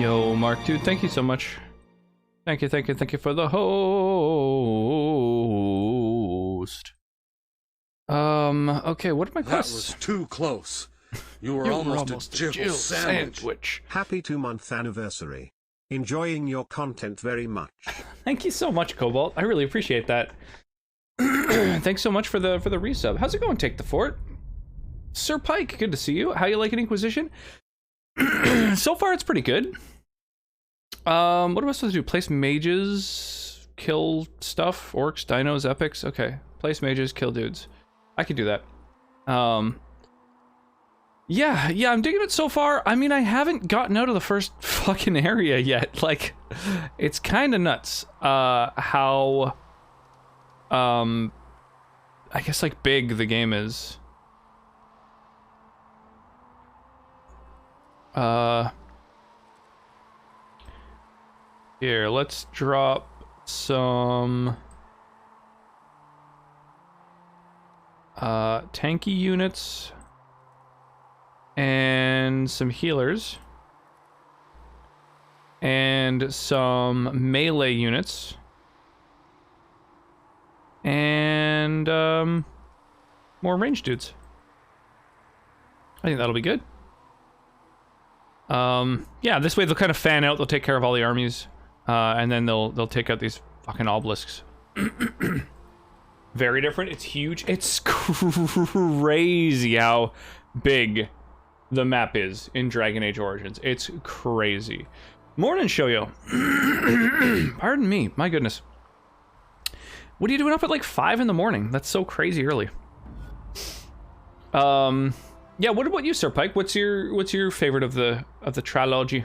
Yo, Mark, dude, thank you so much. Thank you for the host. Okay, what are my quests? That was too close. You were almost a Jill sandwich. Happy 2-month anniversary. Enjoying your content very much. Thank you so much, Cobalt. I really appreciate that. Thanks so much for the resub. How's it going, Take the Fort? Sir Pike, good to see you. How you liking Inquisition? So far, it's pretty good. What am I supposed to do? Place mages, kill stuff, orcs, dinos, epics. Okay, place mages, kill dudes. I can do that. Yeah, I'm digging it so far. I mean, I haven't gotten out of the first fucking area yet. Like, it's kind of nuts. How, I guess, like, big the game is. Here, let's drop some tanky units and some healers and some melee units and more ranged dudes. I think that'll be good. Yeah, this way they'll kind of fan out, they'll take care of all the armies. And then they'll take out these fucking obelisks. Very different. It's huge. It's crazy how big the map is in Dragon Age Origins. It's crazy. Morning, Shoyo. Pardon me. My goodness. What are you doing up at like 5 in the morning? That's so crazy early. Yeah. What about you, Sir Pike? What's your favorite of the trilogy?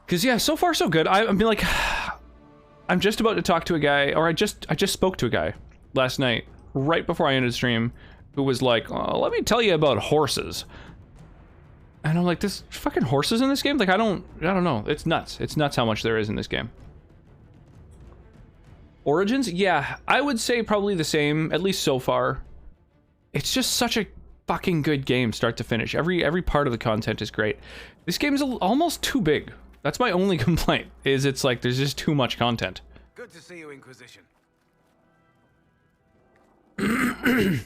Because, yeah, so far so good. I'm like, I'm just about to talk to a guy, or I just spoke to a guy last night, right before I ended the stream, who was like, oh, let me tell you about horses. And I'm like, there's fucking horses in this game? Like, I don't know. It's nuts. It's nuts how much there is in this game. Origins? Yeah, I would say probably the same, at least so far. It's just such a fucking good game, start to finish. Every part of the content is great. This game is almost too big. That's my only complaint, is it's like there's just too much content. Good to see you, Inquisition. The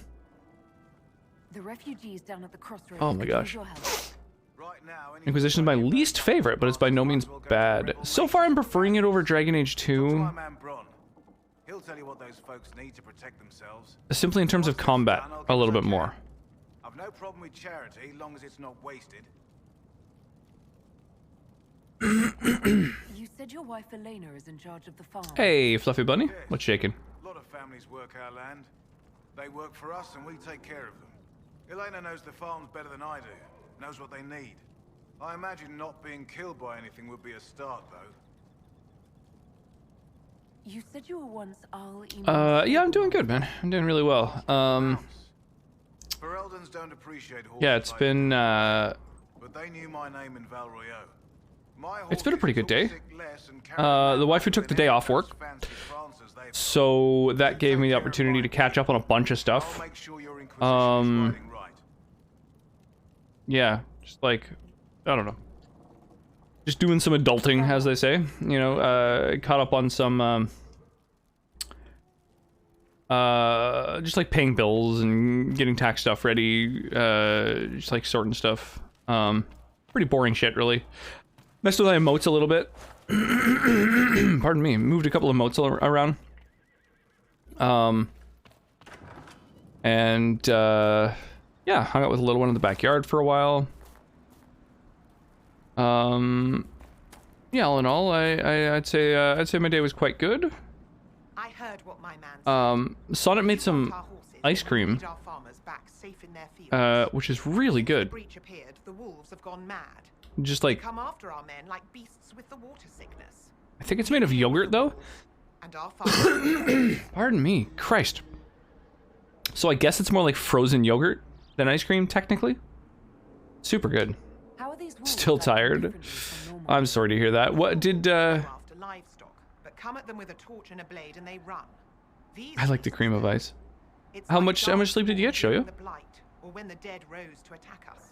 refugees down at the crossroads. Oh my gosh. Right now, Inquisition is my least favorite, but it's by no means bad. So far, I'm preferring it over Dragon Age 2. He'll tell you what those folks need to protect themselves. Simply in terms of combat, a little bit more. I've no problem with charity, long as it's not wasted. You said your wife Elena is in charge of the farm. Hey, Fluffy Bunny. Yes. What's shaking? A lot of families work our land. They work for us and we take care of them. Elena knows the farms better than I do. Knows what they need. I imagine not being killed by anything would be a start, though. You said you were once all yeah, I'm doing good, man. I'm doing really well. Ferelden's don't appreciate horses. Yeah, it's been, but they knew my name in Val Royeaux. It's been a pretty good day. The waifu took the day off work, so that gave me the opportunity to catch up on a bunch of stuff. Yeah, just like, I don't know. Just doing some adulting, as they say. You know, caught up on some, just like paying bills and getting tax stuff ready, just like sorting stuff. Pretty boring shit, really. Messed with my emotes a little bit. Pardon me. Moved a couple of emotes around. Yeah, hung out with a little one in the backyard for a while. Yeah, all in all, I'd say my day was quite good. I heard what my man said. Sonnet made some ice cream, which is really good. The wolves have gone mad. Just like, come after our men like beasts with the water sickness. I think it's made of yogurt though. And our farmers. Pardon me, Christ. So I guess it's more like frozen yogurt than ice cream, technically. Super good. How are these Still tired. I'm sorry to hear that. What did After livestock, but come at them with a torch and a blade and they run. These I like the cream of ice. It's How like much sleep did you get, Shoyo? the blight, or when the dead rose to attack us.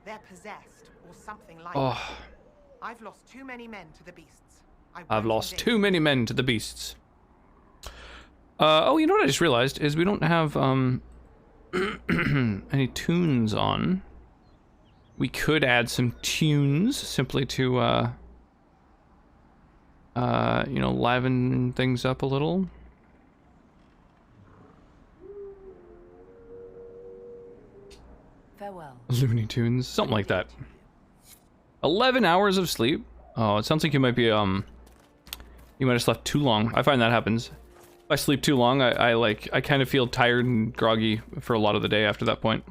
They're possessed, or something like Oh, that. I've lost too many men to the beasts. I've lost too many men to the beasts. Oh, you know what I just realized is we don't have any tunes on. We could add some tunes simply to you know, liven things up a little. Farewell. Looney Tunes, something like that. 11 hours of sleep. Oh, it sounds like you might be you might have slept too long. I find that happens. If I sleep too long, I kind of feel tired and groggy for a lot of the day after that point.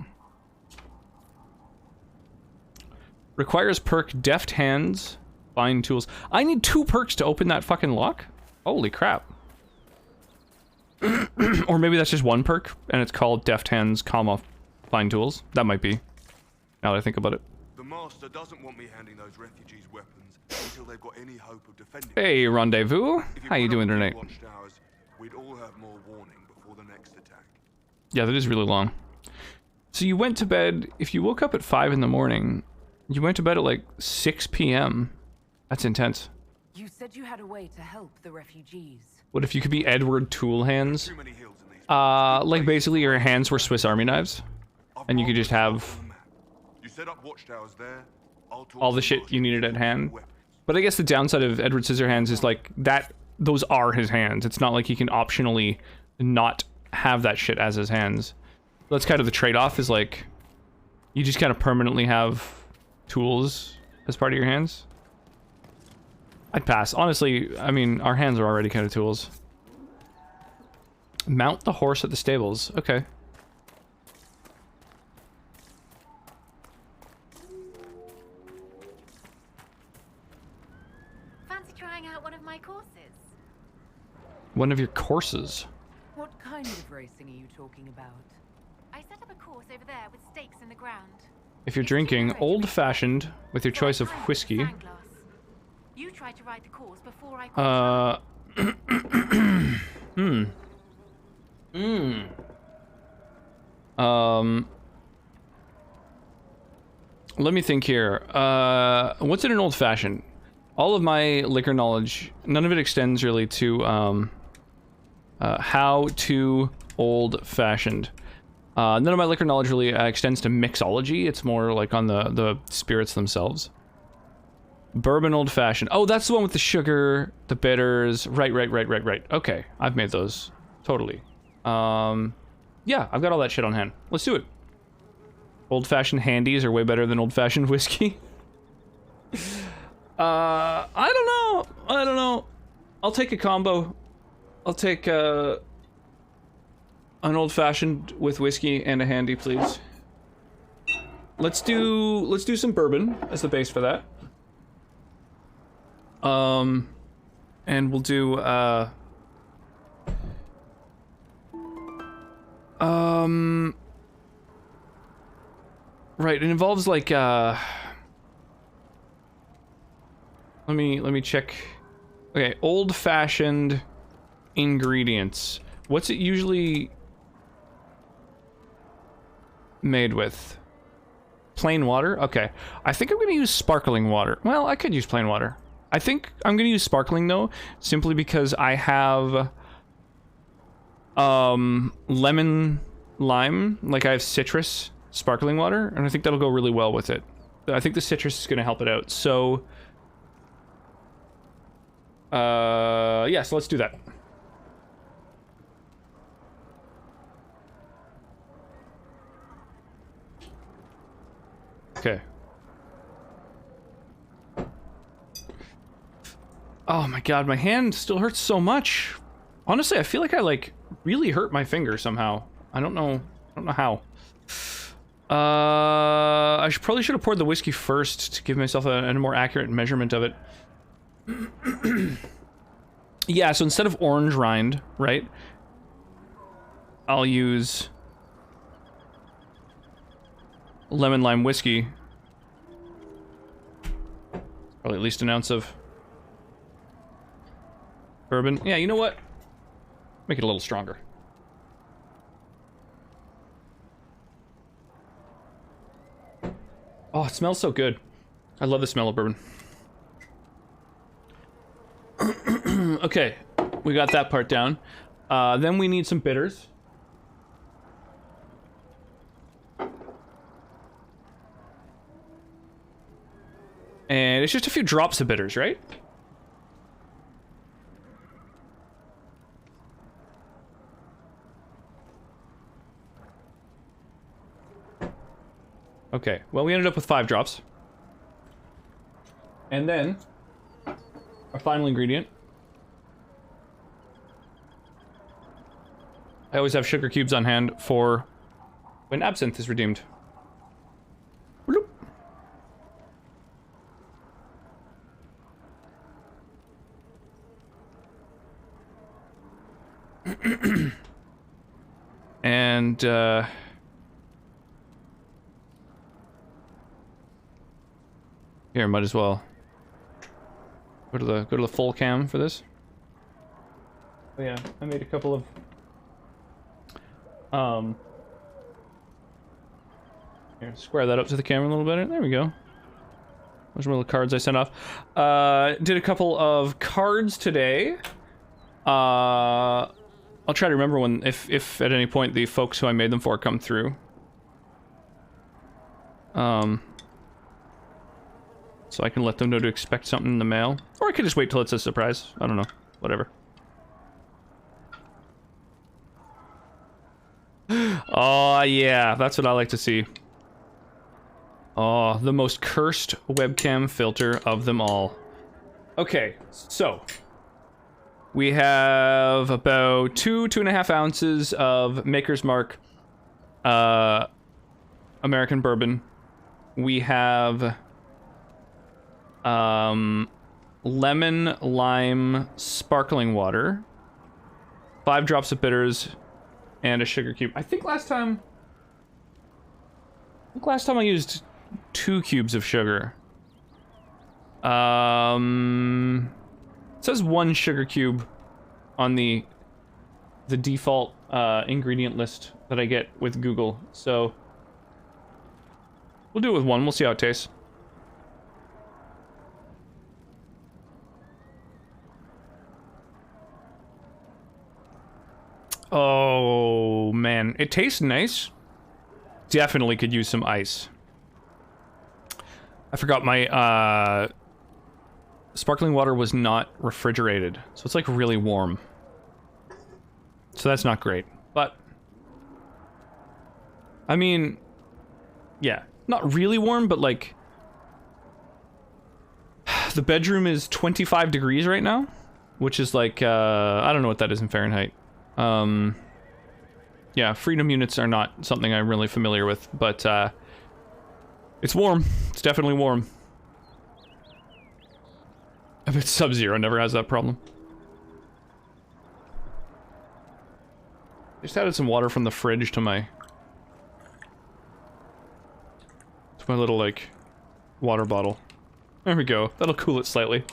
Requires perk deft hands, fine tools. I need 2 perks to open that fucking lock? Holy crap. Or maybe that's just 1 perk and it's called deft hands, comma, fine tools. That might be. Now that I think about it. The Master doesn't want me handing those refugees weapons until they've got any hope of defending. Hey, Rendezvous. How you doing tonight? Watchtowers, we'd all have more warning before the next attack. Yeah, that is really long. So you went to bed, if you woke up at 5 in the morning, you went to bed at like 6 p.m. That's intense. You said you had a way to help the refugees. What if you could be Edward Tool Hands? Too many hills in these. Like basically your hands were Swiss Army knives, and you could just have You set up watchtowers there. I'll talk all the to shit you needed at hand. weapons. But I guess the downside of Edward Scissorhands is like that, those are his hands. It's not like he can optionally not have that shit as his hands. That's kind of the trade-off, is like, you just kind of permanently have tools as part of your hands. I'd pass. Honestly, I mean, our hands are already kind of tools. Mount the horse at the stables. Okay. Fancy trying out one of my courses? One of your courses. What kind of racing are you talking about? I set up a course over there with stakes in the ground. If you're It's drinking 200 old-fashioned with your for a choice of pint whiskey. sandglass. You tried to ride the course before I caught Let me think here. What's in an old-fashioned? All of my liquor knowledge, none of it extends really to how to old-fashioned. None of my liquor knowledge really extends to mixology. It's more like on the spirits themselves. Bourbon old-fashioned. Oh, that's the one with the sugar, the bitters. Right. Okay, I've made those. Totally. Yeah, I've got all that shit on hand. Let's do it. Old-fashioned handies are way better than old-fashioned whiskey. I don't know. I'll take a combo. I'll take an old-fashioned with whiskey and a handy, please. Let's do some bourbon as the base for that. And we'll do right, it involves like let me check. Okay, old-fashioned ingredients. What's it usually made with? Plain water? Okay. I think I'm gonna use sparkling water. Well, I could use plain water. I think I'm gonna use sparkling though, simply because I have lemon lime, like I have citrus sparkling water, and I think that'll go really well with it. I think the citrus is gonna help it out. So yeah, so let's do that. Okay. Oh my god, my hand still hurts so much. Honestly, I feel like I like really hurt my finger somehow. I don't know how. I probably should have poured the whiskey first to give myself a more accurate measurement of it. Yeah, so instead of orange rind, right? I'll use lemon lime whiskey. Probably at least an ounce of bourbon. Yeah, you know what? Make it a little stronger. Oh, it smells so good. I love the smell of bourbon. Okay, we got that part down. Then we need some bitters. And it's just a few drops of bitters, right? Okay, well, we ended up with 5 drops. And then, our final ingredient. I always have sugar cubes on hand for when absinthe is redeemed. Bloop. And, here, might as well go to the full cam for this. Oh yeah, I made a couple of here, square that up to the camera a little better. There we go. Those were the cards I sent off. Did a couple of cards today. I'll try to remember when, if at any point the folks who I made them for come through. So I can let them know to expect something in the mail. Or I could just wait till it's a surprise. I don't know. Whatever. Oh, yeah. That's what I like to see. Oh, the most cursed webcam filter of them all. Okay, so we have about 2.5 ounces of Maker's Mark American bourbon. We have lemon lime sparkling water, 5 drops of bitters, and a sugar cube. I think last time I used 2 cubes of sugar. It says 1 sugar cube on the default ingredient list that I get with Google, so we'll do it with 1. We'll see how it tastes. Oh man, it tastes nice. Definitely could use some ice. I forgot my sparkling water was not refrigerated, so it's like really warm. So that's not great, but I mean, yeah, not really warm, but like the bedroom is 25 degrees right now, which is like I don't know what that is in Fahrenheit. Yeah, freedom units are not something I'm really familiar with, but it's warm. It's definitely warm. I bet Sub-Zero never has that problem. Just added some water from the fridge to my little, like, water bottle. There we go. That'll cool it slightly.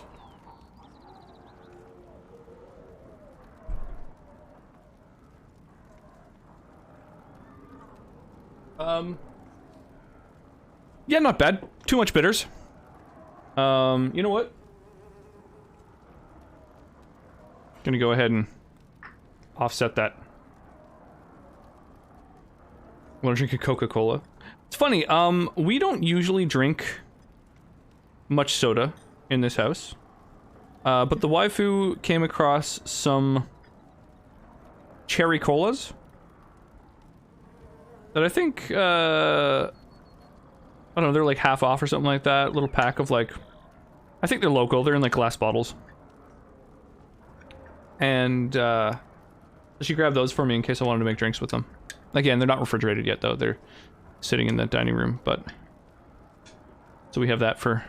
Yeah, not bad. Too much bitters. You know what? Gonna go ahead and offset that. Want to drink a Coca-Cola? It's funny, we don't usually drink much soda in this house. But the waifu came across some cherry colas that I think, I don't know, they're like half off or something like that. Little pack of like, I think they're local. They're in like glass bottles. And she grabbed those for me in case I wanted to make drinks with them. Again, they're not refrigerated yet though. They're sitting in the dining room, but so we have that for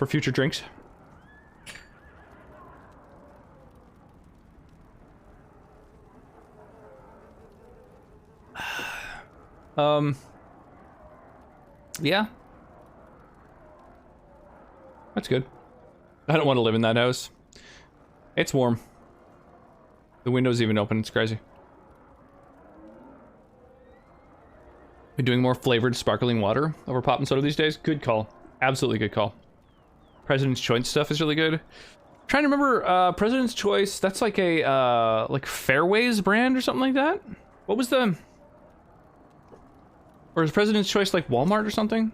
future drinks. Yeah. That's good. I don't want to live in that house. It's warm. The window's even open, it's crazy. Been doing more flavored sparkling water over pop and soda these days. Good call. Absolutely good call. President's Choice stuff is really good. Trying to remember, President's Choice, that's like a, like Fairways brand or something like that? What was the... Or is President's Choice like Walmart or something?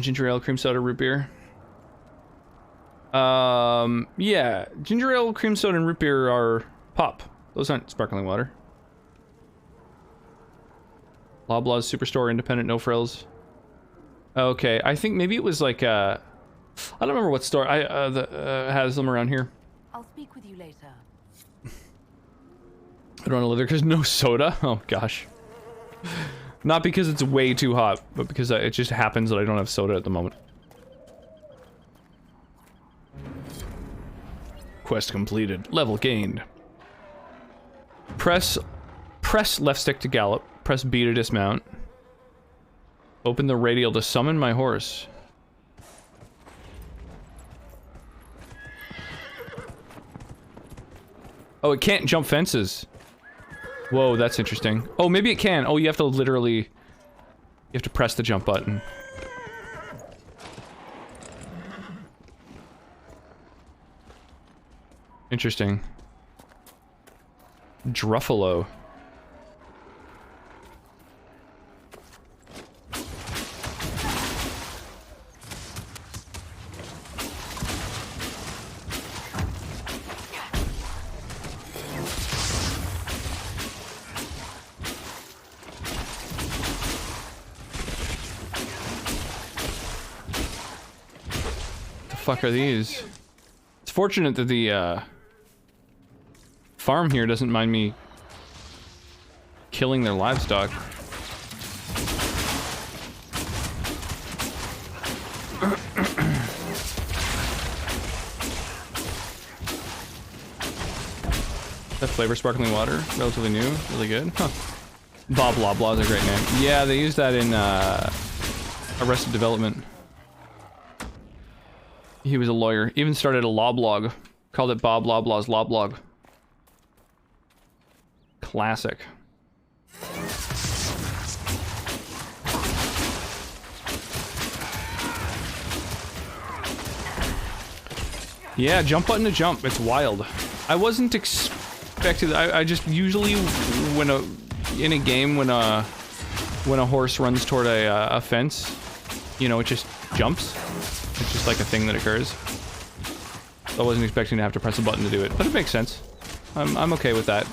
Ginger ale, cream soda, root beer. Yeah. Ginger ale, cream soda, and root beer are pop. Those aren't sparkling water. Loblaws, Superstore, Independent, No Frills. Okay, I think maybe it was like, I don't remember what store has them around here. I'll speak with you later. I don't want to live there because no soda? Oh, gosh. Not because it's way too hot, but because it just happens that I don't have soda at the moment. Quest completed. Level gained. Press left stick to gallop. Press B to dismount. Open the radial to summon my horse. Oh, it can't jump fences. Whoa, that's interesting. Oh, maybe it can. Oh, you have to literally... You have to press the jump button. Interesting. Druffalo. Fuck are these? It's fortunate that the farm here doesn't mind me killing their livestock. That flavor sparkling water, relatively new, really good. Huh. Bob Loblaw is a great name. Yeah, they use that in Arrested Development. He was a lawyer. Even started a law blog. Called it Bob Loblaw's Law Blog. Classic. Yeah, jump button to jump. It's wild. I wasn't expecting... I just usually, when in a game, when a horse runs toward a fence, you know, it just jumps. It's just like a thing that occurs. I wasn't expecting to have to press a button to do it, but it makes sense. I'm okay with that.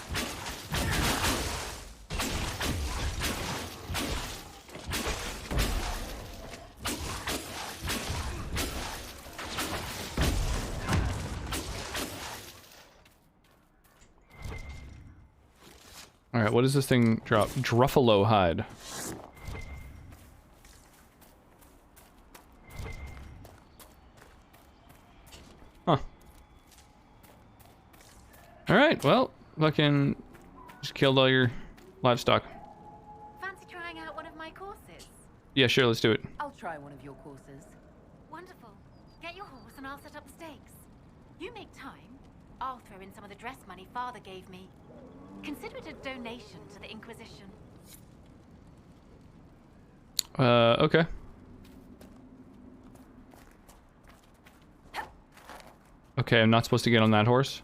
Alright, what does this thing drop? Druffalo hide. Huh. Alright, well, fucking just killed all your livestock. Fancy trying out one of my courses? Yeah, sure, let's do it. I'll try one of your courses. Wonderful. Get your horse and I'll set up the stakes. You make time. I'll throw in some of the dress money Father gave me. Consider it a donation to the Inquisition. Okay. Okay, I'm not supposed to get on that horse.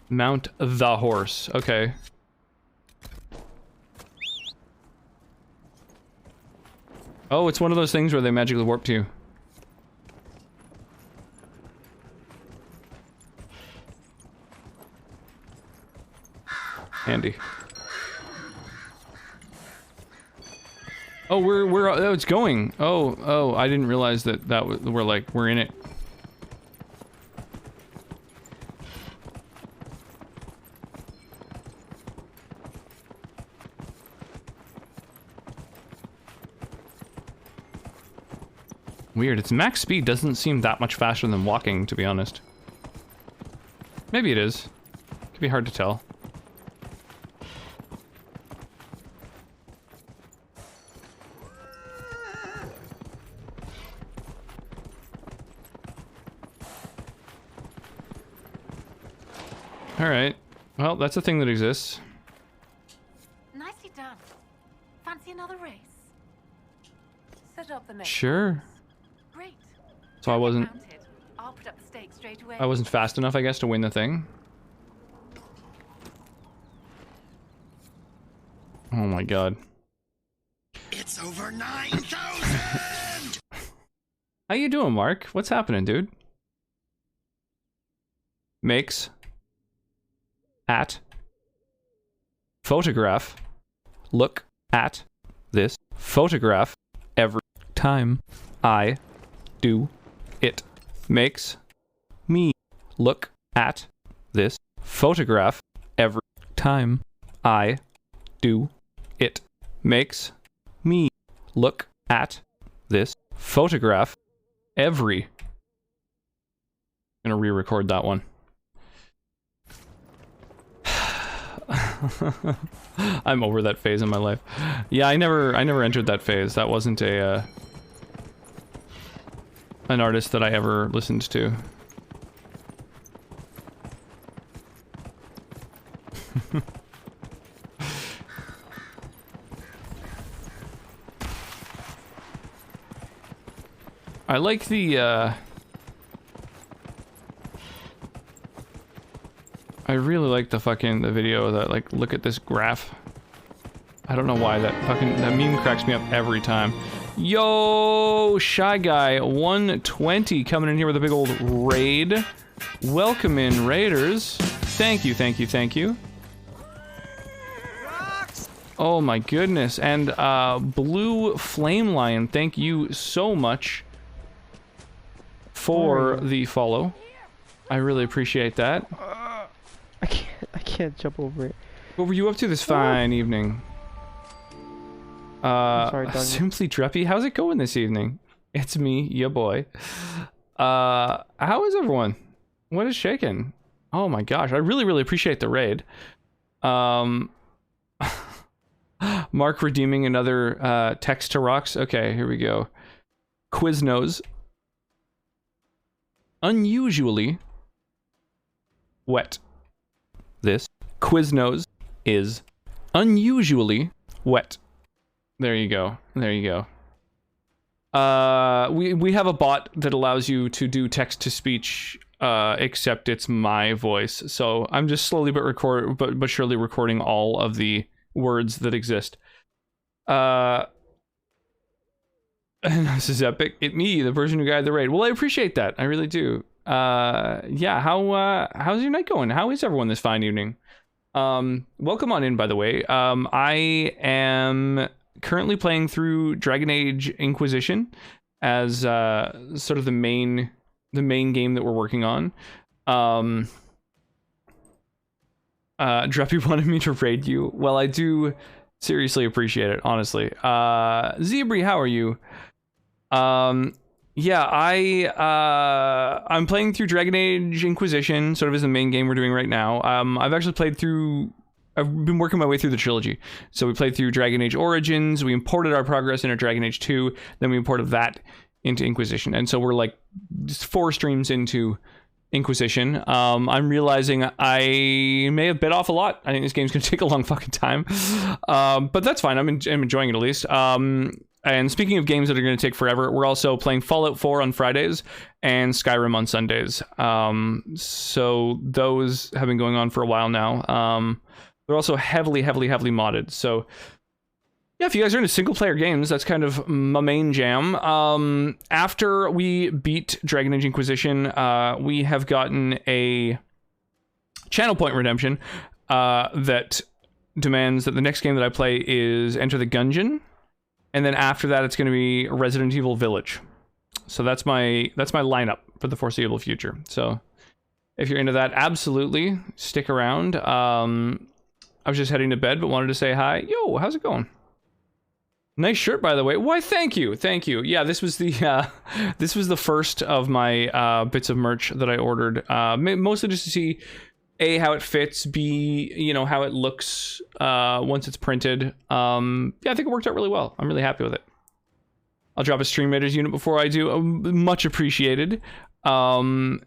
Mount the horse. Okay. Oh, it's one of those things where they magically warp to you. Handy. Oh, oh, it's going. Oh, I didn't realize that we're in it. Weird, its max speed doesn't seem that much faster than walking, to be honest. Maybe it is. Could be hard to tell. Alright. Well, that's a thing that exists. Fancy another race? Set up the next. Sure. Great. So I wasn't Mounted. I'll put up the stakes straight away. I wasn't fast enough, I guess, to win the thing. Oh my god. It's over 9,000! How you doing, Mark? What's happening, dude? Makes at photograph look at this photograph every time I do it. Makes me look at this photograph every time I do it. Makes me look at this photograph every... I'm gonna re-record that one. I'm over that phase in my life. Yeah, I never entered that phase. That wasn't a an artist that I ever listened to. I like the I really like the video that, like, look at this graph. I don't know why that meme cracks me up every time. Yo, Shy Guy 120 coming in here with a big old raid. Welcome in, raiders. Thank you, thank you, thank you. Oh my goodness. And Blue Flame Lion, thank you so much for the follow. I really appreciate that. I can't jump over it. What were you up to this fine evening? Sorry, Daniel. Simply Dreppy, how's it going this evening? It's me, ya boy. How is everyone? What is shaking? Oh my gosh, I really appreciate the raid. Mark redeeming another text to rocks. Okay, here we go. Quiznos. Unusually wet. This Quiznos is unusually wet. There you go. There you go. We have a bot that allows you to do text to speech, except it's my voice. So I'm just slowly but surely recording all of the words that exist. And this is epic. It me, the person who guided the raid. Well, I appreciate that. I really do. Yeah, how's your night going? How is everyone this fine evening? Welcome on in, by the way. I am currently playing through Dragon Age Inquisition as sort of the main game that we're working on. Dreppy wanted me to raid you. Well, I do seriously appreciate it, honestly. Zebri, how are you? Yeah, I'm playing through Dragon Age Inquisition, sort of as the main game we're doing right now. I've been working my way through the trilogy. So we played through Dragon Age Origins, we imported our progress into Dragon Age 2, then we imported that into Inquisition. And so we're like just 4 streams into Inquisition. I'm realizing I may have bit off a lot. I think this game's gonna take a long fucking time. But that's fine, I'm enjoying it at least. And speaking of games that are going to take forever, we're also playing Fallout 4 on Fridays and Skyrim on Sundays. So those have been going on for a while now. They're also heavily modded. So yeah, if you guys are into single player games, that's kind of my main jam. After we beat Dragon Age Inquisition, we have gotten a channel point redemption that demands that the next game that I play is Enter the Gungeon. And then after that, it's going to be Resident Evil Village. So that's my lineup for the foreseeable future. So if you're into that, absolutely stick around. I was just heading to bed, but wanted to say hi. Yo, how's it going? Nice shirt, by the way. Why, thank you. Yeah, this was the first of my bits of merch that I ordered. Mostly just to see A, how it fits, B, you know, how it looks once it's printed. Yeah, I think it worked out really well. I'm really happy with it. I'll drop a Stream Raiders unit before I do. Much appreciated. Good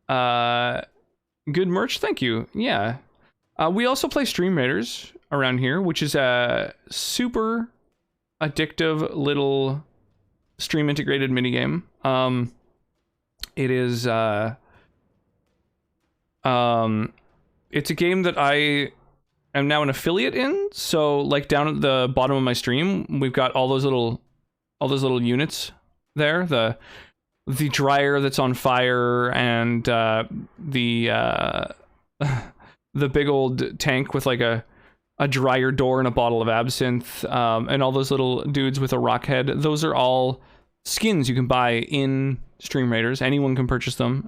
merch, thank you. Yeah. We also play Stream Raiders around here, which is a super addictive little stream integrated minigame. It is it's a game that I am now an affiliate in. So like down at the bottom of my stream, we've got all those little units there. The dryer that's on fire, and the big old tank with like a dryer door and a bottle of absinthe, and all those little dudes with a rock head. Those are all skins you can buy in Stream Raiders. Anyone can purchase them.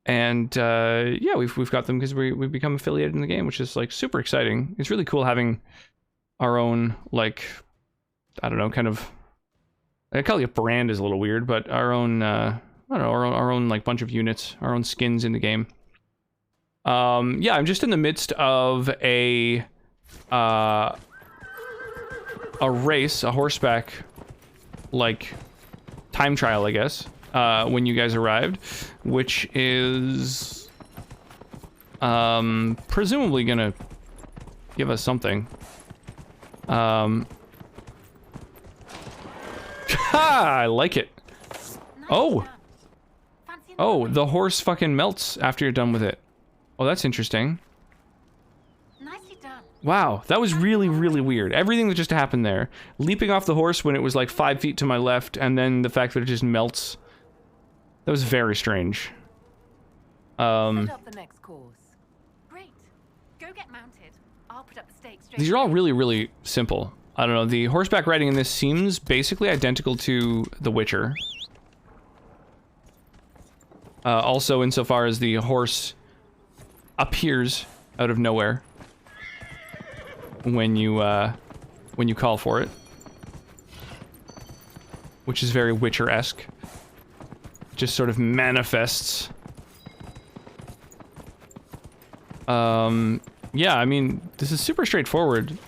Yeah, we've got them because we've become affiliated in the game, which is like super exciting. It's really cool having our own, like, I don't know, kind of, I call it a brand is a little weird, but our own, I don't know, our own like bunch of units, our own skins in the game. Yeah, I'm just in the midst of a race, a horseback, like, time trial, I guess, when you guys arrived, which is, presumably gonna give us something. Ha! I like it. Oh! Oh, the horse fucking melts after you're done with it. Oh, that's interesting. Nicely done. Wow, that was really, really weird. Everything that just happened there. Leaping off the horse when it was like 5 feet to my left, and then the fact that it just melts. That was very strange. Set up the next course. Great. Go get mounted. I'll put up the stakes straight. These are all really, really simple. I don't know, the horseback riding in this seems basically identical to The Witcher. Also, insofar as the horse appears out of nowhere when you call for it, which is very Witcher-esque. Just sort of manifests. Yeah, I mean, this is super straightforward.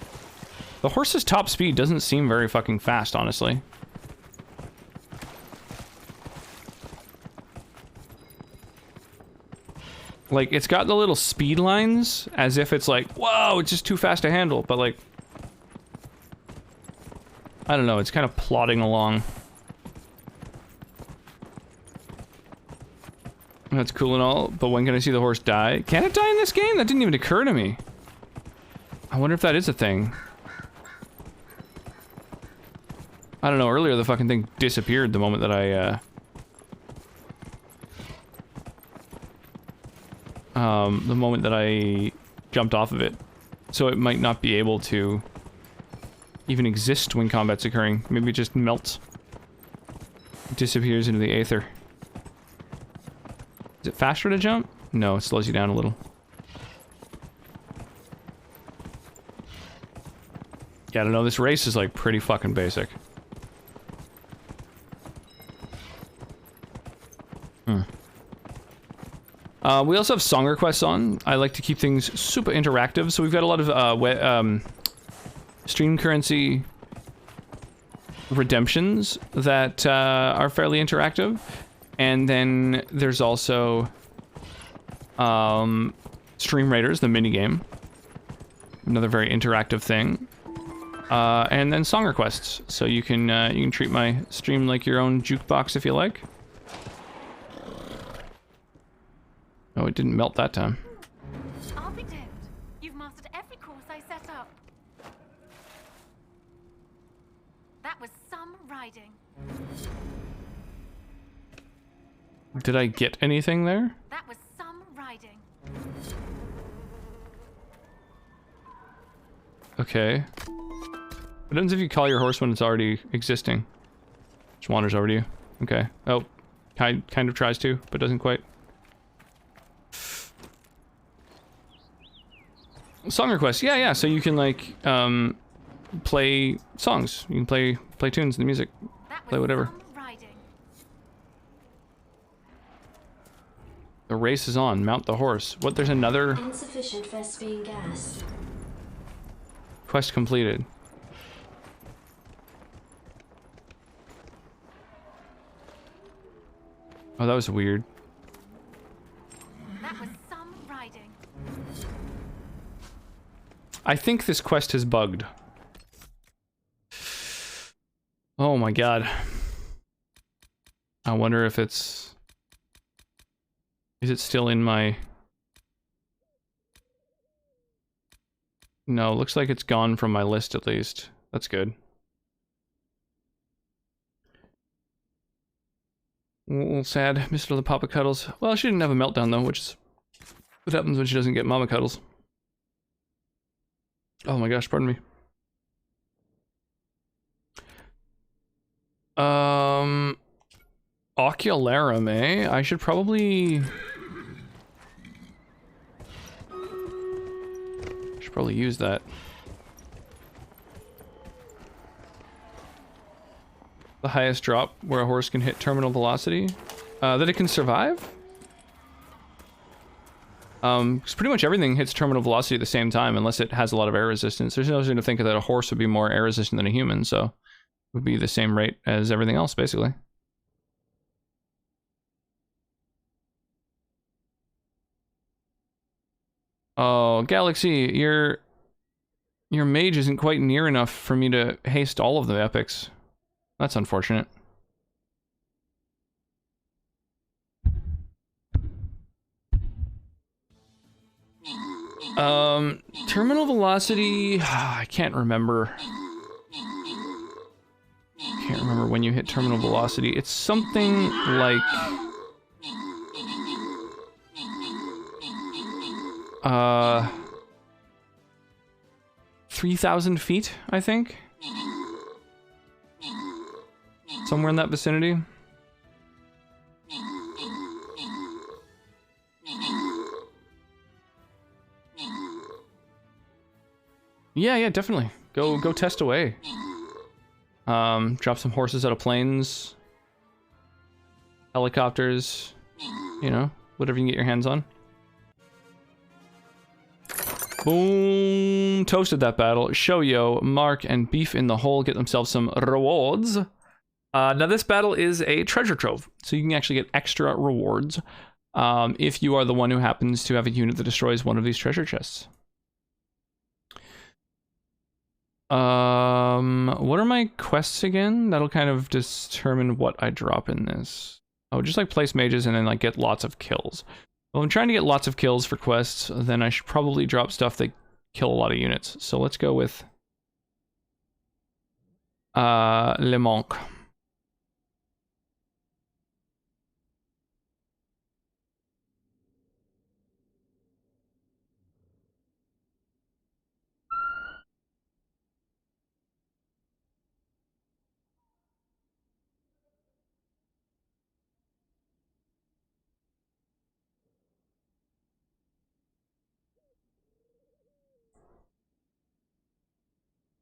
The horse's top speed doesn't seem very fucking fast, honestly. Like, it's got the little speed lines, as if it's like, whoa, it's just too fast to handle, but like, I don't know, it's kind of plodding along. That's cool and all, but when can I see the horse die? Can it die in this game? That didn't even occur to me. I wonder if that is a thing. I don't know, earlier the fucking thing disappeared the moment that I, the moment that I jumped off of it. So it might not be able to even exist when combat's occurring. Maybe it just melts. Disappears into the aether. Is it faster to jump? No, it slows you down a little. Yeah, I don't know, this race is like pretty fucking basic. We also have song requests on. I like to keep things super interactive, so we've got a lot of stream currency redemptions that are fairly interactive. And then there's also Stream Raiders, the minigame. Another very interactive thing. And then song requests. So you can treat my stream like your own jukebox if you like. Oh, it didn't melt that time. I'll be damned. You've mastered every course I set up. That was some riding. Did I get anything there? That was some riding. Okay. What happens if you call your horse when it's already existing? Just wanders over to you. Okay. Oh, kind of tries to, but doesn't quite. Song requests, yeah. So you can like play songs. You can play tunes in the music. Play whatever. The race is on. Mount the horse. What? There's another. Insufficient Vespine gas. Quest completed. Oh, that was weird. That was some riding. I think this quest has bugged. Oh my god. I wonder if it's... Is it still in my... No, looks like it's gone from my list at least. That's good. A little sad. Missed all the Papa Cuddles. Well, she didn't have a meltdown though, which is what happens when she doesn't get Mama Cuddles. Oh my gosh, pardon me. Ocularum, eh? I should probably use that. The highest drop where a horse can hit terminal velocity. That it can survive? 'Cause pretty much everything hits terminal velocity at the same time unless it has a lot of air resistance. There's no reason to think that a horse would be more air resistant than a human, so it would be the same rate as everything else, basically. Oh, Galaxy, your mage isn't quite near enough for me to haste all of the epics. That's unfortunate. Terminal velocity, I can't remember. Can't remember when you hit terminal velocity. It's something like 3,000 feet, I think. Somewhere in that vicinity. Yeah, definitely. Go test away. Drop some horses out of planes. Helicopters. You know, whatever you can get your hands on. Boom! Toasted that battle. Shoyo, Mark, and Beef in the Hole get themselves some rewards. Now this battle is a treasure trove, so you can actually get extra rewards if you are the one who happens to have a unit that destroys one of these treasure chests. What are my quests again? That'll kind of determine what I drop in this. Oh, just like place mages and then like get lots of kills. Well, I'm trying to get lots of kills for quests, then I should probably drop stuff that kill a lot of units. So let's go with Le Manque.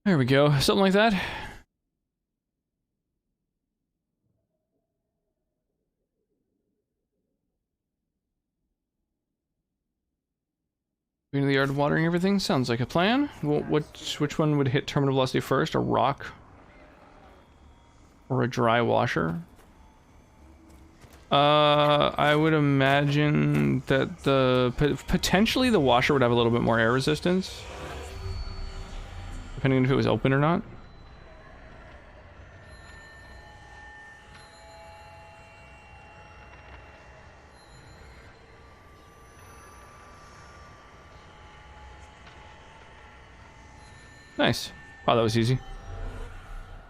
There we go, something like that. Into the yard watering everything sounds like a plan. Well, which one would hit terminal velocity first? A rock or a dry washer? I would imagine that potentially the washer would have a little bit more air resistance. Depending on if it was open or not. Nice. Wow, that was easy.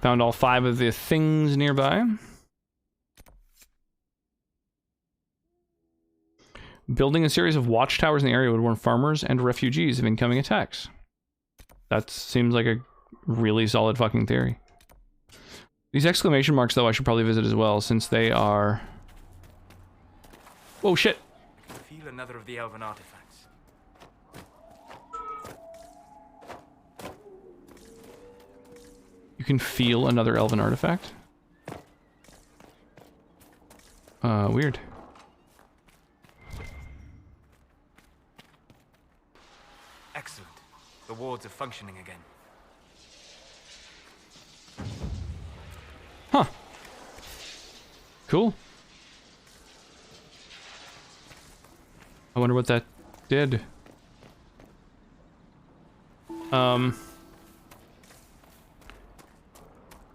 Found all 5 of the things nearby. Building a series of watchtowers in the area would warn farmers and refugees of incoming attacks. That seems like a really solid fucking theory. These exclamation marks, though, I should probably visit as well, since they are... Whoa, shit! Feel another of the elven artifacts. You can feel another elven artifact? Weird. Excellent. The wards are functioning again. Huh. Cool. I wonder what that did.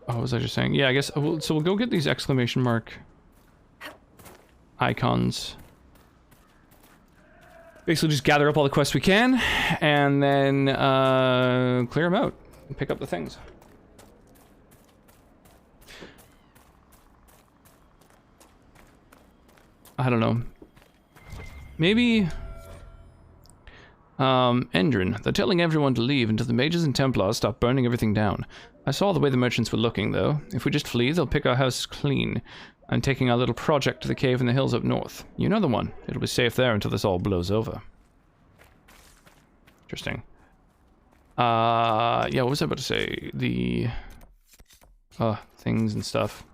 what was I just saying? Yeah, I guess, so we'll go get these exclamation mark icons. Basically just gather up all the quests we can, and then clear them out and pick up the things. I don't know. Maybe... Endrin, they're telling everyone to leave until the mages and Templars stop burning everything down. I saw the way the merchants were looking, though. If we just flee, they'll pick our house clean. I'm taking our little project to the cave in the hills up north. You know the one. It'll be safe there until this all blows over. Interesting. Yeah, what was I about to say? The... things and stuff.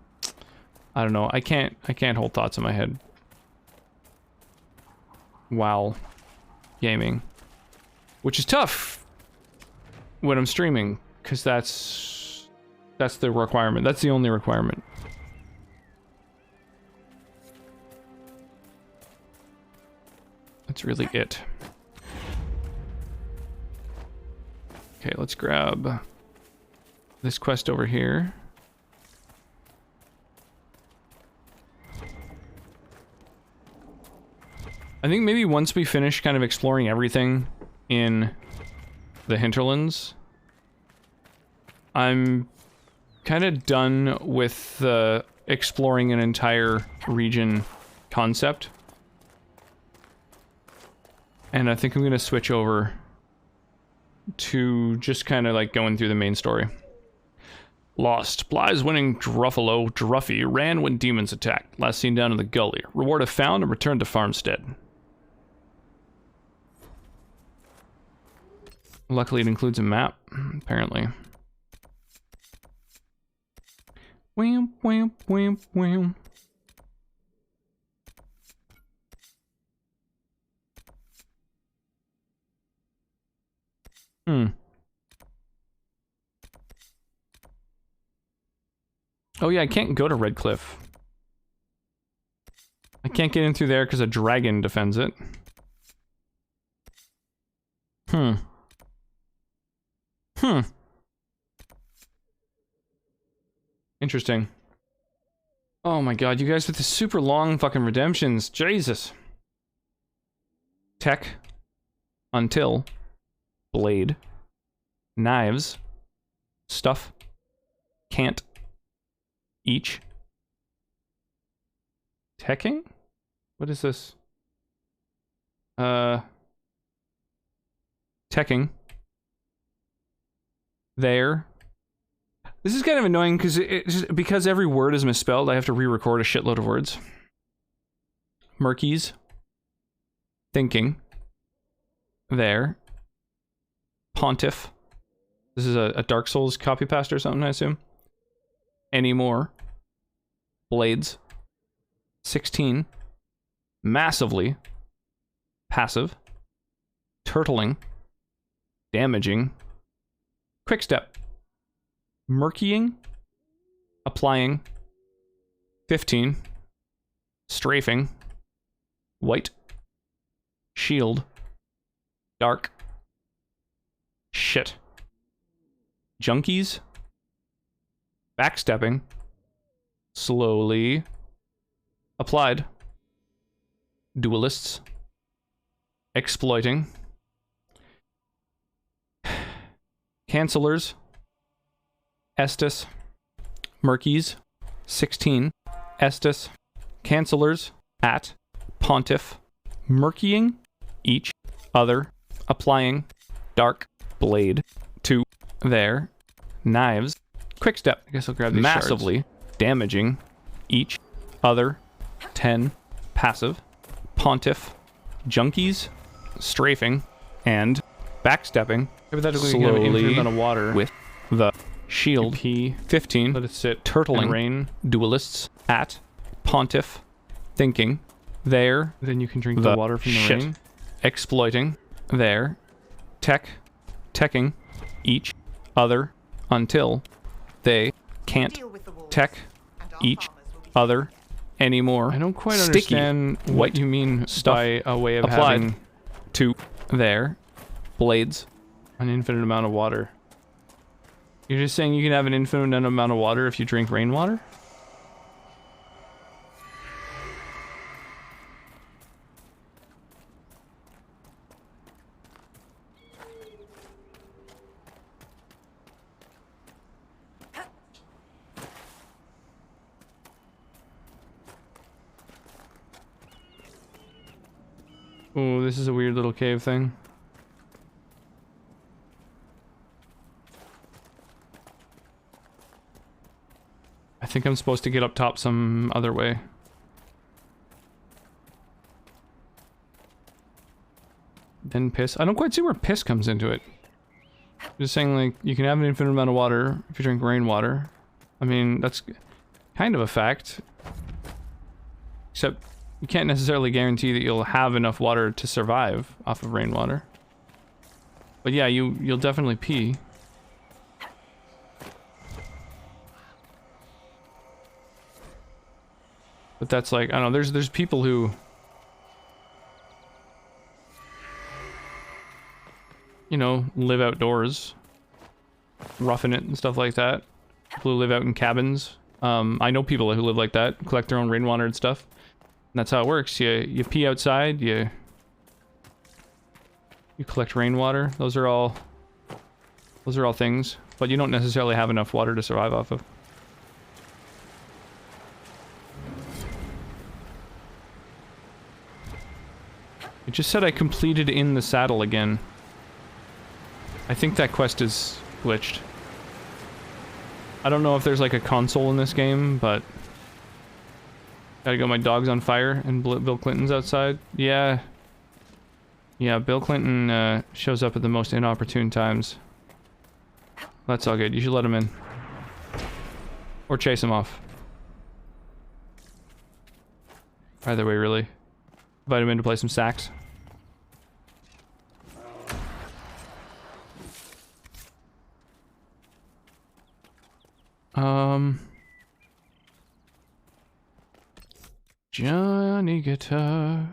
I don't know. I can't hold thoughts in my head. While gaming. Which is tough when I'm streaming, because that's the requirement. That's the only requirement. That's really it. Okay, let's grab this quest over here. I think maybe once we finish kind of exploring everything in the hinterlands, I'm kind of done with the exploring an entire region concept. And I think I'm going to switch over to just kind of like going through the main story. Lost. Bly's winning Druffy ran when demons attacked. Last seen down in the gully. Reward if found and returned to farmstead. Luckily, it includes a map, apparently. Wham, wham, wham, wham. Oh yeah, I can't go to Redcliffe. I can't get in through there because a dragon defends it. Interesting. Oh my god, you guys with the super long fucking redemptions. Jesus. Tech. Until. Blade. Knives. Stuff. Can't. Each. Teching? What is this? Teching. There. This is kind of annoying because every word is misspelled, I have to re-record a shitload of words. Murkies. Thinking. There. Pontiff. This is a Dark Souls copy paste or something, I assume. Anymore. Blades. 16. Massively. Passive. Turtling. Damaging. Quickstep. Murkying. Applying. 15. Strafing. White. Shield. Dark. Shit. Junkies. Backstepping. Slowly. Applied. Duelists. Exploiting. Cancellers. Estus. Murkies. 16. Estus. Cancellers. At. Pontiff. Murkying. Each. Other. Applying. Dark. Blade. 2. There. Knives. Quickstep. I guess I'll grab these massively. Shards. Damaging. Each. Other. 10. Passive. Pontiff. Junkies. Strafing. And backstepping. Hypothetically, slowly on a water with the shield. P 15. Let it sit. Turtling. Rain. Duelists. At. Pontiff. Thinking. There. Then you can drink the water from the rain. Exploiting. There. Tech. Teching. Each. Other. Until. They. Can't. Tech. Each. Other. Anymore. I don't quite understand what you mean by a way of applied. Having to there. Blades. An infinite amount of water. You're just saying you can have an infinite amount of water if you drink rainwater? Oh, this is a weird little cave thing. I think I'm supposed to get up top some other way. Then piss. I don't quite see where piss comes into it. Just saying, like, you can have an infinite amount of water if you drink rainwater. I mean, that's kind of a fact. Except, you can't necessarily guarantee that you'll have enough water to survive off of rainwater. But yeah, you'll definitely pee. But that's like, I don't know, there's people who, you know, live outdoors, roughing it and stuff like that. People who live out in cabins. I know people who live like that, collect their own rainwater and stuff. And that's how it works. You pee outside, you collect rainwater. Those are all things, but you don't necessarily have enough water to survive off of. It just said I completed in the saddle again. I think that quest is glitched. I don't know if there's like a console in this game, but... Gotta go, my dog's on fire and Bill Clinton's outside. Yeah. Yeah, Bill Clinton shows up at the most inopportune times. That's all good, you should let him in. Or chase him off. Either way, really. Invite him in to play some sax. Johnny Guitar.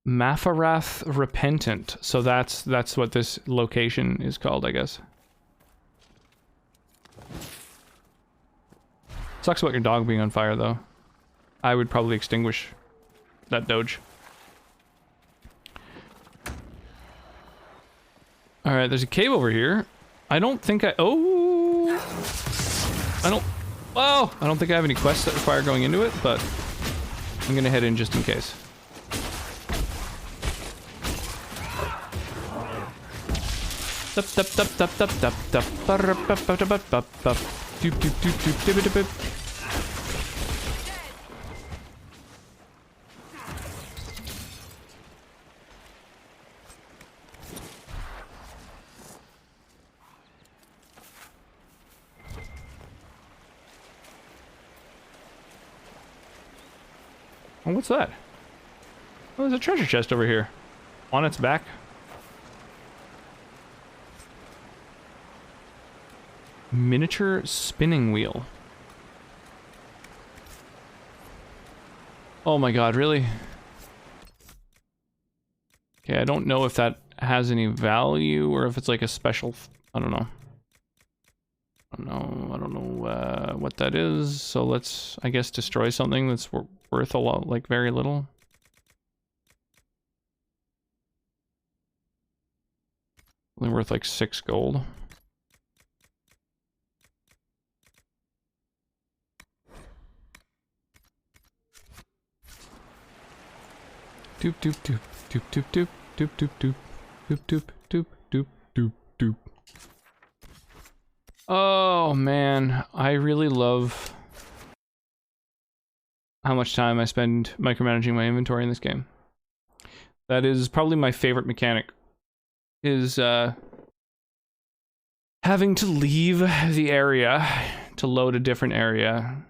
Mafarath Repentant. So that's what this location is called, I guess. Sucks about your dog being on fire, though. I would probably extinguish that doge. Alright, there's a cave over here. I don't think I... Oh! I don't think I have any quests that require going into it, but I'm gonna head in just in case. Oh, what's that? Oh, there's a treasure chest over here. On its back. Miniature spinning wheel. Oh my god, really? Okay, I don't know if that has any value or if it's like a special... I don't know. I don't know what that is. So let's, I guess, destroy something that's worth a lot, like very little. Only worth like 6 gold. Doop doop doop doop doop doop doop doop doop doop doop doop doop doop doop. Oh man, I really love how much time I spend micromanaging my inventory in this game. That is probably my favorite mechanic, is having to leave the area to load a different area.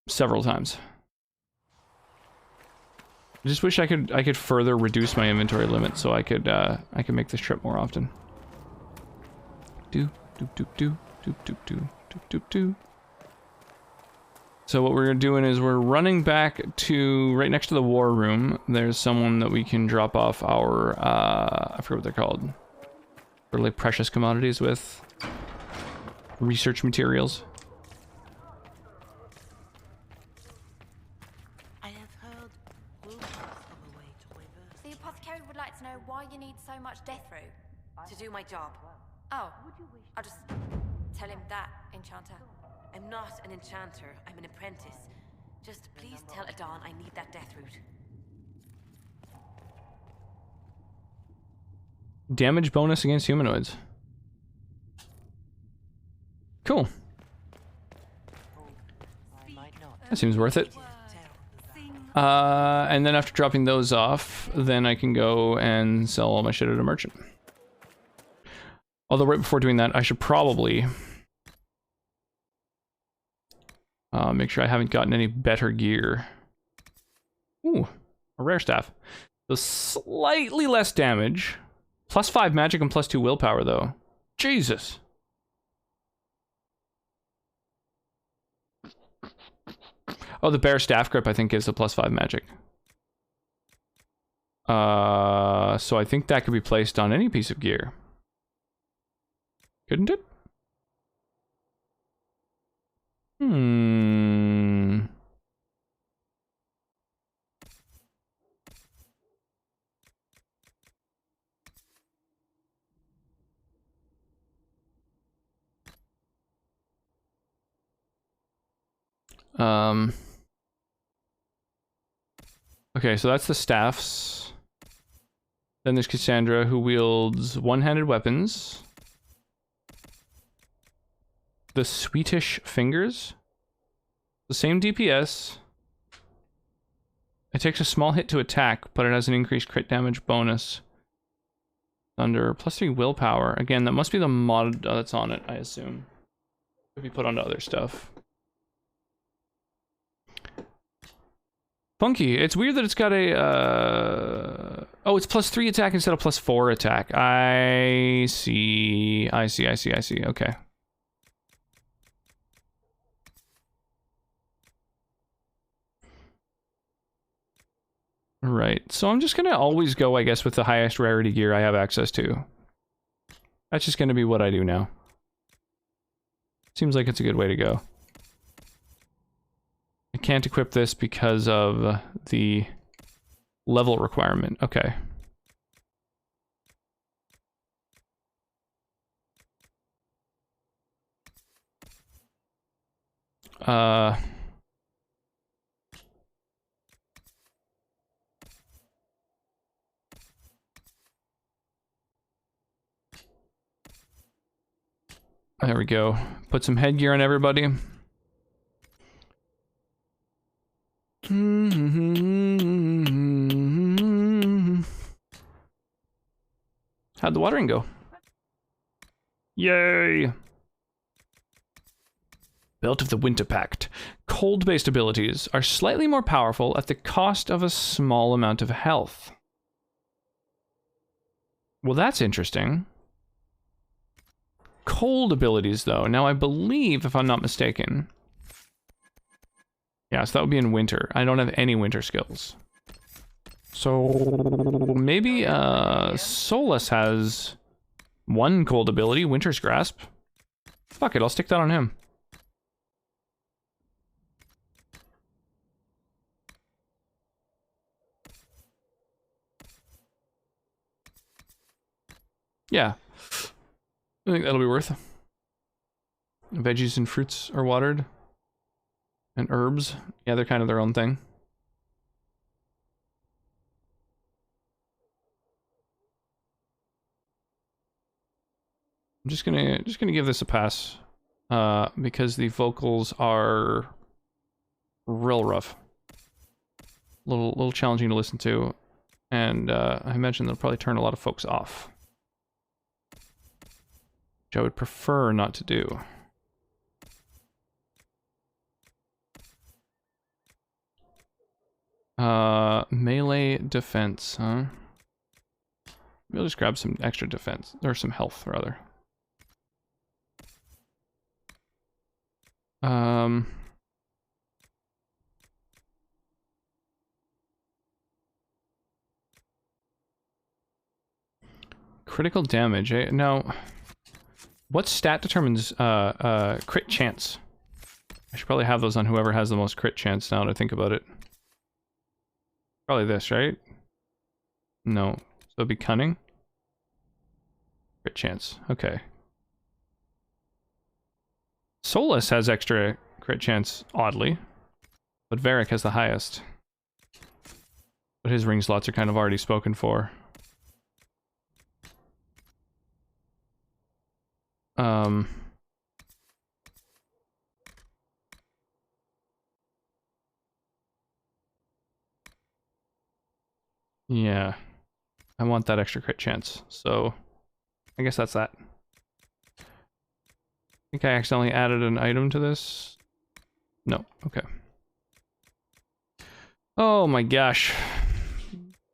Several times. I just wish I could further reduce my inventory limit so I could make this trip more often. Do doop doop do doop doop do doop doop do. So what we're doing is we're running back to right next to the war room. There's someone that we can drop off our, I forget what they're called. For like precious commodities with. Research materials. I have heard rumors of a way to reverse. The apothecary would like to know why you need so much death root. To do my job. Oh, I'll just tell him that, Enchanter. I'm not an enchanter, I'm an apprentice. Just please tell Adon I need that death root. Damage bonus against humanoids. Cool. That seems worth it. And then after dropping those off, then I can go and sell all my shit at a merchant. Although right before doing that, I should probably make sure I haven't gotten any better gear. Ooh, a rare staff. So slightly less damage. +5 magic and +2 willpower, though. Jesus. Oh, the bear staff grip, I think, gives a +5 magic. So I think that could be placed on any piece of gear. Couldn't it? Okay, so that's the staffs. Then there's Cassandra, who wields one-handed weapons. The Sweetish Fingers. The same DPS. It takes a small hit to attack, but it has an increased crit damage bonus. Thunder, +3 willpower. Again, that must be the mod that's on it, I assume. Could be put onto other stuff. Funky. It's weird that it's got a, oh, it's +3 attack instead of +4 attack. I see. Okay. Right. So I'm just gonna always go, I guess, with the highest rarity gear I have access to. That's just gonna be what I do now. Seems like it's a good way to go. I can't equip this because of the level requirement. Okay. There we go. Put some headgear on everybody. How'd the watering go? Yay! Belt of the Winter Pact. Cold-based abilities are slightly more powerful at the cost of a small amount of health. Well, that's interesting. Cold abilities, though. Now, I believe, if I'm not mistaken... Yeah, so that would be in winter. I don't have any winter skills. So maybe Solus has one cold ability, Winter's Grasp. Fuck it, I'll stick that on him. Yeah. I think that'll be worth. Veggies and fruits are watered. And herbs. Yeah, they're kind of their own thing. I'm just gonna give this a pass. Because the vocals are real rough. Little challenging to listen to. And I imagine they'll probably turn a lot of folks off. Which I would prefer not to do. Melee defense, huh? We'll just grab some extra defense, or some health, rather. Critical damage, eh? No. What stat determines crit chance? I should probably have those on whoever has the most crit chance now that I think about it. Probably this, right? No. So it'd be cunning. Crit chance. Okay. Solus has extra crit chance, oddly. But Varric has the highest. But his ring slots are kind of already spoken for. Yeah. I want that extra crit chance, so I guess that's that. I think I accidentally added an item to this. No, okay. Oh my gosh.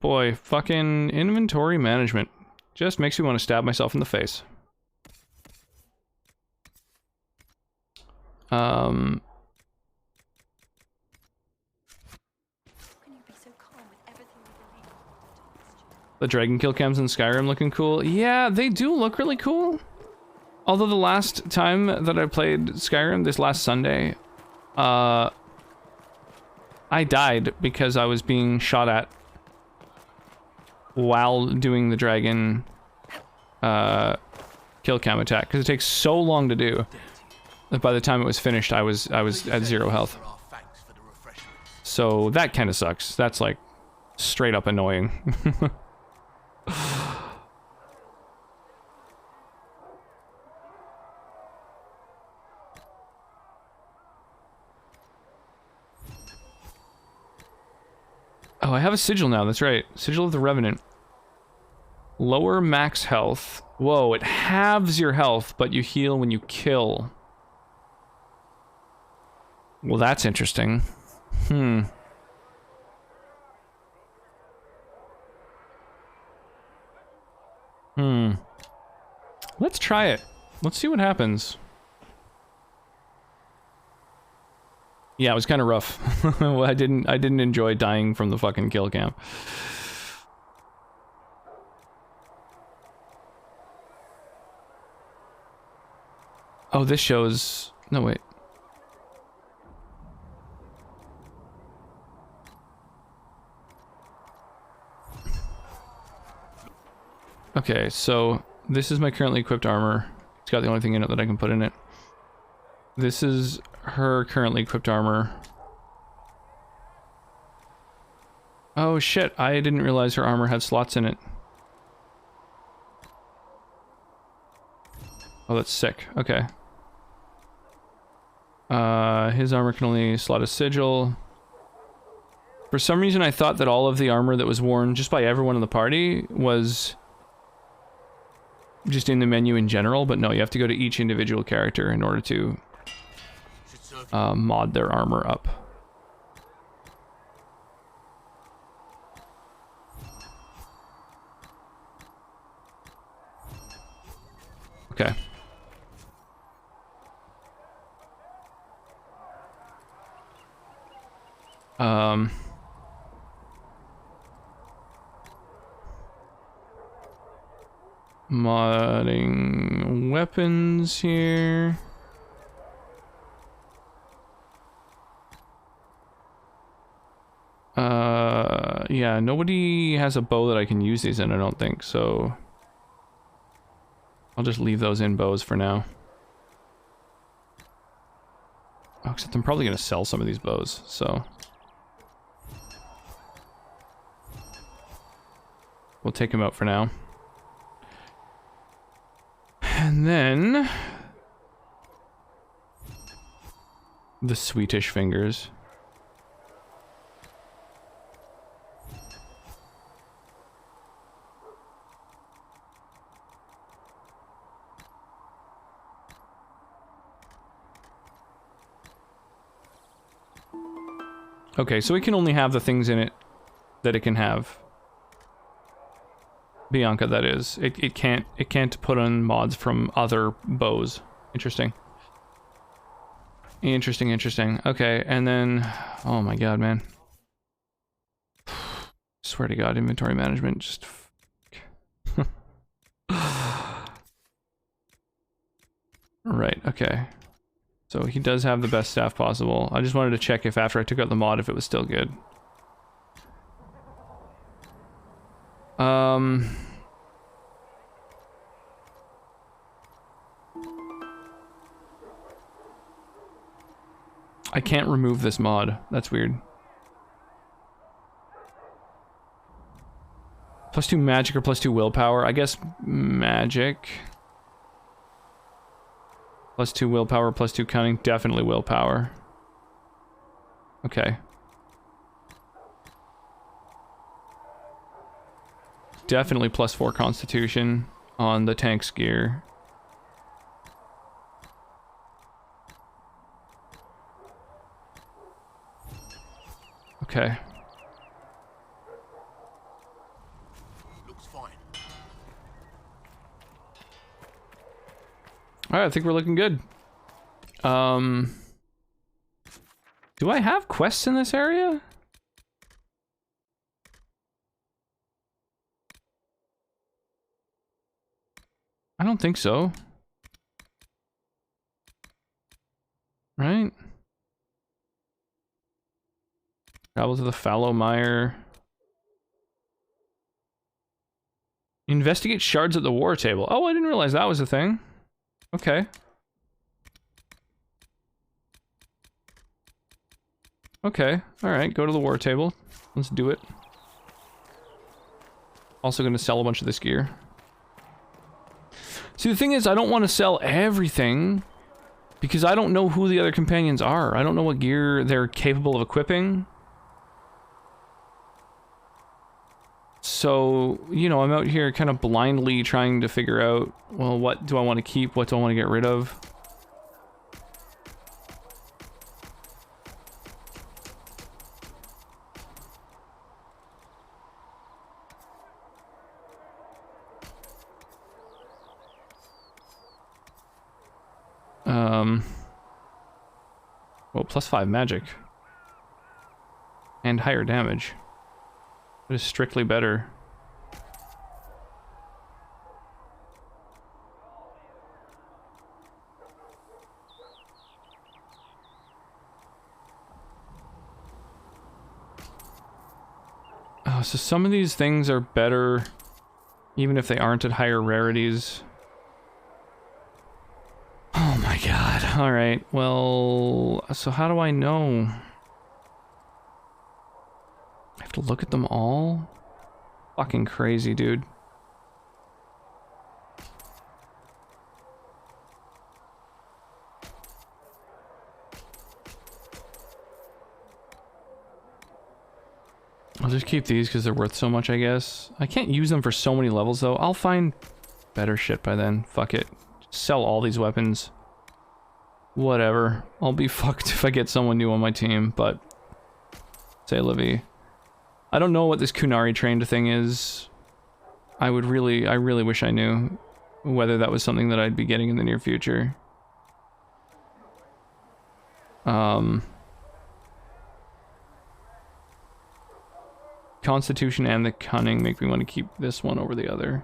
Boy, fucking inventory management just makes me want to stab myself in the face. The dragon kill cams in Skyrim looking cool. Yeah, they do look really cool. Although the last time that I played Skyrim, this last Sunday, I died because I was being shot at while doing the dragon kill cam attack, because it takes so long to do that by the time it was finished I was at 0 health. So that kind of sucks. That's like straight up annoying. Oh, I have a sigil now, that's right. Sigil of the Revenant. Lower max health. Whoa, it halves your health, but you heal when you kill. Well, that's interesting. Let's try it. Let's see what happens. Yeah, it was kind of rough. Well, I didn't enjoy dying from the fucking kill cam. Oh, this shows... No, wait. Okay, so this is my currently equipped armor. It's got the only thing in it that I can put in it. This is her currently equipped armor. Oh shit, I didn't realize her armor had slots in it. Oh, that's sick. Okay. His armor can only slot a sigil. For some reason I thought that all of the armor that was worn just by everyone in the party was just in the menu in general, but no, you have to go to each individual character in order to mod their armor up. Okay. Modding weapons here. Yeah, nobody has a bow that I can use these in, I don't think, so I'll just leave those in bows for now. Oh, except I'm probably gonna sell some of these bows, so we'll take them out for now. And then the Swedish fingers. Okay, so it can only have the things in it that it can have. Bianca, that is. It can't put on mods from other bows. Interesting. Interesting. Okay, and then... Oh my god, man. Swear to god, inventory management just... Right, okay. So he does have the best staff possible. I just wanted to check if after I took out the mod, if it was still good. I can't remove this mod. That's weird. +2 magic or +2 willpower? I guess magic. +2 willpower, +2 cunning. Definitely willpower. Okay. Definitely +4 constitution on the tank's gear. Okay. Looks fine. Alright, I think we're looking good. Do I have quests in this area? I don't think so. Right? Travel to the fallow mire. Investigate shards at the war table. Oh, I didn't realize that was a thing. Okay. Okay, alright, go to the war table. Let's do it. Also gonna sell a bunch of this gear. See, the thing is, I don't want to sell everything, because I don't know who the other companions are. I don't know what gear they're capable of equipping. So, you know, I'm out here kind of blindly trying to figure out, well, what do I want to keep, what do I want to get rid of? Well, +5 magic. And higher damage. It is strictly better. Oh, so some of these things are better, even if they aren't at higher rarities. Oh my god. Alright, well, so how do I know? I have to look at them all? Fucking crazy, dude. I'll just keep these because they're worth so much, I guess. I can't use them for so many levels, though. I'll find better shit by then. Fuck it. Sell all these weapons. Whatever. I'll be fucked if I get someone new on my team, but... Say la vie. I don't know what this Kunari trained thing is. I really wish I knew whether that was something that I'd be getting in the near future. Constitution and the cunning make me want to keep this one over the other.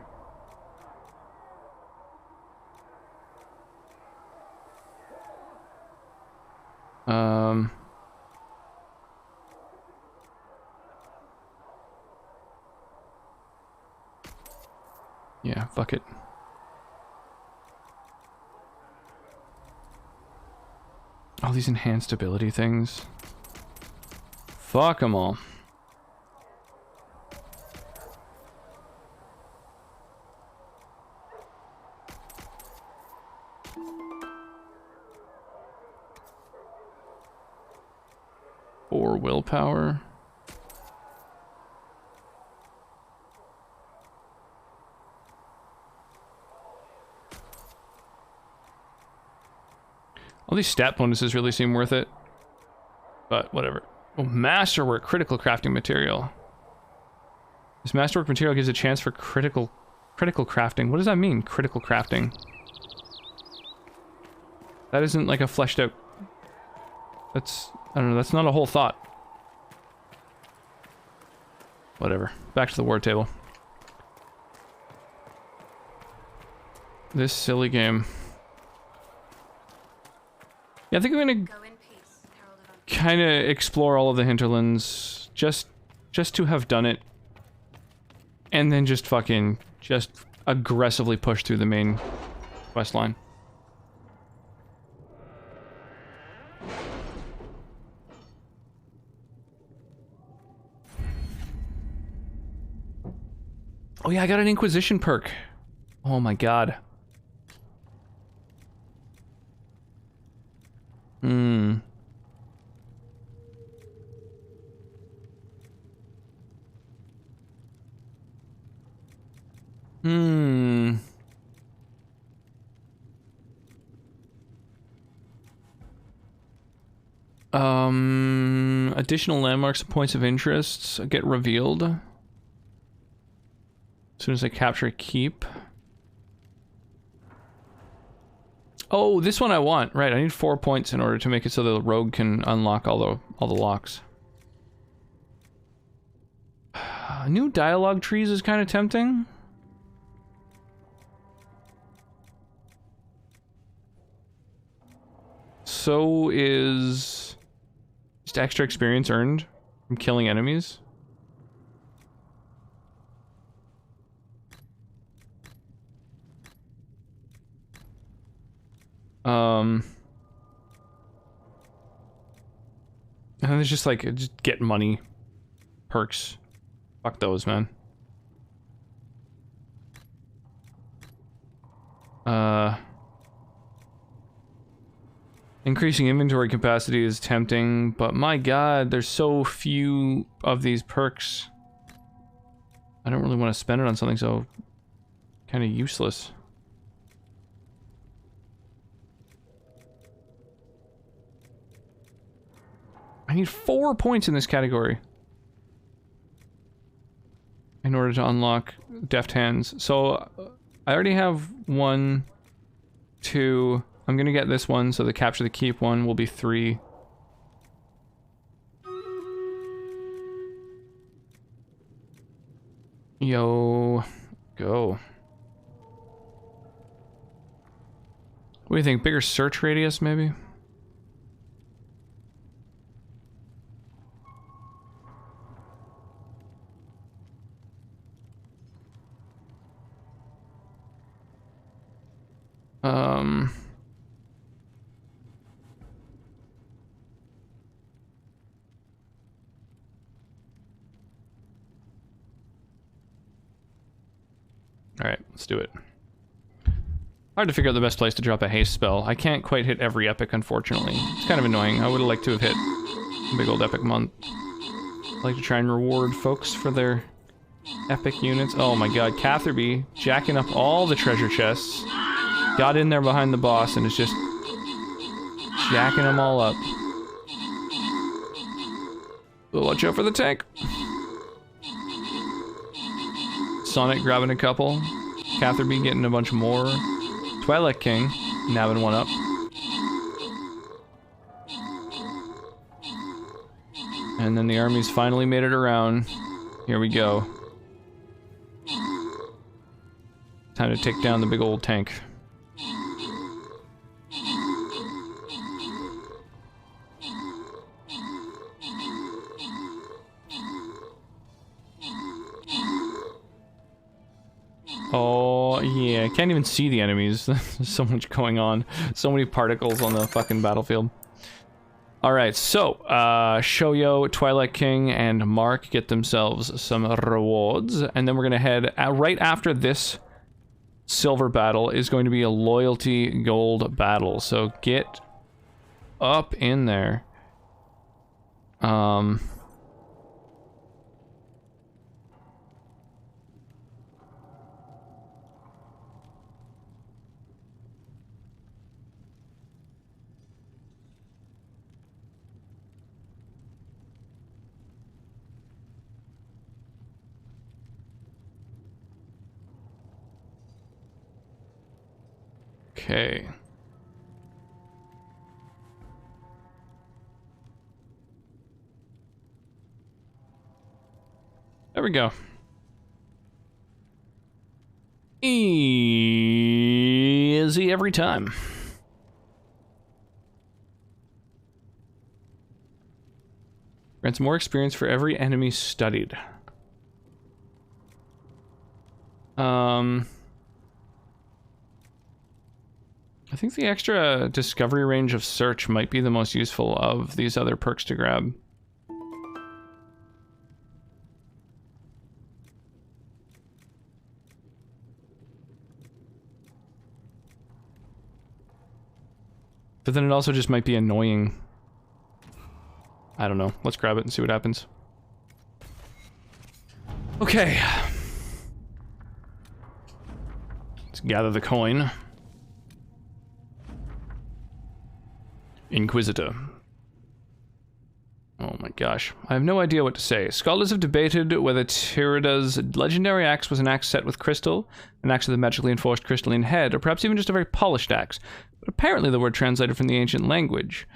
Yeah, fuck it. All these enhanced ability things. Fuck them all. Or willpower. All these stat bonuses really seem worth it. But whatever. Oh, masterwork, critical crafting material. This masterwork material gives a chance for critical crafting. What does that mean, critical crafting? That isn't like a fleshed out... That's... I don't know, that's not a whole thought. Whatever. Back to the war table. This silly game. Yeah, I think I'm gonna kind of explore all of the hinterlands just to have done it, and then just fucking aggressively push through the main quest line. Oh yeah, I got an Inquisition perk. Oh my god. Hmm. Hmm. Additional landmarks and points of interest get revealed as soon as I capture a keep. Oh, this one I want. Right, I need 4 points in order to make it so the rogue can unlock all the locks. New dialogue trees is kind of tempting. So is just extra experience earned from killing enemies. And then there's just like, just get money perks. Fuck those, man. Increasing inventory capacity is tempting, but my god, there's so few of these perks. I don't really want to spend it on something so kind of useless. I need 4 points in this category in order to unlock Deft Hands. So I already have 1, 2. I'm gonna get this one, so the capture the keep one will be 3. Yo, go. What do you think? Bigger search radius, maybe? Alright, let's do it. Hard to figure out the best place to drop a haste spell. I can't quite hit every epic, unfortunately. It's kind of annoying. I would have liked to have hit a big old epic month. I like to try and reward folks for their epic units. Oh my god, Catherby jacking up all the treasure chests. Got in there behind the boss and is just jacking them all up. Well, watch out for the tank. Sonic grabbing a couple. Catherby getting a bunch more. Twilight King nabbing one up. And then the army's finally made it around. Here we go. Time to take down the big old tank. Oh, yeah, I can't even see the enemies. There's so much going on. So many particles on the fucking battlefield. Alright, so, Shoyo, Twilight King, and Mark get themselves some rewards. And then we're gonna head, right after this silver battle is going to be a loyalty gold battle. So get up in there. Okay. There we go. Easy every time. Grants more experience for every enemy studied. I think the extra discovery range of search might be the most useful of these other perks to grab. But then it also just might be annoying. I don't know. Let's grab it and see what happens. Okay. Let's gather the coin. Inquisitor. Oh my gosh. I have no idea what to say. Scholars have debated whether Tirida's legendary axe was an axe set with crystal, an axe with a magically enforced crystalline head, or perhaps even just a very polished axe. But apparently the word translated from the ancient language,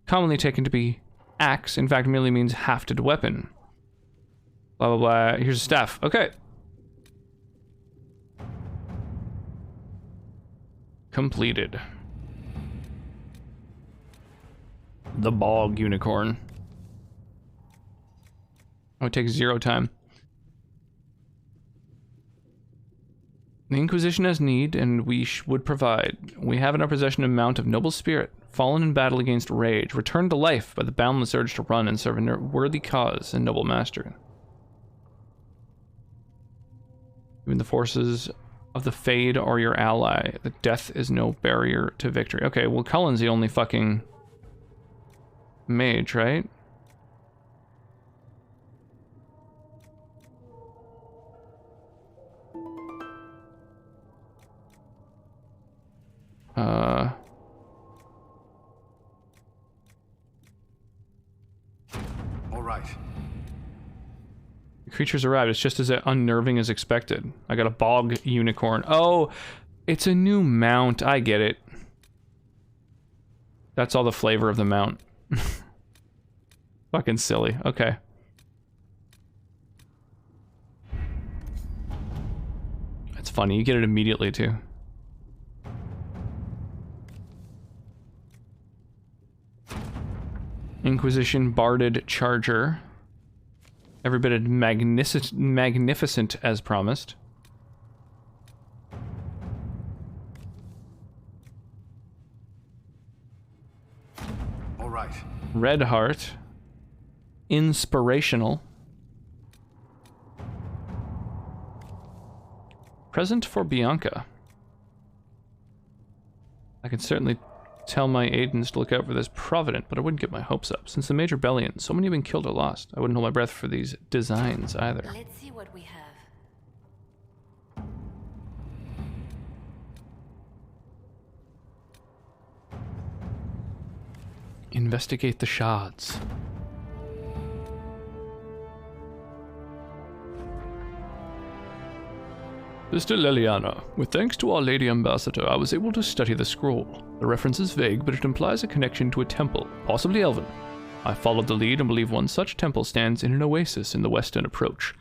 commonly taken to be axe, in fact merely means hafted weapon. Blah blah blah. Here's a staff. Okay. Completed. The bog unicorn. Oh, it takes 0 time. The Inquisition has need, and we would provide. We have in our possession a mount of noble spirit, fallen in battle against rage, returned to life by the boundless urge to run and serve a worthy cause and noble master. Even the forces of the Fade are your ally. The death is no barrier to victory. Okay, well, Cullen's the only fucking mage, right? All right. The creature's arrived. It's just as unnerving as expected. I got a bog unicorn. Oh, it's a new mount. I get it. That's all the flavor of the mount. Fucking silly. Okay. That's funny. You get it immediately, too. Inquisition Barded Charger. Every bit as magnificent as promised. All right. Red Heart. Inspirational. Present for Bianca. I can certainly tell my Aidens to look out for this Provident, but I wouldn't get my hopes up. Since the major rebellion, so many have been killed or lost. I wouldn't hold my breath for these designs either. Let's see what we have. Investigate the shards. Sister Leliana, with thanks to our Lady Ambassador, I was able to study the scroll. The reference is vague, but it implies a connection to a temple, possibly elven. I followed the lead and believe one such temple stands in an oasis in the western approach.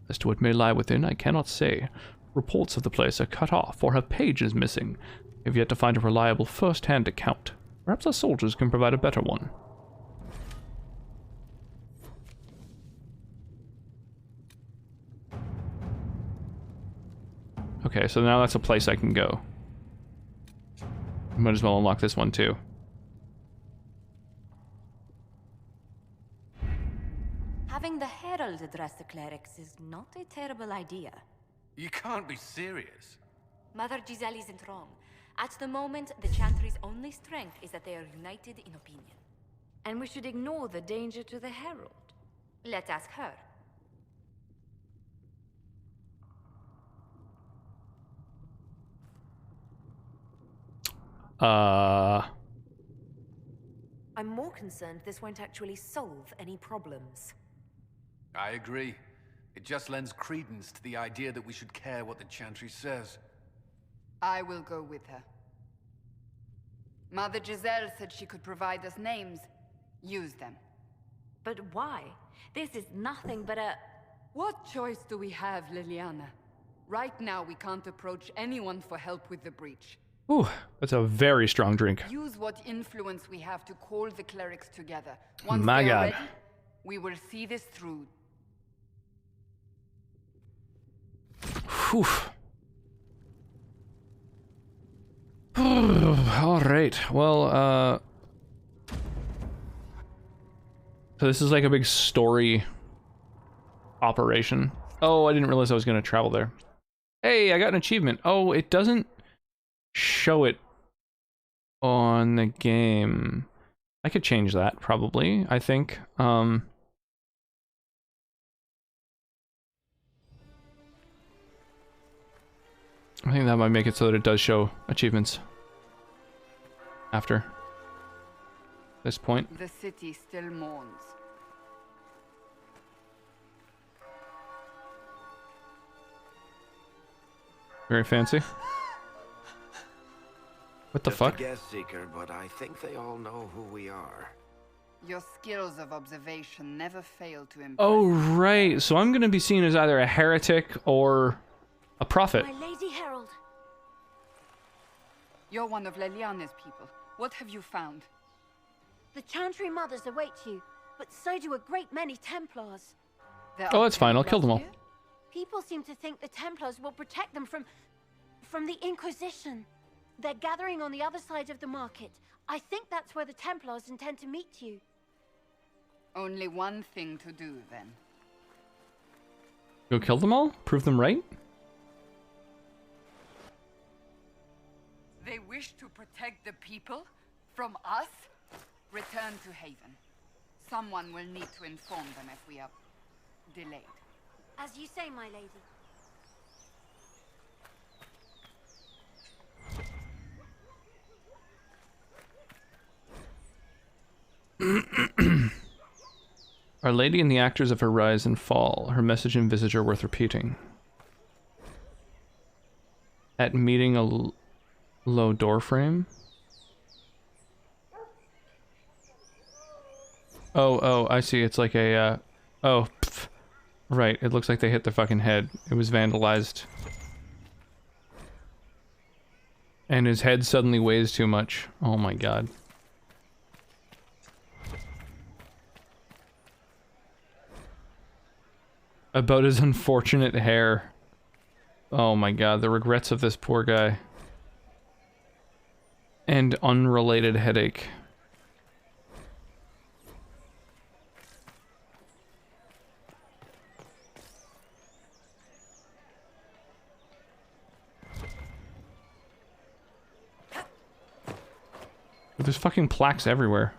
As to what may lie within, I cannot say. Reports of the place are cut off or have pages missing. We have yet to find a reliable first-hand account. Perhaps our soldiers can provide a better one. Okay, so now that's a place I can go. Might as well unlock this one too. Having the Herald address the clerics is not a terrible idea. You can't be serious. Mother Giselle isn't wrong. At the moment, the Chantry's only strength is that they are united in opinion. And we should ignore the danger to the Herald. Let's ask her. I'm more concerned this won't actually solve any problems. I agree. It just lends credence to the idea that we should care what the Chantry says. I will go with her. Mother Giselle said she could provide us names. Use them. But why? This is nothing but a... What choice do we have, Liliana? Right now we can't approach anyone for help with the breach. Ooh, that's a very strong drink. Use what influence we have to call the clerics together. Once My they are God. ready, We will see this through. Whew. All right. Well, so this is like a big story operation. Oh, I didn't realize I was going to travel there. Hey, I got an achievement. Oh, it doesn't show it on the game. I could change that, probably, I think. I think that might make it so that it does show achievements after this point. The city still mourns. Very fancy. What the fuck? Just a guest seeker, but I think they all know who we are. Your skills of observation never fail to impress. Oh, right. So I'm gonna be seen as either a heretic or a prophet. My Lady Herald. You're one of Leliane's people. What have you found? The Chantry Mothers await you, but so do a great many Templars. Oh, that's fine. I'll kill them all. People seem to think the Templars will protect them from the Inquisition. They're gathering on the other side of the market. I think that's where the Templars intend to meet you. Only one thing to do, then. Go kill them all? Prove them right? They wish to protect the people from us? Return to Haven. Someone will need to inform them if we are delayed. As you say, my lady. Our Lady and the actors of her rise and fall. Her message and visage are worth repeating. At meeting a low door frame. Oh, I see. It's like a, oh, pff. Right. It looks like they hit the fucking head. It was vandalized. And his head suddenly weighs too much. Oh my god. About his unfortunate hair. Oh my god, the regrets of this poor guy. And unrelated headache. There's fucking plaques everywhere.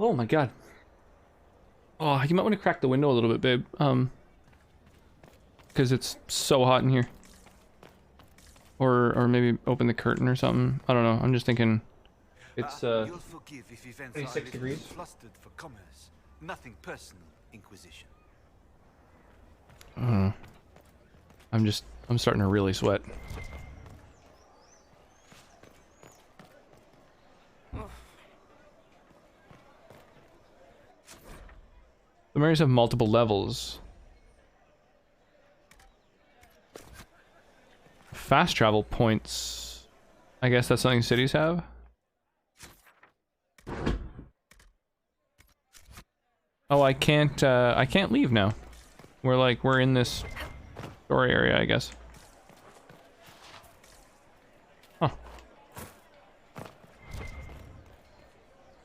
Oh my god. Oh, you might want to crack the window a little bit, babe. Because it's so hot in here. Or maybe open the curtain or something. I don't know. I'm just thinking it's You'll forgive if events 26 are degrees. Flustered for commerce. Nothing personal, Inquisition. I don't know. I'm starting to really sweat. The Marys have multiple levels. Fast travel points. I guess that's something cities have. Oh, I can't leave now. We're in this story area, I guess. Huh.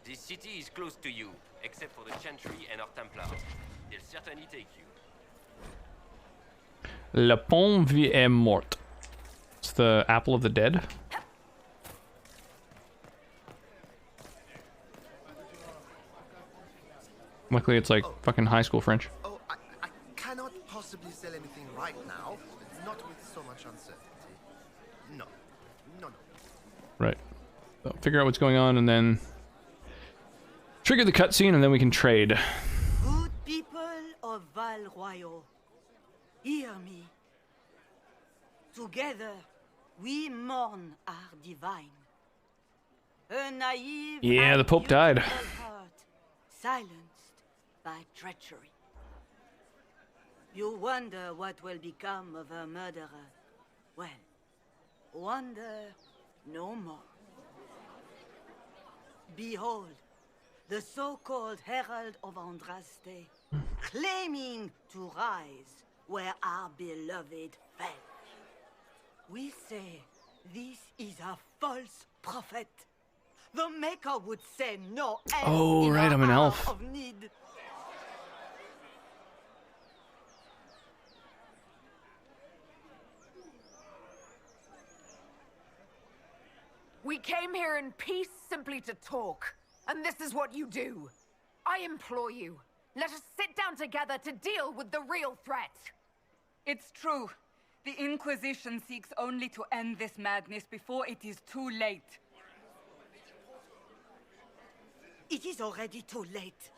This city is close to you, except for the Chantry and our Templars. They'll certainly take you. Le Pont Vie est Mort. It's the apple of the dead. Luckily, it's like fucking high school French. Oh, I cannot possibly sell anything right now, not with so much uncertainty. No. Right. So figure out what's going on and then trigger the cutscene and then we can trade. Good people of Val Royal, hear me. Together, we mourn our divine. A naive Yeah, the Pope died. heart, silenced by treachery. You wonder what will become of her murderer. Well, wonder no more. Behold, the so-called Herald of Andraste, claiming to rise where our beloved fell. We say this is a false prophet. The Maker would say no elf. Oh, right, I'm an elf. Of need. We came here in peace simply to talk, and this is what you do. I implore you, let us sit down together to deal with the real threat. It's true. The Inquisition seeks only to end this madness before it is too late. It is already too late.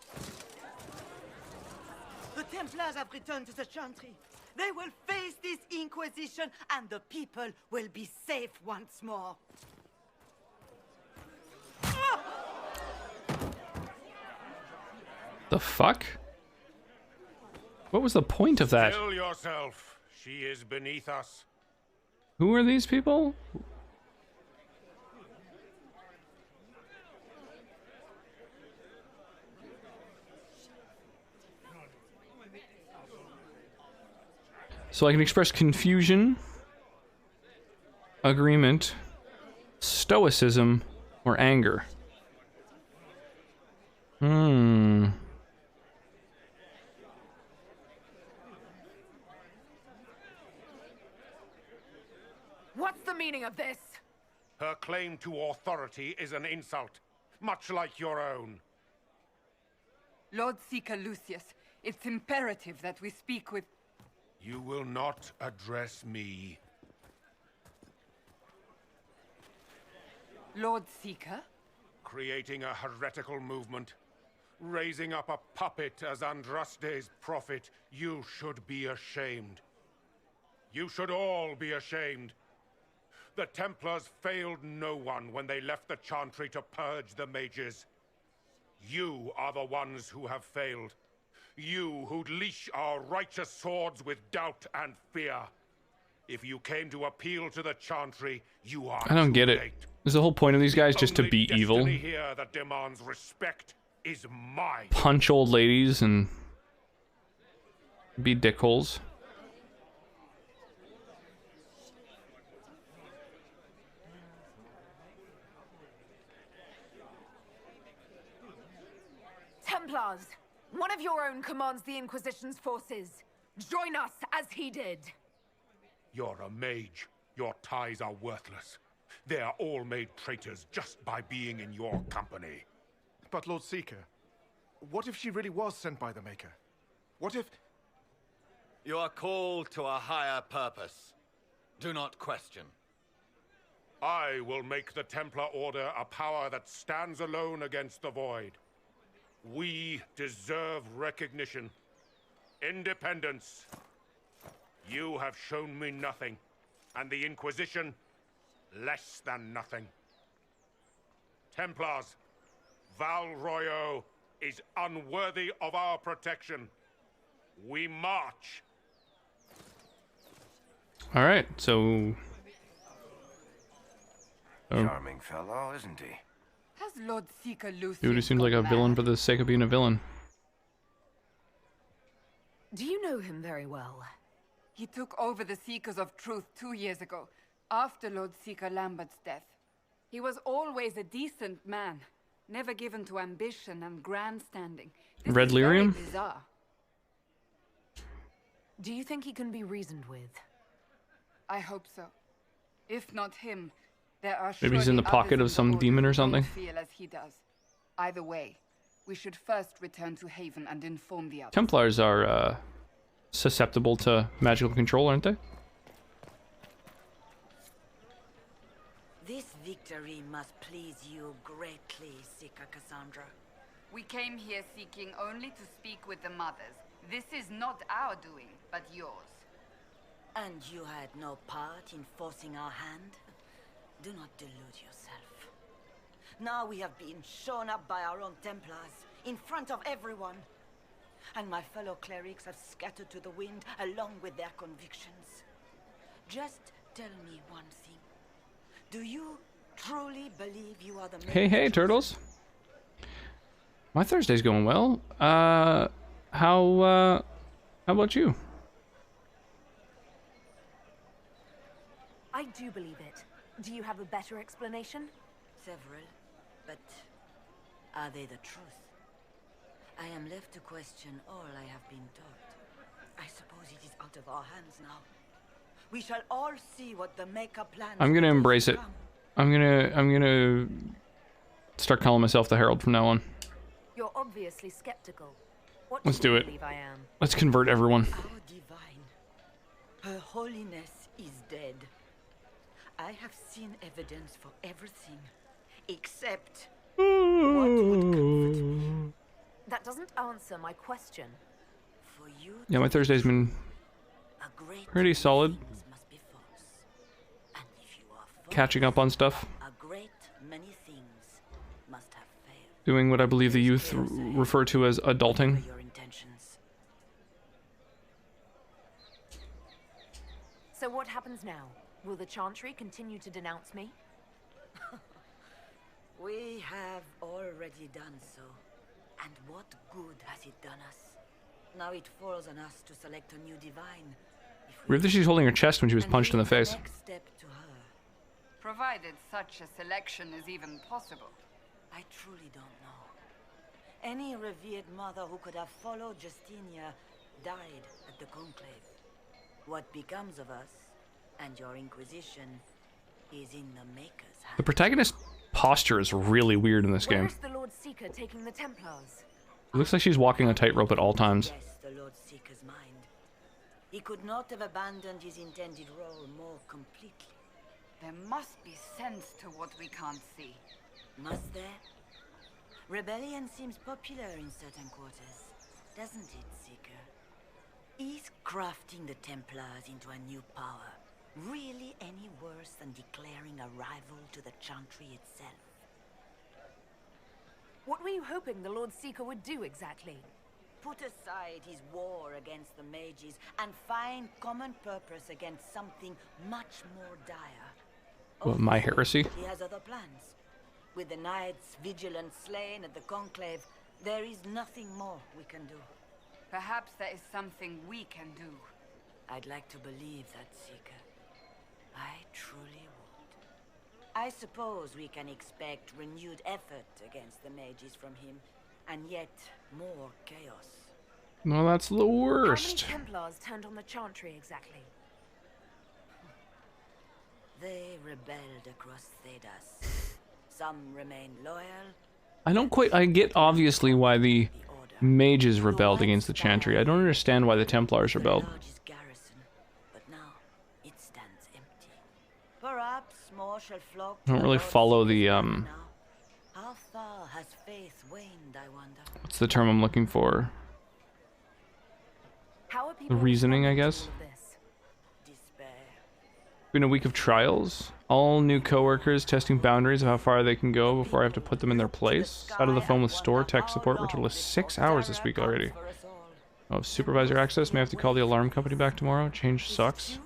The Templars have returned to the Chantry. They will face this Inquisition, and the people will be safe once more. The fuck? What was the point of that? Still yourself. She is beneath us. Who are these people? So I can express confusion, agreement, stoicism, or anger. What's the meaning of this? Her claim to authority is an insult, much like your own. Lord Seeker Lucius, it's imperative that we speak with... You will not address me. Lord Seeker? Creating a heretical movement. Raising up a puppet as Andraste's prophet. You should be ashamed. You should all be ashamed. The Templars failed no one when they left the Chantry to purge the mages. You are the ones who have failed. You who'd leash our righteous swords with doubt and fear. If you came to appeal to the Chantry, you are I don't get it. late. Is the whole point of these guys just to be evil? Only destiny here that demands respect is mine. Punch old ladies and be dickholes. Templars, one of your own commands the Inquisition's forces. Join us as he did. You're a mage. Your ties are worthless. They are all made traitors just by being in your company. But Lord Seeker, what if she really was sent by the Maker? What if... You are called to a higher purpose. Do not question. I will make the Templar Order a power that stands alone against the Void. We deserve recognition. Independence. You have shown me nothing, and the Inquisition, less than nothing. Templars, Val Royo is unworthy of our protection. We march. All right, so... Charming fellow, isn't he? Has Lord Seeker Lucius Dude, he seems like a villain for the sake of being a villain. Do you know him very well? He took over the Seekers of Truth 2 years ago, after Lord Seeker Lambert's death. He was always a decent man, never given to ambition and grandstanding. Red Lyrium? Bizarre. Do you think he can be reasoned with? I hope so. If not him, there are Maybe he's in the pocket of some demon or something. Feel as he does. Either way, we should first return to Haven and inform the others. Templars are susceptible to magical control, aren't they? This victory must please you greatly, Seeker Cassandra. We came here seeking only to speak with the mothers. This is not our doing, but yours. And you had no part in forcing our hand? Do not delude yourself. Now we have been shown up by our own Templars, in front of everyone. And my fellow clerics have scattered to the wind along with their convictions. Just tell me one thing. Do you truly believe you are the Hey, turtles. My Thursday's going well. How about you? I do believe it. Do you have a better explanation? Several, but are they the truth? I am left to question all I have been taught. I suppose it is out of our hands now. We shall all see what the Maker plans. I'm gonna embrace it. I'm gonna start calling myself the Herald from now on. You're obviously skeptical. What Let's do you do it. believe I am? Let's convert everyone. Our divine, Her Holiness is dead. I have seen evidence for everything, except what would comfort me. That doesn't answer my question. For you, Yeah, my Thursday's been pretty solid. Catching up on stuff. A great many things must have failed. Doing what I believe the youth refer to as adulting. Your intentions. So what happens now? Will the Chantry continue to denounce me? We have already done so. And what good has it done us? Now it falls on us to select a new divine. Weird that she's holding her chest when she was punched in the face. Next step to her. Provided such a selection is even possible. I truly don't know. Any revered mother who could have followed Justinia died at the Conclave. What becomes of us and your Inquisition is in the Maker's hands. The protagonist's posture is really weird in this game. Where's the Lord Seeker taking the Templars? It looks like she's walking a tightrope at all times. Yes, the Lord Seeker's mind. He could not have abandoned his intended role more completely. There must be sense to what we can't see. Must there? Rebellion seems popular in certain quarters, doesn't it, Seeker? Is crafting the Templars into a new power really any worse than declaring a rival to the Chantry itself? What were you hoping the Lord Seeker would do exactly? Put aside his war against the mages and find common purpose against something much more dire. What, my heresy? He has other plans. With the knights vigilant slain at the Conclave, there is nothing more we can do. Perhaps there is something we can do. I'd like to believe that, Seeker. I truly would. I suppose we can expect renewed effort against the mages from him, and yet more chaos. No, that's the worst. How many Templars turned on the Chantry exactly? They rebelled across Thedas. Some remained loyal. I get obviously why the mages rebelled against the Chantry. I don't understand why the Templars rebelled. Garrison, but now it stands empty. Perhaps more shall flock. I don't really follow the How far has faith waned, I wonder? what's the term I'm looking for? How are The people reasoning, I responding to guess. all of this? Been a week of trials. All new coworkers testing boundaries of how far they can go before I have to put them in their place. Out of the phone with store tech support, which will 6 hours this week already. Oh, supervisor access. May have to call the alarm company back tomorrow. Change sucks.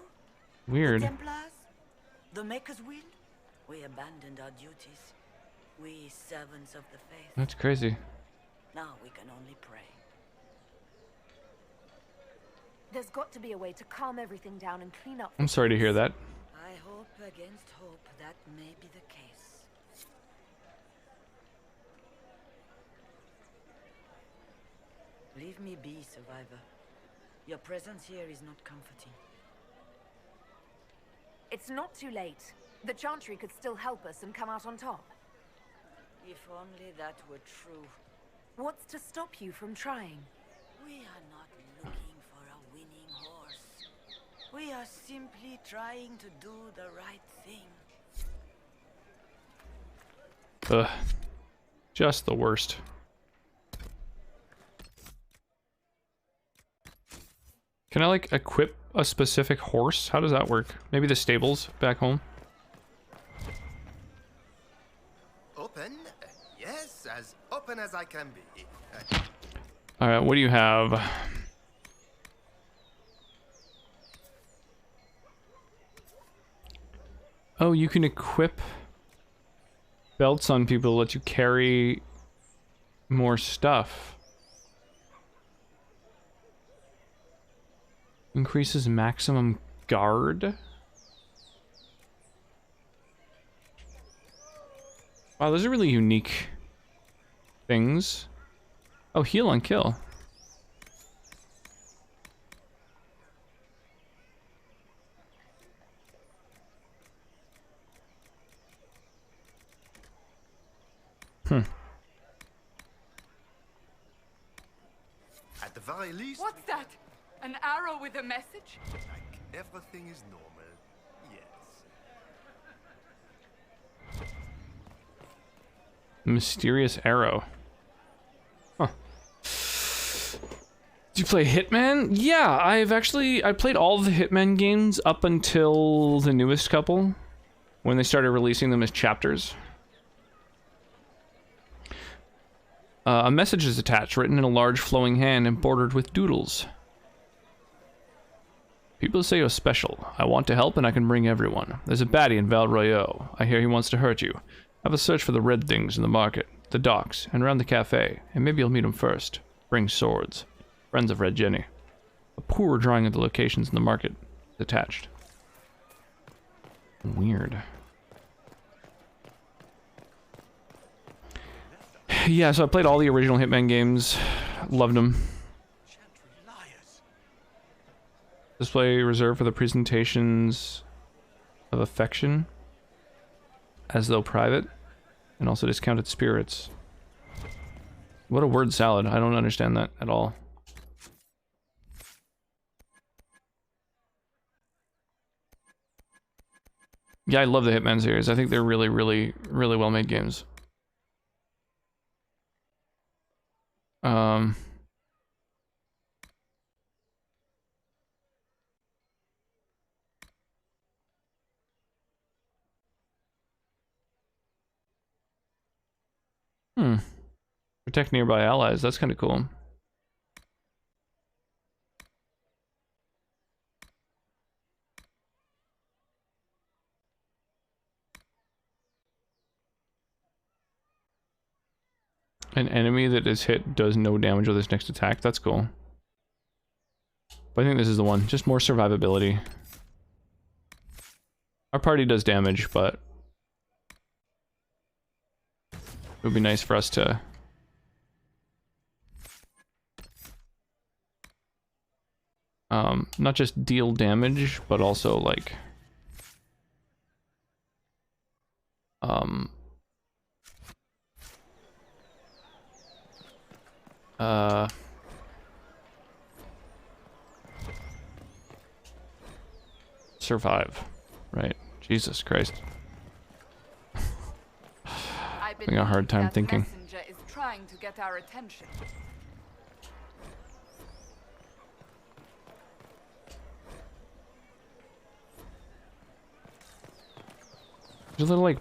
Weird. Templars? The Maker's will? We abandoned our duties. We servants of the faith. That's crazy. Now we can only pray. There's got to be a way to calm everything down and clean up. I'm sorry to hear that. I hope against hope that may be the case. Leave me be, survivor. Your presence here is not comforting. It's not too late. The Chantry could still help us and come out on top. If only that were true. What's to stop you from trying? We are not looking for a winning horse. We are simply trying to do the right thing. Ugh. Just the worst. Can I, like, equip a specific horse? How does that work? Maybe the stables back home? Open? Yes, as open as I can be. Alright, what do you have? Oh, you can equip belts on people to let you carry more stuff. Increases maximum guard. Wow, those are really unique things. Oh, heal on kill. Hmm. At the very least, What's that? An arrow with a message? everything is normal. Yes. Mysterious arrow. Huh. Did you play Hitman? Yeah, I played all the Hitman games up until the newest couple, when they started releasing them as chapters. A message is attached, written in a large flowing hand and bordered with doodles. People say you're special. I want to help and I can bring everyone. There's a baddie in Val Royeaux. I hear he wants to hurt you. Have a search for the red things in the market, the docks, and around the cafe, and maybe you'll meet him first. Bring swords. Friends of Red Jenny. A poor drawing of the locations in the market is attached. Weird. Yeah, so I played all the original Hitman games. Loved them. Display reserved for the presentations of affection, as though private, and also discounted spirits. What a word salad. I don't understand that at all. Yeah, I love the Hitman series. I think they're really, really, really well made games. Protect nearby allies. That's kind of cool. An enemy that is hit does no damage with its next attack. That's cool. But I think this is the one. Just more survivability. Our party does damage, but it would be nice for us to not just deal damage, but also like survive, right? Jesus Christ. Having a hard time thinking. Messenger is trying to get our attention. There's little like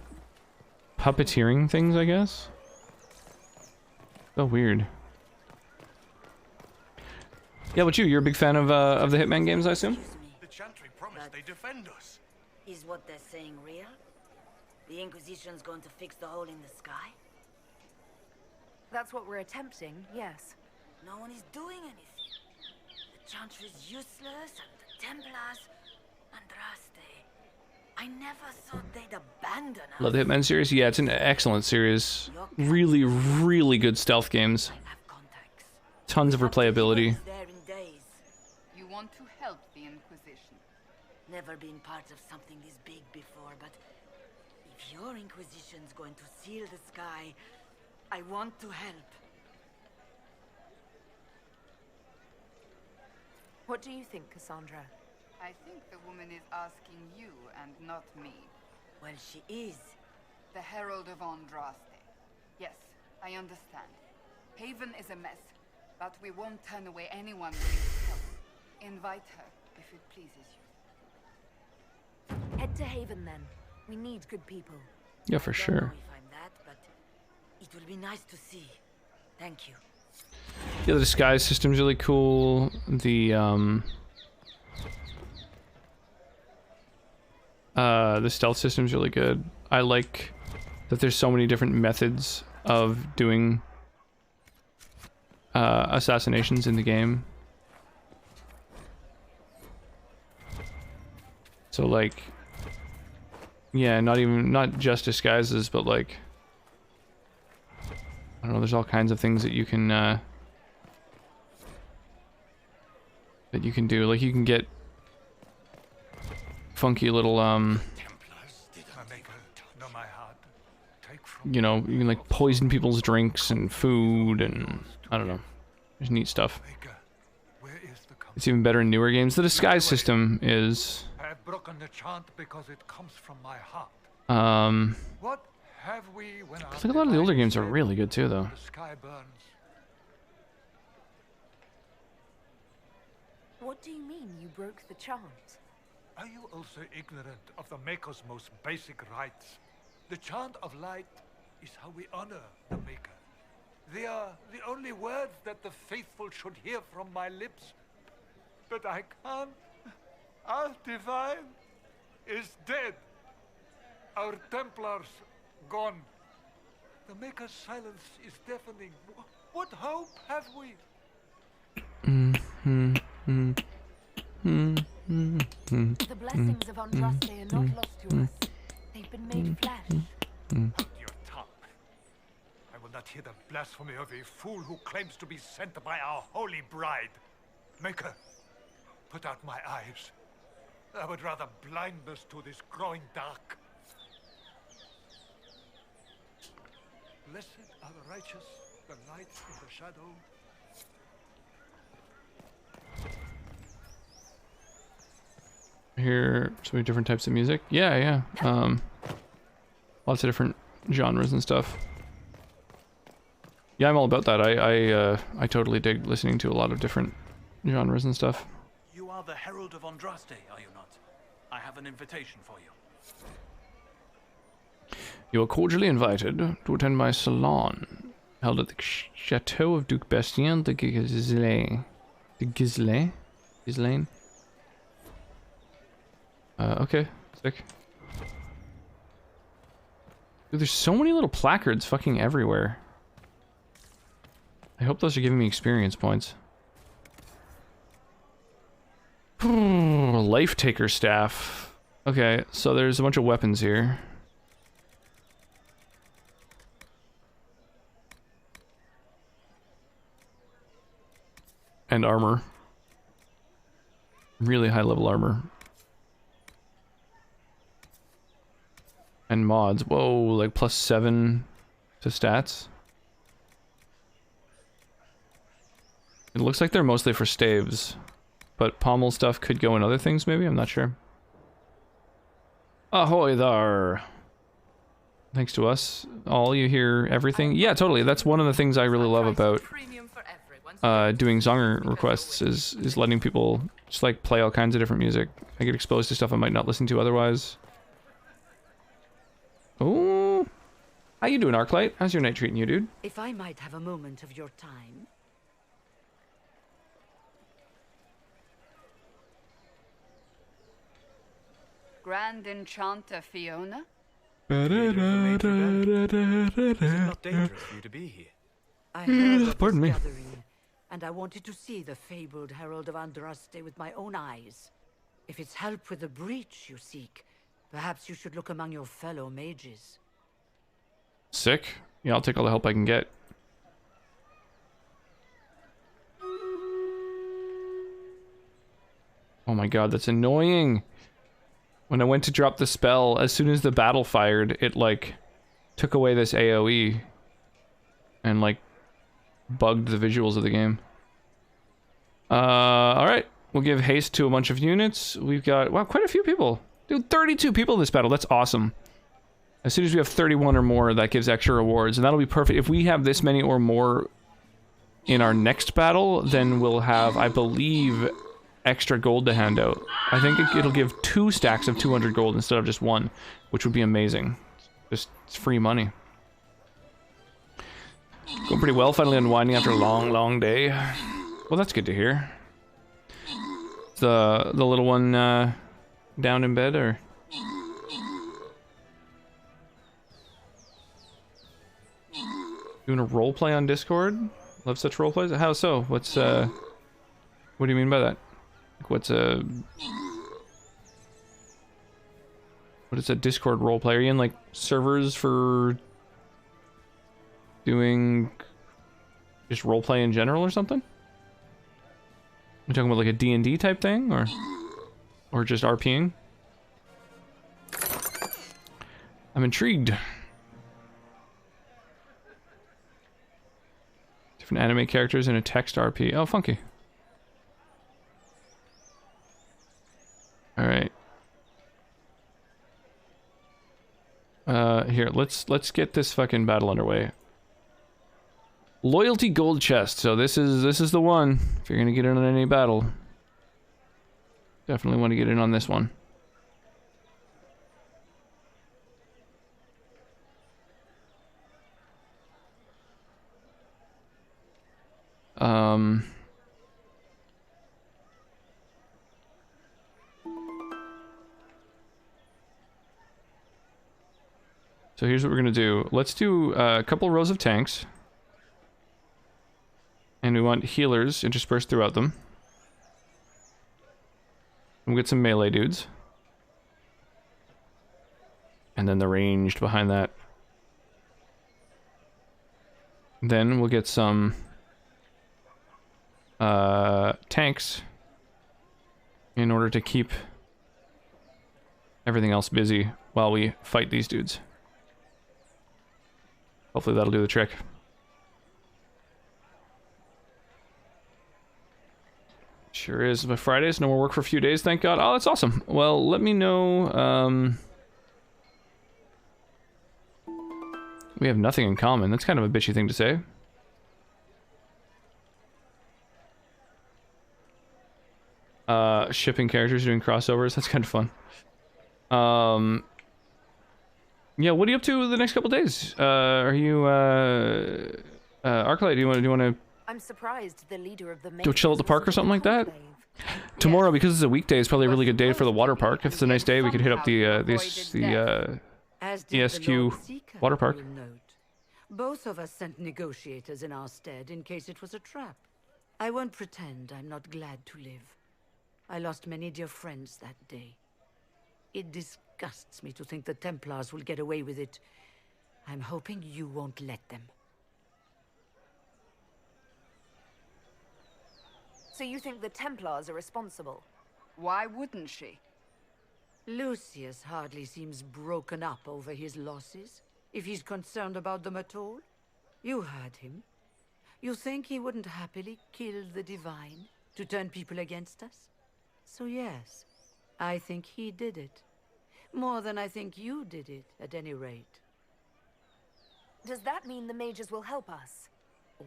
puppeteering things, I guess. So weird. Yeah, but you're a big fan of the Hitman games, I assume? The Chantry promised they defend us. Is what they're saying real? The Inquisition's going to fix the hole in the sky? That's what we're attempting, yes. No one is doing anything. The Chantry's useless, and the Templars, Andraste. I never thought they'd abandon us. Love the Hitman series. Yeah, it's an excellent series. Really, really good stealth games. Tons of replayability. You want to help the Inquisition. Never been part of something this big before, but if your Inquisition's going to seal the sky, I want to help. What do you think, Cassandra? I think the woman is asking you and not me. Well, she is. The Herald of Andraste. Yes, I understand. Haven is a mess, but we won't turn away anyone willing to help. Invite her, if it pleases you. Head to Haven, then. We need good people. Yeah, for sure. I don't know if I'm that, but it will be nice to see. Thank you. Yeah, the disguise system's really cool. The The stealth system's really good. I like that there's so many different methods of doing assassinations in the game. So like, yeah, not just disguises, but like, I don't know, there's all kinds of things that you can do. Like you can get funky little you know, you can like poison people's drinks and food and I don't know. There's neat stuff. It's even better in newer games. The disguise system is I have broken the chant because it comes from my heart. What have we when I think a lot of the older games are really good too though. the sky burns? What do you mean you broke the chant? Are you also ignorant of the Maker's most basic rites? The chant of light is how we honor the Maker. They are the only words that the faithful should hear from my lips. But I can't. Our divine is dead. Our Templars gone. The Maker's silence is deafening. What hope have we? The blessings of Andraste are not lost to us. They've been made flesh. Hold your tongue. I will not hear the blasphemy of a fool who claims to be sent by our holy bride. Maker, put out my eyes. I would rather blindness to this growing dark. Blessed are the righteous, the light in the shadow. Hear so many different types of music. Yeah. Lots of different genres and stuff. Yeah, I'm all about that. I totally dig listening to a lot of different genres and stuff. You are the Herald of Andraste, are you not? I have an invitation for you. You are cordially invited to attend my salon, held at the Chateau of Duc Bastien de Gislaine. Gislaine? Okay, sick. Dude, there's so many little placards fucking everywhere. I hope those are giving me experience points. Life Taker staff. Okay, so there's a bunch of weapons here. And armor. Really high level armor. And mods. Whoa, like +7 to stats. It looks like they're mostly for staves. But pommel stuff could go in other things, maybe? I'm not sure. Ahoy there! Thanks to us. All you hear everything. Yeah, totally. That's one of the things I really love about doing Zonger requests is letting people just like play all kinds of different music. I get exposed to stuff I might not listen to otherwise. Oh, how you doing, Arclight? How's your night treating you, dude? If I might have a moment of your time. Grand Enchanter Fiona? Is it not dangerous for you to be here? I heard of Pardon this me. gathering, and I wanted to see the fabled Herald of Andraste with my own eyes. If it's help with the breach you seek, perhaps you should look among your fellow mages. Sick. Yeah, I'll take all the help I can get. Oh my god, that's annoying. When I went to drop the spell, as soon as the battle fired, it like took away this AoE and like bugged the visuals of the game. Alright. We'll give haste to a bunch of units. We've got, wow, quite a few people. Dude, 32 people in this battle. That's awesome. As soon as we have 31 or more, that gives extra rewards, and that'll be perfect. If we have this many or more in our next battle, then we'll have, I believe, extra gold to hand out. I think it'll give 2 stacks of 200 gold instead of just 1, which would be amazing. Just, it's free money. Going pretty well, finally unwinding after a long, long day. Well, that's good to hear. The little one down in bed, or Doing a role play on Discord? Love such role plays. How so? What's what do you mean by that? Like, what is a Discord role play? Are you in like servers for doing just role play in general or something? You talking about like a D&D type thing, or just RPing? I'm intrigued. Different anime characters in a text RP. Oh, funky. All right. Here, let's get this fucking battle underway. Loyalty gold chest. So this is the one. If you're gonna get in on any battle, definitely want to get in on this one. So here's what we're gonna do. Let's do a couple rows of tanks. And we want healers interspersed throughout them. We'll get some melee dudes. And then the ranged behind that. Then we'll get some tanks in order to keep everything else busy while we fight these dudes. Hopefully that'll do the trick. Sure is. By Fridays, no more work for a few days, thank God. Oh, that's awesome. Well, let me know. We have nothing in common. That's kind of a bitchy thing to say. Shipping characters doing crossovers. That's kind of fun. Yeah, what are you up to the next couple days? Are you Arclight? Do you want to? I'm surprised the leader of the go chill at the park or something like that? Tomorrow, because it's a weekday, is probably a really good day for the water park. If it's a nice day, we could hit up the ESQ water park. Both of us sent negotiators in our stead in case it was a trap. I won't pretend I'm not glad to live. I lost many dear friends that day. It disgusts me to think the Templars will get away with it. I'm hoping you won't let them. So you think the Templars are responsible? Why wouldn't she? Lucius hardly seems broken up over his losses, if he's concerned about them at all. You heard him. You think he wouldn't happily kill the Divine to turn people against us? So yes, I think he did it. More than I think you did it, at any rate. Does that mean the mages will help us?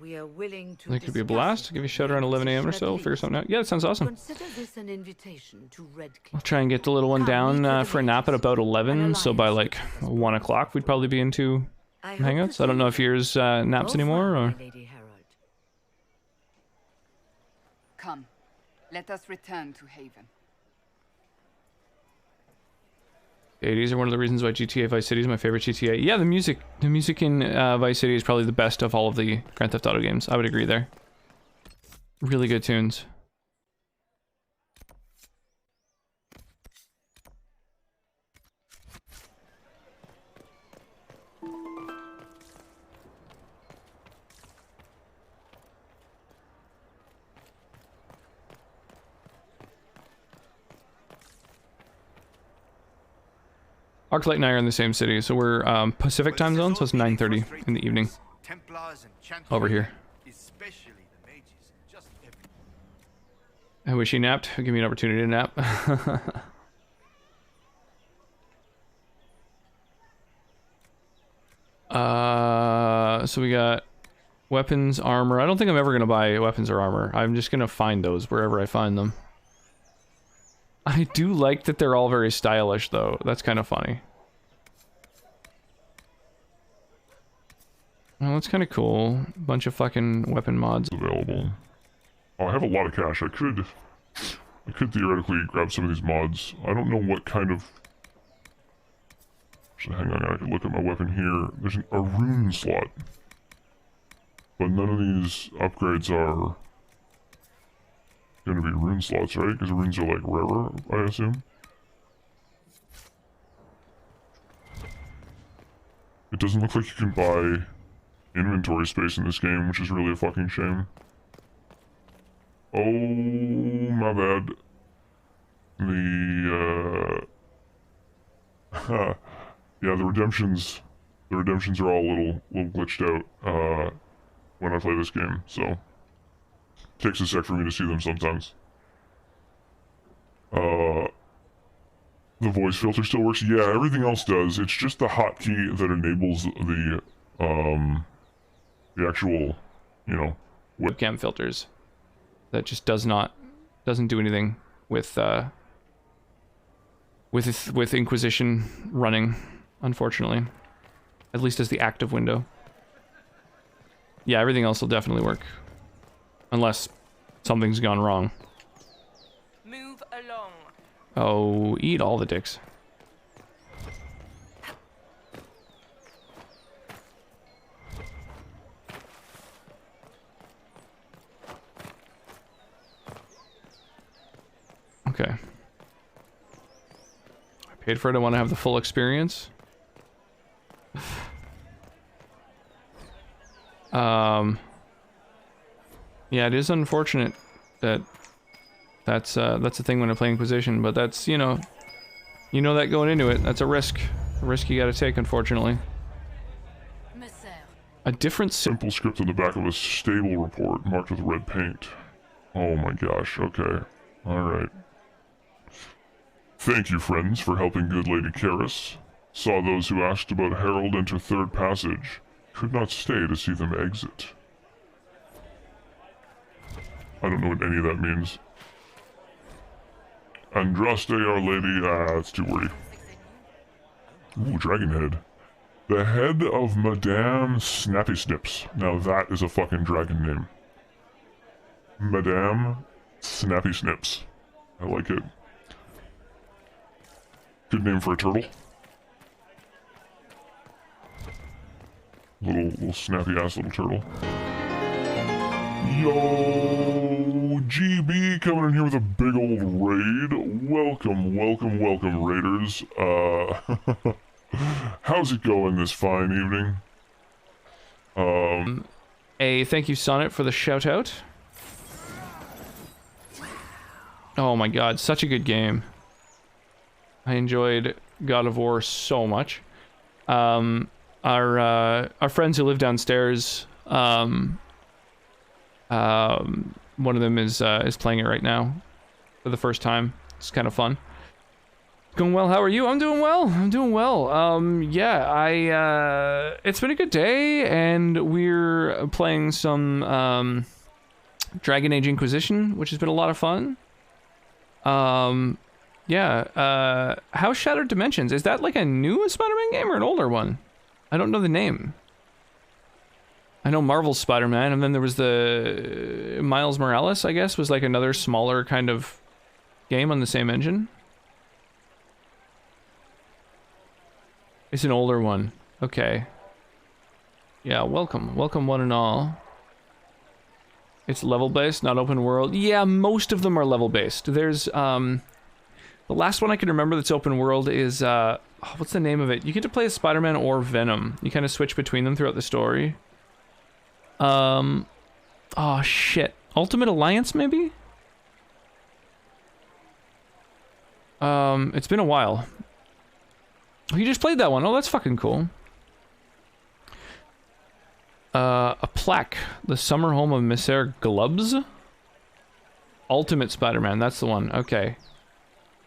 We are willing to. I think it could be a blast. Give you a shout around 11 a.m. or so. Figure something out. Yeah, that sounds awesome. Consider this an invitation to Redcliffe. I'll try and get the little one down for a nap at about 11. So by like 1 o'clock, we'd probably be into hangouts. I don't know if yours naps anymore or. Come, let us return to Haven. 80s are one of the reasons why GTA Vice City is my favorite GTA. Yeah, the music in Vice City is probably the best of all of the Grand Theft Auto games. I would agree there. Really good tunes. Arclight and I are in the same city, so we're Pacific time zone, so it's 9:30 in the evening over here. I wish he napped. Give me an opportunity to nap. So we got weapons, armor. I don't think I'm ever gonna buy weapons or armor. I'm just gonna find those wherever I find them. I do like that they're all very stylish, though. That's kind of funny. Well, that's kind of cool. Bunch of fucking weapon mods available. I have a lot of cash. I could theoretically grab some of these mods. I don't know what kind of. So hang on, I can look at my weapon here. There's a rune slot. but none of these upgrades are going to be rune slots, right? Because runes are like rarer, I assume. It doesn't look like you can buy inventory space in this game, which is really a fucking shame. Oh, my bad. Yeah, the redemptions are all a little glitched out, when I play this game, so it takes a sec for me to see them sometimes. The voice filter still works? Yeah, everything else does. It's just the hotkey that enables the actual, you know, webcam filters. That just doesn't do anything with Inquisition running, unfortunately. At least as the active window. Yeah, everything else will definitely work. Unless something's gone wrong. Move along. Oh, eat all the dicks. Okay. I paid for it, I want to have the full experience. Yeah, it is unfortunate that that's a thing when I play Inquisition, but that's, you know that going into it, that's a risk you gotta take, unfortunately. A different simple script on the back of a stable report marked with red paint. Oh my gosh, okay. Alright. Thank you, friends, for helping good Lady Karis. Saw those who asked about Herald enter third passage. Could not stay to see them exit. I don't know what any of that means. Andraste, Our Lady, it's too wordy. Ooh, Dragon Head. The head of Madame Snappy Snips. Now that is a fucking dragon name. Madame Snappy Snips. I like it. Good name for a turtle. Little snappy ass little turtle. Yo, GB coming in here with a big old raid. Welcome, welcome, welcome, raiders. How's it going this fine evening? A thank you, Sonnet, for the shout out. Oh my god, such a good game. I enjoyed God of War so much. Our friends who live downstairs, one of them is playing it right now for the first time. It's kind of fun. Going well, how are you? I'm doing well. Yeah, it's been a good day, and we're playing some Dragon Age Inquisition, which has been a lot of fun. Yeah, how's Shattered Dimensions? Is that like a new Spider-Man game or an older one? I don't know the name. I know Marvel's Spider-Man, and then there was the Miles Morales, I guess, was like another smaller kind of game on the same engine. It's an older one. Okay. Yeah, welcome one and all. It's level-based, not open world. Yeah, most of them are level-based. There's, the last one I can remember that's open world is, what's the name of it? You get to play as Spider-Man or Venom. You kind of switch between them throughout the story. Oh shit. Ultimate Alliance, maybe? It's been a while. Oh, you just played that one. Oh, that's fucking cool. A plaque. The summer home of Mr. Glubs? Ultimate Spider-Man, that's the one. Okay.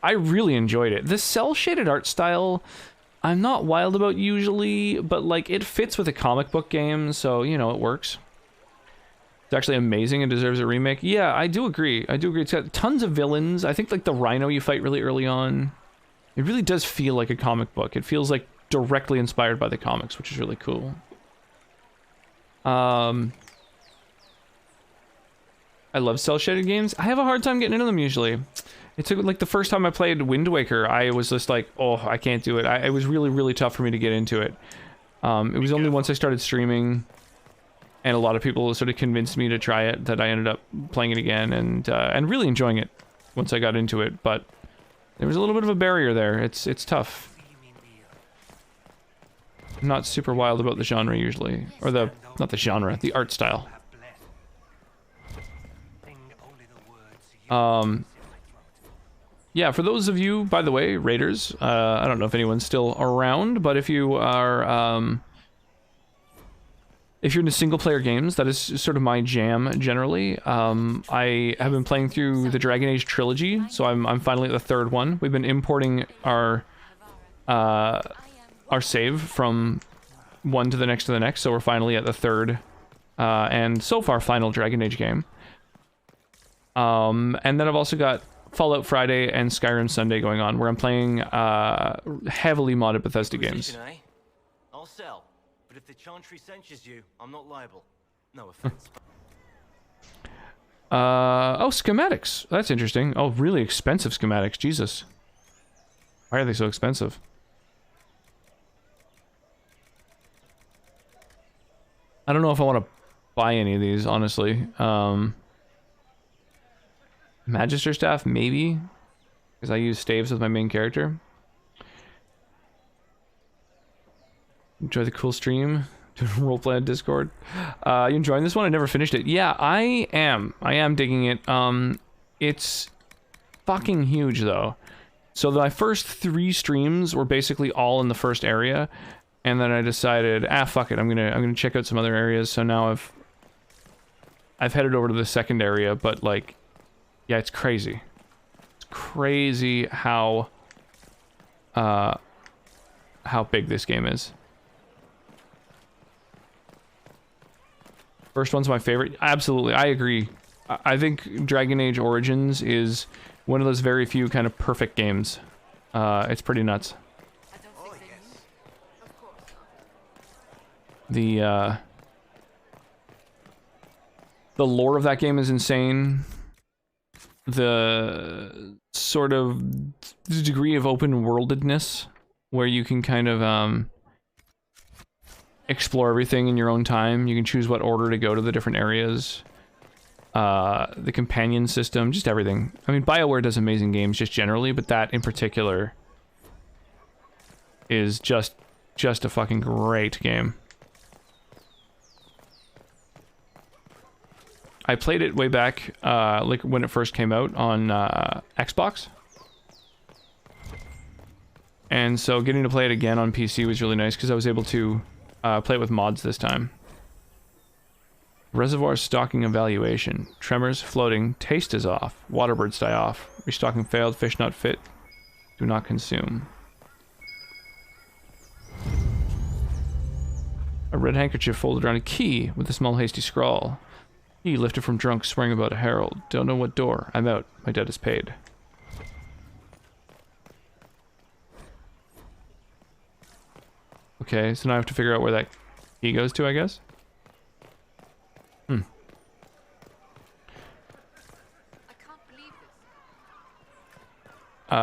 I really enjoyed it. The cel-shaded art style, I'm not wild about usually, but like it fits with a comic book game, so you know, it works. It's actually amazing and deserves a remake. Yeah, I do agree. It's got tons of villains. I think like the Rhino you fight really early on. It really does feel like a comic book. It feels like directly inspired by the comics, which is really cool. I love cel-shaded games. I have a hard time getting into them usually. It took, like, the first time I played Wind Waker, I was just like, oh, I can't do it. It was really, really tough for me to get into it. It was only once I started streaming and a lot of people sort of convinced me to try it, that I ended up playing it again and really enjoying it once I got into it. But there was a little bit of a barrier there. It's tough. I'm not super wild about the genre usually, or not the genre, the art style. Yeah, for those of you, by the way, raiders, I don't know if anyone's still around, but if you are, if you're into single-player games, that is sort of my jam generally. I have been playing through the Dragon Age trilogy, so I'm finally at the third one. We've been importing our save from one to the next, so we're finally at the third, and so far final Dragon Age game. And then I've also got Fallout Friday and Skyrim Sunday going on, where I'm playing heavily modded Bethesda games. I'll sell, but if the Chantry censures you, I'm not liable. No offense. Oh, schematics. That's interesting. Oh, really expensive schematics. Jesus. Why are they so expensive? I don't know if I want to buy any of these, honestly. Magister staff, maybe, because I use staves with my main character. Enjoy the cool stream. Doing roleplay on Discord. You enjoying this one? I never finished it. Yeah, I am. I am digging it. It's fucking huge though. So my first 3 streams were basically all in the first area, and then I decided, fuck it. I'm gonna check out some other areas. So now I've headed over to the second area, but like. Yeah, it's crazy. It's crazy how big this game is. First one's my favorite. Absolutely, I agree. I think Dragon Age Origins is one of those very few kind of perfect games. It's pretty nuts. The lore of that game is insane. The sort of degree of open-worldedness where you can kind of explore everything in your own time. You can choose what order to go to the different areas. The companion system, just everything. I mean, BioWare does amazing games just generally, but that in particular is just a fucking great game. I played it way back, like when it first came out on Xbox. And so getting to play it again on PC was really nice because I was able to play it with mods this time. Reservoir stocking evaluation. Tremors, floating, taste is off. Waterbirds die off. Restocking failed, fish not fit. Do not consume. A red handkerchief folded around a key with a small hasty scrawl. He lifted from drunk, swearing about a herald. Don't know what door. I'm out. My debt is paid. Okay, so now I have to figure out where that key goes to, I guess?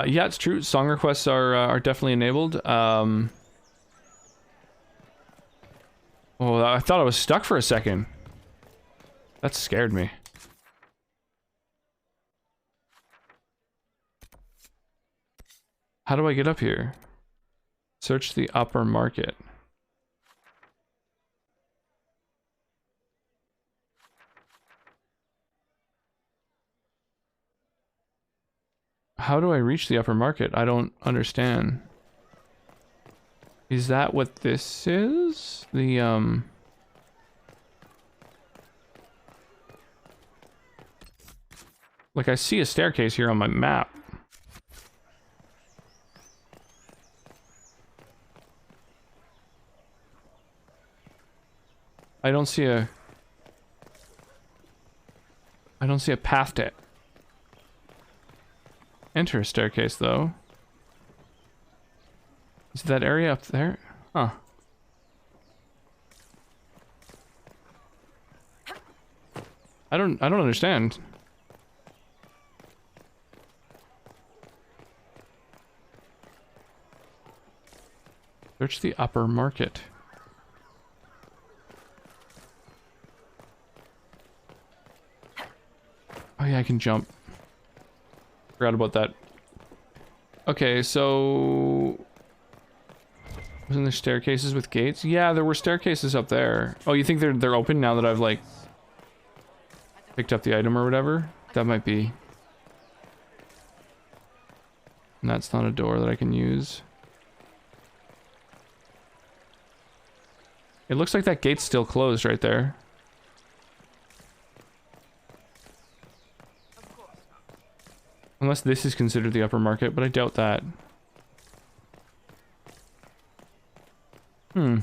Yeah, it's true. Song requests are definitely enabled. Oh, I thought I was stuck for a second. That scared me. How do I get up here? Search the upper market. How do I reach the upper market? I don't understand. Is that what this is? The, like, I see a staircase here on my map. I don't see a path to enter a staircase, though. Is that area up there? Huh. I don't understand. Search the upper market. yeah, I can jump. Forgot about that. Okay, so... Wasn't there staircases with gates? Yeah, there were staircases up there. Oh, you think they're open now that I've, like, picked up the item or whatever? That might be. And that's not a door that I can use. It looks like that gate's still closed right there. Unless this is considered the upper market, but I doubt that. Hmm.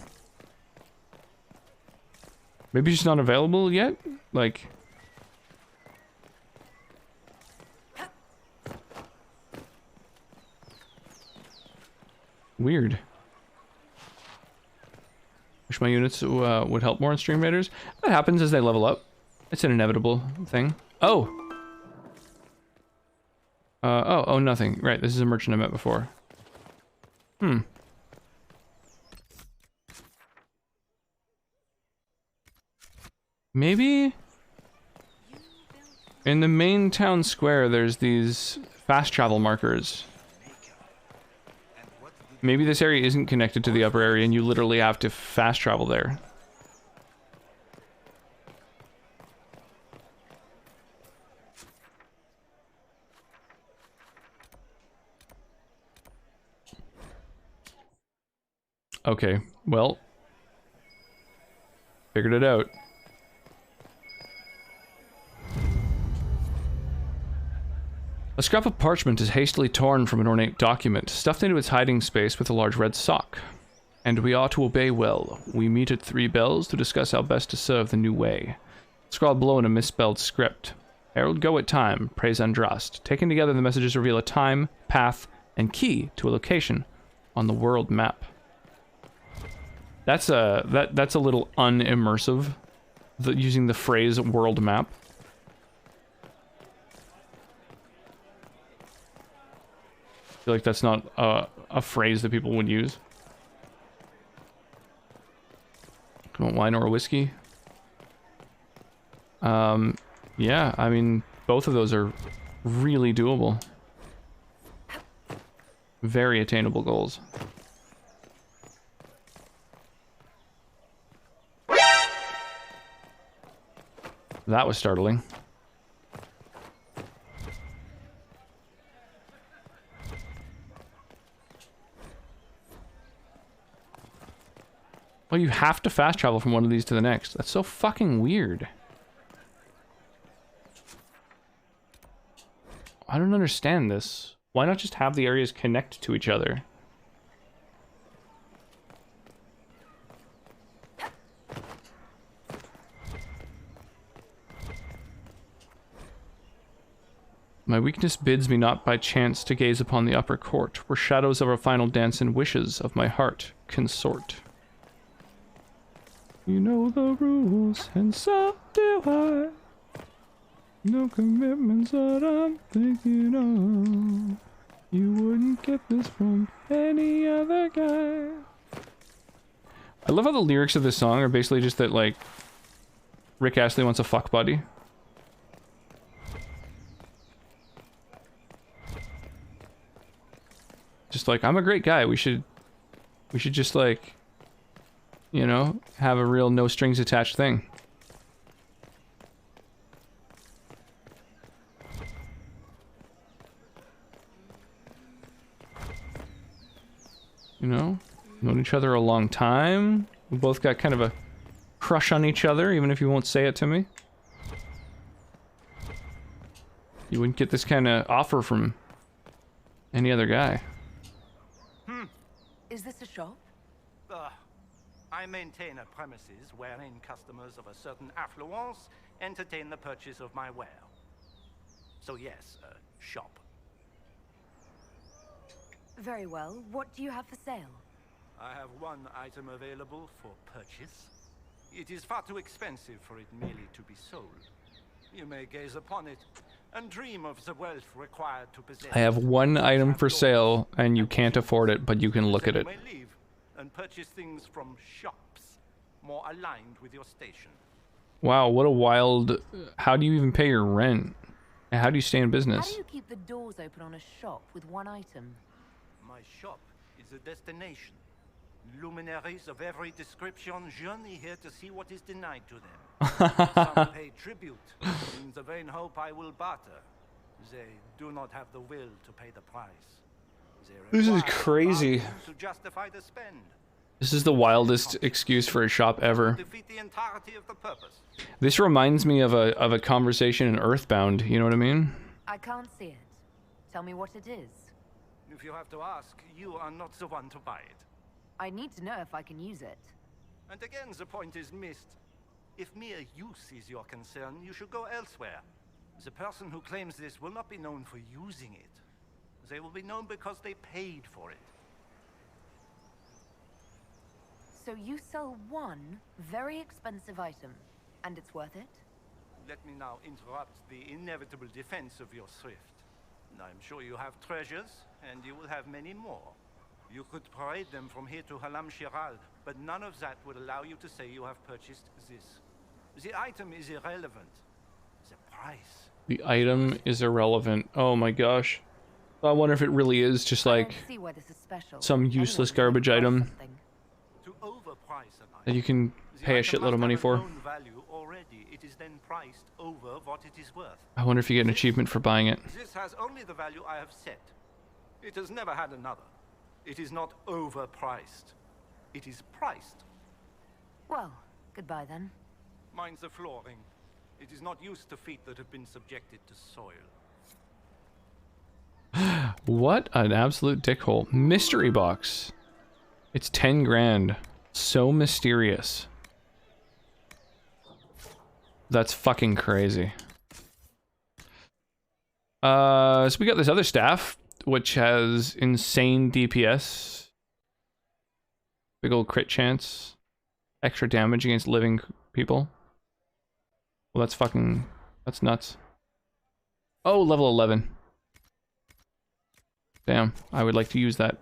Maybe it's not available yet? Like... Weird. Wish my units would help more in Stream Raiders. That happens as they level up. It's an inevitable thing. Oh! Oh, nothing. Right, this is a merchant I met before. Hmm. Maybe... In the main town square, there's these fast travel markers. Maybe this area isn't connected to the upper area and you literally have to fast travel there. Okay, well, figured it out. A scrap of parchment is hastily torn from an ornate document, stuffed into its hiding space with a large red sock. And we are to obey well. We meet at 3 bells to discuss how best to serve the new way. Scrawled below in a misspelled script. Herald go at time, praise Andrast. Taken together, the messages reveal a time, path, and key to a location on the world map. That's a little unimmersive, using the phrase world map. I feel like that's not a phrase that people would use. Come on, wine or whiskey? Yeah, I mean, both of those are really doable. Very attainable goals. That was startling. Well, you have to fast travel from one of these to the next. That's so fucking weird. I don't understand this. Why not just have the areas connect to each other? My weakness bids me not by chance to gaze upon the upper court, where shadows of our final dance and wishes of my heart consort. You know the rules, and so do I. No commitments that I'm thinking of. You wouldn't get this from any other guy. I love how the lyrics of this song are basically just that, like, Rick Astley wants a fuck buddy. Just like, I'm a great guy, we should just, like, you know, have a real no strings attached thing. You know, known each other a long time. We both got kind of a crush on each other, even if you won't say it to me. You wouldn't get this kind of offer from any other guy. Is this a shop? I maintain a premises wherein customers of a certain affluence entertain the purchase of my ware. So yes, a shop. Very well. What do you have for sale? I have one item available for purchase. It is far too expensive for it merely to be sold. You may gaze upon it and dream of the wealth required to possess. I have one item for sale, and you can't afford it, but you can look at it. You may leave and purchase things from shops more aligned with your station. Wow, what a wild... How do you even pay your rent? And how do you stay in How business? do you keep the doors open on a shop with one item? My shop is a destination. Luminaries of every description journey here to see what is denied to them. Some pay tribute in the vain hope I will barter. They do not have the will to pay the price. This is crazy. To justify the spend. This is the wildest excuse for a shop ever. Defeat the entirety of the purpose. This reminds me of a conversation in Earthbound. You know what I mean? I can't see it. Tell me what it is. If you have to ask, you are not the one to buy it. I need to know if I can use it. And again, the point is missed. If mere use is your concern, you should go elsewhere. The person who claims this will not be known for using it. They will be known because they paid for it. So you sell one very expensive item, and it's worth it? Let me now interrupt the inevitable defense of your thrift. I'm sure you have treasures, and you will have many more. You could parade them from here to Halam Shiral, but none of that would allow you to say you have purchased this. The item is irrelevant. The price. The item is irrelevant. Oh my gosh. I wonder if it really is just like See why this is special. some useless garbage item To overprice an that you can pay a shitload of money for. value already. It is then priced over what it is worth. I wonder if you get an achievement for buying it. This has only the value I have set. It has never had another. It is not overpriced. It is priced. Well, goodbye then. Mind the flooring. It is not used to feet that have been subjected to soil. What an absolute dickhole. Mystery box. It's 10 grand. So mysterious. That's fucking crazy. So we got this other staff, which has insane DPS. Big old crit chance. Extra damage against living people. Well, that's nuts. Oh, level 11. Damn, I would like to use that.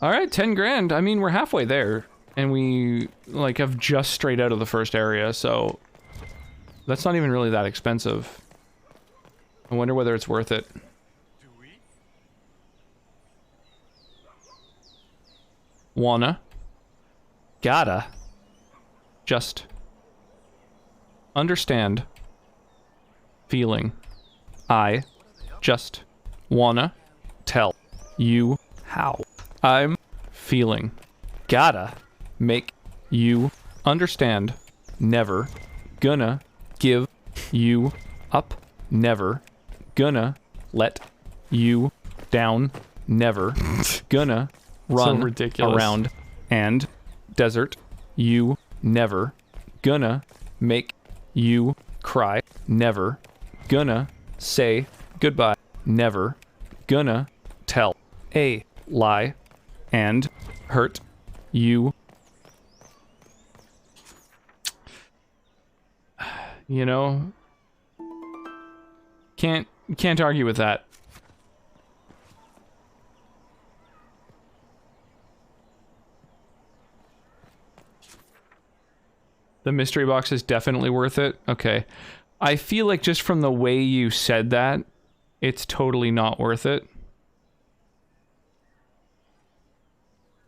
Alright, 10 grand. I mean, we're halfway there. And we, like, have just strayed out of the first area, so... That's not even really that expensive. I wonder whether it's worth it. Wanna. Gotta. Just. Understand. Feeling. I. Just. Wanna. Tell. You. How. I'm. Feeling. Gotta. Make. You. Understand. Never. Gonna. Give. You. Up. Never. Gonna. Let. You. Down. Never. Gonna. Run. So ridiculous. Around. And. Desert. You. Never. Gonna. Make. You. Cry. Never. Gonna. Say. Goodbye. Never. Gonna. Tell. A. Lie. And. Hurt. You. You know. Can't argue with that. The mystery box is definitely worth it. Okay. I feel like just from the way you said that, it's totally not worth it.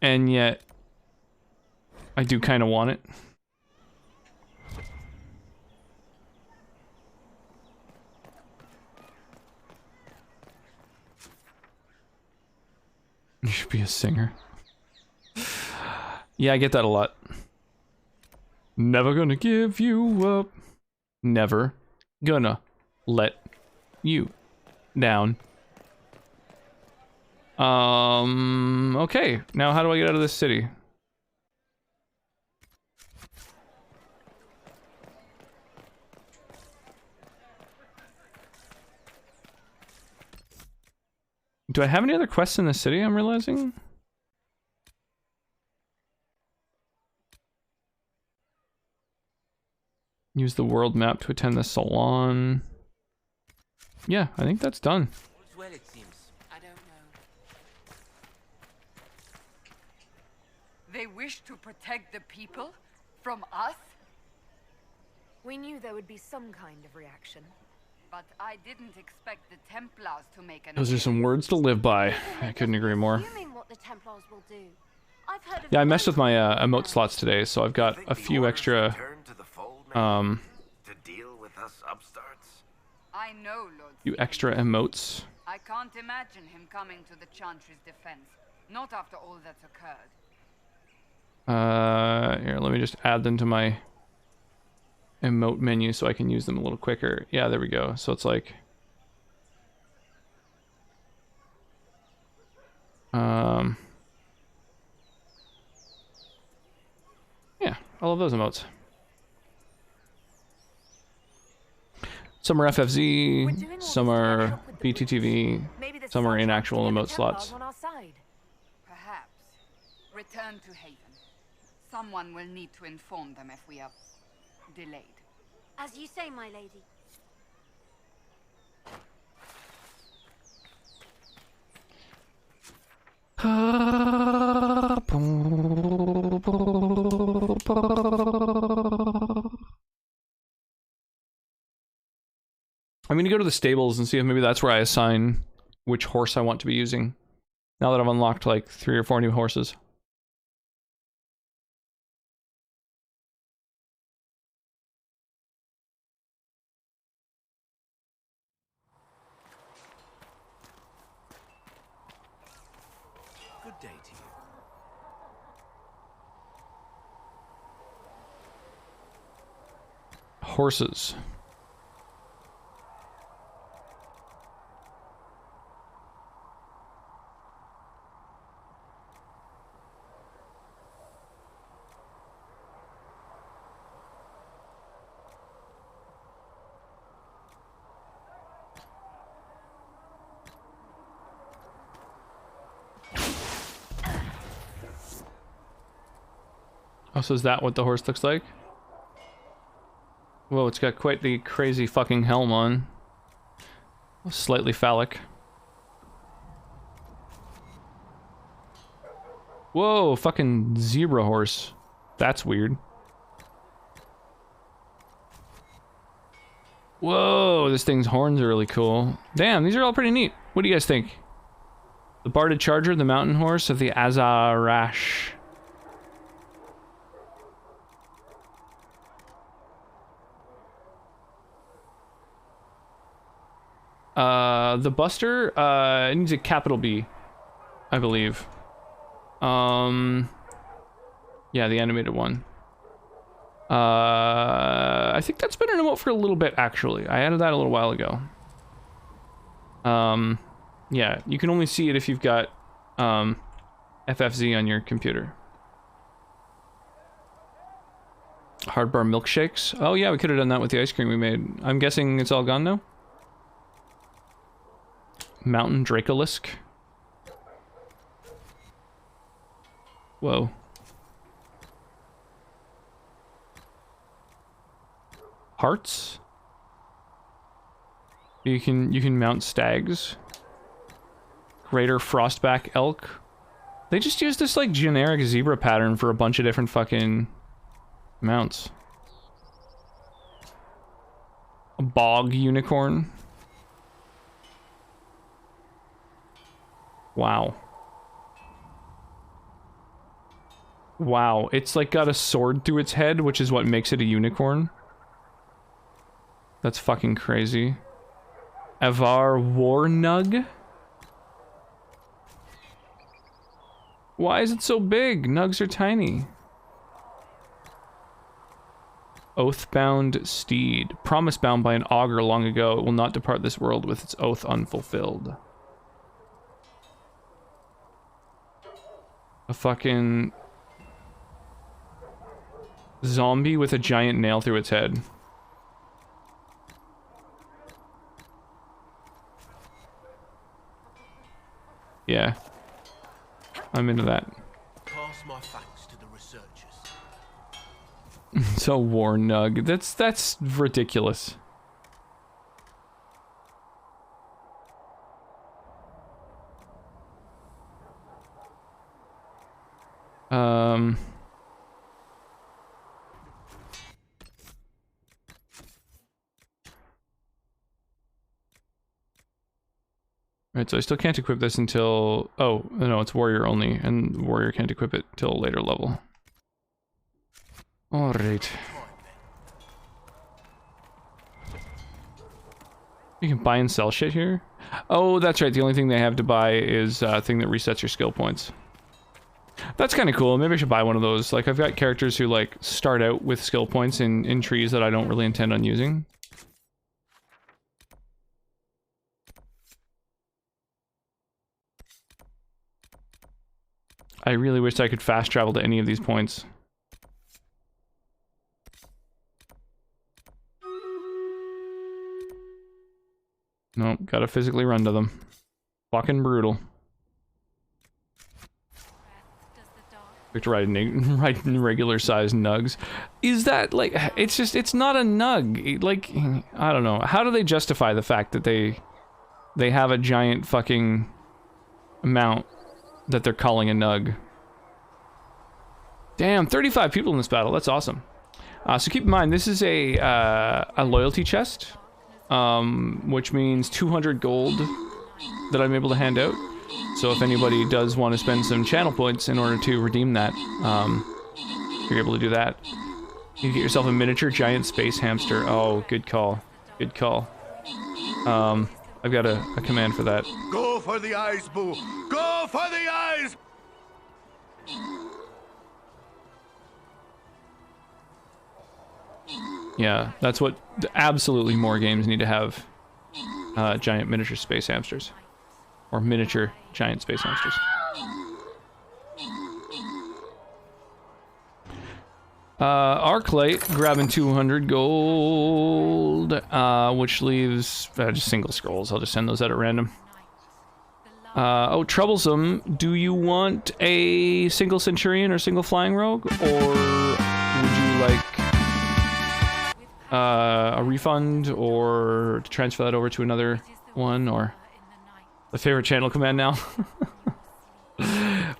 And yet, I do kind of want it. You should be a singer. Yeah, I get that a lot. Never gonna give you up. Never gonna let you down. Okay. Now how do I get out of this city? Do I have any other quests in the city, I'm realizing? Use the world map to attend the salon. Yeah, I think that's done. Well, it seems. I don't know. They wish to protect the people from us? We knew there would be some kind of reaction. But I didn't expect the Templars to make an Those are some words to live by. I couldn't agree more. Assuming what the Templars will do. I've heard of Yeah, I messed with my emote slots today, so I've got a few extra To deal with us upstarts? I know, Lord. few extra emotes. I can't imagine him coming to the Chantry's defense. Not after all that's occurred. Here, let me just add them to my emote menu so I can use them a little quicker. Yeah, there we go. So it's like yeah, I love those emotes. Some are FFZ, some are BTTV, some are in actual emote slots. Perhaps. Return to Haven. Someone will need to inform them if we are delayed. As you say, my lady. I'm gonna go to the stables and see if maybe that's where I assign which horse I want to be using. Now that I've unlocked like 3 or 4 new horses. Good day to you. Horses. Oh, so is that what the horse looks like? Whoa, it's got quite the crazy fucking helm on. Slightly phallic. Whoa, fucking zebra horse. That's weird. Whoa, this thing's horns are really cool. Damn, these are all pretty neat. What do you guys think? The Barded Charger, the mountain horse of the Azarash. The Buster, it needs a capital B, I believe. Yeah, the animated one. I think that's been an emote for a little bit, actually. I added that a little while ago. Yeah, you can only see it if you've got, FFZ on your computer. Hard bar milkshakes. Oh yeah, we could have done that with the ice cream we made. I'm guessing it's all gone now? Mountain Dracolisk. Whoa. Hearts? You can mount stags. Greater Frostback Elk. They just use this like generic zebra pattern for a bunch of different fucking mounts. A bog unicorn. Wow. Wow, it's like got a sword through its head, which is what makes it a unicorn. That's fucking crazy. Avar Warnug? Why is it so big? Nugs are tiny. Oathbound steed. Promise bound by an augur long ago. It will not depart this world with its oath unfulfilled. A fucking zombie with a giant nail through its head. Yeah. I'm into that. Pass my thanks to the researchers. So Warnug. That's ridiculous. Right, so I still can't equip this until... Oh, no, it's warrior only, and warrior can't equip it till a later level. Alright. You can buy and sell shit here? Oh, that's right, the only thing they have to buy is a thing that resets your skill points. That's kind of cool. Maybe I should buy one of those. Like, I've got characters who, like, start out with skill points in trees that I don't really intend on using. I really wish I could fast travel to any of these points. Nope, gotta physically run to them. Fucking brutal. We have to ride in regular sized nugs. Is that, like, it's just, it's not a nug. Like, I don't know. How do they justify the fact that they have a giant fucking mount that they're calling a nug? Damn, 35 people in this battle. That's awesome. So keep in mind, this is a loyalty chest, which means 200 gold that I'm able to hand out. So if anybody does want to spend some channel points in order to redeem that, you're able to do that. You can get yourself a miniature giant space hamster. Oh, good call. Good call. I've got a command for that. Go for the eyes, Boo! Go for the eyes! Yeah, that's what absolutely more games need to have. Giant miniature space hamsters. Or miniature giant space hamsters. Arclight grabbing 200 gold, which leaves just single scrolls. I'll just send those out at random. Oh, Troublesome, do you want a single Centurion or single Flying Rogue? Or would you like a refund, or to transfer that over to another one, or the favorite channel command now?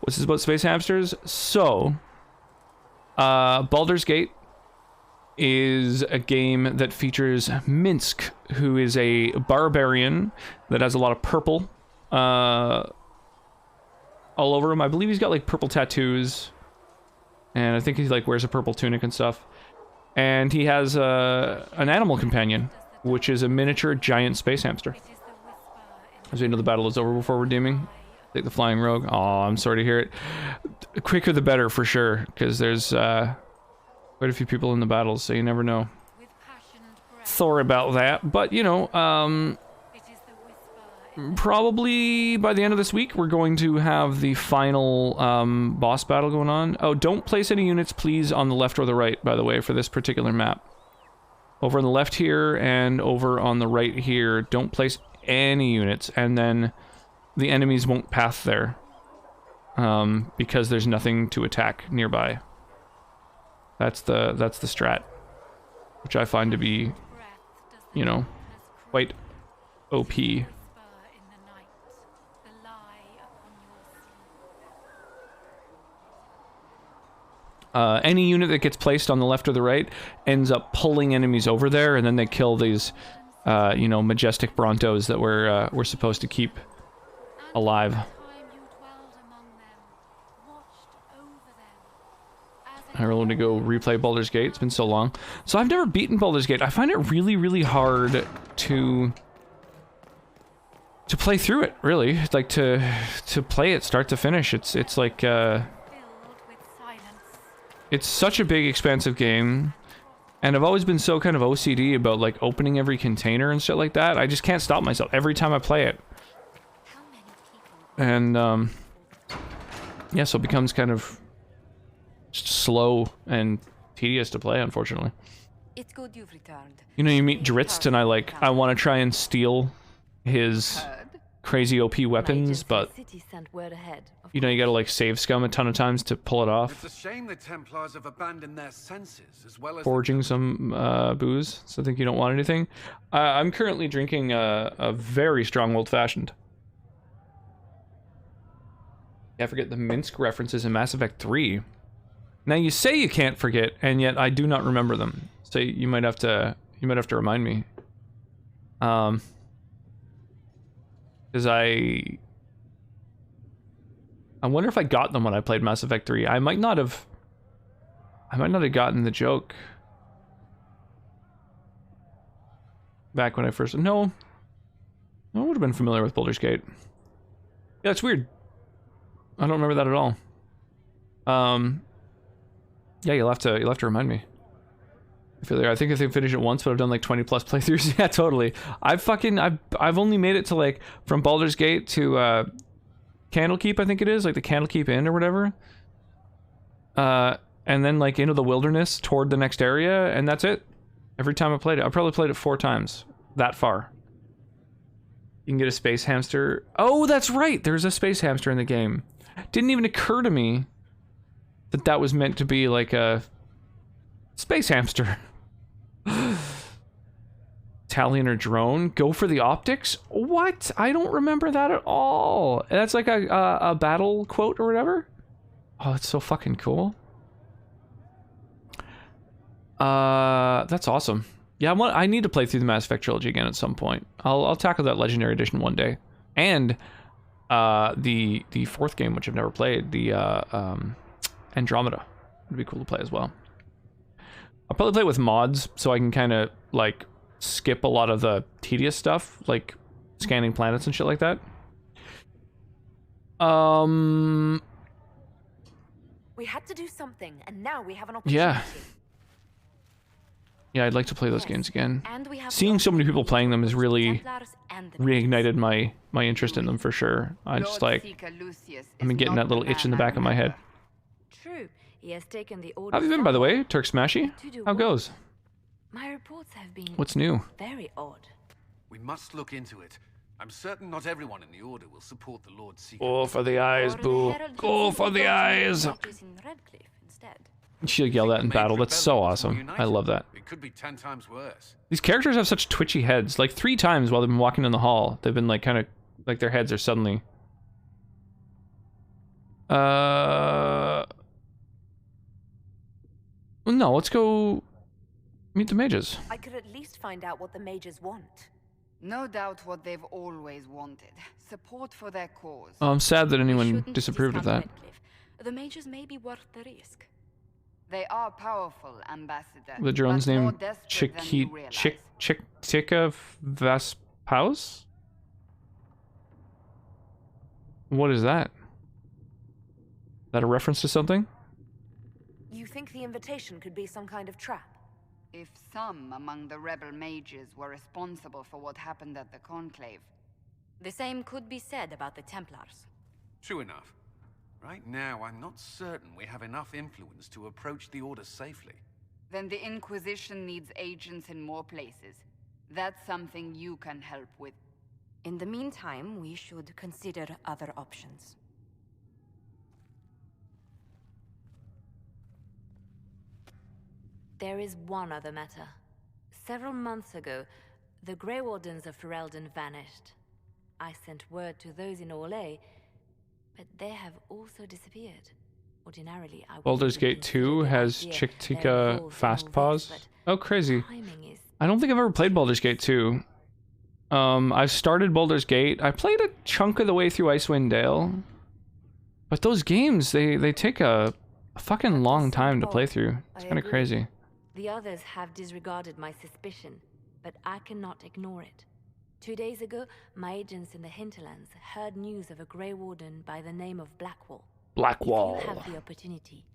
What's this about space hamsters? So, Baldur's Gate is a game that features Minsk, who is a barbarian that has a lot of purple all over him. I believe he's got like purple tattoos, and I think he like wears a purple tunic and stuff. And he has an animal companion, which is a miniature giant space hamster. As we know, the battle is over before redeeming. Take the Flying Rogue. Oh, I'm sorry to hear it. The quicker the better, for sure, because there's quite a few people in the battles, so you never know. Sorry about that, but you know, probably by the end of this week, we're going to have the final boss battle going on. Oh, don't place any units, please, on the left or the right, by the way, for this particular map. Over on the left here and over on the right here, don't place any units, and then the enemies won't path there because there's nothing to attack nearby. That's the strat, which I find to be, you know, quite OP. Any unit that gets placed on the left or the right ends up pulling enemies over there, and then they kill these, you know, majestic Brontos that we're supposed to keep alive. I really want to go replay Baldur's Gate. It's been so long. So I've never beaten Baldur's Gate. I find it really, really hard to play through it. Really, like to play it start to finish. It's like it's such a big, expansive game, and I've always been so kind of OCD about like opening every container and shit like that. I just can't stop myself every time I play it. And yeah, so it becomes kind of slow and tedious to play, unfortunately. It's good you've returned. You know, you meet Dritz, and I want to try and steal his crazy OP weapons, but you know, you gotta like save scum a ton of times to pull it off. It's a shame the Templars have abandoned their senses as well as Forging some booze, so I think you don't want anything. I'm currently drinking a very strong old-fashioned. I forget the Minsk references in Mass Effect 3. Now you say you can't forget, and yet I do not remember them. So you might have to remind me. Because Because I wonder if I got them when I played Mass Effect 3. I might not have gotten the joke back when I first... No. I would have been familiar with Baldur's Gate. Yeah, it's weird. I don't remember that at all. Yeah, you'll have to remind me. I think I finished it once, but I've done like 20 plus playthroughs. Yeah, totally. I've only made it to like from Baldur's Gate to Candlekeep, I think it is, like the Candlekeep Inn or whatever. And then like into the wilderness toward the next area, and that's it. Every time I played it, I probably played it 4 times that far. You can get a space hamster. Oh, that's right. There's a space hamster in the game. Didn't even occur to me that that was meant to be like a space hamster. Italian or drone. Go for the optics? What? I don't remember that at all. That's like a battle quote or whatever? Oh, that's so fucking cool. That's awesome. Yeah, I need to play through the Mass Effect trilogy again at some point. I'll tackle that Legendary Edition one day. And the 4th game, which I've never played, the Andromeda. It'd be cool to play as well. I'll probably play it with mods, so I can kind of, like, skip a lot of the tedious stuff, like scanning planets and shit like that. We had to do something, and now we have an opportunity. Yeah. Yeah, I'd like to play those games again. Seeing so many people playing them has really reignited my interest in them for sure. I just like, I've been getting that little itch in the back of my head. True. He has taken the How have you been, by the way, Turk Smashy? How goes? My reports have been What's new? very odd. We must look into it. I'm certain not everyone in the Order will support the Lord Seeker. Go for the eyes, boo. Go for the eyes. She'll yell that in battle. That's so awesome. I love that. It could be 10 times worse. These characters have such twitchy heads. Like 3 times while they've been walking in the hall, they've been like kind of like their heads are suddenly. No, let's go meet the mages. I could at least find out what the mages want. No doubt what they've always wanted. Support for their cause. Oh, I'm sad that anyone disapproved of that. Redcliffe. The mages may be worth the risk. They are powerful, Ambassador. The drone's name Chiquita Vespaus? What is that? Is that a reference to something? You think the invitation could be some kind of trap? If some among the rebel mages were responsible for what happened at the Conclave. The same could be said about the Templars. True enough. Right now, I'm not certain we have enough influence to approach the Order safely. Then the Inquisition needs agents in more places. That's something you can help with. In the meantime, we should consider other options. There is one other matter. Several months ago, the Grey Wardens of Ferelden vanished. I sent word to those in Orlais, but they have also disappeared. Ordinarily, I Baldur's Gate 2 has Chiquita fast pause. Oh, crazy. I don't think I've ever played Baldur's Gate 2. I've started Baldur's Gate. I played a chunk of the way through Icewind Dale. But those games, they take a fucking long time to play through. It's kind of crazy. The others have disregarded my suspicion, but I cannot ignore it. 2 days ago, my agents in the hinterlands heard news of a Grey Warden by the name of Blackwall. Blackwall. If you have the opportunity,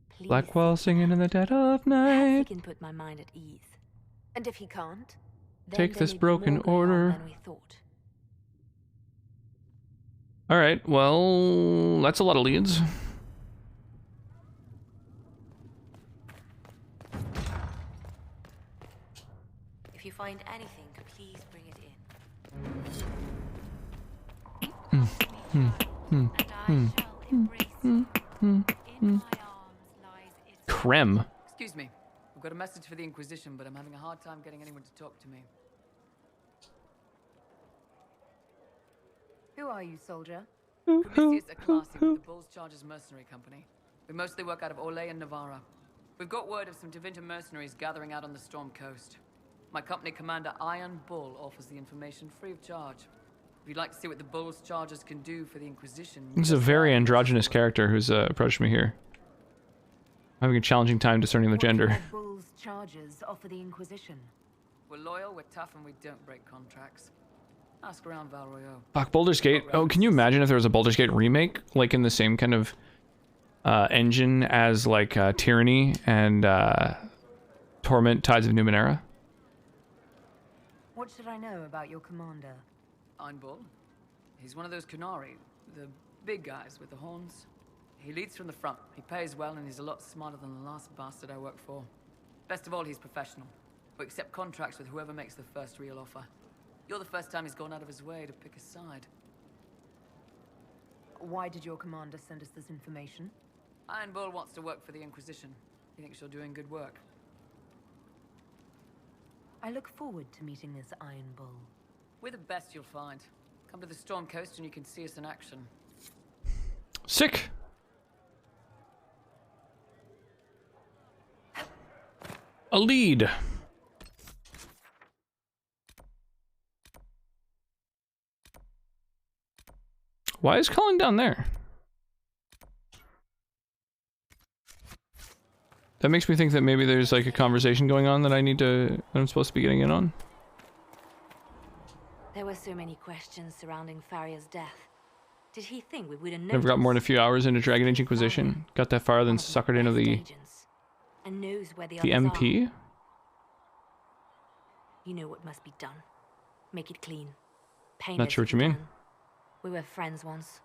please. Blackwall singing in the dead of night. He can put my mind at ease. And if he can't, then take this broken order. Than we thought. All right. Well, that's a lot of leads. If you find anything, please bring it in. Creme. Excuse me. I've got a message for the Inquisition, but I'm having a hard time getting anyone to talk to me. Who are you, soldier? Prometheus Aclassi with the Bulls Chargers Mercenary Company. We mostly work out of Orlais and Navarra. We've got word of some Tevinter mercenaries gathering out on the Storm Coast. My company commander, Iron Bull, offers the information free of charge. If you'd like to see what the Bull's charges can do for the Inquisition... He's a very androgynous character who's approached me here. I'm having a challenging time discerning the gender. What do Bull's charges offer the Inquisition? We're loyal, we're tough, and we don't break contracts. Ask around Val Royeaux. Fuck, Baldur's Gate. Oh, can you imagine if there was a Baldur's Gate remake? Like in the same kind of engine as like Tyranny and Torment Tides of Numenera? What should I know about your commander? Einbull. He's one of those Kunari, the big guys with the horns. He leads from the front, he pays well, and he's a lot smarter than the last bastard I worked for. Best of all, he's professional. We accept contracts with whoever makes the first real offer. You're the first time he's gone out of his way to pick a side. Why did your commander send us this information? Iron Bull wants to work for the Inquisition. He thinks you're doing good work. I look forward to meeting this Iron Bull. We're the best you'll find. Come to the Storm Coast and you can see us in action. Sick! A lead! Why is Colin down there? That makes me think that maybe there's like a conversation going on that that I'm supposed to be getting in on. There were so many questions surrounding Farria's death. Did he think we would have Never got more than a few hours into Dragon Age Inquisition. Got that far, then suckered into the MP? Are. You know what must be done. Make it clean. Painless. Not sure what you mean. We were friends once.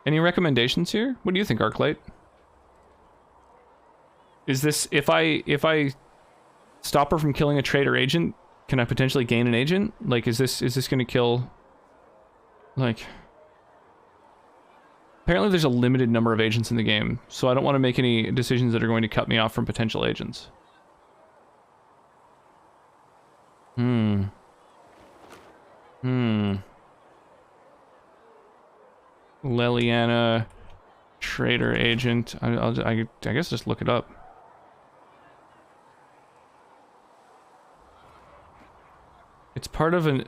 Any recommendations here? What do you think, Arclight? Is this if I stop her from killing a traitor agent, can I potentially gain an agent? Like, is this gonna kill? Like, apparently there's a limited number of agents in the game, so I don't want to make any decisions that are going to cut me off from potential agents. Leliana, traitor agent. I guess just look it up. It's part of an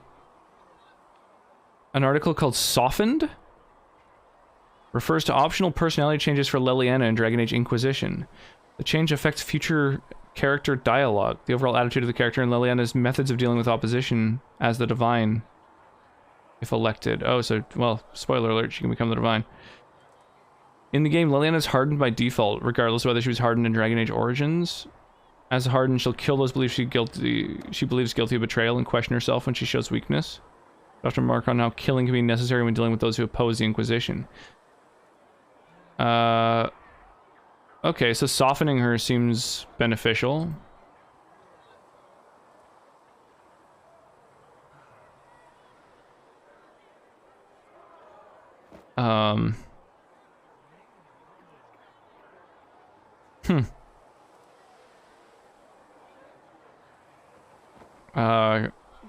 article called Softened. Refers to optional personality changes for Leliana in Dragon Age Inquisition. The change affects future character dialogue, the overall attitude of the character, and Leliana's methods of dealing with opposition as the Divine, if elected. Oh, so, well, spoiler alert, she can become the Divine. In the game, Leliana is hardened by default, regardless of whether she was hardened in Dragon Age Origins. As hardened, she'll kill those she believes guilty of betrayal and question herself when she shows weakness. Dr. Mark on how killing can be necessary when dealing with those who oppose the Inquisition. Okay, so softening her seems beneficial.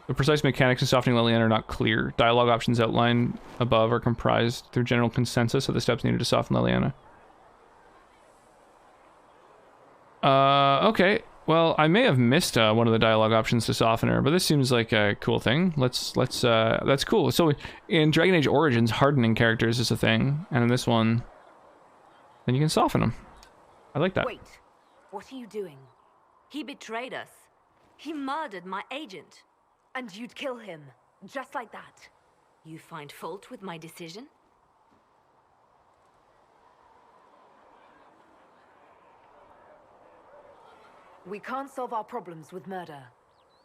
The precise mechanics of softening Leliana are not clear. Dialogue options outlined above are comprised through general consensus of the steps needed to soften Leliana. Okay. Well, I may have missed one of the dialogue options to soften her, but this seems like a cool thing. That's cool. So in Dragon Age Origins, hardening characters is a thing, and in this one, then you can soften them. I like that. Wait, what are you doing? He betrayed us. He murdered my agent. And you'd kill him, just like that. You find fault with my decision? We can't solve our problems with murder.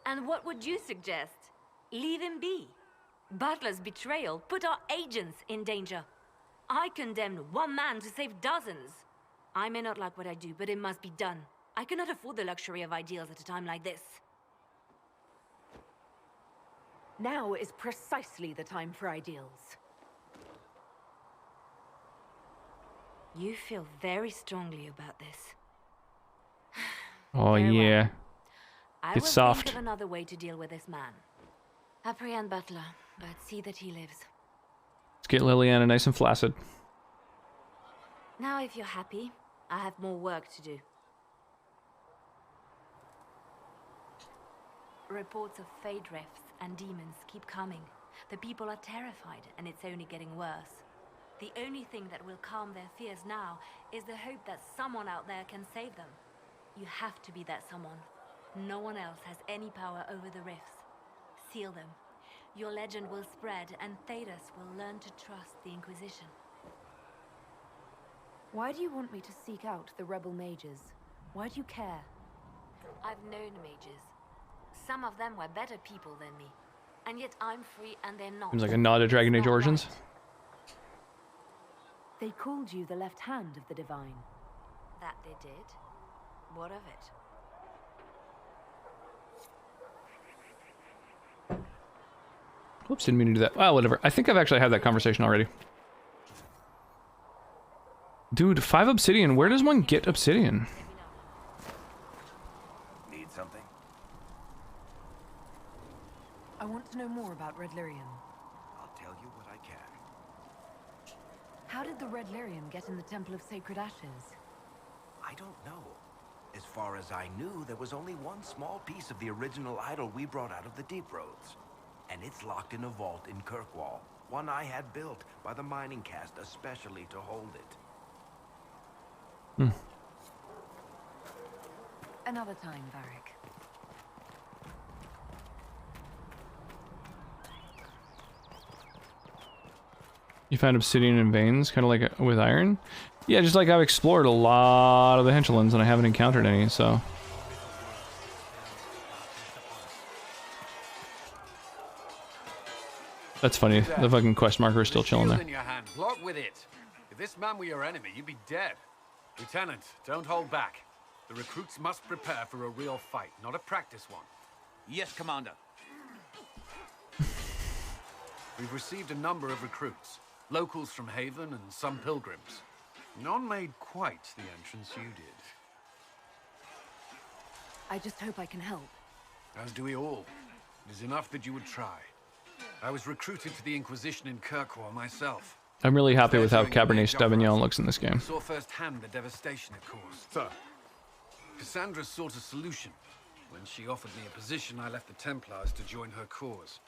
And what would you suggest? Leave him be. Butler's betrayal put our agents in danger. I condemned one man to save dozens. I may not like what I do, but it must be done. I cannot afford the luxury of ideals at a time like this. Now is precisely the time for ideals. You feel very strongly about this. Oh yeah. I Get will soft. think of another way to deal with this man. Apprehend Butler, but see that he lives. Let's get Liliana nice and flaccid. Now, if you're happy, I have more work to do. Reports of fade rifts and demons keep coming. The people are terrified, and it's only getting worse. The only thing that will calm their fears now is the hope that someone out there can save them. You have to be that someone. No one else has any power over the rifts. Seal them. Your legend will spread, and Thedas will learn to trust the Inquisition. Why do you want me to seek out the rebel mages? Why do you care? I've known mages. Some of them were better people than me. And yet I'm free and they're not. Seems like a nod to Dragon Age Origins. They called you the left hand of the Divine. That they did? What of it? Whoops, didn't mean to do that. Well, whatever. I think I've actually had that conversation already. Dude, 5 obsidian. Where does one get obsidian? Need something? I want to know more about Red Lyrium. I'll tell you what I can. How did the Red Lyrium get in the Temple of Sacred Ashes? I don't know. As far as I knew, there was only one small piece of the original idol we brought out of the Deep Roads. And it's locked in a vault in Kirkwall. One I had built by the mining cast especially to hold it. Another time, Varric. You found obsidian in veins, kind of like with iron? Yeah, just like I've explored a lot of the hinterlands and I haven't encountered any, so... That's funny, the fucking quest marker is still chilling there. In your hand. Block with it. If this man were your enemy, you'd be dead. Lieutenant, don't hold back. The recruits must prepare for a real fight, not a practice one. Yes, Commander. We've received a number of recruits. Locals from Haven and some pilgrims. None made quite the entrance you did. I just hope I can help. As do we all. It is enough that you would try. I was recruited to the Inquisition in Kirkwall myself. I'm really happy with how Cabernet Sauvignon looks in this game. I saw firsthand the devastation it caused. Sir. Cassandra sought a solution. When she offered me a position, I left the Templars to join her cause.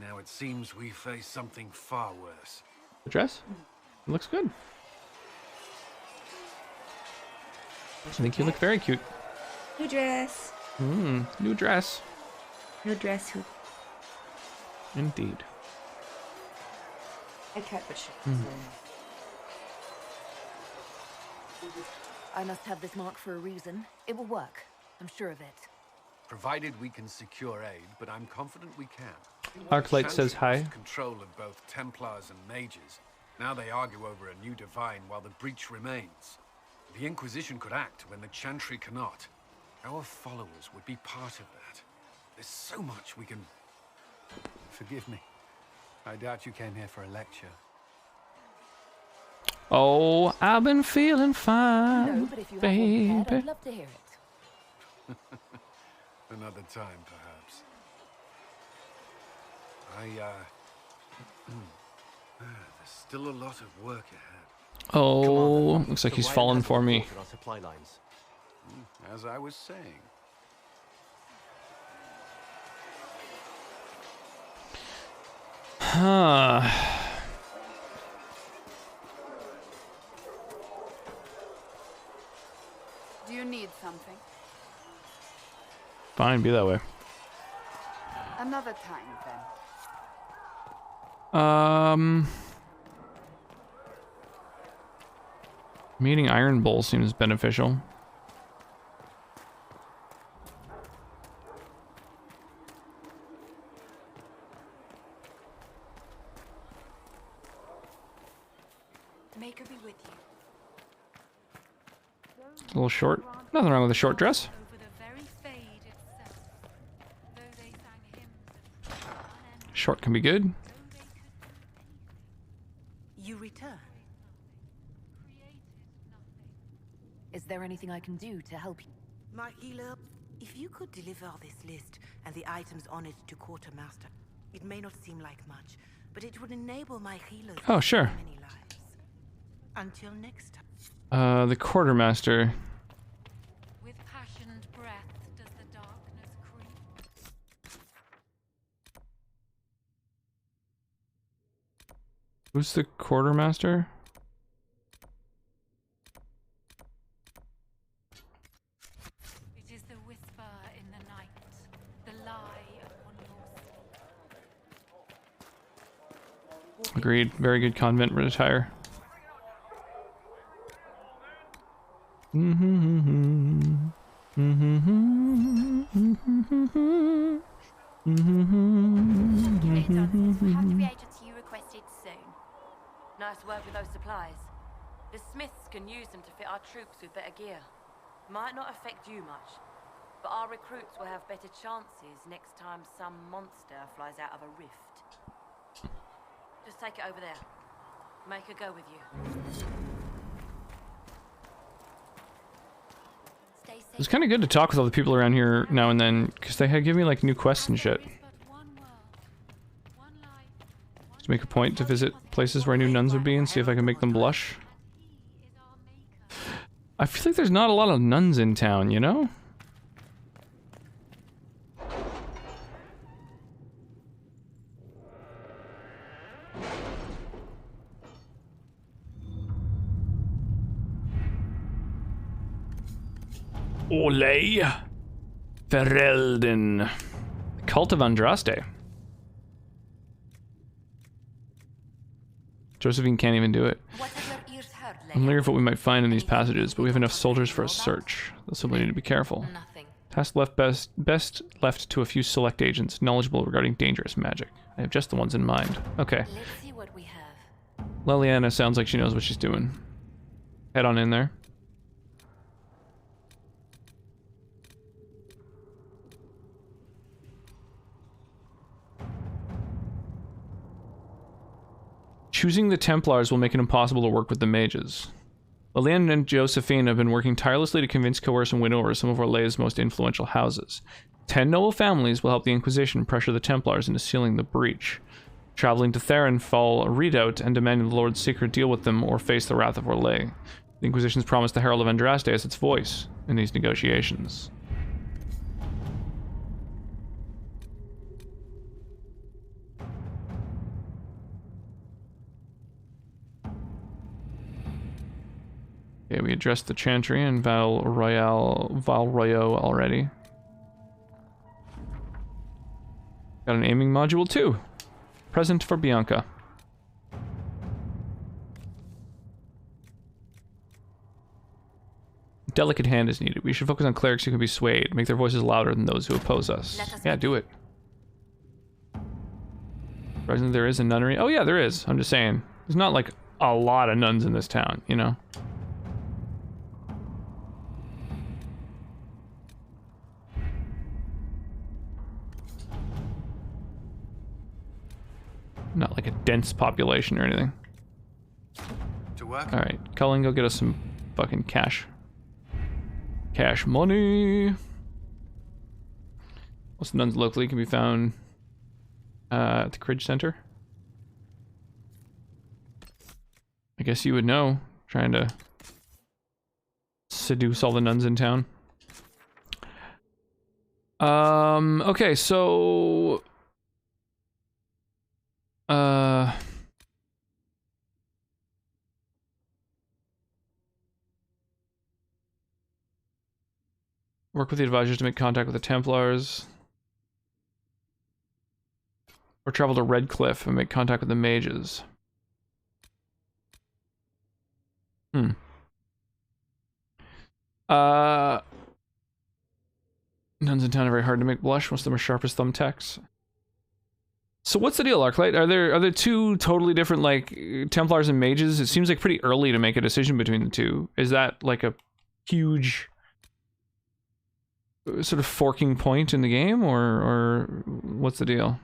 Now it seems we face something far worse. The dress? It looks good. I think you look very cute. New dress. New dress. New dress. Indeed. I can't push it. I must have this mark for a reason. It will work. I'm sure of it. Provided we can secure aid, but I'm confident we can. Arclight says hi. Control of both Templars and mages. Now they argue over a new divine while the breach remains. The Inquisition could act when the Chantry cannot. Our followers would be part of that. There's so much we can... Forgive me. I doubt you came here for a lecture. Oh, I've been feeling fine, No, but if you baby. have one prepared, I'd love to hear it. Another time, perhaps. There's still a lot of work ahead. Oh, looks like he's fallen for me. Our supply lines. As I was saying. Huh. Do you need something? Fine, be that way. Another time, then. Meeting Iron Bull seems beneficial. Maker be with you. A little short. Nothing wrong with a short dress. Short can be good. You return. Is there anything I can do to help you? My healer, if you could deliver this list and the items on it to Quartermaster, it may not seem like much, but it would enable my healers Oh, to sure. save many lives. Until next time. The quartermaster. With passionate breath does the darkness creep. Who's the quartermaster? It is the whisper in the night, the lie upon your sleep. Agreed. Very good convent retire. We'll have the reagents you requested soon. Nice work with those supplies. The Smiths can use them to fit our troops with better gear. Might not affect you much, but our recruits will have better chances next time some monster flies out of a rift. Just take it over there. Make her go with you. It was kind of good to talk with all the people around here now and then, because they had given me like new quests and shit. To make a point to visit places where I knew nuns would be and see if I can make them blush. I feel like there's not a lot of nuns in town, you know? Ole Ferelden. Cult of Andraste. Josephine can't even do it. I'm wondering what we might find in these passages, but we have enough soldiers for a search. They'll simply need to be careful. Task left best left to a few select agents knowledgeable regarding dangerous magic. I have just the ones in mind. Okay. Let's see what we have. Leliana sounds like she knows what she's doing. Head on in there. Choosing the Templars will make it impossible to work with the mages. Lilian and Josephine have been working tirelessly to convince, coerce, and win over some of Orleans' most influential houses. 10 noble families will help the Inquisition pressure the Templars into sealing the breach. Traveling to Theron fall a redoubt and demanding the Lord's secret deal with them or face the wrath of Orlais. The Inquisition's promised the Herald of Andraste as its voice in these negotiations. Okay, we addressed the Chantry and Val Royale already. Got an aiming module too. Present for Bianca. Delicate hand is needed. We should focus on clerics who can be swayed. Make their voices louder than those who oppose us. Yeah, do it. Surprisingly, there is a nunnery. Oh yeah, there is. I'm just saying. There's not like a lot of nuns in this town, you know? Not like a dense population or anything. To work? Alright, Cullen, go get us some fucking cash. Cash money! Most nuns locally can be found at the Cridge Center. I guess you would know, trying to seduce all the nuns in town. Okay, so... work with the advisors to make contact with the Templars. Or travel to Redcliffe and make contact with the mages. Nuns in town are very hard to make blush. Most of them are sharp as thumbtacks. So what's the deal, Arclight? Are there two totally different, like, Templars and mages? It seems like pretty early to make a decision between the two. Is that like a huge sort of forking point in the game, or what's the deal?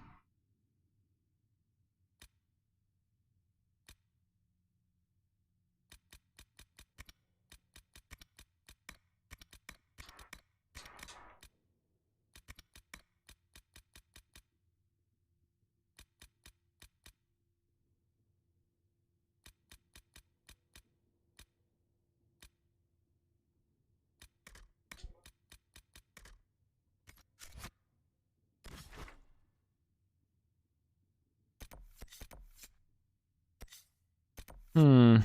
Hmm.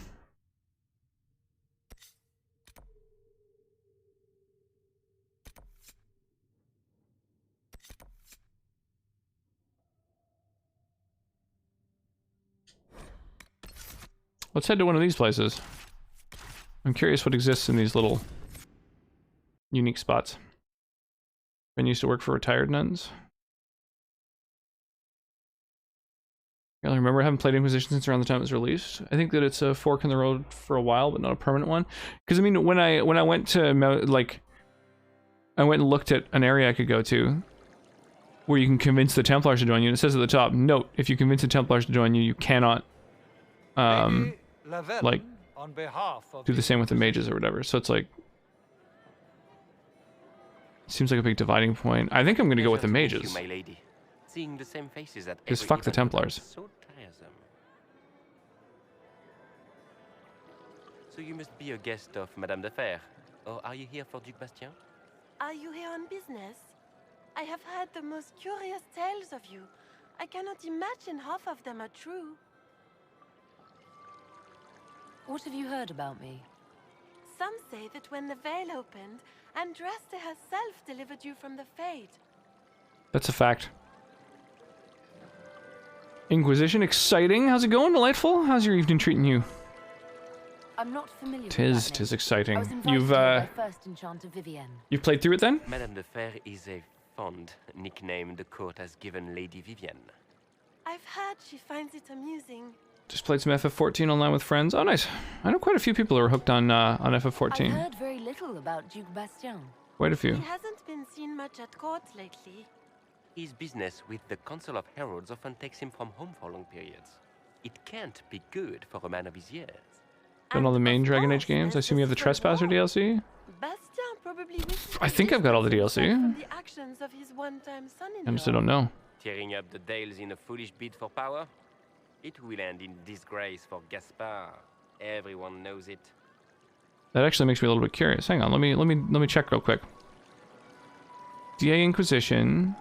Let's head to one of these places. I'm curious what exists in these little unique spots. Ben used to work for retired nuns. I don't remember. I haven't played Inquisition since around the time it was released. I think that it's a fork in the road for a while, but not a permanent one. Because I mean, when I went to like, I went and looked at an area I could go to where you can convince the Templars to join you. And it says at the top, note: if you convince the Templars to join you, you cannot, like, on behalf of do the same with the mages or whatever. So it's like, seems like a big dividing point. I think I'm gonna go with the mages. My lady. Seeing the same faces at Because every fuck the event Templars. becomes so tiresome. So you must be a guest of Madame de Fer, or are you here for Duc Bastien? Are you here on business? I have heard the most curious tales of you. I cannot imagine half of them are true. What have you heard about me? Some say that when the veil opened, Andraste herself delivered you from the Fade. That's a fact. Inquisition, exciting. How's it going? Delightful. How's your evening treating you? I'm not familiar with Tis that name. exciting. I was invited You've here by first enchanter Vivienne. you've played through it then? Madame de Fer is a fond nickname the court has given Lady Vivienne. I've heard she finds it amusing. Just played some FF14 online with friends. Oh, nice. I know quite a few people who are hooked on FF14. I've heard very little about Duke Bastien. Quite a few. He hasn't been seen much at court lately. His business with the Council of Heralds often takes him from home for long periods. It can't be good for a man of his years. Done all the main Dragon Age games. I assume you have the Trespasser DLC? Bastien probably wishes I think I've got all the DLC. from the actions of his one-time son-in-law. I just don't know. Tearing up the Dales in a foolish bid for power? It will end in disgrace for Gaspard. Everyone knows it. That actually makes me a little bit curious. Hang on, let me check real quick. DA Inquisition.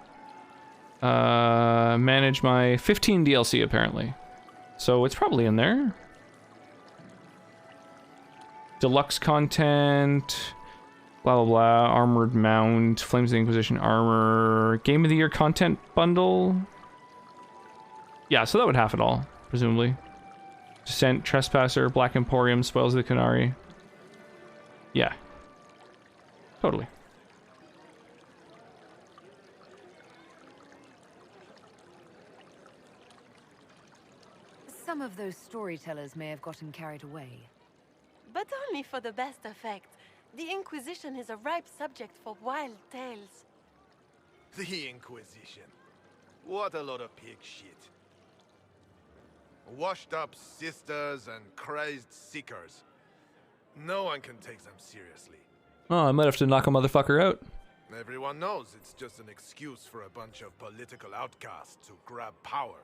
Manage my 15 DLC apparently. So it's probably in there. Deluxe content. Blah blah blah. Armored Mount. Flames of the Inquisition armor. Game of the Year content bundle. Yeah, so that would have it all, presumably. Descent, Trespasser, Black Emporium, Spoils of the Canary. Yeah. Totally. Some of those storytellers may have gotten carried away. But only for the best effect. The Inquisition is a ripe subject for wild tales. The Inquisition. What a lot of pig shit. Washed up sisters and crazed seekers. No one can take them seriously. Oh, I might have to knock a motherfucker out. Everyone knows it's just an excuse for a bunch of political outcasts to grab power.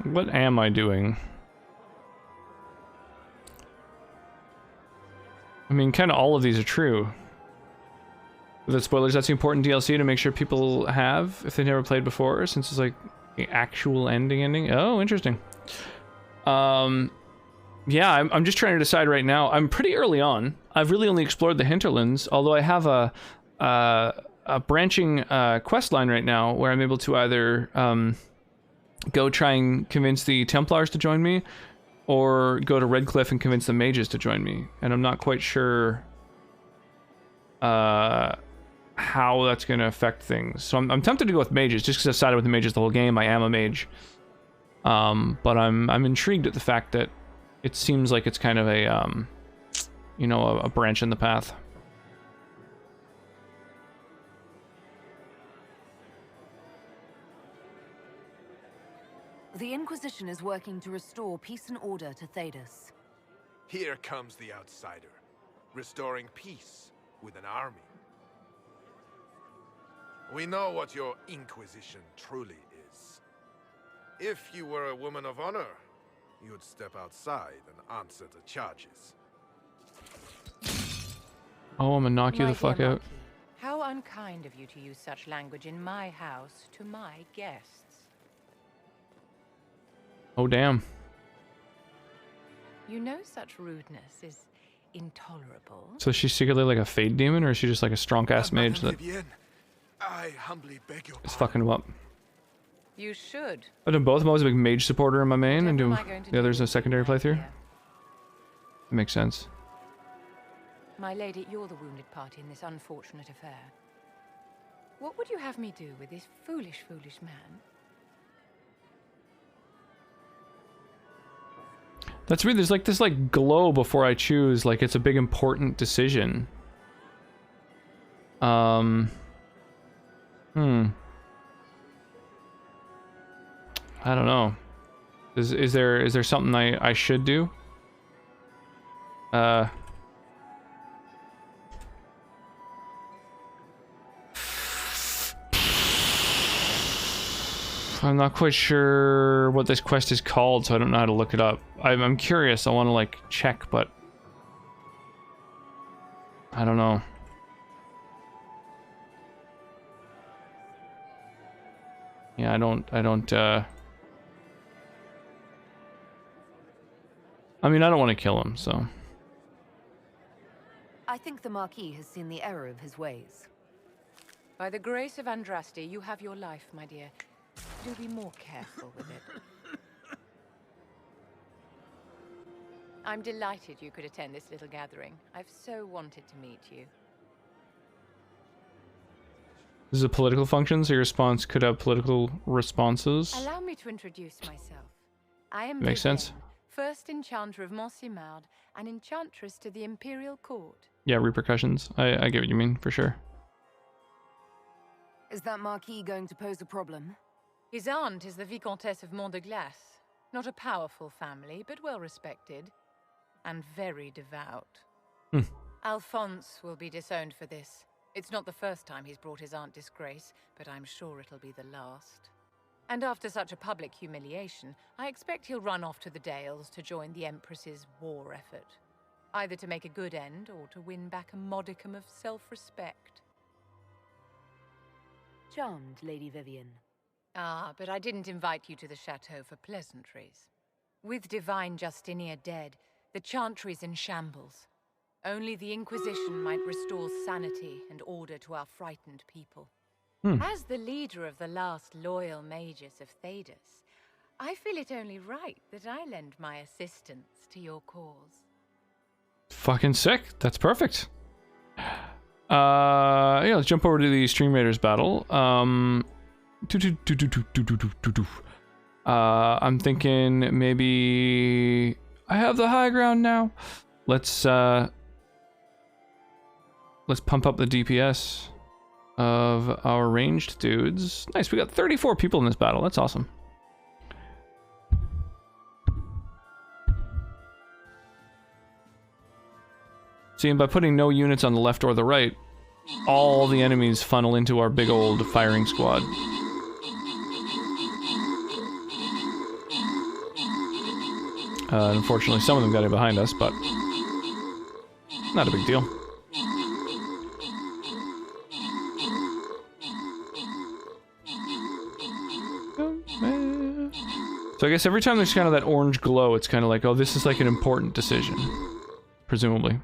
What am I doing? I mean, kind of all of these are true. The spoilers, that's the important DLC to make sure people have, if they never played before, since it's like the actual ending. Oh, interesting. Yeah, I'm just trying to decide right now. I'm pretty early on. I've really only explored the hinterlands, although I have a branching quest line right now where I'm able to either go try and convince the Templars to join me, or go to Redcliffe and convince the mages to join me. And I'm not quite sure how that's going to affect things. So I'm tempted to go with mages, just because I've sided with the mages the whole game. I am a mage. But I'm intrigued at the fact that it seems like it's kind of a, you know, a branch in the path. The Inquisition is working to restore peace and order to Thedas. Here comes the outsider, restoring peace with an army. We know what your Inquisition truly is. If you were a woman of honor, you'd step outside and answer the charges. Oh, I'm gonna knock you My the fuck dear out. Marquis, how unkind of you to use such language in my house to my guests. Oh, damn. You know such rudeness is intolerable. So she's secretly like a fade demon, or is she just like a strong ass mage that I humbly beg your is fucking him up? You should. I do both. I'm always a big mage supporter in my main, and do am I going to the others a secondary playthrough. That makes sense. My lady, you're the wounded party in this unfortunate affair. What would you have me do with this foolish, foolish man? That's weird. There's like this like glow before I choose. Like it's a big important decision. I don't know. Is there something I should do? I'm not quite sure what this quest is called, so I don't know how to look it up. I'm curious. I want to like check, but I don't know. Yeah, I don't I mean, I don't want to kill him, so. I think the Marquis has seen the error of his ways. By the grace of Andraste, you have your life, my dear. Do be more careful with it. I'm delighted you could attend this little gathering. I've so wanted to meet you. This is a political function, so your response could have political responses. Allow me to introduce myself. I am Makes sense. First Enchanter of Montsimard, and Enchantress to the Imperial Court. Yeah, repercussions. I get what you mean, for sure. Is that Marquis going to pose a problem? His aunt is the Vicomtesse of Mont de Glace. Not a powerful family, but well respected. And very devout. Alphonse will be disowned for this. It's not the first time he's brought his aunt disgrace, but I'm sure it'll be the last. And after such a public humiliation, I expect he'll run off to the Dales to join the Empress's war effort. Either to make a good end, or to win back a modicum of self-respect. Charmed, Lady Vivian. Ah, but I didn't invite you to the chateau for pleasantries. With Divine Justinia dead, the Chantry's in shambles. Only the Inquisition might restore sanity and order to our frightened people. As the leader of the last loyal mages of Thedas, I feel it only right that I lend my assistance to your cause. Fucking sick. That's perfect. Yeah, let's jump over to the Stream Raiders battle. I'm thinking maybe I have the high ground now. Let's pump up the DPS of our ranged dudes. Nice, we got 34 people in this battle. That's awesome. See, and by putting no units on the left or the right, all the enemies funnel into our big old firing squad. Unfortunately, some of them got in behind us, but not a big deal. So I guess every time there's kind of that orange glow, it's kind of like, oh, this is like an important decision. Presumably.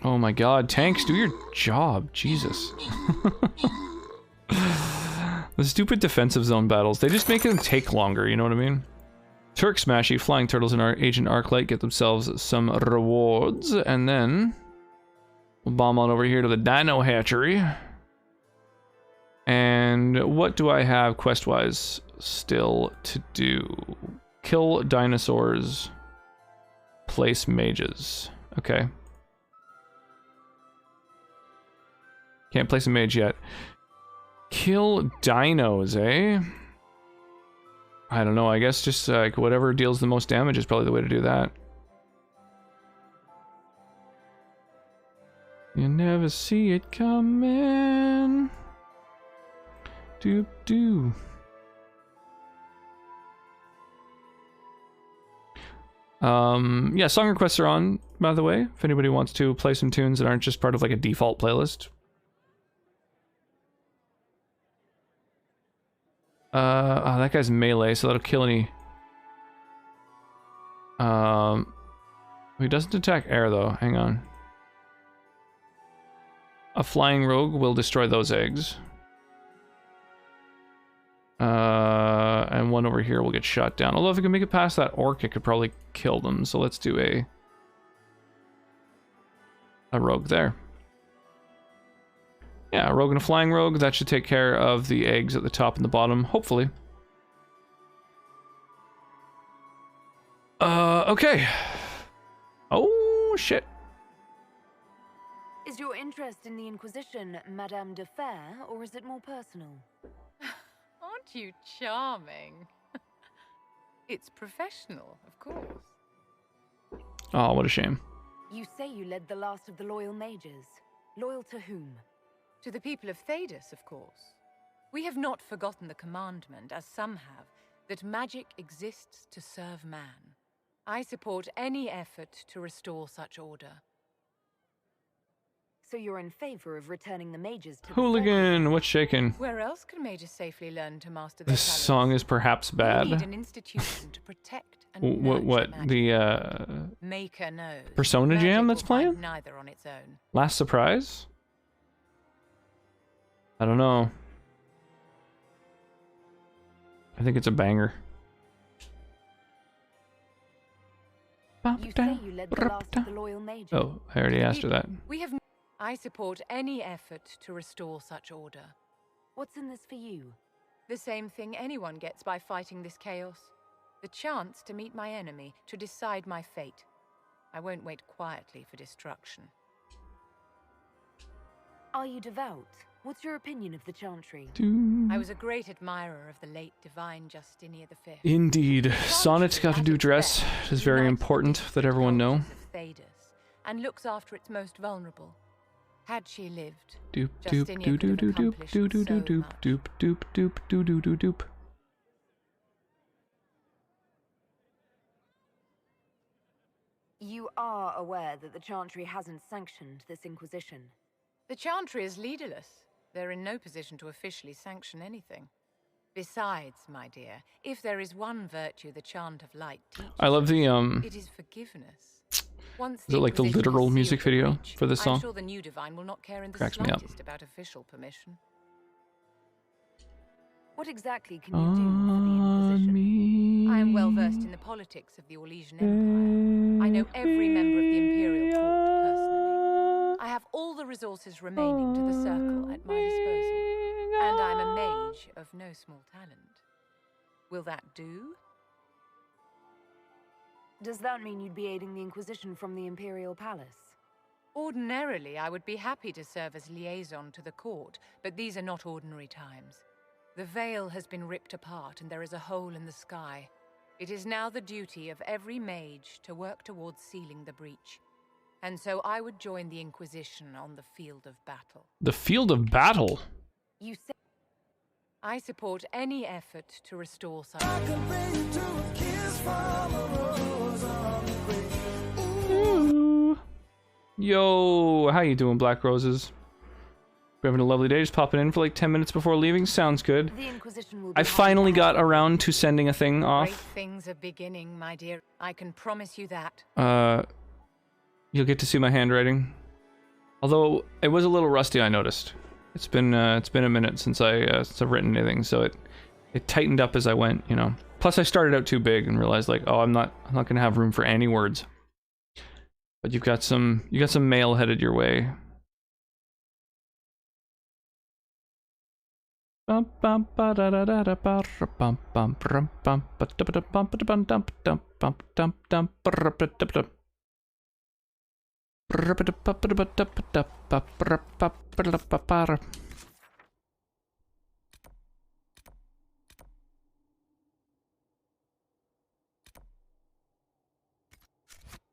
Oh my god, tanks, do your job. Jesus. The stupid defensive zone battles, they just make them take longer, you know what I mean? Turk Smashy, Flying Turtles, and our Agent Arclight get themselves some rewards, and then we'll bomb on over here to the Dino Hatchery. And what do I have quest-wise still to do? Kill dinosaurs, place mages. Okay. Can't place a mage yet. Kill dinos, eh? I don't know, I guess just like whatever deals the most damage is probably the way to do that. You never see it coming. Doop doo. Yeah, song requests are on, by the way, if anybody wants to play some tunes that aren't just part of like a default playlist. Oh, that guy's melee, so that'll kill any... He doesn't attack air, though. Hang on. A flying rogue will destroy those eggs. And one over here will get shot down. Although if it can make it past that orc, it could probably kill them. So let's do a rogue there. Yeah, a rogue and a flying rogue. That should take care of the eggs at the top and the bottom, hopefully. Okay. Oh, shit. Is your interest in the Inquisition Madame de Fer, or is it more personal? Aren't you charming? It's professional, of course. Oh, what a shame. You say you led the last of the loyal mages. Loyal to whom? To the people of Thedas, of course. We have not forgotten the commandment, as some have, that magic exists to serve man. I support any effort to restore such order. So you're in favor of returning the mages to Hooligan, what's shaking? Where else can mages safely learn to master their This talents? song is perhaps We bad. need an institution to protect and What magic. the Maker knows. Persona Magic Jam that's will find playing? neither on its own. Last surprise? I don't know. I think it's a banger. You say you led the last of the loyal mages. Oh, I already asked her that. I support any effort to restore such order. What's in this for you? The same thing anyone gets by fighting this chaos. The chance to meet my enemy, to decide my fate. I won't wait quietly for destruction. Are you devout? What's your opinion of the Chantry? I was a great admirer of the late divine Justinia V. Indeed. Sonnet's got to do dress. It is very important that everyone know. Of Thedas, and looks after its most vulnerable. Had she lived, Doop doop Justinia doop could have doop doop accomplished doop doop so doop much. doop doop doop doop doop doop doop. You are aware that the Chantry hasn't sanctioned this Inquisition. The Chantry is leaderless. They're in no position to officially sanction anything. Besides, my dear, if there is one virtue the Chant of Light teaches, I love the it is forgiveness. Once Is it like the Inquisition literal has music sealed the video breach, for this song? I'm sure the new divine will not care in the Cracks me up. slightest about official permission. What exactly can you do for the Inquisition? I am well versed in the politics of the Orlesian Empire. I know every member of the Imperial Court personally. I have all the resources remaining to the Circle at my disposal. And I'm a mage of no small talent. Will that do? Does that mean you'd be aiding the Inquisition from the Imperial Palace? Ordinarily, I would be happy to serve as liaison to the court, but these are not ordinary times. The veil has been ripped apart and there is a hole in the sky. It is now the duty of every mage to work towards sealing the breach. And so I would join the Inquisition on the field of battle. The field of battle? You say I support any effort to restore such. Yo, how you doing, Black Roses? We're having a lovely day, just popping in for like 10 minutes before leaving. Sounds good. The Inquisition will I finally got around to sending a thing Great off. things are beginning, my dear. I can promise you that. You'll get to see my handwriting. Although it was a little rusty, I noticed. It's been a minute since I've written anything, so it tightened up as I went, you know. Plus I started out too big and realized like, oh, I'm not gonna have room for any words. But you got some mail headed your way.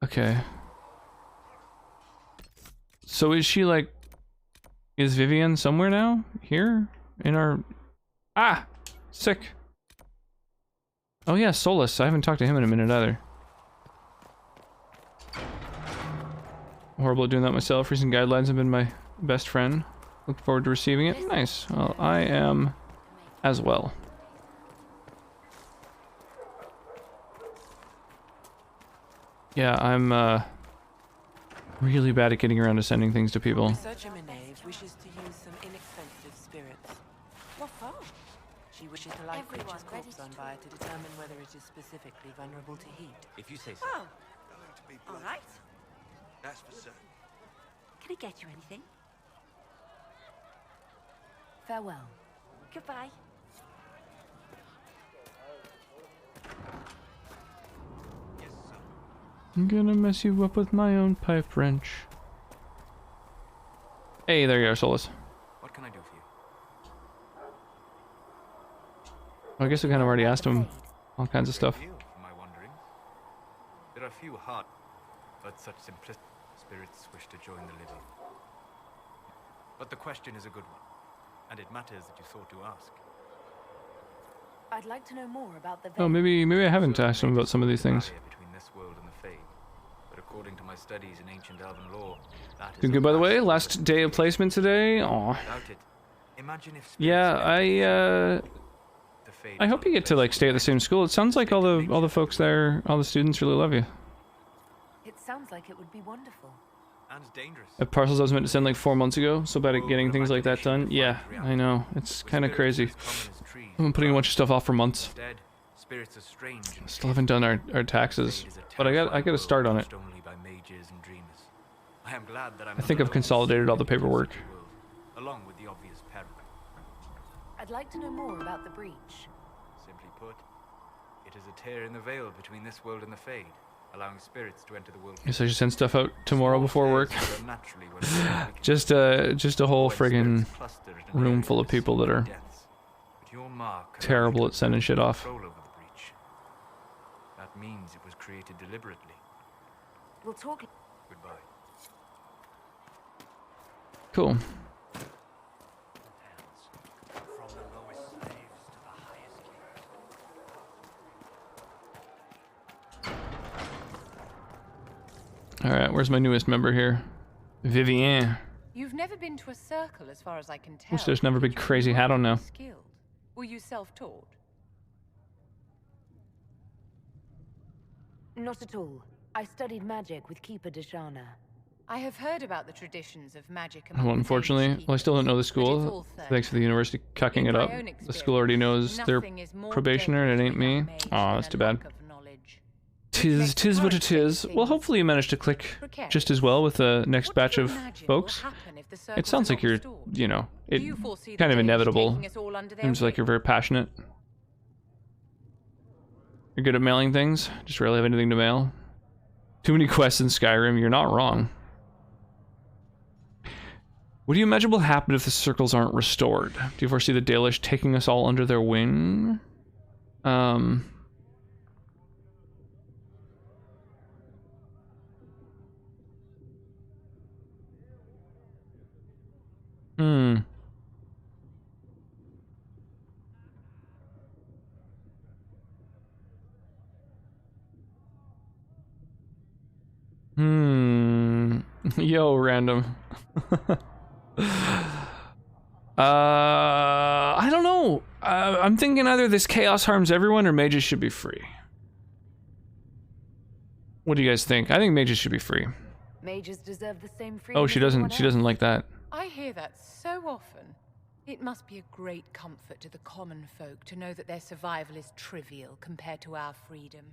Okay. So is she like... Is Vivian somewhere now? Here? In our... Ah! Sick. Oh yeah, Solus. I haven't talked to him in a minute either. horrible at doing that myself. Recent guidelines have been my best friend. Look forward to receiving it. Nice. Well, I am as well. Yeah, I'm really bad at getting around to sending things to people. Researcher Minave wishes to use some inexpensive spirits. What for? She wishes to light creature's corpse on fire to determine whether it is specifically vulnerable to heat. If you say so. Oh. All right. That's for certain. Can I get you anything? Farewell. Goodbye. I'm gonna mess you up with my own pipe wrench. Hey, there you are, Solus. What can I do for you? Well, I guess we kind of already asked him all kinds of stuff. For my wanderings. There are few hard, but such simplistic spirits wish to join the living. But the question is a good one, and it matters that you thought to ask. I'd like to know more about the. Oh, maybe I haven't asked him about some of these things. Between this world and the Fade. But according to my studies in ancient elven lore, that is Doing good, by the way. Last day of placement today. Aw. Without it, imagine if Yeah, I hope you get to like stay at the same school. It sounds like all the folks there, all the students really love you. It sounds like it would be wonderful. And dangerous. Parcels I was meant to send like 4 months ago, so bad at getting things like that done. Yeah, I know. It's kind of crazy. I've been putting a bunch of stuff off for months. Spirits are strange. Still haven't done our taxes, but I got to start on it. Only by mages and dreamers. I am glad that I'm I think I've consolidated all the paperwork. Along with the obvious peril. I'd like to know more about the breach. Simply put, it is a tear in the veil between this world and the Fade, allowing spirits to enter the world. Guess I should send stuff out tomorrow before work. just a whole friggin' room full of people that are terrible at sending shit off. That means it was created deliberately. We'll talk. Goodbye. Cool. Alright, where's my newest member here? Vivienne. You've never been to a circle as far as I can tell. Wish there's never been crazy hat on now. Skilled. Were you self-taught? Not at all. I studied magic with Keeper Deshana. I have heard about the traditions of magic. Well, unfortunately, I still don't know the school. Thanks for the university cucking it up. The school already knows their probationer, and it ain't me. Aw, that's too bad. Tis what it is. Well, hopefully you managed to click just as well with the next batch of folks. It sounds like you're, you know, kind of inevitable. Seems like you're very passionate. You're good at mailing things. Just rarely have anything to mail. Too many quests in Skyrim. You're not wrong. What do you imagine will happen if the circles aren't restored? Do you foresee the Dalish taking us all under their wing? Yo, random. I don't know. I'm thinking either this chaos harms everyone or mages should be free. What do you guys think? I think mages should be free. Mages deserve the same freedom. Oh, she doesn't like that. I hear that so often. It must be a great comfort to the common folk to know that their survival is trivial compared to our freedom.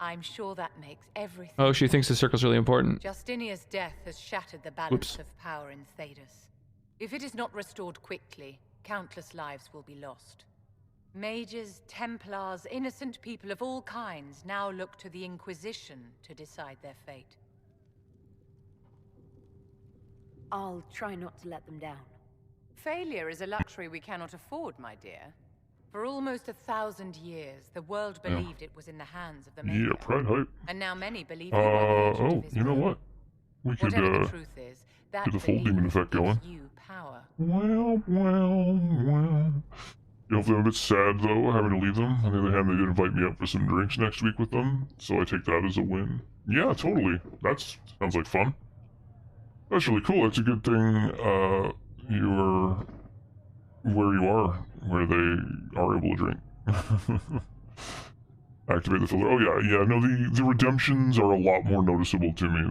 I'm sure that makes everything. Oh, she thinks the circle's really important. Justinia's death has shattered the balance of power in Thedas. If it is not restored quickly, countless lives will be lost. Mages, Templars, innocent people of all kinds now look to the Inquisition to decide their fate. I'll try not to let them down. Failure is a luxury we cannot afford, my dear. For almost 1,000 years, the world believed it was in the hands of the Maker. Yeah, pride hype. And now many believe he was Oh, you know what? We could, Whatever the truth is, that get the full demon effect going. you power. Well. You know, I'm a bit sad, though, having to leave them. On the other hand, they did invite me up for some drinks next week with them, so I take that as a win. Yeah, totally. That sounds like fun. That's really cool. It's a good thing you're where you are, where they are able to drink. Activate the filter. Oh yeah. No, the redemptions are a lot more noticeable to me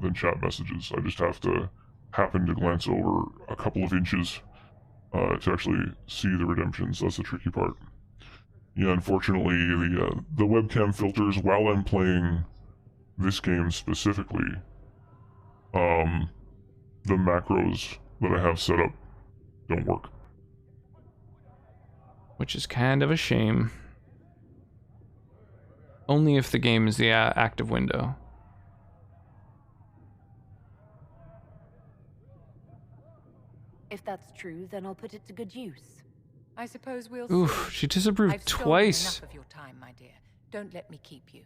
than chat messages. I just have to happen to glance over a couple of inches to actually see the redemptions. That's the tricky part. Yeah, unfortunately, the webcam filters while I'm playing this game specifically, the macros that I have set up don't work. Which is kind of a shame. Only if the game is the active window. If that's true, then I'll put it to good use. I suppose we'll Oof, see. she disapproved I've stolen twice. Enough of your time, my dear. Don't let me keep you.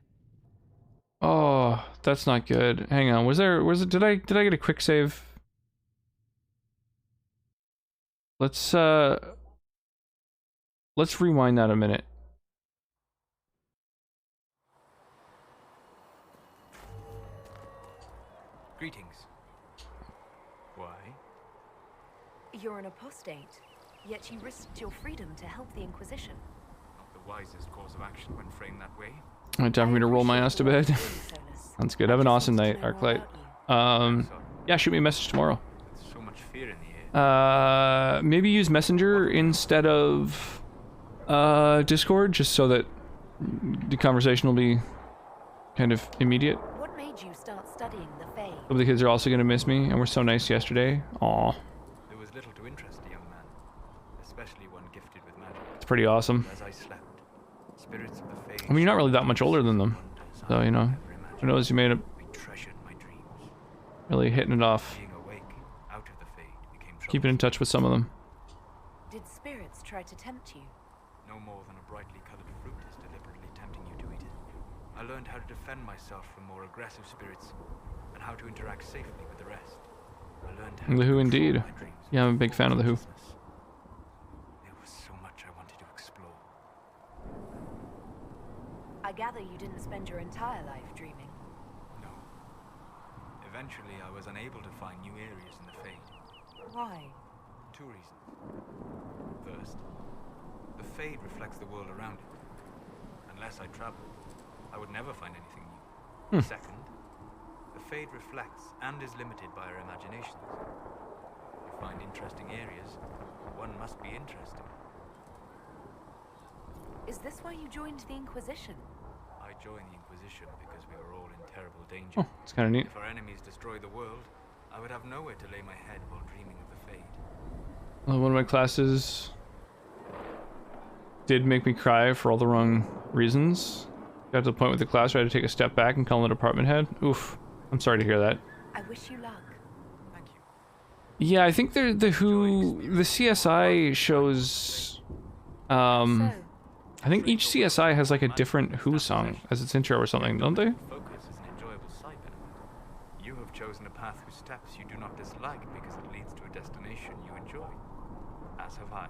Oh, that's not good. Hang on, did I get a quick save? Let's rewind that a minute. Greetings. Why? You're an apostate, yet you risked your freedom to help the Inquisition. Not the wisest course of action when framed that way. Alright, time for me to roll my ass to bed. That's good. Have an awesome night, Arclight. Yeah, shoot me a message tomorrow. So much fear in the air. Maybe use Messenger instead of Discord, just so that the conversation will be kind of immediate. What made you start studying the Fae? Some of the kids are also gonna miss me, and we're so nice yesterday. Aw. There was little to interest a young man, especially one gifted with magic. It's pretty awesome. As I slept, spirits of the Fae. I mean, you're not really that much older than them, so you know. Who knows? You made it. Really hitting it off. Keeping in touch with some of them. Did spirits try to tempt you? No more than a brightly colored fruit is deliberately tempting you to eat it. I learned how to defend myself from more aggressive spirits and how to interact safely with the rest. I learned how The Who, indeed. Yeah, I'm a big fan of The Who. There was so much I wanted to explore. I gather you didn't spend your entire life dreaming. No. Eventually, I was unable to find new areas in the Fade. Why? Two reasons. First, the Fade reflects the world around it. Unless I travel, I would never find anything new. Second, the Fade reflects and is limited by our imaginations. If you find interesting areas, one must be interesting. Is this why you joined the Inquisition? I joined the Inquisition because we were all in terrible danger. Oh, it's kind of neat. If our enemies destroy the world, I would have nowhere to lay my head while dreaming of the Fade. Well, one of my classes did make me cry for all the wrong reasons. Got to the point with the class where I had to take a step back and call the department head. Oof. I'm sorry to hear that. I wish you luck. Thank you. Yeah, I think the CSI shows, I think each CSI has like a different Who song as its intro or something, don't they? Focus is an enjoyable side benefit. You have chosen a path whose steps you do not dislike because it leads to a destination you enjoy. As have I.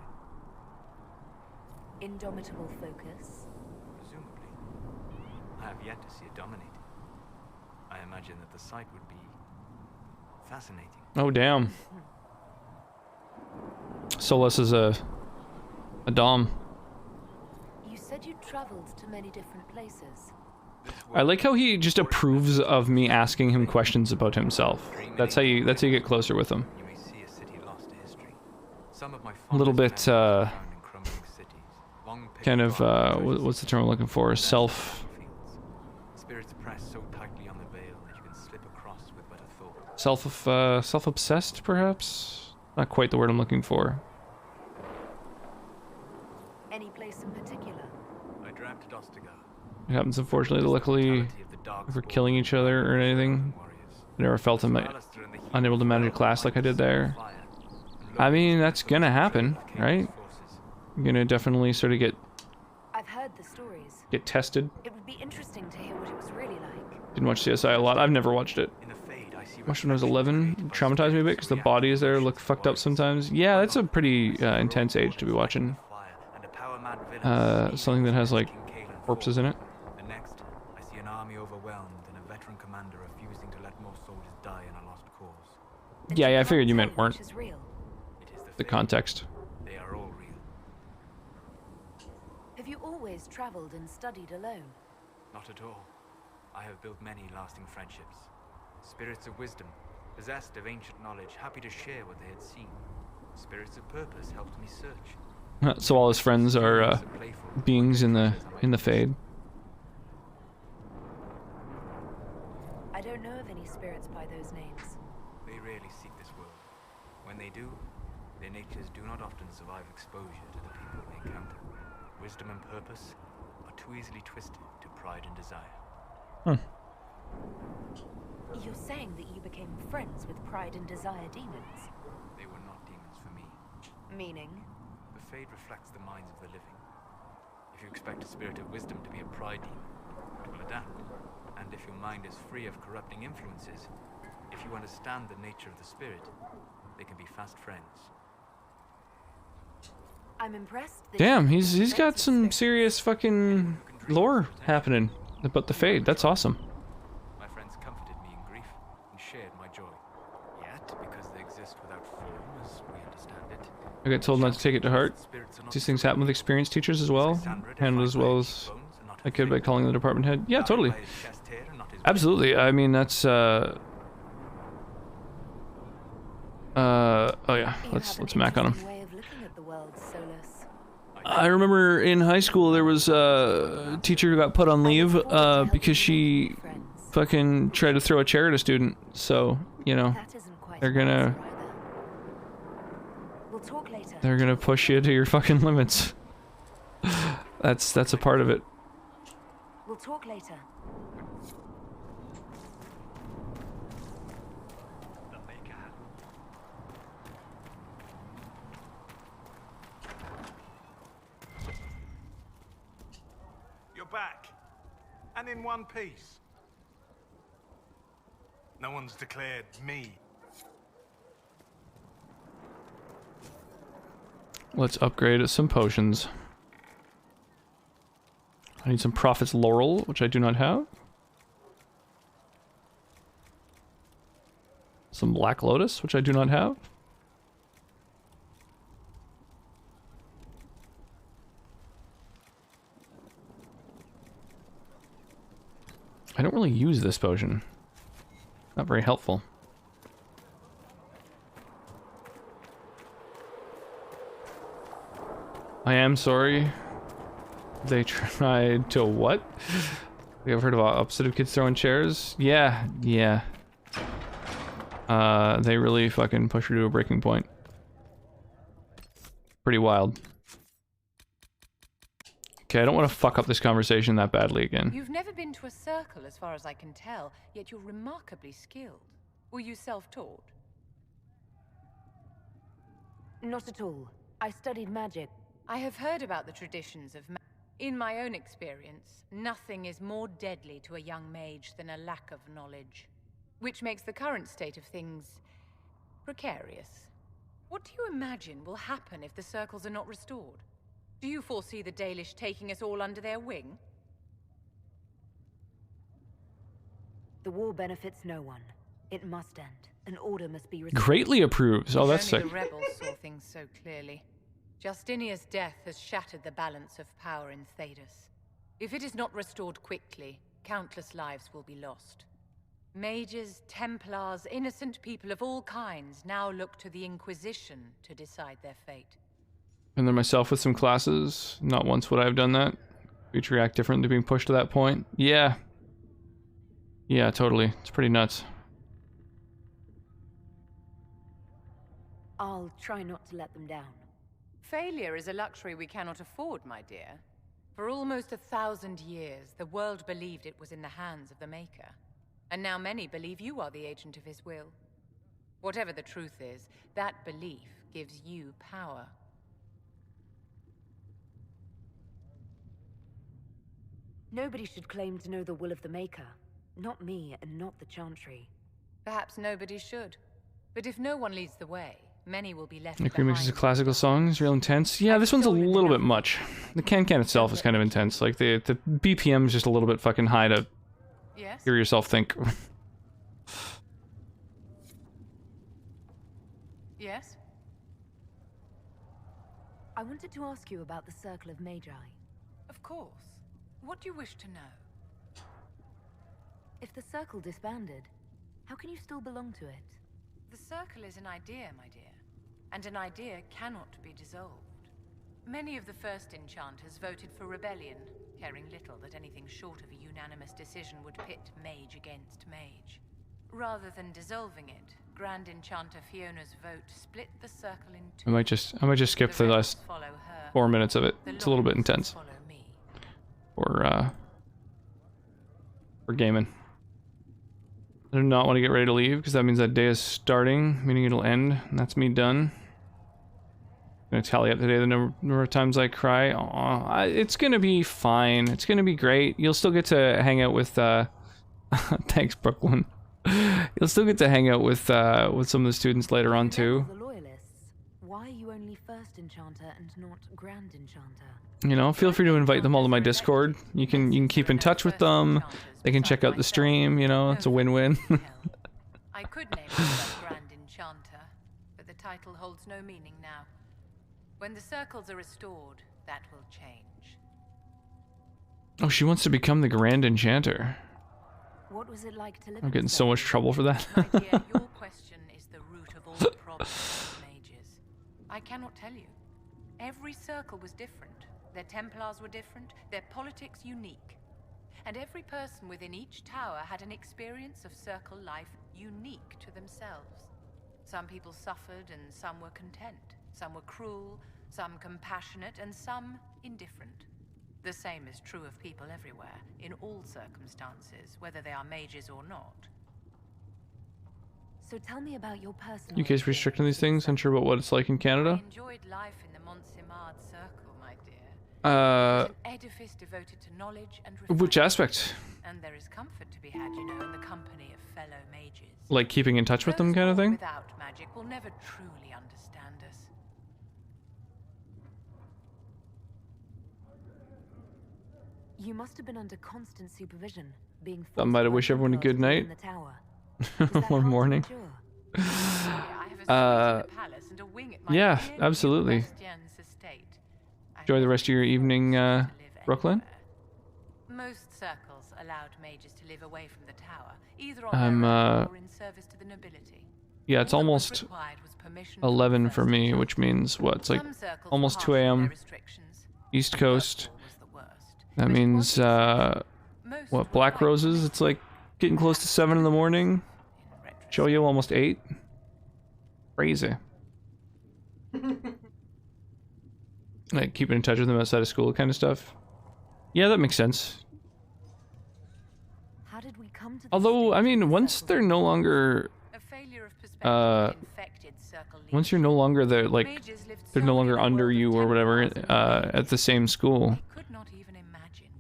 Indomitable focus. Presumably. I have yet to see it dominated. I imagine that the sight would be fascinating. Oh damn. Solus is a dom. You said you traveled to many different places. I like how he just approves of me asking him questions about himself. That's how you get closer with him. You may see a city lost to history. Some of my A little bit kind of what's the term I'm looking for? Spirits press so tightly on the veil that you can slip across with but a thought. Self-obsessed, perhaps? Not quite the word I'm looking for. Any place in particular? I dreamt Dostigar. It happens, unfortunately, luckily, for killing each other or anything. I never felt unable to manage a class like I did there. I mean, that's gonna happen, right? You're gonna definitely sort of I've heard the stories. Get tested. It would be interesting to hear what it was really like. Didn't watch CSI a lot. I've never watched it. Watched when I was 11. Traumatized me a bit because the bodies there look fucked up sometimes. Yeah, that's a pretty intense age to be watching. Something that has like corpses in it. The next, I see an army overwhelmed and a veteran commander refusing to let more soldiers die in a lost cause. Yeah, I figured you meant weren't. It is The context. They are all real. Have you always traveled and studied alone? Not at all. I have built many lasting friendships. Spirits of wisdom, possessed of ancient knowledge, happy to share what they had seen. Spirits of purpose helped me search. So all his friends are beings in the Fade. I don't know of any spirits by those names. They rarely seek this world. When they do, their natures do not often survive exposure to the people they encounter. Wisdom and purpose are too easily twisted to pride and desire. You're saying that you became friends with Pride and Desire demons? They were not demons for me. Meaning? The Fade reflects the minds of the living. If you expect a spirit of wisdom to be a pride demon, it will adapt. And if your mind is free of corrupting influences, if you understand the nature of the spirit, they can be fast friends. I'm impressed. Damn, he's got some serious fucking lore happening about the Fade. That's awesome. My friends comforted me in grief and shared my joy. Yet, because they exist without form as we understand it, I got told not to take it to heart. These things happen with experienced teachers as well. Handled as well as I could by calling the department head. Yeah, totally. Absolutely. I mean, that's oh yeah. Let's mac on him. I remember in high school there was a teacher who got put on leave because she fucking tried to throw a chair at a student. So, you know, they're gonna push you to your fucking limits. That's a part of it. We'll talk later. You're back. And in one piece. No one's declared me. Let's upgrade some potions. I need some Prophet's Laurel, which I do not have. Some Black Lotus, which I do not have. I don't really use this potion. Not very helpful. I am sorry. They tried to what? You ever heard of opposite of kids throwing chairs? Yeah. They really fucking push her to a breaking point. Pretty wild. Okay, I don't want to fuck up this conversation that badly again. You've never been to a circle as far as I can tell, yet you're remarkably skilled. Were you self-taught? Not at all. I studied magic. I have heard about the traditions of magic. In my own experience, nothing is more deadly to a young mage than a lack of knowledge, which makes the current state of things precarious. What do you imagine will happen if the circles are not restored? Do you foresee the Dalish taking us all under their wing? The war benefits no one. It must end. An order must be restored. Greatly approves. Oh, that's sick. Only the rebels saw things so clearly. Justinia's death has shattered the balance of power in Thedas. If it is not restored quickly, countless lives will be lost. Mages, Templars, innocent people of all kinds now look to the Inquisition to decide their fate. And then myself with some classes. Not once would I have done that. Each react different to being pushed to that point. Yeah. Yeah, totally. It's pretty nuts. I'll try not to let them down. Failure is a luxury we cannot afford, my dear. For almost 1,000 years, the world believed it was in the hands of the Maker. And now many believe you are the agent of his will. Whatever the truth is, that belief gives you power. Nobody should claim to know the will of the Maker. Not me, and not the Chantry. Perhaps nobody should. But if no one leads the way, many will be left The behind. remix of classical songs, real intense. Yeah, this one's a little bit much. The can itself is kind of intense. Like, the BPM is just a little bit fucking high to hear yourself think. Yes? I wanted to ask you about the Circle of Magi. Of course. What do you wish to know? If the Circle disbanded, how can you still belong to it? The Circle is an idea, my dear. And an idea cannot be dissolved. Many of the first enchanters voted for rebellion, caring little that anything short of a unanimous decision would pit mage against mage. Rather than dissolving it, Grand Enchanter Fiona's vote split the circle in two. I might just skip the last 4 minutes of it. It's a little bit intense. For gaming. I do not want to get ready to leave because that means that day is starting, meaning it'll end, and that's me done. I'm gonna tally up the day, the number of times I cry. Aw, it's gonna be fine. It's gonna be great. You'll still get to hang out with. Thanks, Brooklyn. You'll still get to hang out with some of the students later on too. The Loyalists, why are you only First Enchanter and not Grand Enchanter? You know, feel free to invite them all to my Discord. You can keep in touch with them. They can check out the stream. You know, it's a win-win. I could name myself Grand Enchanter, but the title holds no meaning now. When the circles are restored, that will change. Oh, she wants to become the Grand Enchanter. What was it like to live I'm getting so much trouble for that. My dear, your question is the root of all problems with mages. I cannot tell you. Every circle was different. Their Templars were different, their politics unique. And every person within each tower had an experience of circle life unique to themselves. Some people suffered and some were content. Some were cruel, some compassionate, and some indifferent. The same is true of people everywhere, in all circumstances, whether they are mages or not. So tell me about your personal... UK's restricting these things. Unsure about what it's like in Canada. I enjoyed life in the Montsimard Circle, my dear. It's an edifice devoted to knowledge and refinement. Which aspect? And there is comfort to be had, you know, in the company of fellow mages. Like keeping in touch with them, kind of thing. Without magic will never truly understand us. You must have been under constant supervision, being I might have wished everyone a good night. Or morning. Yeah, absolutely. Enjoy the rest of your evening, Brooklyn. Most circles allowed mages to live away from the tower, either I'm or in service to the nobility. Yeah, it's almost 11 for me, which means what? It's like almost 2 a.m. East Coast. That means what? Black Roses? It's like getting close to 7 in the morning. Choyo almost 8. Crazy. Like keeping in touch with them outside of school kind of stuff. Yeah, that makes sense. How did we come to Although, I mean, once they're no longer once you're no longer there, like they're no longer under you or whatever at the same school,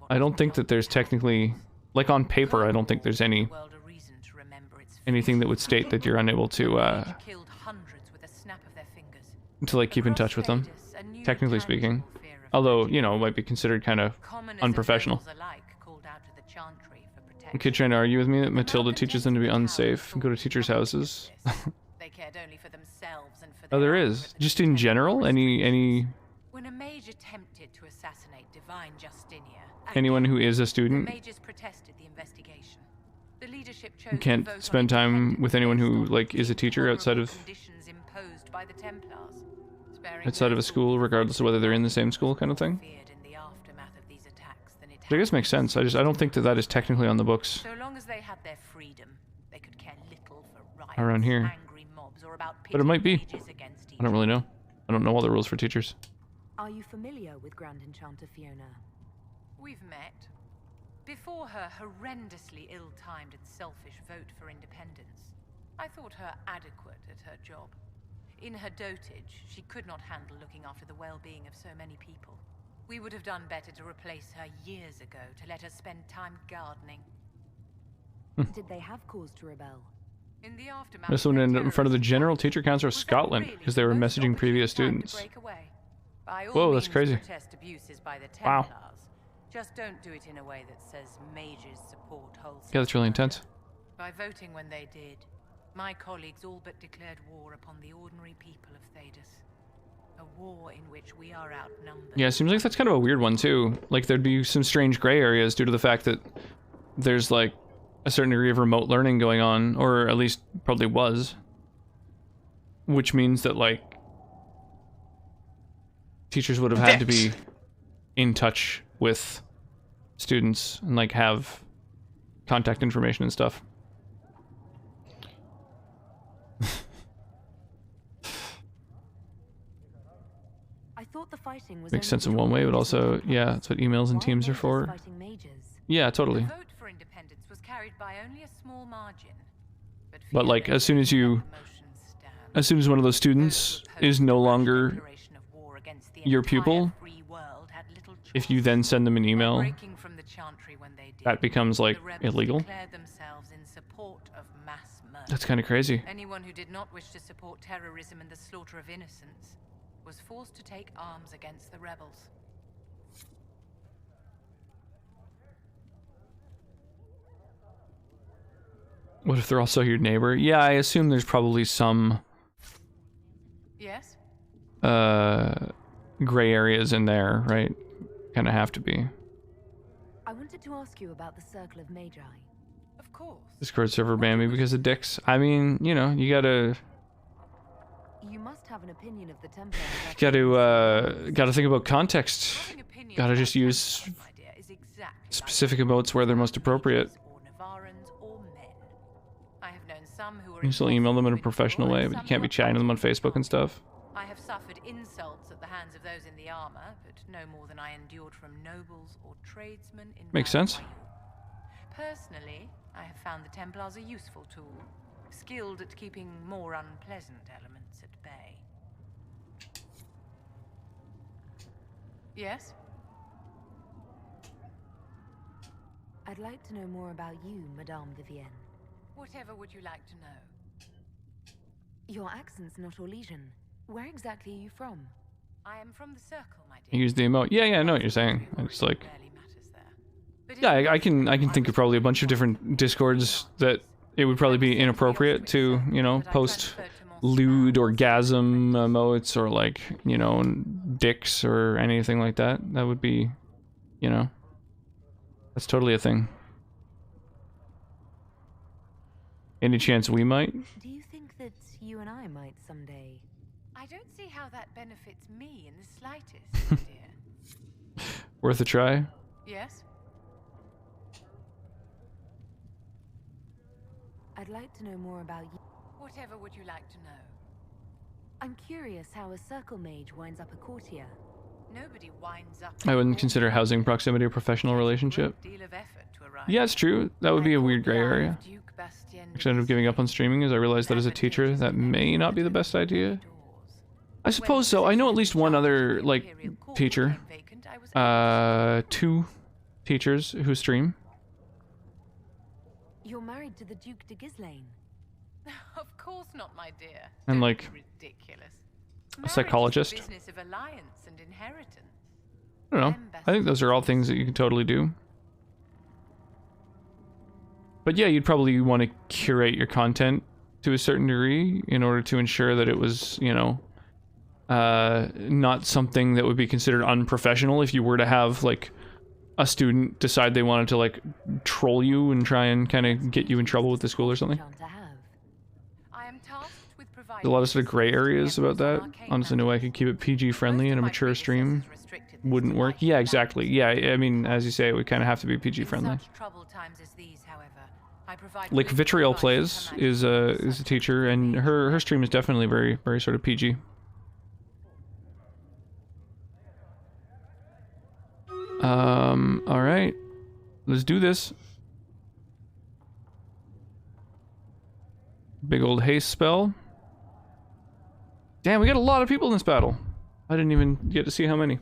I don't think that there's technically, like on paper, I don't think there's anything that would state that you're unable to like keep in touch with them, technically speaking. Although, you know, it might be considered kind of unprofessional. A kid trying to argue with me that Matilda teaches them to be unsafe and go to teachers' houses. Oh, there is. Just in general, any. When a mage attempted to assassinate divine Justinia, anyone who is a student. Mages protested the investigation. The leadership chose you can't spend time with anyone who like is a teacher outside of a school, regardless of whether they're in the same school, kind of thing. But I guess it makes sense. I don't think that that is technically on the books. So long as they had their freedom, they could care little for riots, around here. Angry mobs, or about but it might be. I don't really know. I don't know all the rules for teachers. Are you familiar with Grand Enchanter Fiona? We've met. Before her horrendously ill-timed and selfish vote for independence, I thought her adequate at her job. In her dotage, she could not handle looking after the well-being of so many people. We would have done better to replace her years ago, to let her spend time gardening. Did they have cause to rebel? In the aftermath, this one ended up in front of the General Teacher Council of Scotland because they were messaging previous students. Whoa, that's crazy. Wow. Just don't do it in a way that says mages support wholesale. Yeah, that's really intense. By voting when they did, My colleagues all but declared war upon the ordinary people of Thedas. A war in which we are outnumbered. Yeah, it seems like that's kind of a weird one too. Like there'd be some strange gray areas due to the fact that there's like a certain degree of remote learning going on, or at least probably was. Which means that like teachers would have had to be in touch with students and like have contact information and stuff. I thought the fighting was Makes sense in one way, but also, yeah, that's what emails and teams are for. Yeah, totally. The vote for independence was carried by only a small margin. But like, as soon as one of those students is no longer your pupil, if you then send them an email, that becomes like illegal. That's kind of crazy. Anyone who did not wish to support terrorism and the slaughter of innocents was forced to take arms against the rebels. What if they're also your neighbor? Yeah, I assume there's probably some Yes? gray areas in there, right? Kind of have to be. I wanted to ask you about the Circle of Magi. Of course. Discord server banned me because of dicks. I mean, you know, you gotta have an opinion of the Templar. gotta think about context. Gotta just use specific emotes where they're most appropriate. You still email them in a professional way, but you can't be chatting to them on Facebook and stuff. I have suffered insults at the hands of those in the armor, but no more than I endured from nobles or tradesmen in Makes sense. Personally, I have found the Templars a useful tool, skilled at keeping more unpleasant elements at bay. Yes? I'd like to know more about you, Madame de Vienne. Whatever would you like to know? Your accent's not Orlesian. Where exactly are you from? I am from the Circle, my I use the emote. Yeah, I know what you're saying. It's like, yeah, I can think of probably a bunch of different Discords that it would probably be inappropriate to, you know, post lewd orgasm emotes or like, you know, dicks or anything like that. That would be, you know, that's totally a thing. Any chance we might? Do you think that you and I might someday? I don't see how that benefits me in the slightest, dear. Worth a try? Yes? I'd like to know more about you. Whatever would you like to know? I'm curious how a circle mage winds up a courtier. Nobody winds up. I wouldn't consider housing proximity a professional relationship. Yeah, it's true. That would be a weird gray area. Actually, I ended up giving up on streaming as I realized that as a teacher, that may not be the best idea. I suppose so. I know at least one other, like, teacher. 2 teachers who stream. You're married to the Duke de Gislaine. Of course not, my dear. And, like, ridiculous. a psychologist. Business of alliance and inheritance. I don't know. I think those are all things that you can totally do. But yeah, you'd probably want to curate your content to a certain degree in order to ensure that it was, you know, not something that would be considered unprofessional if you were to have, like, a student decide they wanted to, like, troll you and try and kind of get you in trouble with the school or something. There's a lot of sort of gray areas about that. Honestly, no way I could keep it PG friendly in a mature stream. Wouldn't work. Yeah, exactly. Yeah, I mean, as you say, it would kind of have to be PG friendly. Like Vitriol Plays is a teacher, and her stream is definitely very sort of PG. All right, let's do this. Big old haste spell. Damn, we got a lot of people in this battle. I didn't even get to see how many.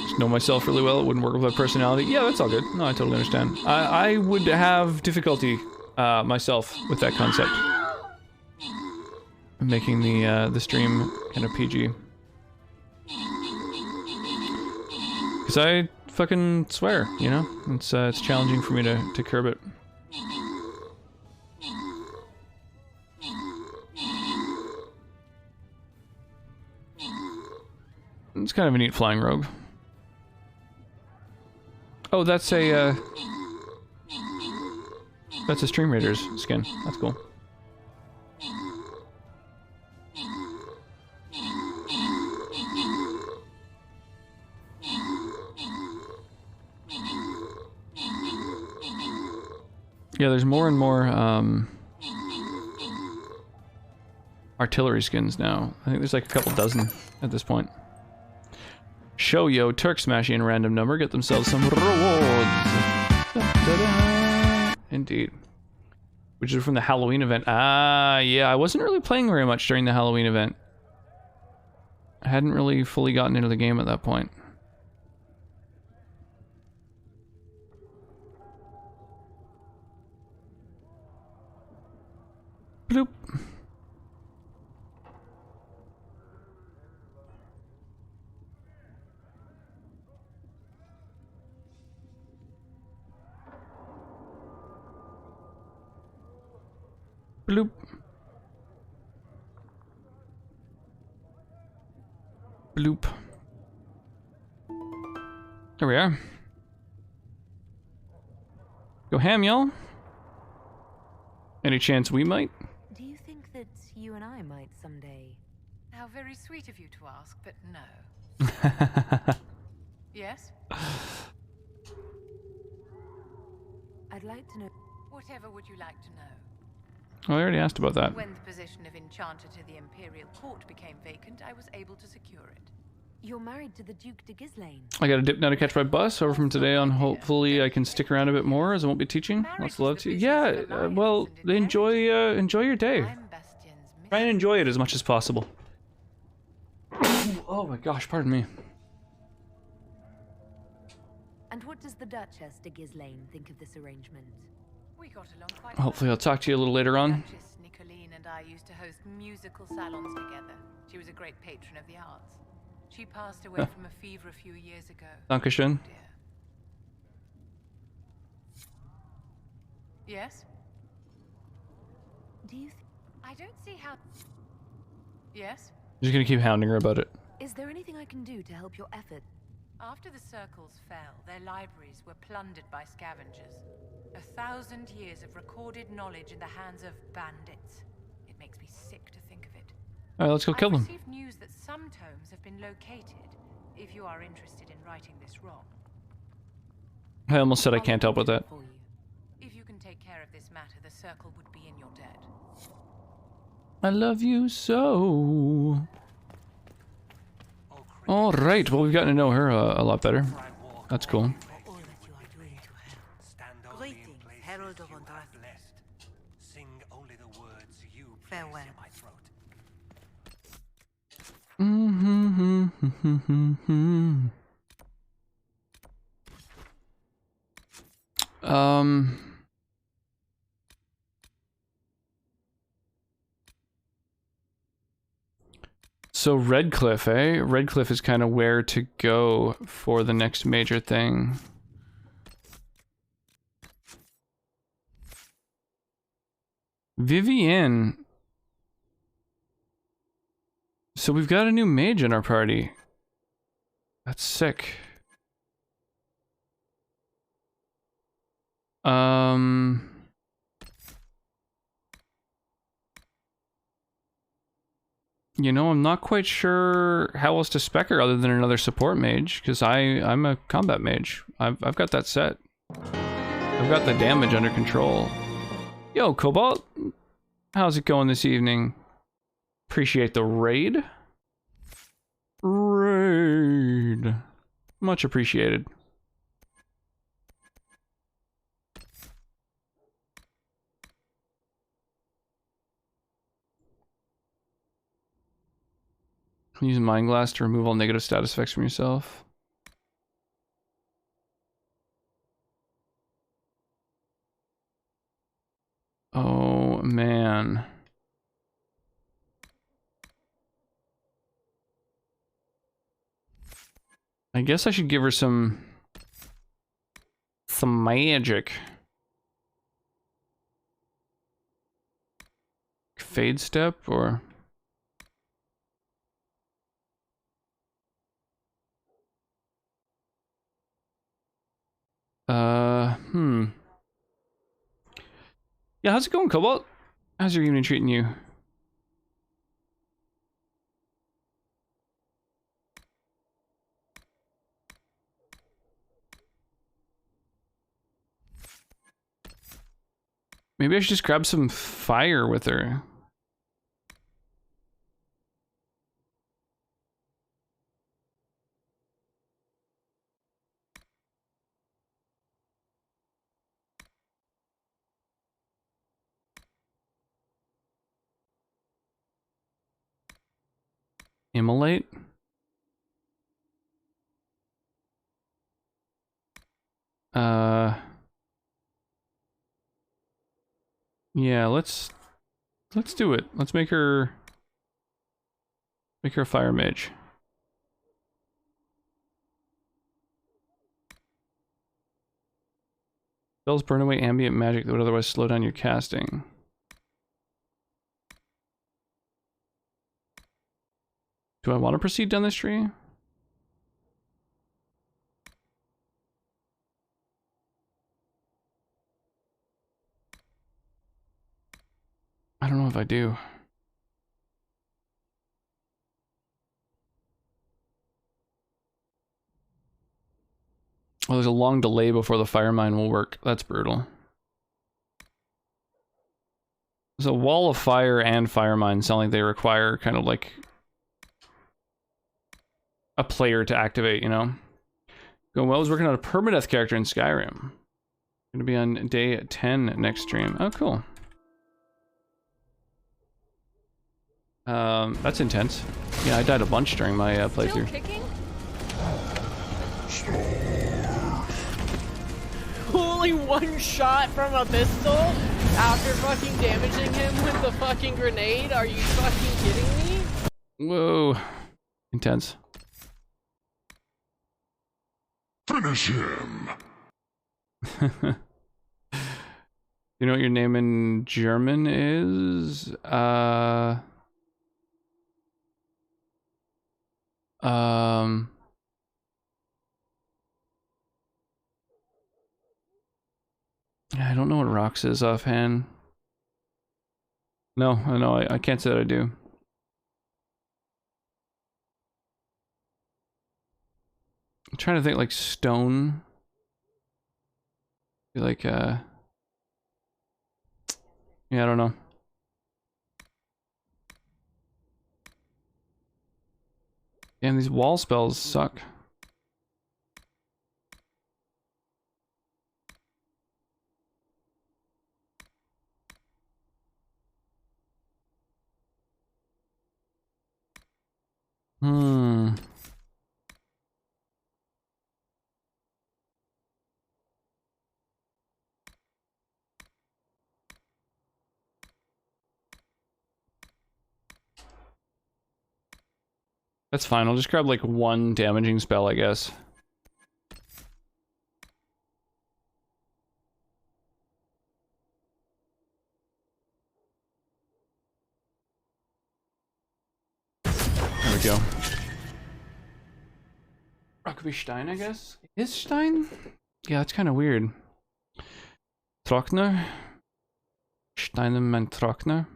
Just know myself really well. It wouldn't work with my personality. Yeah, that's all good. No, I totally understand. I would have difficulty myself with that concept. Making the stream kind of PG. Because I fucking swear, you know? It's challenging for me to curb it. It's kind of a neat flying rogue. Oh, that's a Stream Raiders skin. That's cool. Yeah, there's more and more artillery skins now. I think there's like a couple dozen at this point. Show yo, Turk smashing a random number, get themselves some rewards. Da-da-da. Indeed. Which is from the Halloween event. Ah, yeah, I wasn't really playing very much during the Halloween event. I hadn't really fully gotten into the game at that point. Bloop. Bloop. Bloop. There we are. Go ham, y'all. Any chance we might? Do you think that you and I might someday? How very sweet of you to ask, but no. Yes? I'd like to know. Whatever would you like to know? Oh, I already asked about that. When the position of Enchanter to the Imperial Court became vacant, I was able to secure it. You're married to the Duke de Ghislaine. I gotta dip now to catch my bus over from today on. Hopefully I can stick around a bit more as I won't be teaching. Lots of love to you. Yeah, well, enjoy your day. Try and enjoy it as much as possible. Oh my gosh, pardon me. And what does the Duchess de Ghislaine think of this arrangement? We got along quite Hopefully I'll talk to you a little later on. Duchess Nicolene and I used to host musical salons together. She was a great patron of the arts. She passed away from a fever a few years ago. Dankeschön. Oh, yes? Do you I don't see how... Yes? Just gonna keep hounding her about it. Is there anything I can do to help your effort? After the circles fell, their libraries were plundered by scavengers. 1,000 years of recorded knowledge in the hands of bandits. It makes me sick to think of it. Alright, let's go kill them. I've received news that some tomes have been located, if you are interested in righting this wrong. I almost said I can't help with that. If you can take care of this matter, the circle would be in your debt. I love you so. Alright, well we've gotten to know her a lot better. That's cool. Greetings, Herald of Andraste. Sing only the words you Farewell. in my throat. So Redcliffe, eh? Redcliffe is kind of where to go for the next major thing. Vivienne. So we've got a new mage in our party. That's sick. You know, I'm not quite sure how else to spec her other than another support mage, because I'm a combat mage. I've got that set. I've got the damage under control. Yo, Cobalt, how's it going this evening? Appreciate the raid. Raid. Much appreciated. Use Mind Glass to remove all negative status effects from yourself. Oh, man. I guess I should give her some some magic. Fade step or... Yeah, how's it going, Cobalt? How's your evening treating you? Maybe I should just grab some fire with her. Immolate? Yeah, let's do it. Let's make her a fire mage. Spells burn away ambient magic that would otherwise slow down your casting. Do I want to proceed down this tree? I don't know if I do. Well, there's a long delay before the fire mine will work. That's brutal. There's a wall of fire and fire mine sound like they require kind of like a player to activate, you know? Going well, I was working on a permadeath character in Skyrim. Gonna be on day 10 next stream. Oh, cool. That's intense. Yeah, I died a bunch during my playthrough. Only one shot from a pistol after fucking damaging him with the fucking grenade? Are you fucking kidding me? Whoa. Intense. Finish him. You know what your name in German is? I don't know what Rox is offhand. No, I can't say that I do. I'm trying to think like stone. Like, yeah, I don't know. Damn, these wall spells suck. That's fine, I'll just grab like one damaging spell, I guess. There we go. Rockaby Stein, I guess? Is Stein? Yeah, that's kind of weird. Trockner? Steinemann Trockner?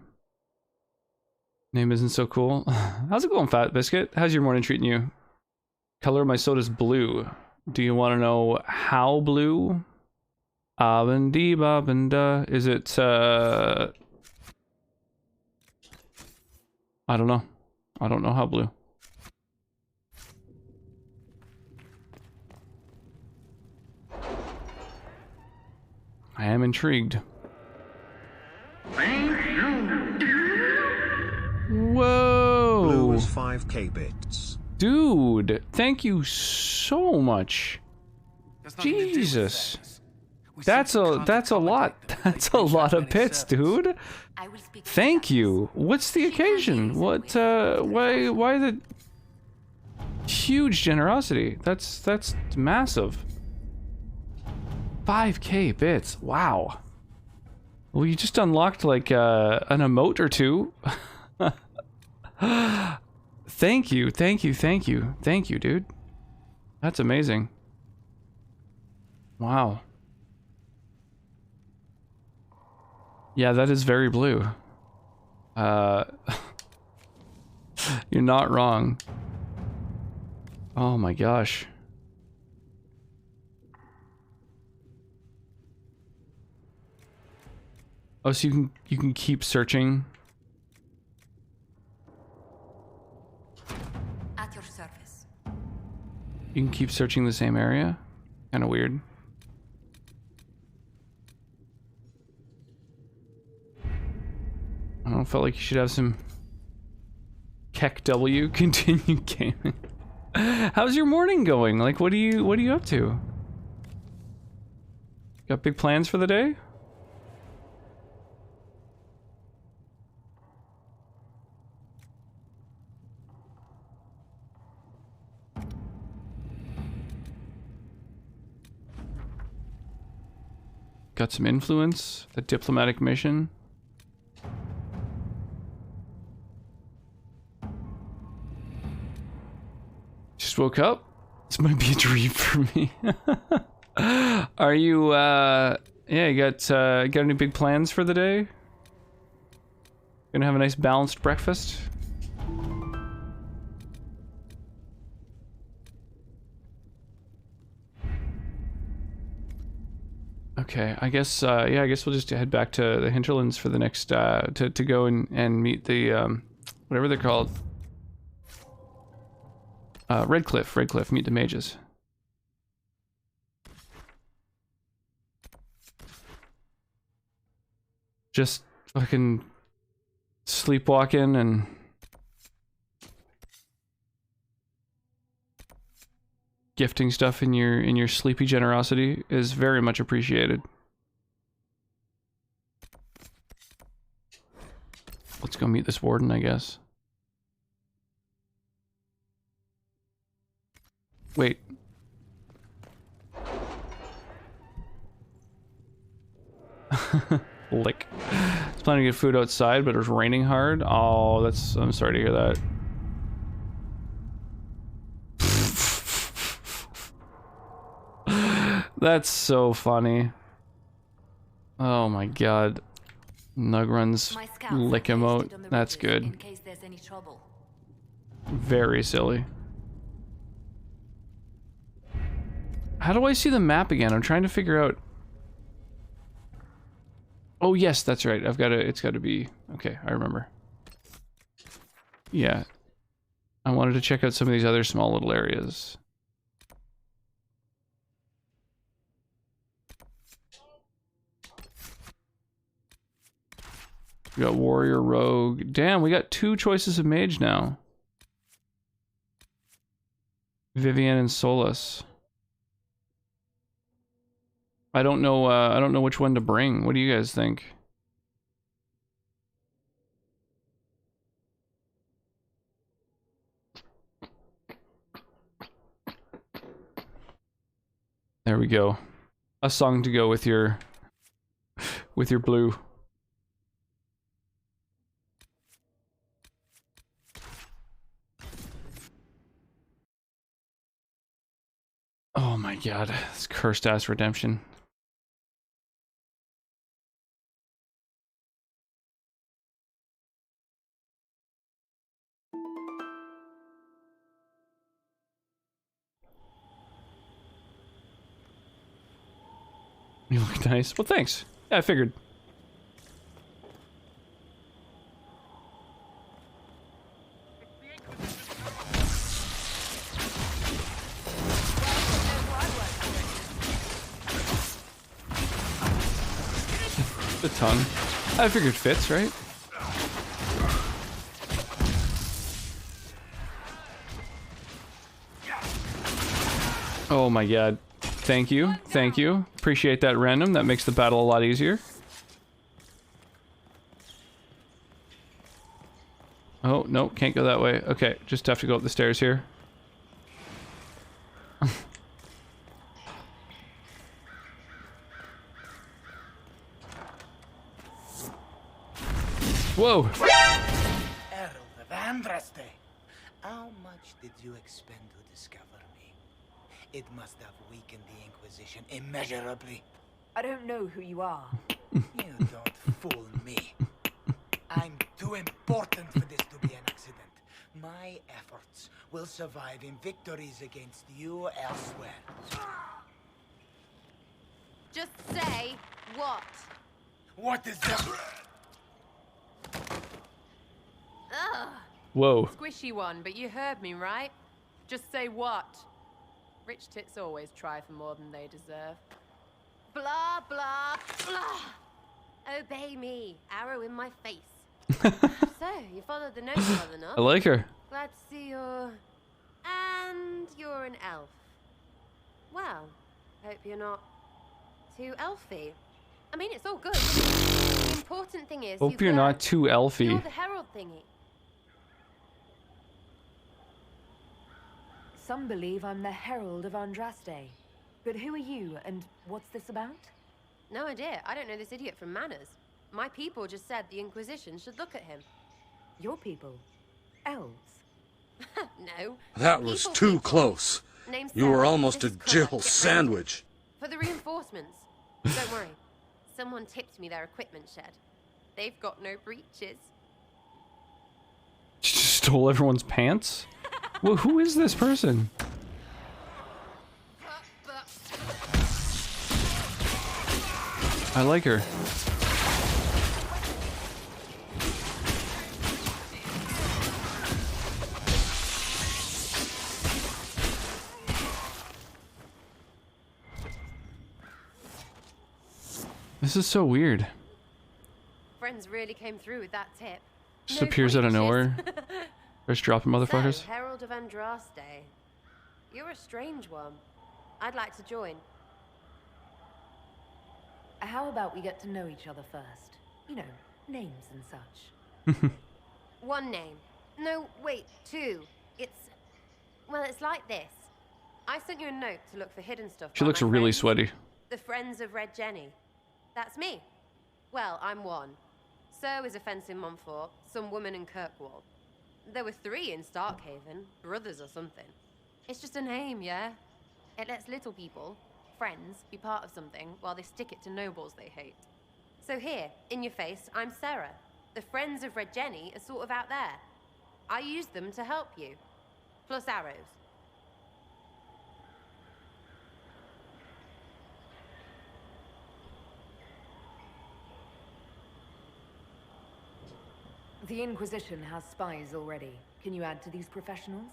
Name isn't so cool. How's it going, Fat Biscuit? How's your morning treating you? Color of my soda's blue. Do you want to know how blue? Abendee Babenda. Is it, I don't know. I don't know how blue. I am intrigued. Whoa! Blue is 5k bits. Dude, thank you so much. Jesus. That's a lot. That's a lot of bits, dude. Thank you. What's the occasion? What why the huge generosity? That's massive. 5K bits. Wow. Well, you just unlocked like an emote or two. Thank you, thank you, thank you. Thank you, dude. That's amazing. Wow. Yeah, that is very blue. You're not wrong. Oh my gosh. Oh, so you can keep searching. At your service. You can keep searching the same area. Kind of weird. I don't know, felt like you should have some Keck W continue gaming. How's your morning going? Like, what are you up to? Got big plans for the day? Got some influence? A diplomatic mission? Just woke up? This might be a dream for me. Are you, yeah, you got any big plans for the day? Gonna have a nice balanced breakfast? Okay, I guess, yeah, I guess we'll just head back to the hinterlands for the next, to go and meet the, whatever they're called. Redcliffe, meet the mages. Just fucking sleepwalking and gifting stuff in your sleepy generosity is very much appreciated. Let's go meet this warden, I guess. Wait. Lick. I was planning to get food outside, but it was raining hard. Oh, I'm sorry to hear that. That's so funny. Oh my god. Nugrun's lick emote. That's good. Very silly. How do I see the map again? I'm trying to figure out. Oh yes, that's right. It's gotta be, okay, I remember. Yeah. I wanted to check out some of these other small little areas. We got warrior, rogue. Damn, we got 2 choices of mage now. Vivian and Solus. I don't know which one to bring. What do you guys think? There we go. A song to go with your blue. Oh my god, this cursed ass redemption. You look nice. Well, thanks. Yeah, I figured. The tongue. I figured fits, right? Oh my god. Thank you. Thank you. Appreciate that random. That makes the battle a lot easier. Oh, no, can't go that way. Okay, just have to go up the stairs here. Whoa. Herald of Andraste. How much did you expend to discover me? It must have weakened the Inquisition immeasurably. I don't know who you are. You don't fool me. I'm too important for this to be an accident. My efforts will survive in victories against you elsewhere. Just say what? What is that? Ugh. Whoa. Squishy one, but you heard me, right? Just say what? Rich tits always try for more than they deserve. Blah, blah, blah. Obey me. Arrow in my face. So, you followed the notes well enough. I like her. Glad to see you're... And you're an elf. Well, hope you're not too elfy. I mean, it's all good. The important thing is Hope you're not too elfy. You're the herald thingy. Some believe I'm the Herald of Andraste. But who are you, and what's this about? No idea. I don't know this idiot from Manners. My people just said the Inquisition should look at him. Your people? Elves? No. That was too close. Name's You were Sarah. almost This a is Connor. Jill Get sandwich. ready. For the reinforcements. Don't worry. Someone tipped me their equipment shed. They've got no breeches. She just stole everyone's pants? Well, who is this person? I like her. This is so weird. Friends really came through with that tip. Just No appears out of breeches. nowhere. Just dropping motherfuckers. So, Herald of Andraste. You're a strange one. I'd like to join. How about we get to know each other first? You know, names and such. One name. No, wait, two. Well, it's like this. I sent you a note to look for hidden stuff. She by looks my really friends. sweaty. The Friends of Red Jenny. That's me. Well, I'm one. So is a fence in Montfort, some woman in Kirkwall. There were 3 in Starkhaven, brothers or something. It's just a name, yeah? It lets little people, friends, be part of something while they stick it to nobles they hate. So here, in your face, I'm Sarah. The Friends of Red Jenny are sort of out there. I use them to help you. Plus arrows. The Inquisition has spies already. Can you add to these professionals?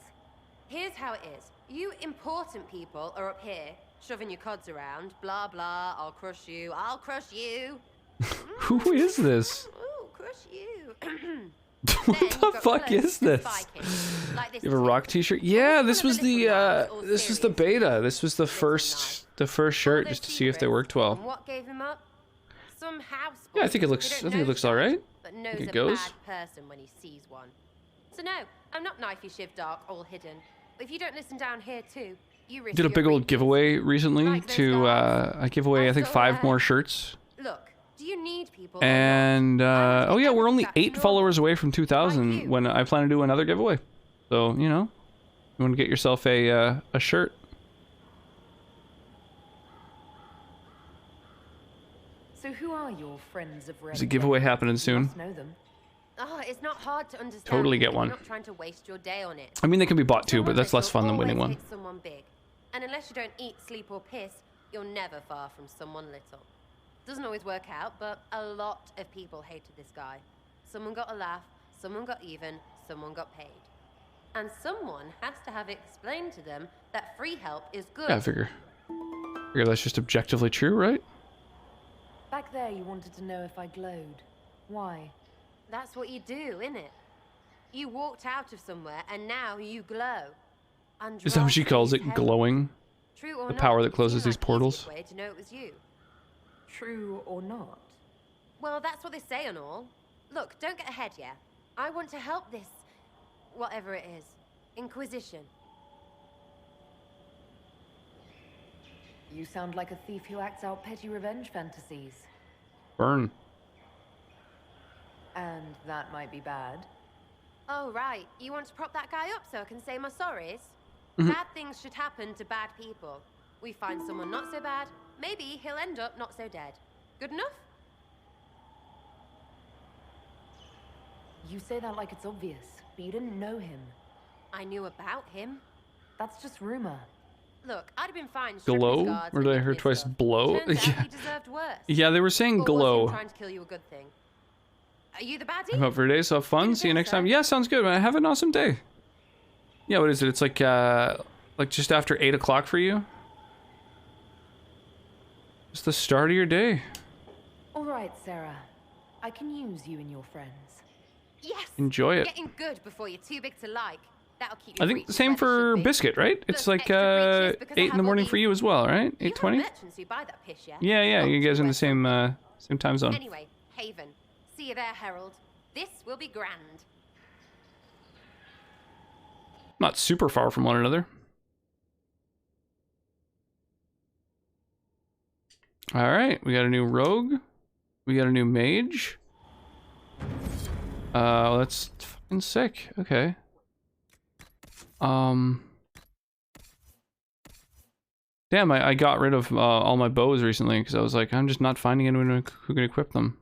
Here's how it is. You important people are up here, shoving your cods around. Blah, blah, I'll crush you, I'll crush you. Who is this? Ooh, crush you. What the fuck is this? You have a rock t-shirt? Yeah, this was the beta. This was the first shirt just to see if they worked well. And what gave him up? Some house. Yeah, I think it looks all right. But knows it a goes. bad person when he sees one. So no, I'm not knifey shiv dark, all hidden. But if you don't listen down here too, you risk Did a big your old giveaway recently to I give away I think 5 more shirts. Look, do you need people? And oh yeah, we're only 8 followers away from 2,000 when I plan to do another giveaway. So, you know, you want to get yourself a shirt. So who are your Friends of Red? There's a giveaway happening soon. Must know them. Oh, it's not hard to understand. Totally get if one. You're not trying to waste your day on it. I mean, they can be bought too, but that's less fun than Always winning one. hate someone big. And unless you don't eat, sleep, or piss, you're never far from someone little. Doesn't always work out, but a lot of people hated this guy. Someone got a laugh, someone got even, someone got paid. And someone has to have explained to them that free help is good. Yeah, I figure that's just objectively true, right? Back there you wanted to know if I glowed. Why? That's what you do, innit? You walked out of somewhere and now you glow. Is that what she calls it? Glowing? True or The not, power that it closes seemed these like the portals? easiest way to know it was you. True or not? Well, that's what they say and all. Look, don't get ahead, yeah? I want to help this, whatever it is, Inquisition. You sound like a thief who acts out petty revenge fantasies. Burn. And that might be bad. Oh, right. You want to prop that guy up so I can say my sorries? Mhm. Bad things should happen to bad people. We find someone not so bad, maybe he'll end up not so dead. Good enough? You say that like it's obvious, but you didn't know him. I knew about him. That's just rumor. Look, I'd have been fine stripping his Glow? guards Or and did I nicking hear his twice stuff. blow? Turns out Yeah. he deserved worse. Yeah, they were saying Or was glow. him trying to kill you a good thing? Are you the baddie? I'm up for today, so have fun. See you next time. Yeah, sounds good, man. Have an awesome day. Yeah, what is it? It's like just after 8 o'clock for you? It's the start of your day. All right, Sarah. I can use you and your friends. Yes! Enjoy it. Getting good before you're too big to like. That'll keep you I think reaching the same where they for should be. Biscuit, right? It's like extra breaches because I 8 in have the all morning these- for you as well, right? You have 8:20? merchants who buy that piss, yeah? Yeah, you guys are in the same time zone. Anyway, Haven. See you there, Herald. This will be grand. Not super far from one another. All right, we got a new rogue. We got a new mage. Well, that's fucking sick. Okay. Damn, I got rid of all my bows recently because I was like, I'm just not finding anyone who can equip them.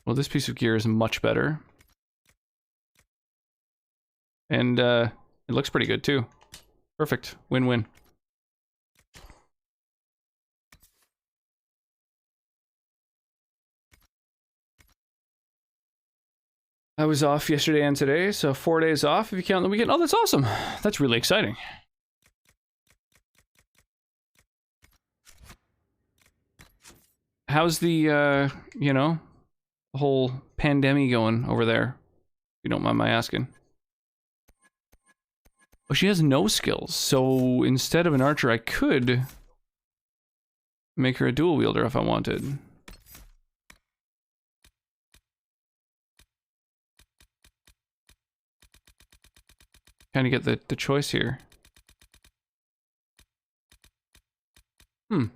Well, this piece of gear is much better. And it looks pretty good too. Perfect. Win-win. I was off yesterday and today, so 4 days off if you count the weekend. Oh, that's awesome. That's really exciting. How's the, you know, the whole pandemic going over there? If you don't mind my asking. Oh, she has no skills, so instead of an archer, I could make her a dual wielder if I wanted. Kind of get the choice here. Hmm.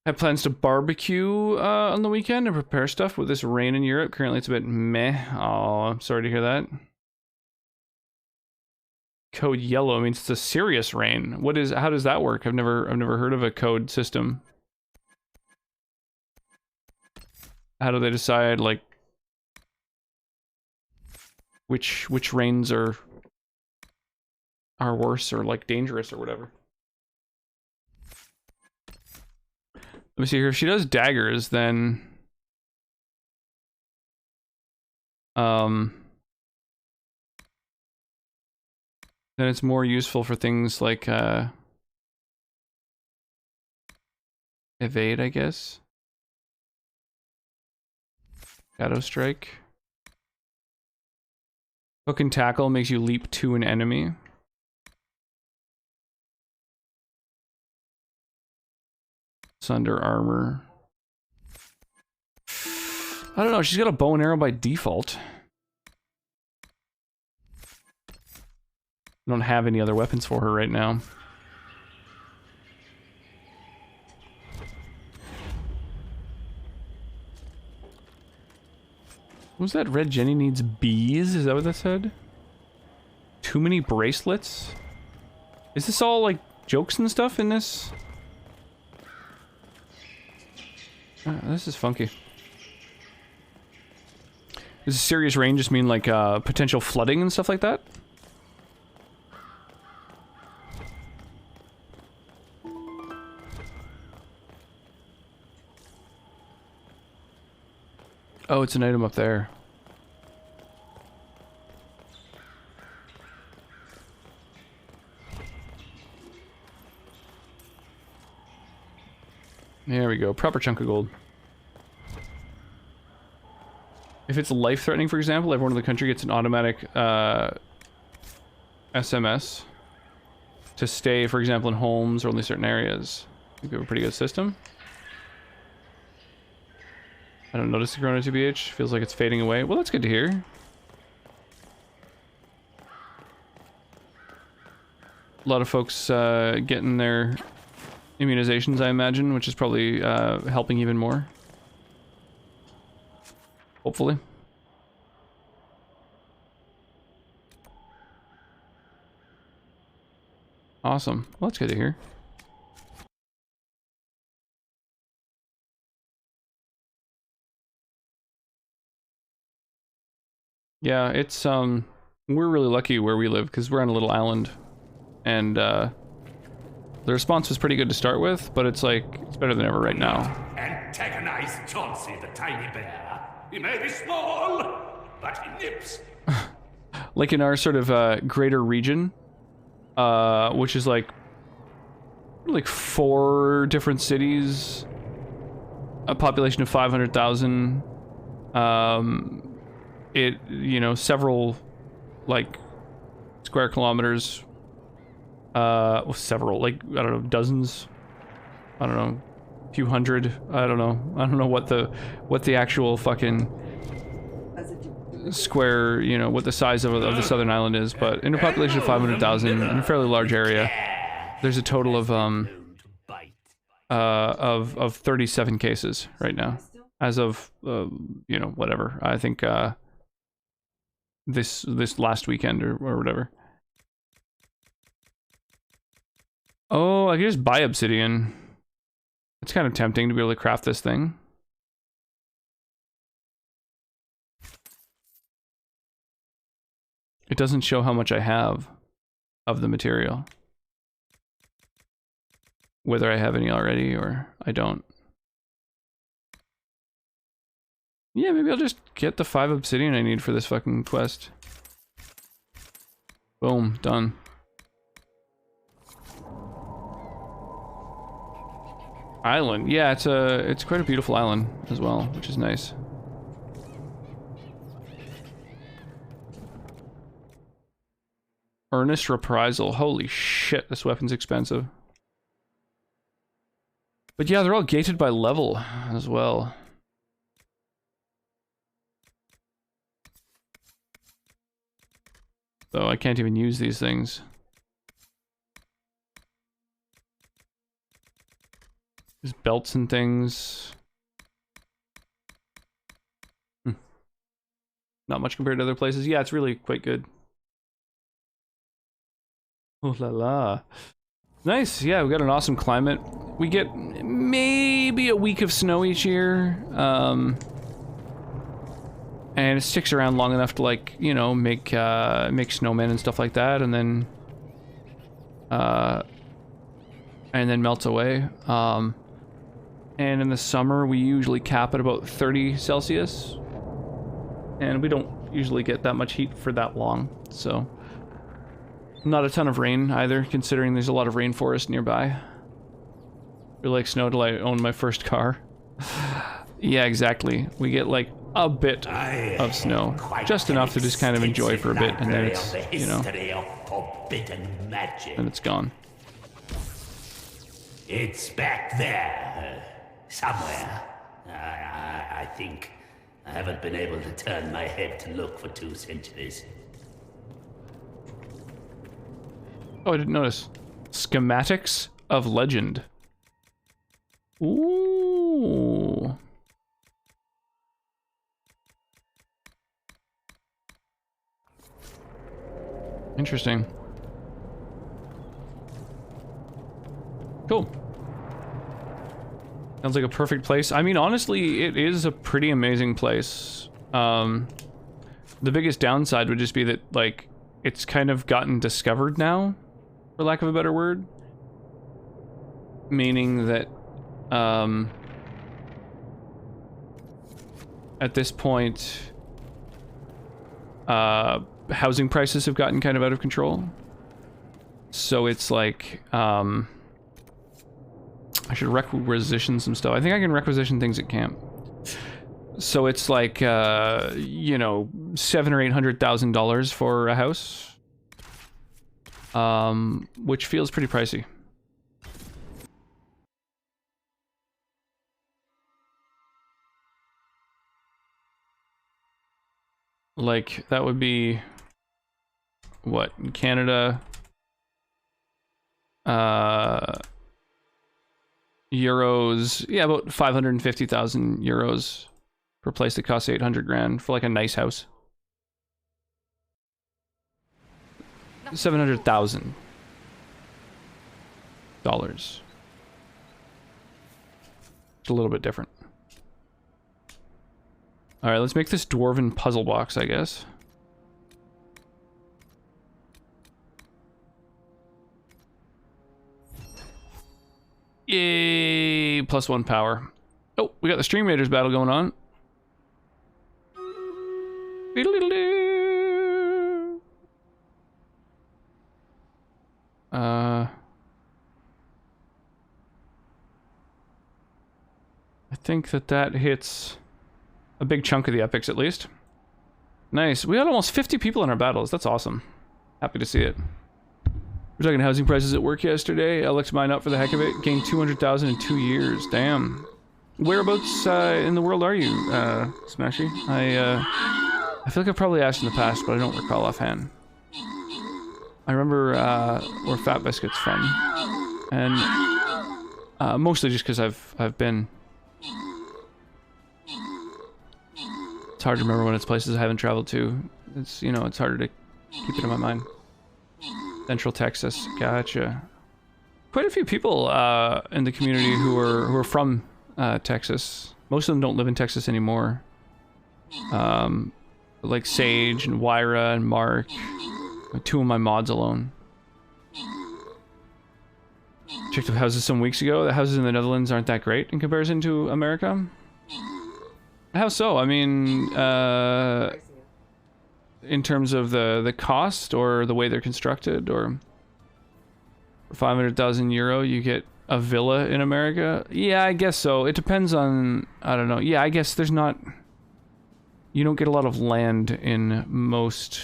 I have plans to barbecue on the weekend and prepare stuff with this rain in Europe. Currently it's a bit meh. Oh, I'm sorry to hear that. Code yellow means it's a serious rain. How does that work? I've never heard of a code system. How do they decide like which rains are worse or like dangerous or whatever? Let me see here. If she does daggers, then then it's more useful for things like evade, I guess. Shadow strike. Hook and tackle makes you leap to an enemy. Sunder armor. I don't know, she's got a bow and arrow by default. I don't have any other weapons for her right now. What was that? Red Jenny needs bees? Is that what that said? Too many bracelets? Is this all like jokes and stuff in this? This is funky. Does serious rain just mean like potential flooding and stuff like that? Oh, it's an item up there. There we go. Proper chunk of gold. If it's life-threatening, for example, everyone in the country gets an automatic SMS to stay, for example, in homes or only certain areas. I think we have a pretty good system. I don't notice the corona TBH. Feels like it's fading away. Well, that's good to hear. A lot of folks getting their immunizations, I imagine, which is probably helping even more. Hopefully. Awesome. Well, that's good to hear. Yeah, it's we're really lucky where we live because we're on a little island, and the response was pretty good to start with, but it's like it's better than ever right now. Antagonize Chauncey the tiny bear. He may be small, but he nips. Like in our sort of greater region, which is like 4 different cities, a population of 500,000. It, you know, several, like, square kilometers, well, several, like, I don't know, dozens, I don't know, a few hundred, I don't know what the actual fucking square, you know, what the size of the southern island is, but in a population of 500,000, in a fairly large area, there's a total of 37 cases right now, as of, you know, whatever, I think, this last weekend or whatever. Oh, I could just buy obsidian. It's kind of tempting to be able to craft this thing. It doesn't show how much I have of the material. Whether I have any already or I don't. Yeah, maybe I'll just get the 5 obsidian I need for this fucking quest. Boom, done. Island, yeah, it's quite a beautiful island as well, which is nice. Earnest reprisal, holy shit, this weapon's expensive. But yeah, they're all gated by level as well. So I can't even use these things. There's belts and things. Not much compared to other places. Yeah, it's really quite good. Oh la la. Nice, yeah, we got an awesome climate. We get maybe a week of snow each year. And it sticks around long enough to, like, you know, make snowmen and stuff like that, and then melts away. And in the summer, we usually cap at about 30 Celsius, and we don't usually get that much heat for that long. So, not a ton of rain either, considering there's a lot of rainforest nearby. Or like snow till I own my first car. Yeah, exactly. We get like a bit of snow, just enough to just kind of enjoy for a bit, and then it's, you know, and it's gone. It's back there, somewhere. I think. I haven't been able to turn my head to look for 2 centuries. Oh, I didn't notice. Schematics of Legend. Ooh. Interesting. Cool. Sounds like a perfect place. I mean, honestly, it is a pretty amazing place. The biggest downside would just be that, like, it's kind of gotten discovered now, for lack of a better word. Meaning that, at this point, housing prices have gotten kind of out of control. So it's like, I should requisition some stuff. I think I can requisition things at camp. So it's like, you know, $700,000 or $800,000 for a house, which feels pretty pricey. Like, that would be... What? In Canada... Euros... Yeah, about 550,000 euros for a place that costs 800 grand for, like, a nice house. 700,000 dollars. It's a little bit different. Alright, let's make this dwarven puzzle box, I guess. Yay! +1 power. Oh, we got the Stream Raiders battle going on. I think that hits a big chunk of the epics, at least. Nice. We had almost 50 people in our battles. That's awesome. Happy to see it. We're talking housing prices at work yesterday. Alex mine up for the heck of it. Gained 200,000 in 2 years. Damn. Whereabouts in the world are you, Smashy? I feel like I've probably asked in the past, but I don't recall offhand. I remember where Fat Biscuit's from, and mostly just because I've been. It's hard to remember when it's places I haven't traveled to. It's, you know, it's harder to keep it in my mind. Central Texas, gotcha. Quite a few people in the community who are from Texas. Most of them don't live in Texas anymore. Like Sage and Wyra and Mark. 2 of my mods alone. Checked up houses some weeks ago. The houses in the Netherlands aren't that great in comparison to America. How so? I mean, in terms of the cost or the way they're constructed, or for 500,000 euro you get a villa in America? Yeah, I guess so. It depends on, I don't know. Yeah, I guess there's not, you don't get a lot of land in most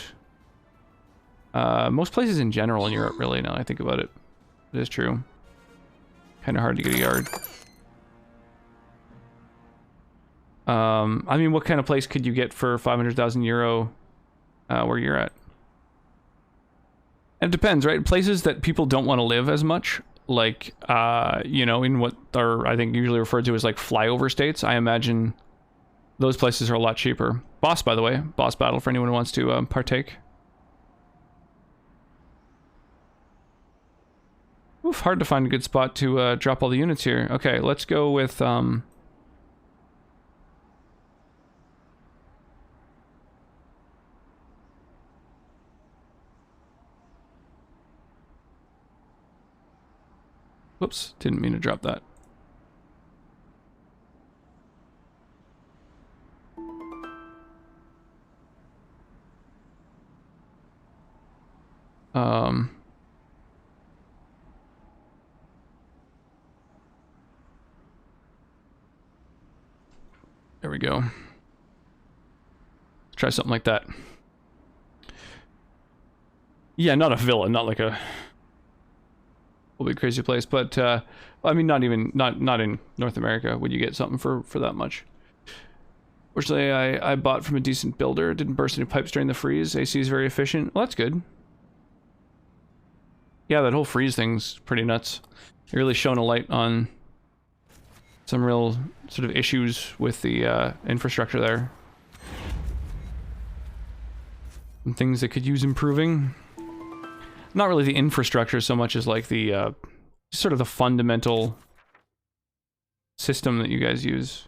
places in general in Europe, really, now I think about it. It is true. Kind of hard to get a yard. I mean, what kind of place could you get for 500,000 euro where you're at? And it depends, right? Places that people don't want to live as much, like, you know, in what are, I think, usually referred to as, like, flyover states, I imagine those places are a lot cheaper. Boss, by the way. Boss battle for anyone who wants to partake. Oof, hard to find a good spot to drop all the units here. Okay, let's go with, whoops, didn't mean to drop that. There we go. Let's try something like that. Yeah, not a villa, not like a big crazy place, but I mean, not in North America would you get something for that much. Fortunately, I bought from a decent builder. Didn't burst any pipes during the freeze. AC is very efficient. Well, that's good. Yeah, that whole freeze thing's pretty nuts. It really shone a light on some real sort of issues with the infrastructure there. Some things that could use improving. Not really the infrastructure so much as like the sort of the fundamental system that you guys use.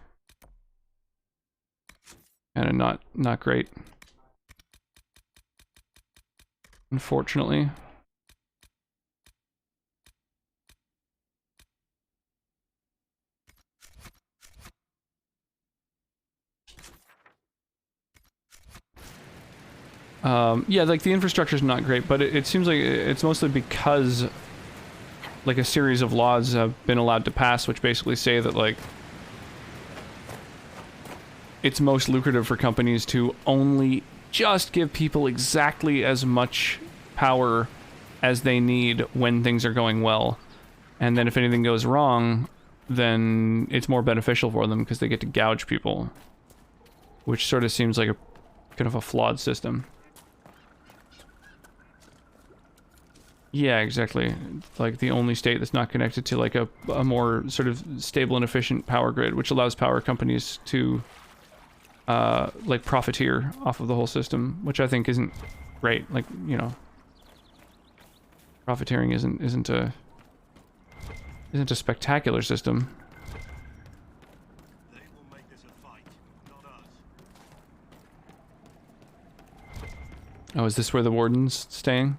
Kind of not great, unfortunately. Yeah, like the infrastructure is not great, but it seems like it's mostly because like a series of laws have been allowed to pass, which basically say that like it's most lucrative for companies to only just give people exactly as much power as they need when things are going well, and then if anything goes wrong, then it's more beneficial for them because they get to gouge people, which sort of seems like a kind of a flawed system. Yeah, exactly. Like the only state that's not connected to like a more sort of stable and efficient power grid, which allows power companies to like profiteer off of the whole system, which I think isn't great. Like, you know, profiteering isn't a spectacular system. Oh, is this where the warden's staying?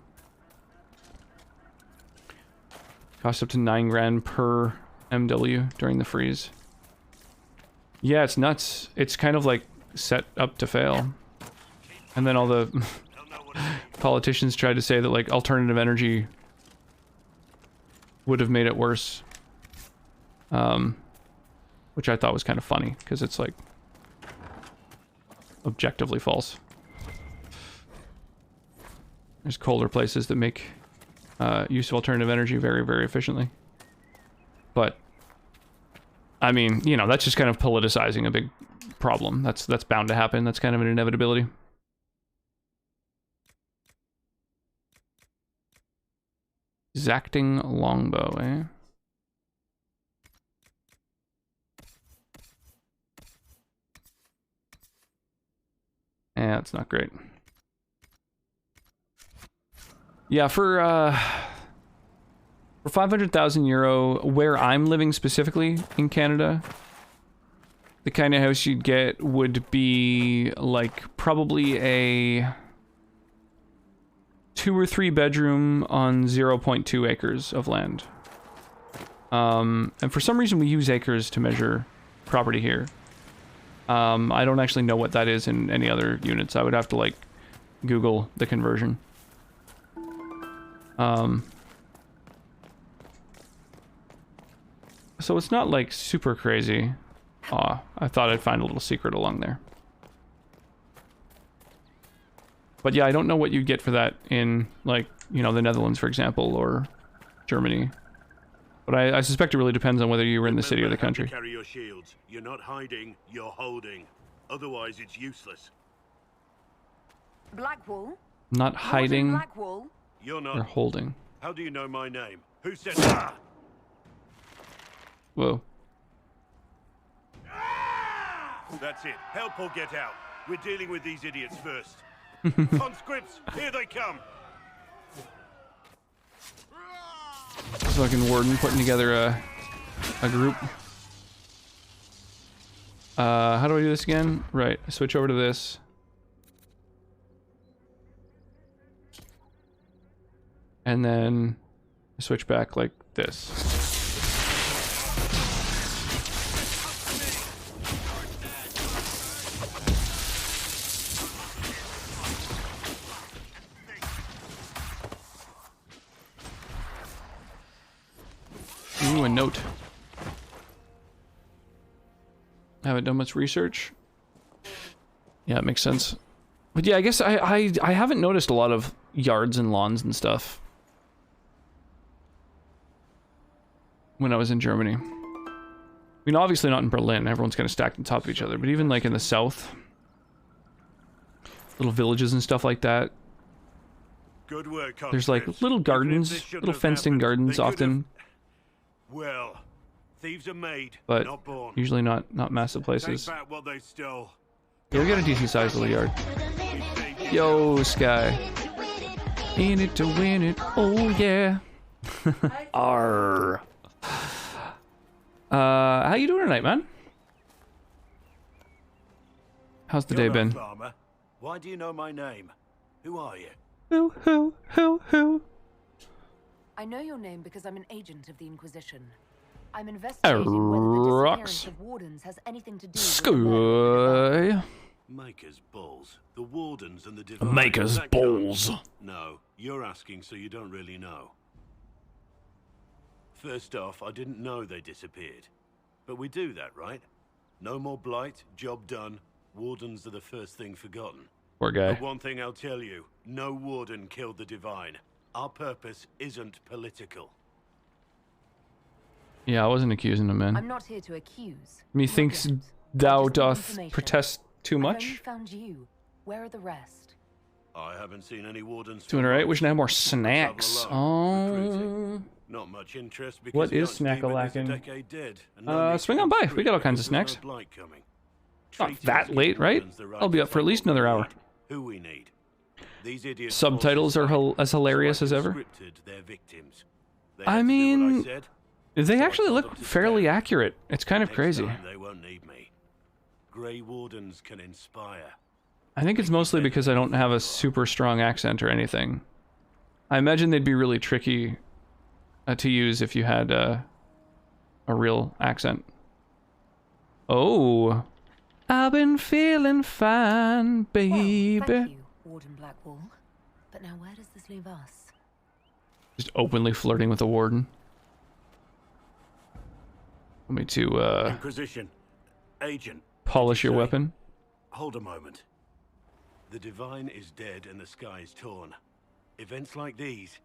Cost up to 9 grand per MW during the freeze. Yeah, it's nuts. It's kind of like set up to fail. And then all the politicians tried to say that like alternative energy would have made it worse. Which I thought was kind of funny, because it's like objectively false. There's colder places that make use of alternative energy very, very efficiently. But, I mean, you know, that's just kind of politicizing a big problem. That's bound to happen. That's kind of an inevitability. Exacting longbow, eh? Yeah, it's not great. Yeah, for 500,000 euro, where I'm living specifically in Canada, the kind of house you'd get would be like probably a 2 or 3 bedroom on 0.2 acres of land. And for some reason we use acres to measure property here. I don't actually know what that is in any other units. I would have to like Google the conversion. So it's not like super crazy. Aw, I thought I'd find a little secret along there. But yeah, I don't know what you'd get for that in, like, you know, the Netherlands, for example, or Germany. But I suspect it really depends on whether you were in the city or the country. Carry your shields. You're not hiding, you're holding. Otherwise, it's useless. Blackwall? Not hiding. Blackwall? You're not. Or holding. How do you know my name? Who said that? Whoa. That's it. Help or get out. We're dealing with these idiots first. Conscripts, here they come. Fucking warden putting together a group. How do I do this again? Right, I switch over to this. And then I switch back like this. Ooh, a note. Haven't done much research. Yeah, it makes sense. But yeah, I guess I haven't noticed a lot of yards and lawns and stuff when I was in Germany. I mean, obviously not in Berlin. Everyone's kind of stacked on top of each other. But even like in the south, little villages and stuff like that. Good work, there's like little gardens, little fenced-in gardens often. Well, thieves are made, but not born. Usually not massive places. Take back what they stole. You'll get a decent sized little yard. Yo, Sky. In it to win it. Oh yeah. Arr. How you doing tonight, man? How's the day been? Farmer. Why do you know my name? Who are you? Who? I know your name because I'm an agent of the Inquisition. I'm investigating whether the disappearance of wardens has anything to do with the murder. Maker's balls. The wardens and the divine. Maker's balls. No, you're asking so you don't really know. First off, I didn't know they disappeared. But we do that, right? No more blight, job done. Wardens are the first thing forgotten. Poor guy. But one thing I'll tell you, no warden killed the divine. Our purpose isn't political. Yeah, I wasn't accusing him, man. I'm not here to accuse. Methinks thou doth protest too much. I've only found you. Where are the rest? I haven't seen any wardens. Doing alright. Wishing I had more snacks. Oh. Not much interest because What is snack-a-lackin'? Swing on by. We got all kinds of snacks. Not that late, right? I'll be up for at least another hour. Who we need. These idiots Subtitles are as hilarious as ever. I mean, they actually look fairly accurate. It's kind of crazy. They won't need me. Grey Wardens can inspire. I think it's mostly because I don't have a super strong accent or anything. I imagine they'd be really tricky to use if you had a real accent. Oh, I've been feeling fine, baby. Well, thank you, Warden Blackwall. But now where does this leave us? Just openly flirting with a warden. Want me to Inquisition. Agent. Polish your weapon? Hold a moment. The Divine is dead and the sky is torn. Events like these,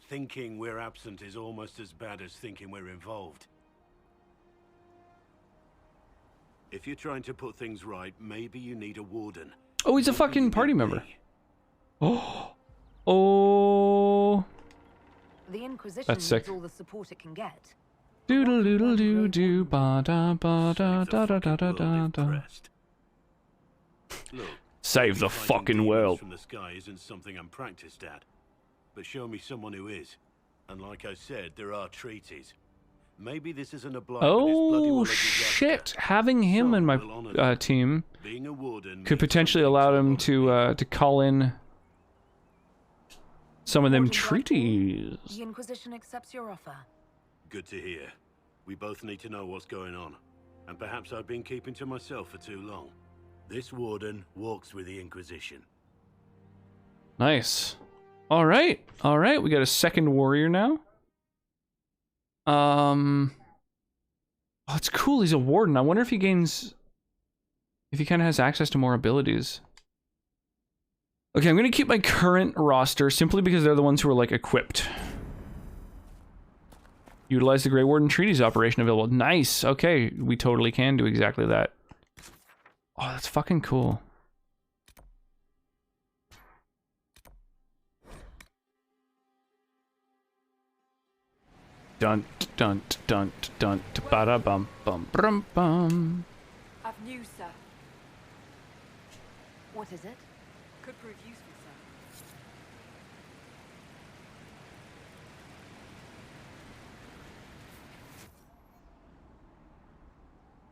thinking we're absent is almost as bad as thinking we're involved. If you're trying to put things right, maybe you need a warden. Oh, he's a fucking party member. Oh. Oh. The Inquisition That's sick. needs all the support it can get. Doodle doodle doo doo ba da ba da da da da da da da. Look, Save the fucking world. from the sky isn't something I'm practiced at, but show me someone who is. And like I said, there are treaties. Maybe this isn't a blind. Oh shit! Having him in my team could potentially allow him to call in some of them treaties. The Inquisition accepts your offer. Good to hear. We both need to know what's going on, and perhaps I've been keeping to myself for too long. This warden walks with the Inquisition. Nice. All right, we got a second warrior now. Oh, it's cool. He's a warden. I wonder if he gains, if he kind of has access to more abilities. Okay, I'm gonna keep my current roster simply because they're the ones who are like equipped. Utilize the Grey Warden Treaties operation available. Nice. Okay, we totally can do exactly that. Oh, that's fucking cool. Dun dun dun dun ba da bum bum bum bum. I've news, sir. What is it? Could prove useful, sir.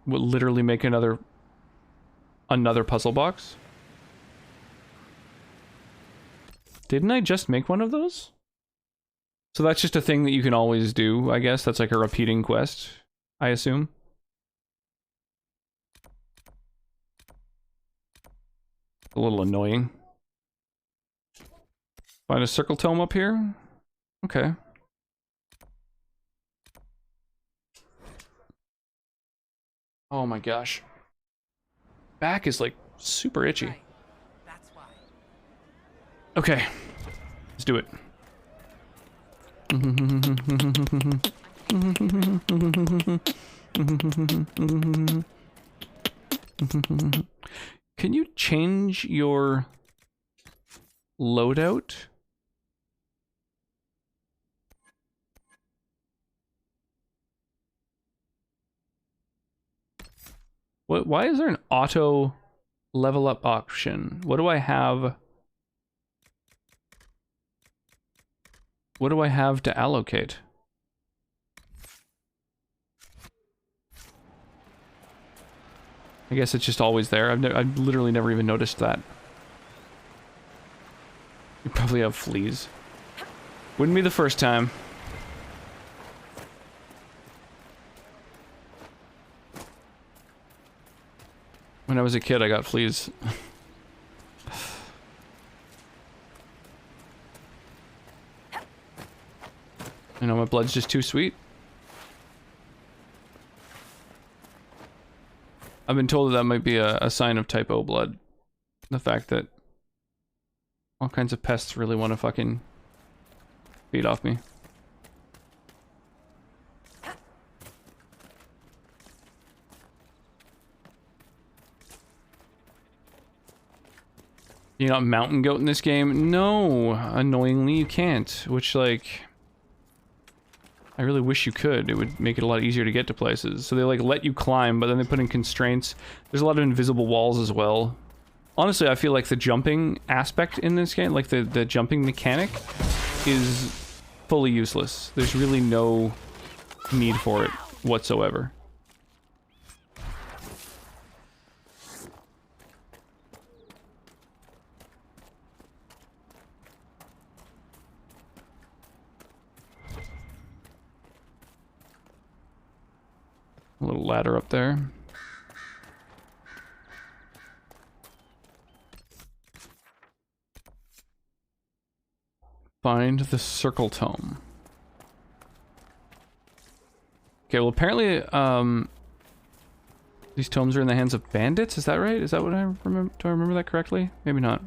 Will literally make another puzzle box. Didn't I just make one of those? So that's just a thing that you can always do, I guess. That's like a repeating quest, I assume. A little annoying. Find a circle tome up here? Okay. Oh my gosh. Back is like super itchy. Okay. Let's do it. Can you change your loadout? Why is there an auto level up option? What do I have? What do I have to allocate? I guess it's just always there. I've literally never even noticed that. You probably have fleas. Wouldn't be the first time. When I was a kid, I got fleas. You know, my blood's just too sweet. I've been told that might be a sign of type O blood. The fact that all kinds of pests really want to fucking feed off me. You not mountain goat in this game? No, annoyingly you can't, which like I really wish you could. It would make it a lot easier to get to places. So they like let you climb, but then they put in constraints. There's a lot of invisible walls as well. Honestly, I feel like the jumping aspect in this game, like the jumping mechanic, is fully useless. There's really no need for it whatsoever. A little ladder up there. Find the circle tome. Okay, well apparently these tomes are in the hands of bandits, is that right? Is that what I remember? Do I remember that correctly? Maybe not.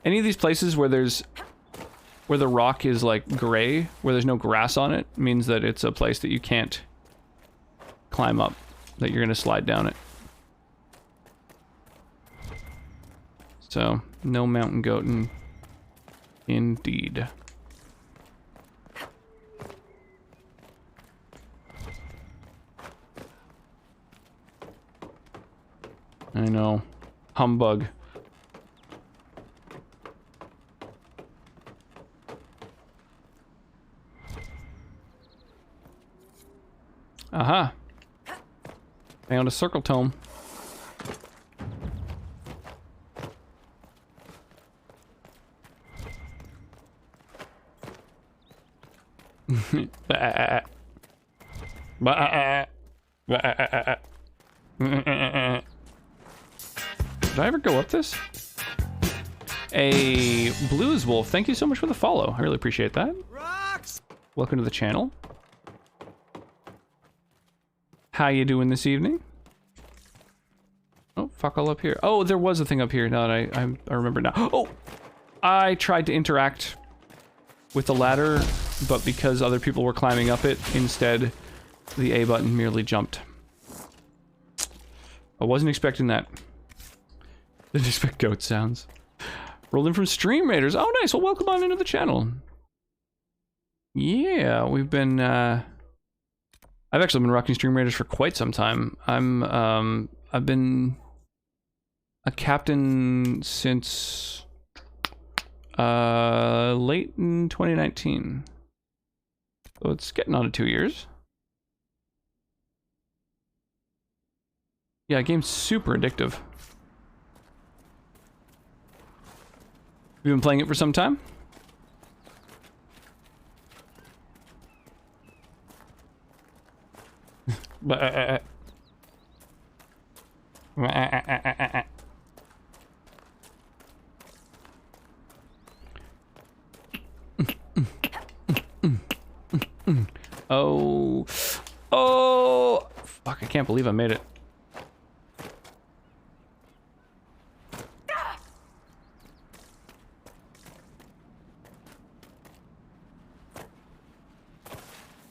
Any of these places where the rock is like gray, where there's no grass on it, means that it's a place that you can't climb up, that you're gonna slide down it. So, no mountain goating. Indeed. I know. Humbug. Aha. Found a circle tome. Did I ever go up this? A Blues Wolf, thank you so much for the follow. I really appreciate that. Welcome to the channel. How you doing this evening? Oh, fuck all up here. Oh, there was a thing up here now that I remember now. Oh! I tried to interact with the ladder, but because other people were climbing up it, instead the A button merely jumped. I wasn't expecting that. Didn't expect goat sounds. Rolled in from Stream Raiders. Oh, nice. Well, welcome on into the channel. Yeah, we've been, I've actually been rocking Stream Raiders for quite some time. I've been a captain since, late in 2019. So it's getting on to 2 years. Yeah, game's super addictive. You've been playing it for some time? Oh. Oh! Fuck, I can't believe I made it.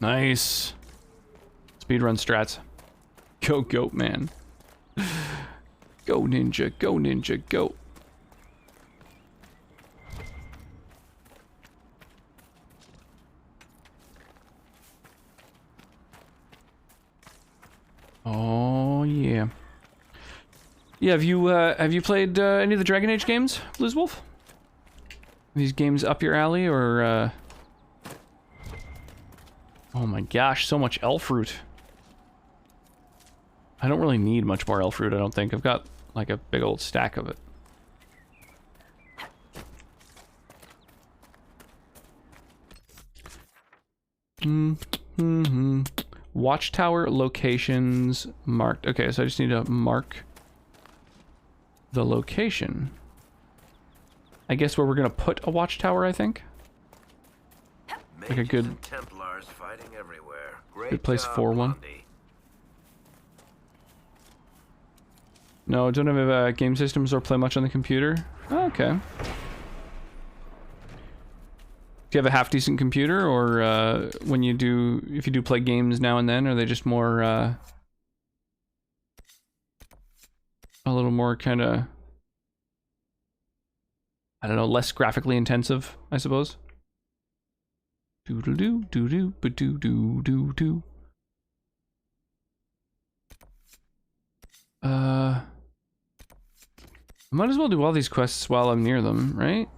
Nice. Speedrun strats. Go, goat man. Go, ninja. Go, ninja. Go. Oh, yeah. Yeah, have you played any of the Dragon Age games, Blues Wolf? These games up your alley, or Oh my gosh, so much elf fruit. I don't really need much more elf fruit, I don't think. I've got like a big old stack of it. Watchtower locations marked. Okay, so I just need to mark the location. I guess where we're gonna put a watchtower, I think. Like a good Templars fighting everywhere. good place for one. No, don't have game systems or play much on the computer. Oh, okay. Do you have a half decent computer, or when you do, if you do play games now and then, are they just more a little more kind of I don't know, less graphically intensive, I suppose. Doodle-doo, doo-doo, ba-doo-doo-doo-doo. I might as well do all these quests while I'm near them, right?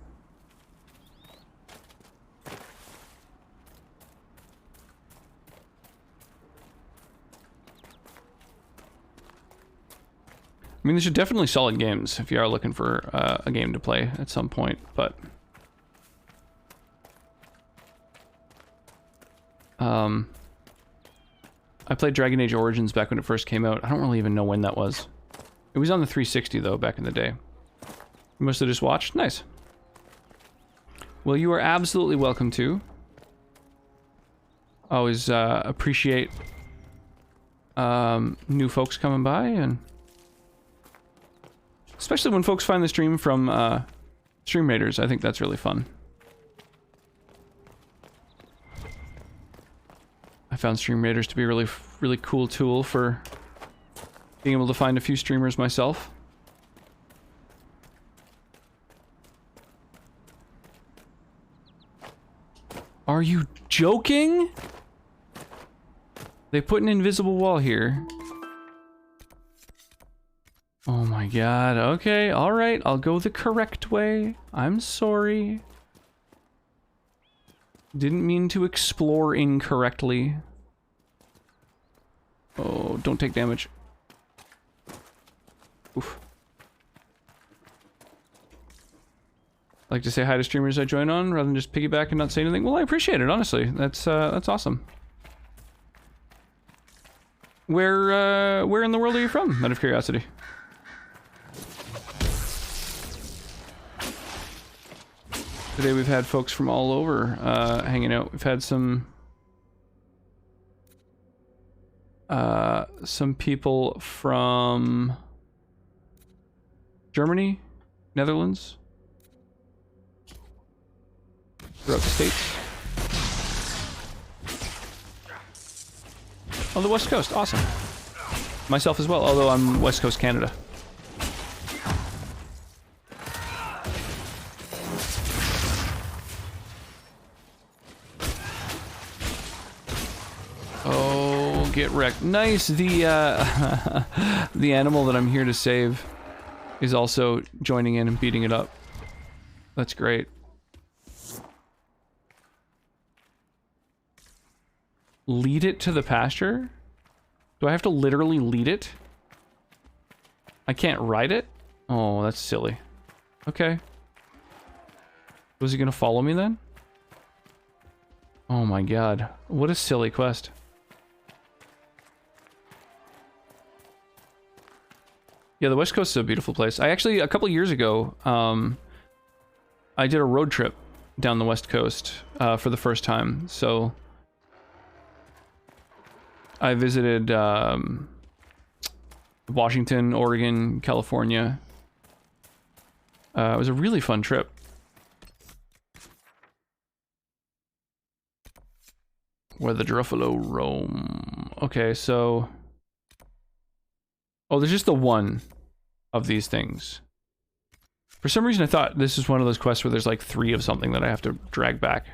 I mean, these are definitely solid games if you are looking for a game to play at some point, but... I played Dragon Age Origins back when it first came out. I don't really even know when that was. It was on the 360, though, back in the day. You must have just watched? Nice. Well, you are absolutely welcome to. Always appreciate new folks coming by, and... especially when folks find the stream from Stream Raiders. I think that's really fun. I found Stream Raiders to be a really cool tool for being able to find a few streamers myself. Are you joking? They put an invisible wall here. Oh my god, okay, alright, I'll go the correct way. I'm sorry. Didn't mean to explore incorrectly. Oh, don't take damage. Oof. Like to say hi to streamers I join on rather than just piggyback and not say anything. Well, I appreciate it, honestly. That's awesome. Where in the world are you from, out of curiosity? Today we've had folks from all over hanging out. We've had some people from Germany, Netherlands, throughout the States. Oh, the West Coast, awesome. Myself as well, although I'm West Coast Canada. Oh, get wrecked. Nice. The the animal that I'm here to save is also joining in and beating it up. That's great. Lead it to the pasture? Do I have to literally lead it? I can't ride it? Oh, that's silly. Okay. Was he gonna follow me then? Oh my god. What a silly quest. Yeah, the West Coast is a beautiful place. I actually, a couple years ago, I did a road trip down the West Coast for the first time. So I visited Washington, Oregon, California. It was a really fun trip. Where the Gruffalo roam. Okay, so... oh, there's just the one of these things. For some reason I thought this is one of those quests where there's like 3 of something that I have to drag back.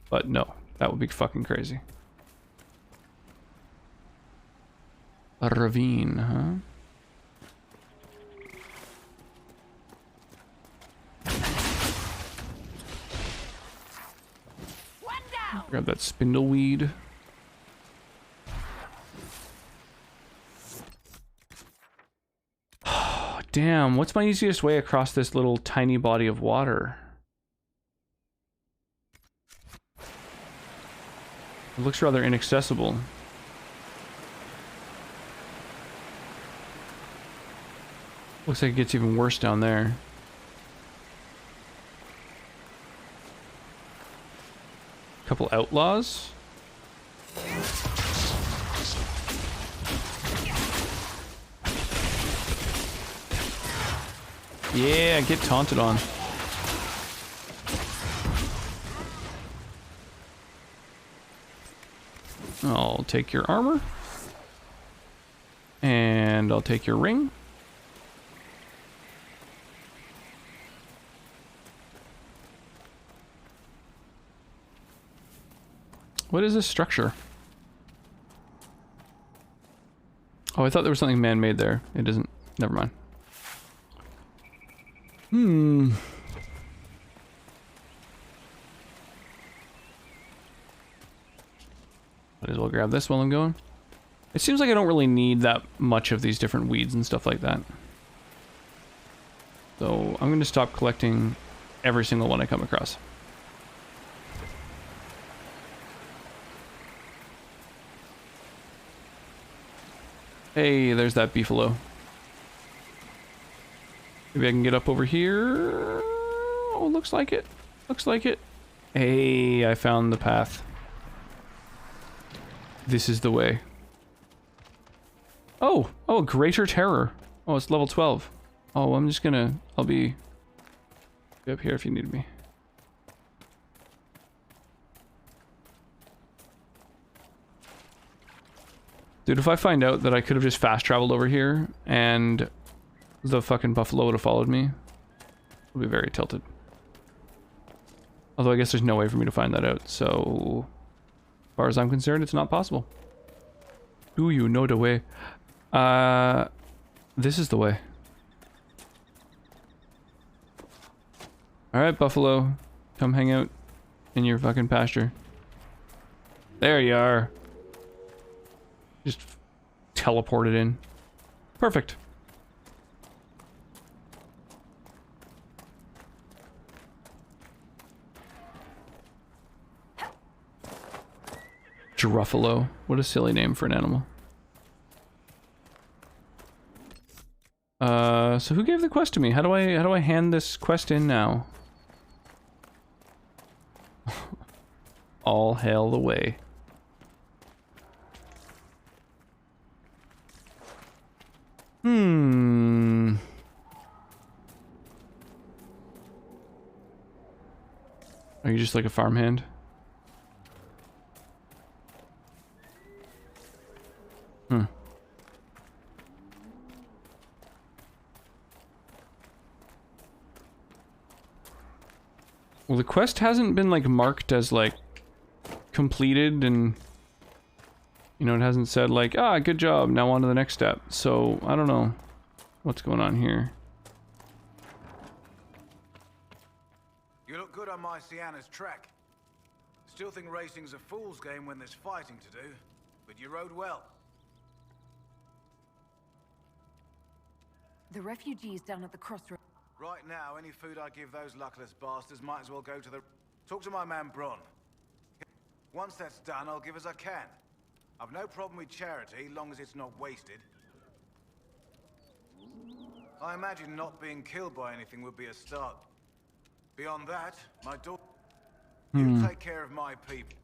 But no, that would be fucking crazy. A ravine, huh? Grab that spindleweed. Damn, what's my easiest way across this little tiny body of water? It looks rather inaccessible. Looks like it gets even worse down there. Couple outlaws. Yeah, get taunted on. I'll take your armor. And I'll take your ring. What is this structure? Oh, I thought there was something man-made there. It isn't. Never mind. Hmm. Might as well grab this while I'm going. It seems like I don't really need that much of these different weeds and stuff like that. So I'm going to stop collecting every single one I come across. Hey, there's that beefalo. Maybe I can get up over here. Oh, looks like it. Looks like it. Hey, I found the path. This is the way. Oh, greater terror. Oh, it's level 12. Oh, I'm just gonna, I'll be up here if you need me. Dude, if I find out that I could have just fast traveled over here and the fucking buffalo would have followed me, I'll be very tilted. Although I guess there's no way for me to find that out, so as far as I'm concerned, it's not possible. Do you know the way? This is the way. Alright, buffalo. Come hang out in your fucking pasture. There you are. Just teleported in. Perfect. Gruffalo. What a silly name for an animal. So who gave the quest to me? How do I hand this quest in now? All hail the way. Hmm. Are you just like a farmhand? Hmm. Well, the quest hasn't been like marked as like completed, and you know, it hasn't said like, ah, good job, now on to the next step. So I don't know what's going on here. You look good on my Sienna's track. Still think racing's a fool's game when there's fighting to do, but you rode well. The refugees down at the crossroads. Right now, any food I give those luckless bastards might as well go to the... Talk to my man Bron. Once that's done, I'll give as I can. I've no problem with charity, long as it's not wasted. I imagine not being killed by anything would be a start. Beyond that, my daughter... You take care of my people.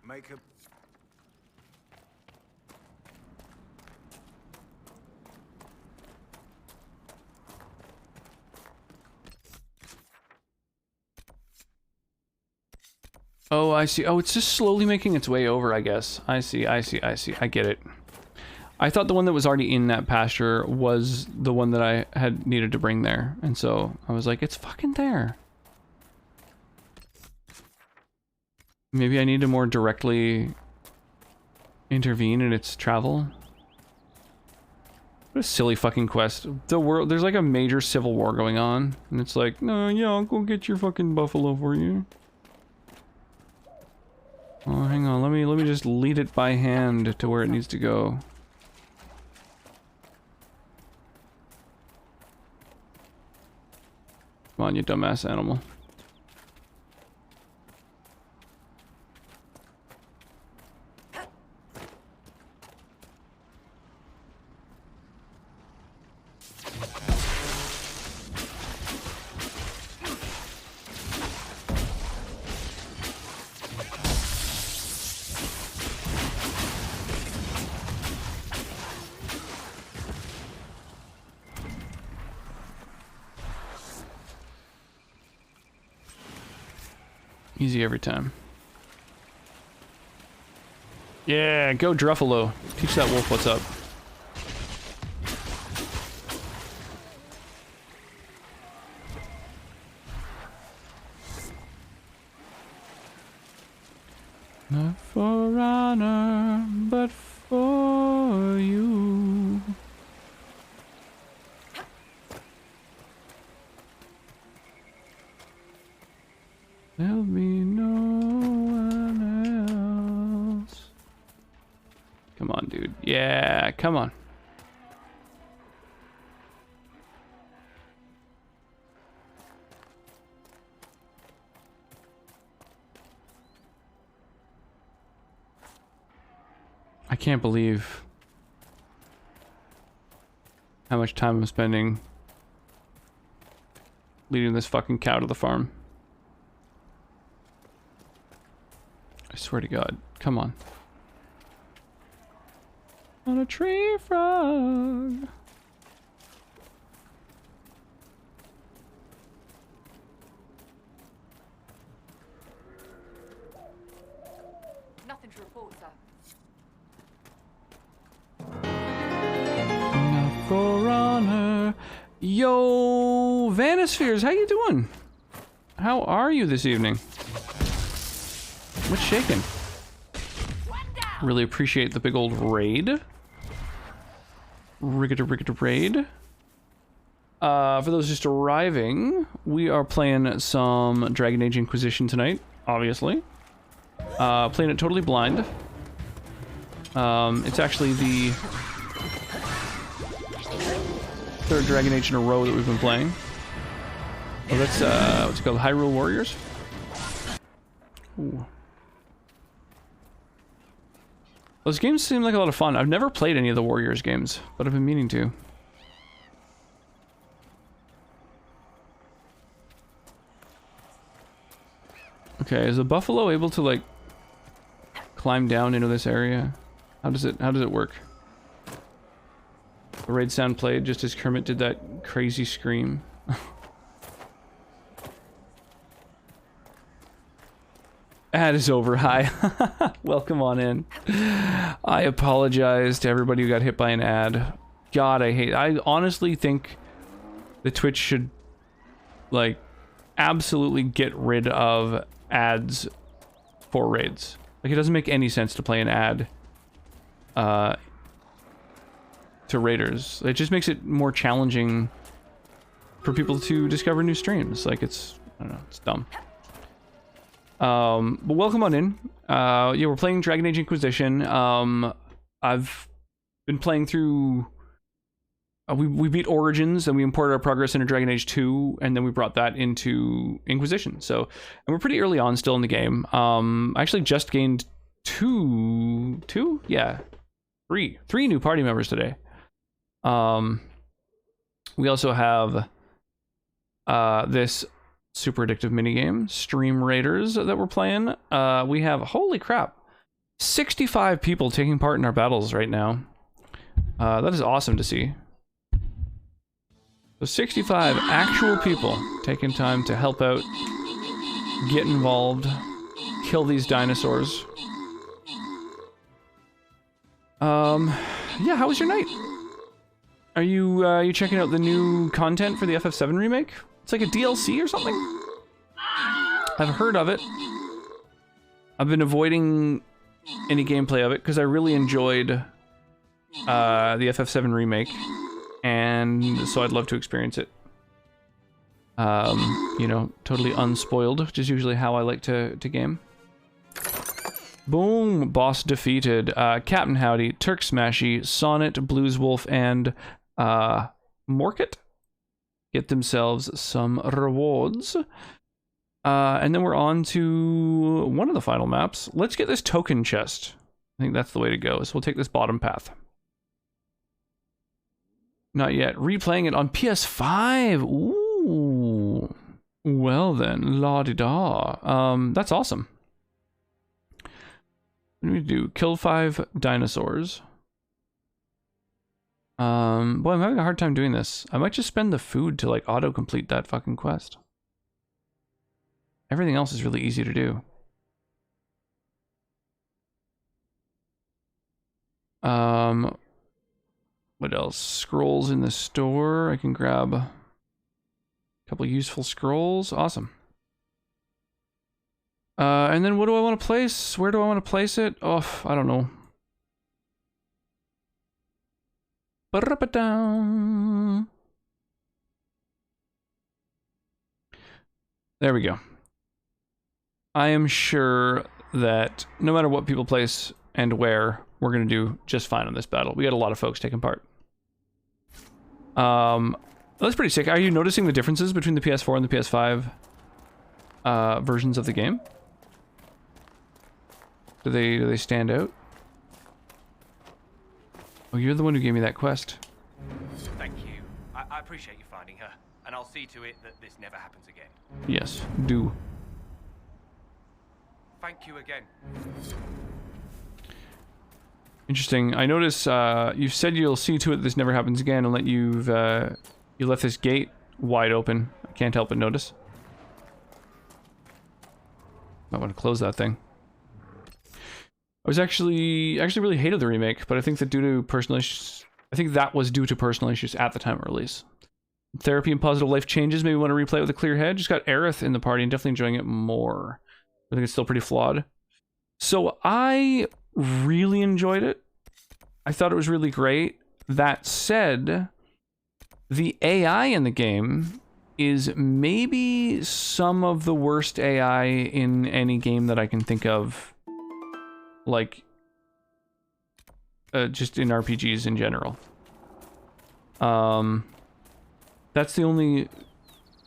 Make a... Oh, I see. Oh, it's just slowly making its way over, I guess. I see. I get it. I thought the one that was already in that pasture was the one that I had needed to bring there. And so I was like, it's fucking there. Maybe I need to more directly intervene in its travel. What a silly fucking quest. The world, there's like a major civil war going on. And it's like, no, yeah, I'll go get your fucking buffalo for you. Oh, hang on. Let me just lead it by hand to where it needs to go. Come on, you dumbass animal. Easy every time. Yeah, go Druffalo. Teach that wolf what's up. No. for honor, but for you. There'll be no one else. Come on, dude. Yeah, come on. I can't believe how much time I'm spending leading this fucking cow to the farm. I swear to God. Come on. On a tree frog. Nothing to report, sir. For honor. Yo, Vanispheres, how you doing? How are you this evening? What's shaking? Really appreciate the big old raid. Rigged raid. For those just arriving, we are playing some Dragon Age Inquisition tonight, obviously. Playing it totally blind. It's actually the third Dragon Age in a row that we've been playing. Oh, that's, what's it called? Hyrule Warriors? Ooh. Those games seem like a lot of fun. I've never played any of the Warriors games, but I've been meaning to. Okay, is a buffalo able to, like, climb down into this area? How does it work? The raid sound played just as Kermit did that crazy scream. Ad is over. Hi. Welcome on in. I apologize to everybody who got hit by an ad. God, I honestly think the Twitch should, like, absolutely get rid of ads for raids. Like, it doesn't make any sense to play an ad to raiders. It just makes it more challenging for people to discover new streams. Like, it's, I don't know, it's dumb. But welcome on in. Yeah, we're playing Dragon Age Inquisition. I've been playing through... we beat Origins, and we imported our progress into Dragon Age 2, and then we brought that into Inquisition. So, and we're pretty early on still in the game. I actually just gained three new party members today. We also have this super addictive minigame, Stream Raiders, that we're playing. We have, holy crap, 65 people taking part in our battles right now. That is awesome to see. So 65 actual people taking time to help out, get involved, kill these dinosaurs. Yeah, how was your night? Are you checking out the new content for the FF7 remake? It's like a DLC or something? I've heard of it. I've been avoiding any gameplay of it because I really enjoyed the FF7 remake, and so I'd love to experience it. You know, totally unspoiled, which is usually how I like to game. Boom, boss defeated. Captain Howdy, Turk Smashy, Sonnet, Blueswolf, and Morkit get themselves some rewards. And then we're on to one of the final maps. Let's get this token chest. I think that's the way to go. So we'll take this bottom path. Not yet. Replaying it on PS5. Ooh. Well then, la-di-da. That's awesome. What do we do? Kill 5 dinosaurs. Boy, I'm having a hard time doing this. I might just spend the food to, like, auto-complete that fucking quest. Everything else is really easy to do. What else? Scrolls in the store. I can grab a couple useful scrolls. Awesome. And then what do I want to place? Where do I want to place it? Oh, I don't know. Ba-da-ba-down. There we go. I am sure that no matter what people place and where, we're going to do just fine on this battle. We got a lot of folks taking part. That's pretty sick. Are you noticing the differences between the PS4 and the PS5 versions of the game? Do they stand out? Oh, you're the one who gave me that quest. Thank you. I appreciate you finding her, and I'll see to it that this never happens again. Yes, do. Thank you again. Interesting. I notice you've said you'll see to it this never happens again, and you left this gate wide open. I can't help but notice. Might want to close that thing. I was actually really hated the remake, but I think that due to personal issues, I think that was due to personal issues at the time of release. Therapy and positive life changes. Maybe want to replay it with a clear head. Just got Aerith in the party and definitely enjoying it more. I think it's still pretty flawed. So I really enjoyed it. I thought it was really great. That said, the AI in the game is maybe some of the worst AI in any game that I can think of. Like, just in RPGs in general. That's the only,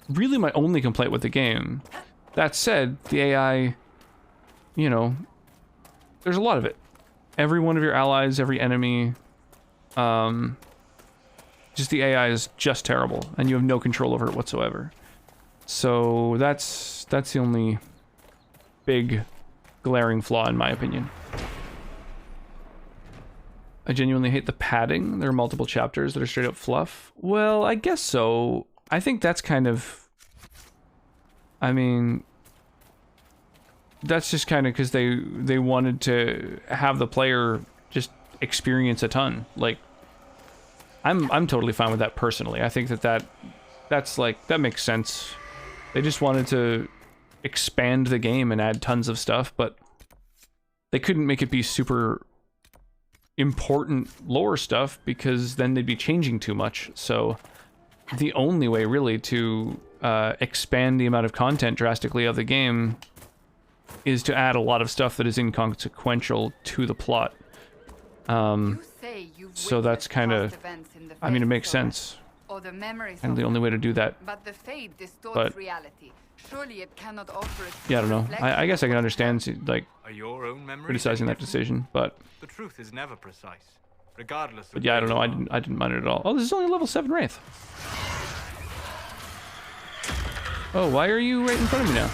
really my only complaint with the game. That said, the AI, you know, there's a lot of it. Every one of your allies, every enemy, just the AI is just terrible, and you have no control over it whatsoever. So that's the only big glaring flaw in my opinion. I genuinely hate the padding. There are multiple chapters that are straight up fluff. Well, I guess so. I think that's kind of... I mean... That's just kind of because they wanted to have the player just experience a ton. Like, I'm totally fine with that personally. I think that's like, that makes sense. They just wanted to expand the game and add tons of stuff, but they couldn't make it be super important lore stuff because then they'd be changing too much. So the only way really to expand the amount of content drastically of the game is to add a lot of stuff that is inconsequential to the plot. So that's kind of, I mean, it makes sense. And the only way to do that. But surely it cannot offer yeah, I don't know. I guess I can understand like criticizing that decision, but the truth is never precise, regardless. But yeah, I don't know. I didn't mind it at all. Oh, this is only level 7 Wraith. Oh, why are you right in front of me now?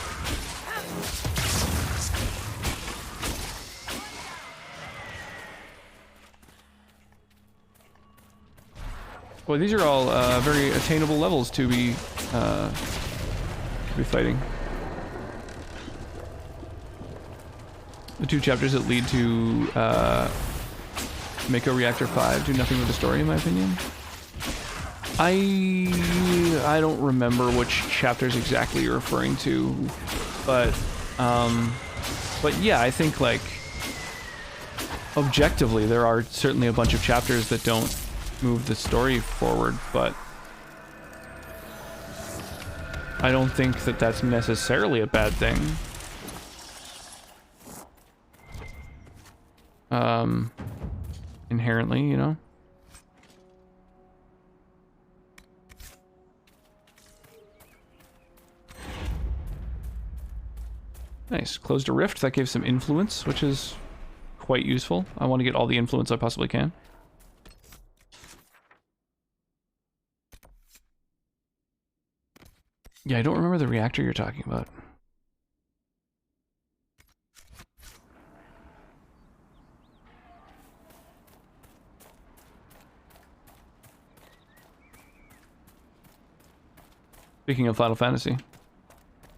Boy, these are all very attainable levels to be fighting. The 2 chapters that lead to Mako Reactor 5 do nothing with the story, in my opinion. I don't remember which chapters exactly you're referring to, but yeah, I think like objectively there are certainly a bunch of chapters that don't move the story forward, but I don't think that that's necessarily a bad thing. Inherently, you know. Nice. Closed a rift. That gave some influence, which is quite useful. I want to get all the influence I possibly can. Yeah, I don't remember the reactor you're talking about. Speaking of Final Fantasy.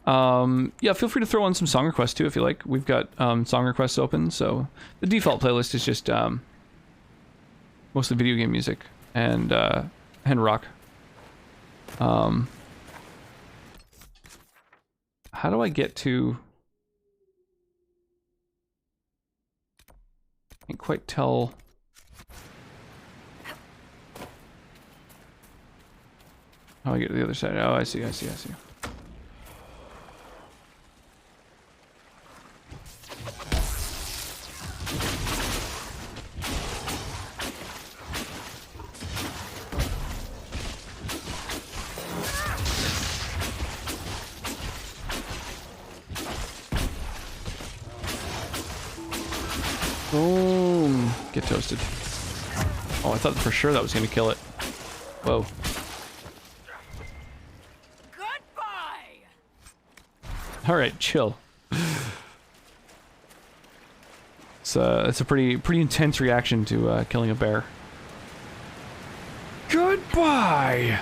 Yeah, feel free to throw on some song requests too if you like. We've got song requests open, so the default playlist is just mostly video game music and rock. How do I get to Can't quite tell. How I get to the other side. Oh, I see. Boom. Get toasted. Oh, I thought for sure that was going to kill it. Whoa. Alright, chill. It's a pretty intense reaction to killing a bear. Goodbye!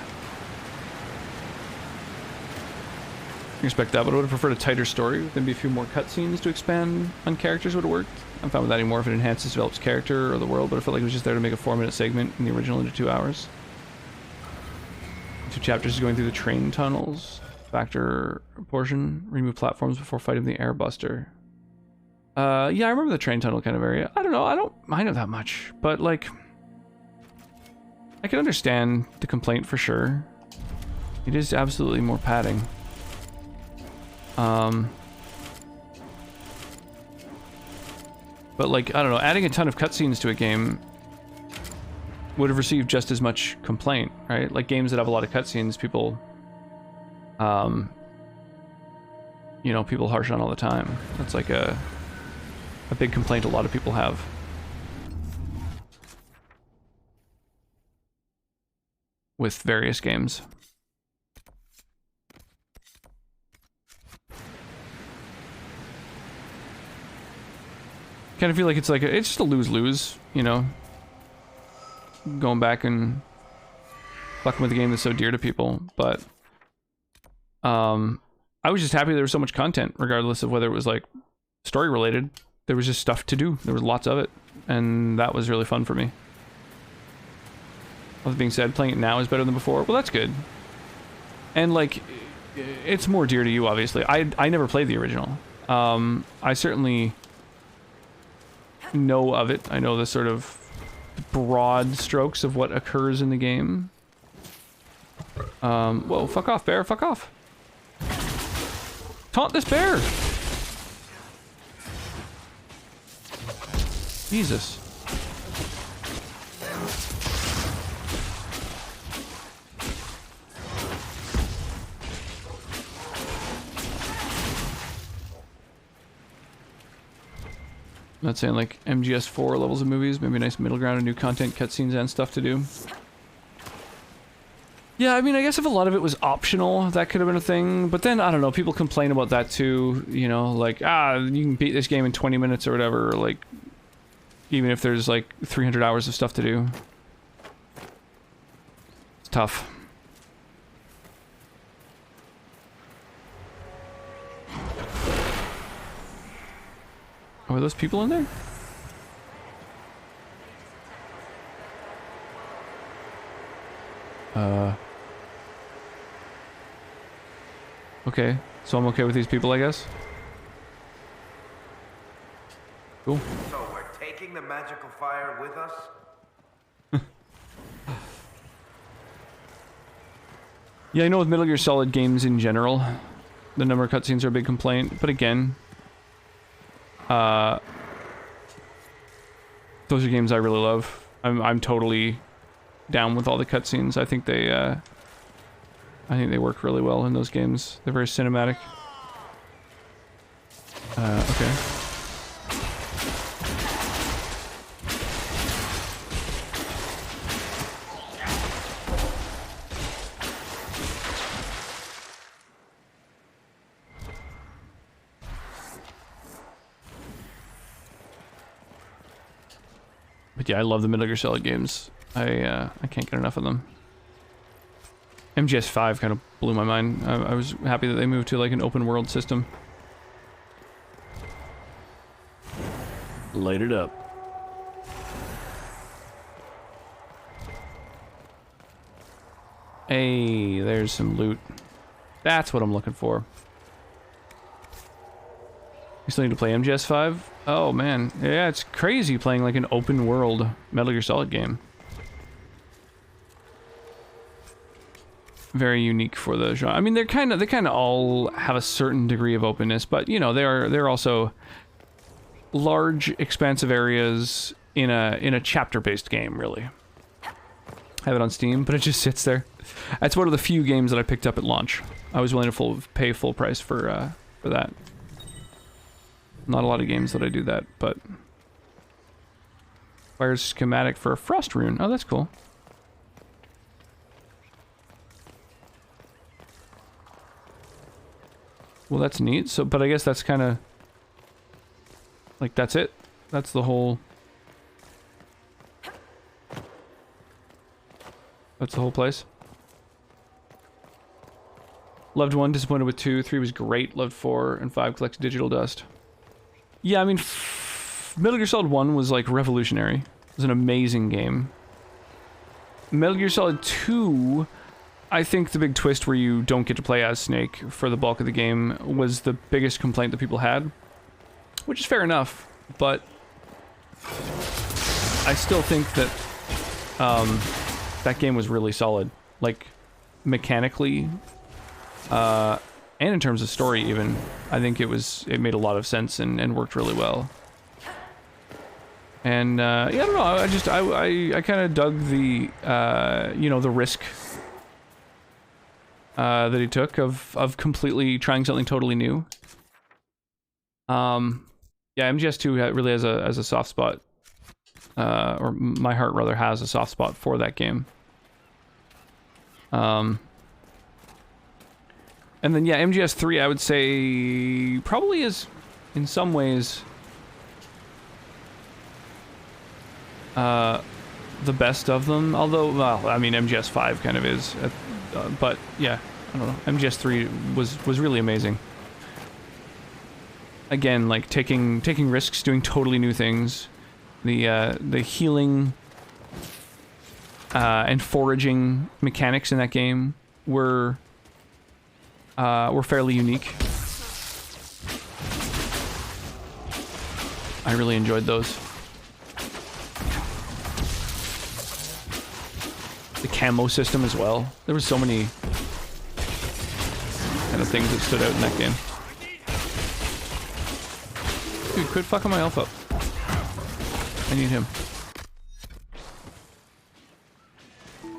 I expect that, but I would have preferred a tighter story with maybe a few more cutscenes to expand on characters would have worked. I'm fine with that anymore if it enhances, develops character or the world, but I felt like it was just there to make a 4-minute segment in the original into 2 hours. 2 chapters going through the train tunnels. Factor portion. Remove platforms before fighting the airbuster. Yeah, I remember the train tunnel kind of area. I don't know, I don't mind it that much, but like... I can understand the complaint for sure. It is absolutely more padding. But like, I don't know, adding a ton of cutscenes to a game would have received just as much complaint, right? Like games that have a lot of cutscenes, people, you know, people harsh on all the time. That's like a big complaint a lot of people have. With various games. Kind of feel like it's just a lose-lose, you know? Going back and fucking with a game that's so dear to people, but I was just happy there was so much content, regardless of whether it was like story related. There was just stuff to do. There was lots of it, and that was really fun for me. All that being said, playing it now is better than before. Well, that's good. And like, it's more dear to you, obviously. I never played the original. I certainly know of it. I know the sort of broad strokes of what occurs in the game. Whoa, fuck off, bear, fuck off. Taunt this bear! Jesus. I'm not saying like MGS4 levels of movies, maybe a nice middle ground of new content, cutscenes, and stuff to do. Yeah, I mean, I guess if a lot of it was optional, that could have been a thing. But then, I don't know, people complain about that too, you know, like, you can beat this game in 20 minutes or whatever, like, even if there's like 300 hours of stuff to do. It's tough. Oh, are those people in there? Okay, so I'm okay with these people, I guess. Cool. So we're taking the magical fire with us? Yeah, I know with Metal Gear Solid games in general, the number of cutscenes are a big complaint, but again, those are games I really love. I'm totally down with all the cutscenes. I think they work really well in those games. They're very cinematic. Okay. But yeah, I love the Metal Gear Solid games. I can't get enough of them. MGS5 kind of blew my mind. I was happy that they moved to like an open world system. Light it up. Hey, there's some loot. That's what I'm looking for. You still need to play MGS 5? Oh man, yeah, it's crazy playing like an open world Metal Gear Solid game. Very unique for the genre. I mean, they kind of all have a certain degree of openness, but you know, they're also large, expansive areas in a chapter-based game, really. I have it on Steam, but it just sits there. That's one of the few games that I picked up at launch. I was willing to pay full price for that. Not a lot of games that I do that, but requires schematic for a frost rune. Oh, that's cool. Well, that's neat. So, but I guess that's kind of like that's it. That's the whole. That's the whole place. Loved 1, disappointed with 2, 3 was great, loved 4, and 5 collects digital dust. Yeah, I mean, Metal Gear Solid 1 was like revolutionary. It was an amazing game. Metal Gear Solid 2, I think the big twist where you don't get to play as Snake for the bulk of the game was the biggest complaint that people had. Which is fair enough, but I still think that that game was really solid. Like, mechanically, and in terms of story even, I think it made a lot of sense and worked really well. And yeah, I don't know, I kind of dug the you know, the risk that he took of completely trying something totally new. Yeah, MGS2 really has a soft spot, or my heart rather has a soft spot for that game. And then, yeah, MGS3, I would say, probably is, in some ways, the best of them. Although, well, I mean, MGS5 kind of is. But, yeah, I don't know. MGS3 was really amazing. Again, like, taking risks, doing totally new things. The healing and foraging mechanics in that game were fairly unique. I really enjoyed those. The camo system as well. There were so many kind of things that stood out in that game. Dude, quit fucking my elf up. I need him.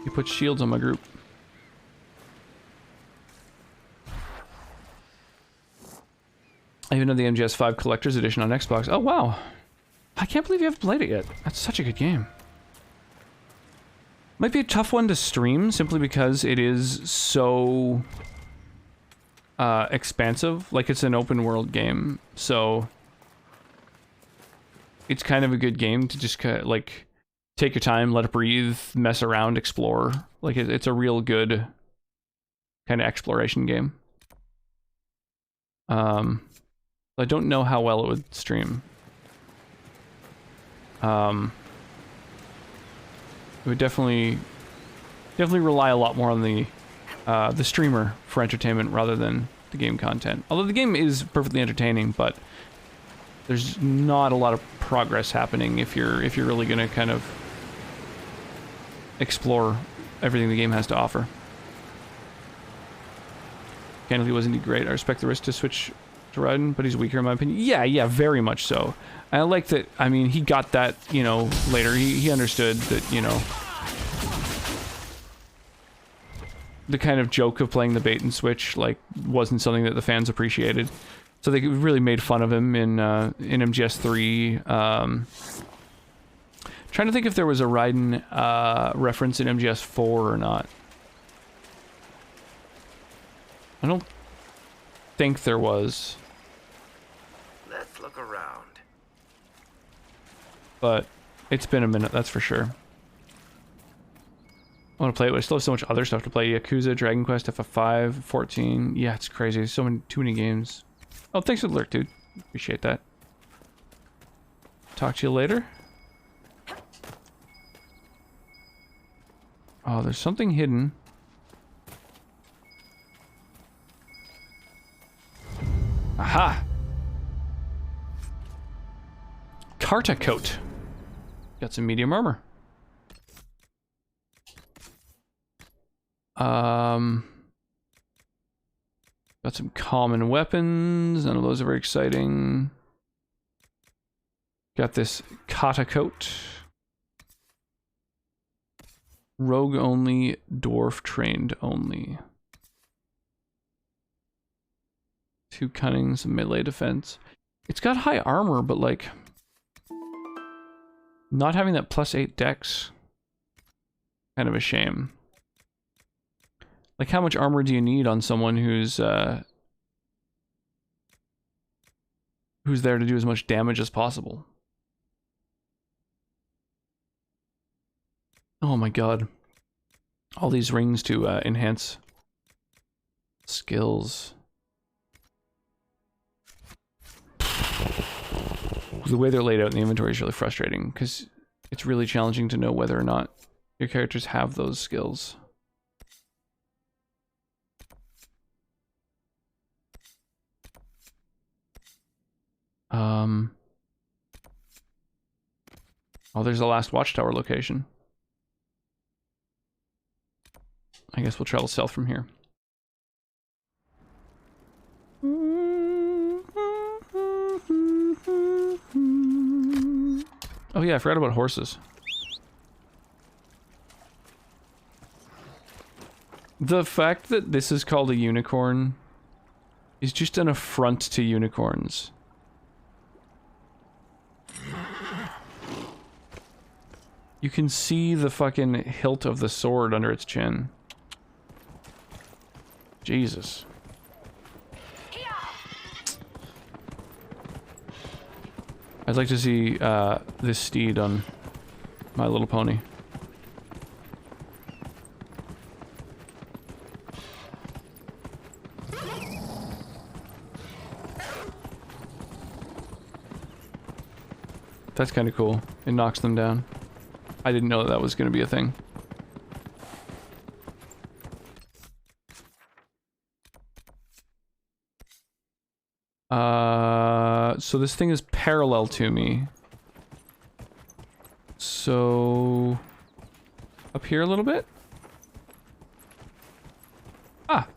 You put shields on my group. I even know the MGS5 Collector's Edition on Xbox. Oh, wow. I can't believe you haven't played it yet. That's such a good game. Might be a tough one to stream, simply because it is so expansive. Like, it's an open world game, so it's kind of a good game to just kind of, like, take your time, let it breathe, mess around, explore. Like, it's a real good kind of exploration game. I don't know how well it would stream. It would definitely rely a lot more on the streamer for entertainment rather than the game content. Although the game is perfectly entertaining, but there's not a lot of progress happening if you're really gonna kind of explore everything the game has to offer. Candidly was indeed great. I respect the risk to switch to Raiden, but he's weaker in my opinion. Yeah, very much so. I like that, I mean, he got that, you know, later. He understood that, you know, the kind of joke of playing the bait and switch, like, wasn't something that the fans appreciated. So they really made fun of him in MGS3. Trying to think if there was a Raiden reference in MGS4 or not. I don't think there was. Let's look around. But it's been a minute, that's for sure. I want to play it, but I still have so much other stuff to play. Yakuza, Dragon Quest, FF5, 14. Yeah, it's crazy. Too many games. Oh, thanks for the lurk, dude. Appreciate that. Talk to you later. Oh, there's something hidden. Aha! Carta coat. Got some medium armor. Got some common weapons. None of those are very exciting. Got this kata coat. Rogue only, dwarf trained only. 2 cunning, some melee defense. It's got high armor, but like not having that +8 dex, kind of a shame. Like, how much armor do you need on someone who's there to do as much damage as possible? Oh my god. All these rings to enhance skills. The way they're laid out in the inventory is really frustrating, because it's really challenging to know whether or not your characters have those skills. Oh, there's the last watchtower location. I guess we'll travel south from here. Oh yeah, I forgot about horses. The fact that this is called a unicorn is just an affront to unicorns. You can see the fucking hilt of the sword under its chin. Jesus. I'd like to see this steed on My Little Pony. That's kind of cool. It knocks them down. I didn't know that was going to be a thing. So this thing is parallel to me. So up here a little bit? Ah.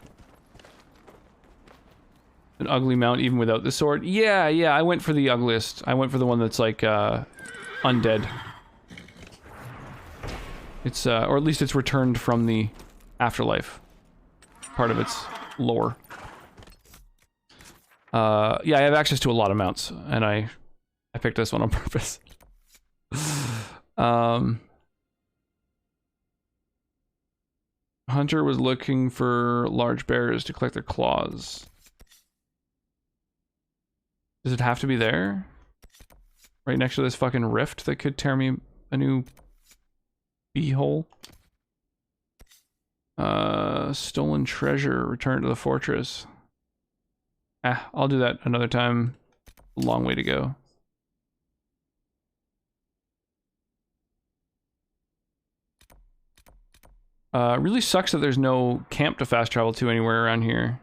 An ugly mount even without the sword. Yeah, I went for the ugliest. I went for the one that's like undead. It's or at least it's returned from the afterlife. Part of its lore. Yeah, I have access to a lot of mounts, and I picked this one on purpose. Hunter was looking for large bears to collect their claws. Does it have to be there? Right next to this fucking rift that could tear me a new beehole? Stolen treasure, return to the fortress. I'll do that another time. A long way to go. Really sucks that there's no camp to fast travel to anywhere around here.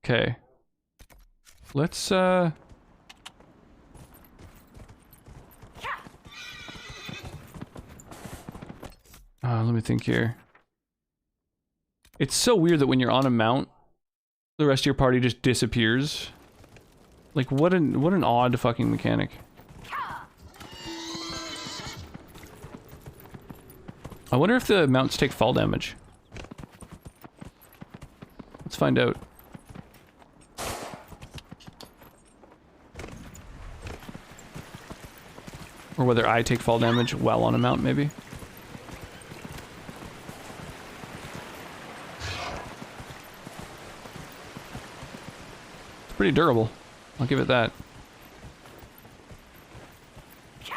Okay. Let's, let me think here. It's so weird that when you're on a mount, the rest of your party just disappears. Like, what an odd fucking mechanic. I wonder if the mounts take fall damage. Let's find out. Or whether I take fall damage while on a mount, maybe. It's pretty durable. I'll give it that.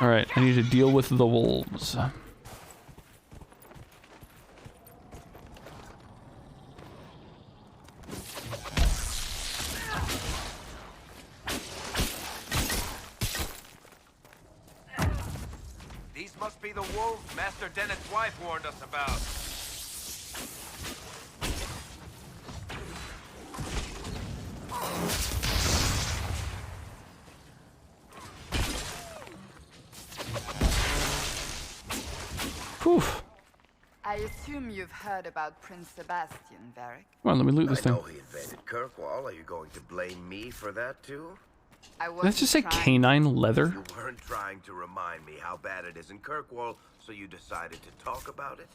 Alright, I need to deal with the wolves. These must be the wolves Master Dennett's wife warned us about. Oof. I assume you've heard about Prince Sebastian, Varric? Come on, let me loot this I thing. know he invaded Kirkwall. Are you going to blame me for that too? Let's just say canine leather. You weren't trying to remind me how bad it is in Kirkwall, so you decided to talk about it?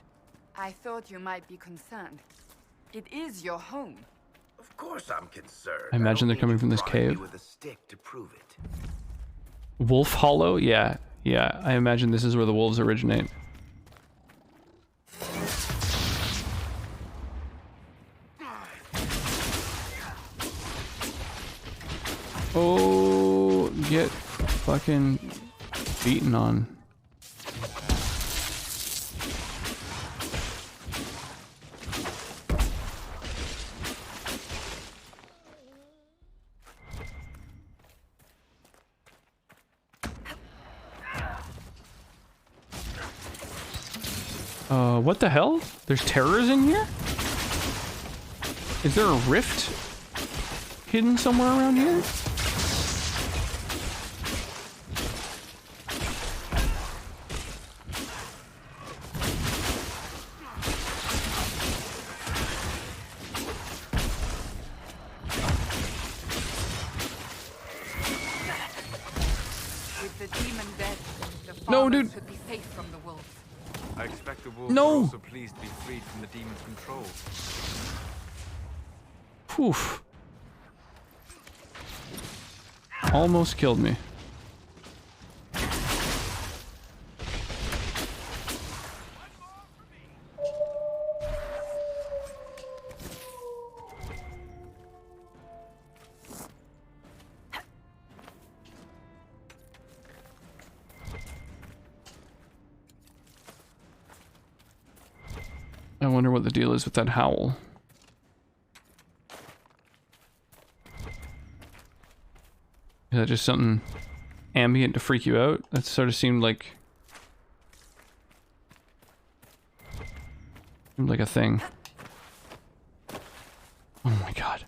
I thought you might be concerned. It is your home. Of course I'm concerned. I imagine they're coming from this cave. With a stick to prove it. Wolf Hollow? Yeah. Yeah, I imagine this is where the wolves originate. Oh, get fucking beaten on. What the hell? There's terrors in here? Is there a rift hidden somewhere around here? With the demon dead, the No, farmers dude. should be safe from the wolves. I expect the wolves No. are also pleased to be freed from the demon's control. Poof. Almost killed me. I wonder what the deal is with that howl. Is that just something ambient to freak you out? That sort of seemed like a thing. Oh my god.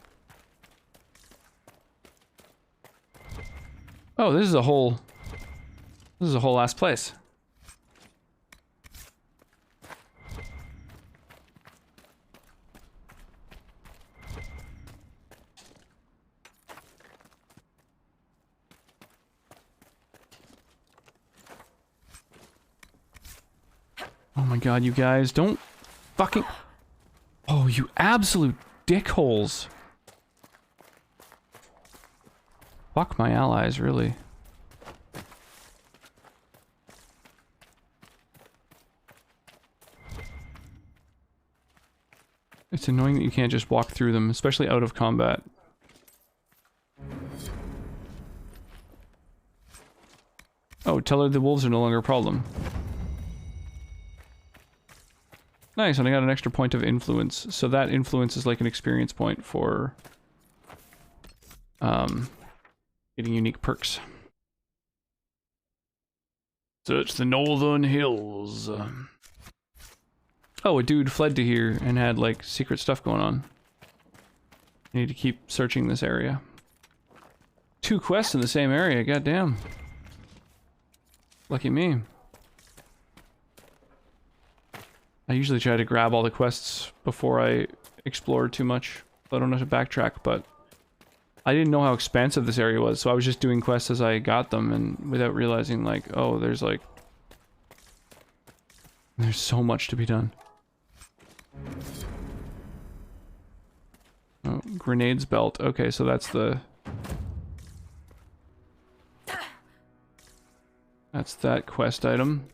Oh, this is a whole ass place. Oh my god, you guys, don't fucking... Oh, you absolute dickholes. Fuck my allies, really. It's annoying that you can't just walk through them, especially out of combat. Oh, tell her the wolves are no longer a problem. Nice, and I got an extra point of influence. So that influence is like an experience point for getting unique perks. Search the Northern Hills. Oh, a dude fled to here and had like secret stuff going on. I need to keep searching this area. 2 quests in the same area, goddamn. Lucky me. I usually try to grab all the quests before I explore too much, so I don't have to backtrack, but I didn't know how expansive this area was, so I was just doing quests as I got them, and without realizing, like, oh, there's so much to be done. Oh, grenades belt. Okay, so that's that quest item.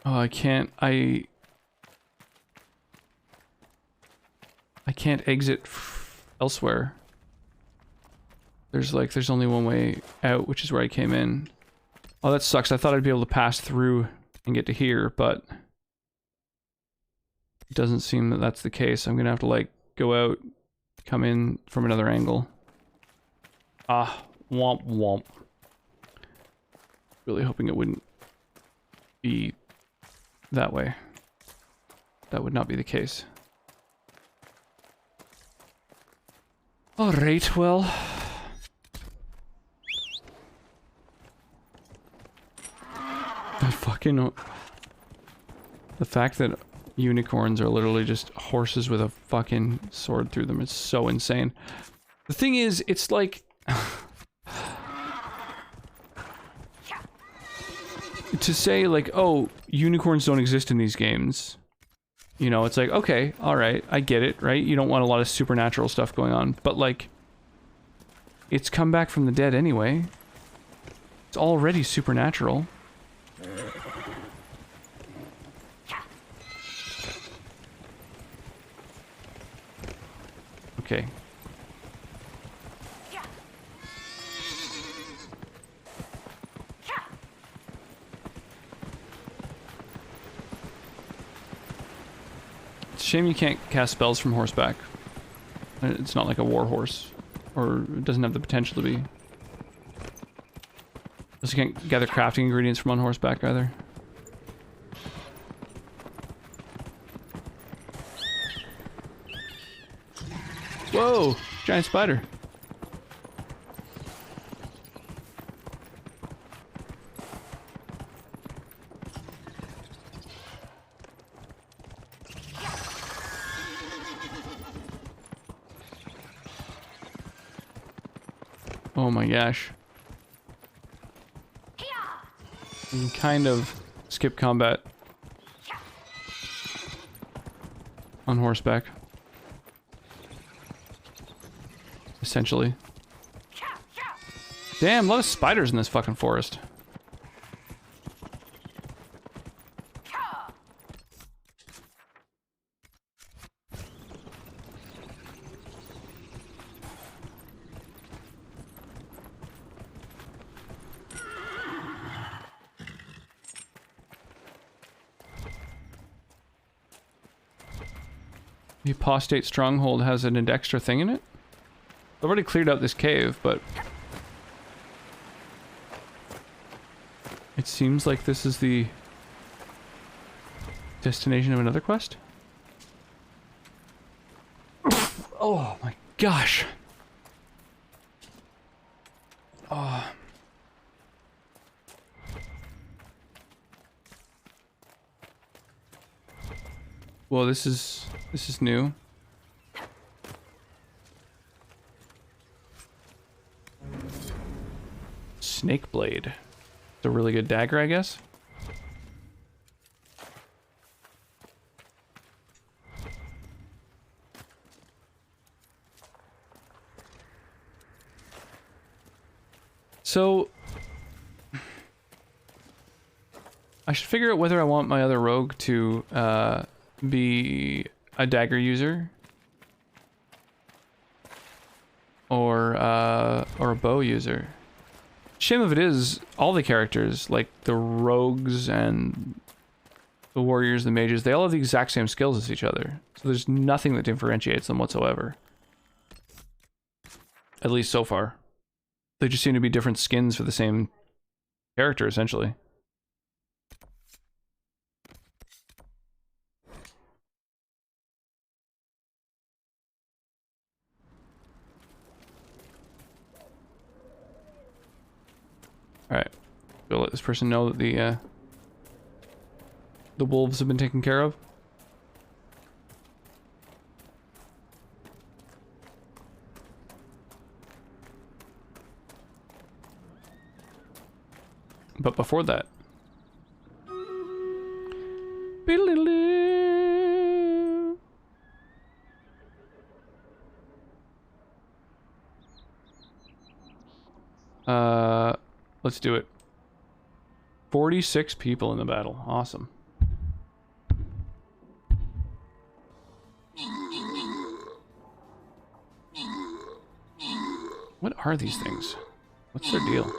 Oh, I can't exit elsewhere. There's only one way out, which is where I came in. Oh, that sucks. I thought I'd be able to pass through and get to here, but it doesn't seem that that's the case. I'm gonna have to, like, go out, come in from another angle. Ah, womp womp. Really hoping it wouldn't be that way. That would not be the case. Alright, well. The fact that unicorns are literally just horses with a fucking sword through them is so insane. The thing is, it's like... to say, like, oh, unicorns don't exist in these games. You know, it's like, okay, alright, I get it, right? You don't want a lot of supernatural stuff going on, but, like... It's come back from the dead anyway. It's already supernatural. Okay. It's a shame you can't cast spells from horseback. It's not like a war horse. Or it doesn't have the potential to be. Also, you can't gather crafting ingredients from on horseback either. Whoa! Giant spider. Oh my gosh. You can kind of skip combat on horseback. Essentially. Damn, a lot of spiders in this fucking forest. The apostate stronghold has an extra thing in it? I've already cleared out this cave, but... It seems like this is the... destination of another quest? Oh my gosh! Oh... Well, this is new. Snake blade. It's a really good dagger, I guess. So I should figure out whether I want my other rogue to be a dagger user or a bow user. Shame of it is, all the characters, like the rogues and the warriors, the mages, they all have the exact same skills as each other. So there's nothing that differentiates them whatsoever. At least so far. They just seem to be different skins for the same character, essentially. Alright. We'll let this person know that the wolves have been taken care of. But before that... let's do it. 46 people in the battle. Awesome. What are these things? What's their deal?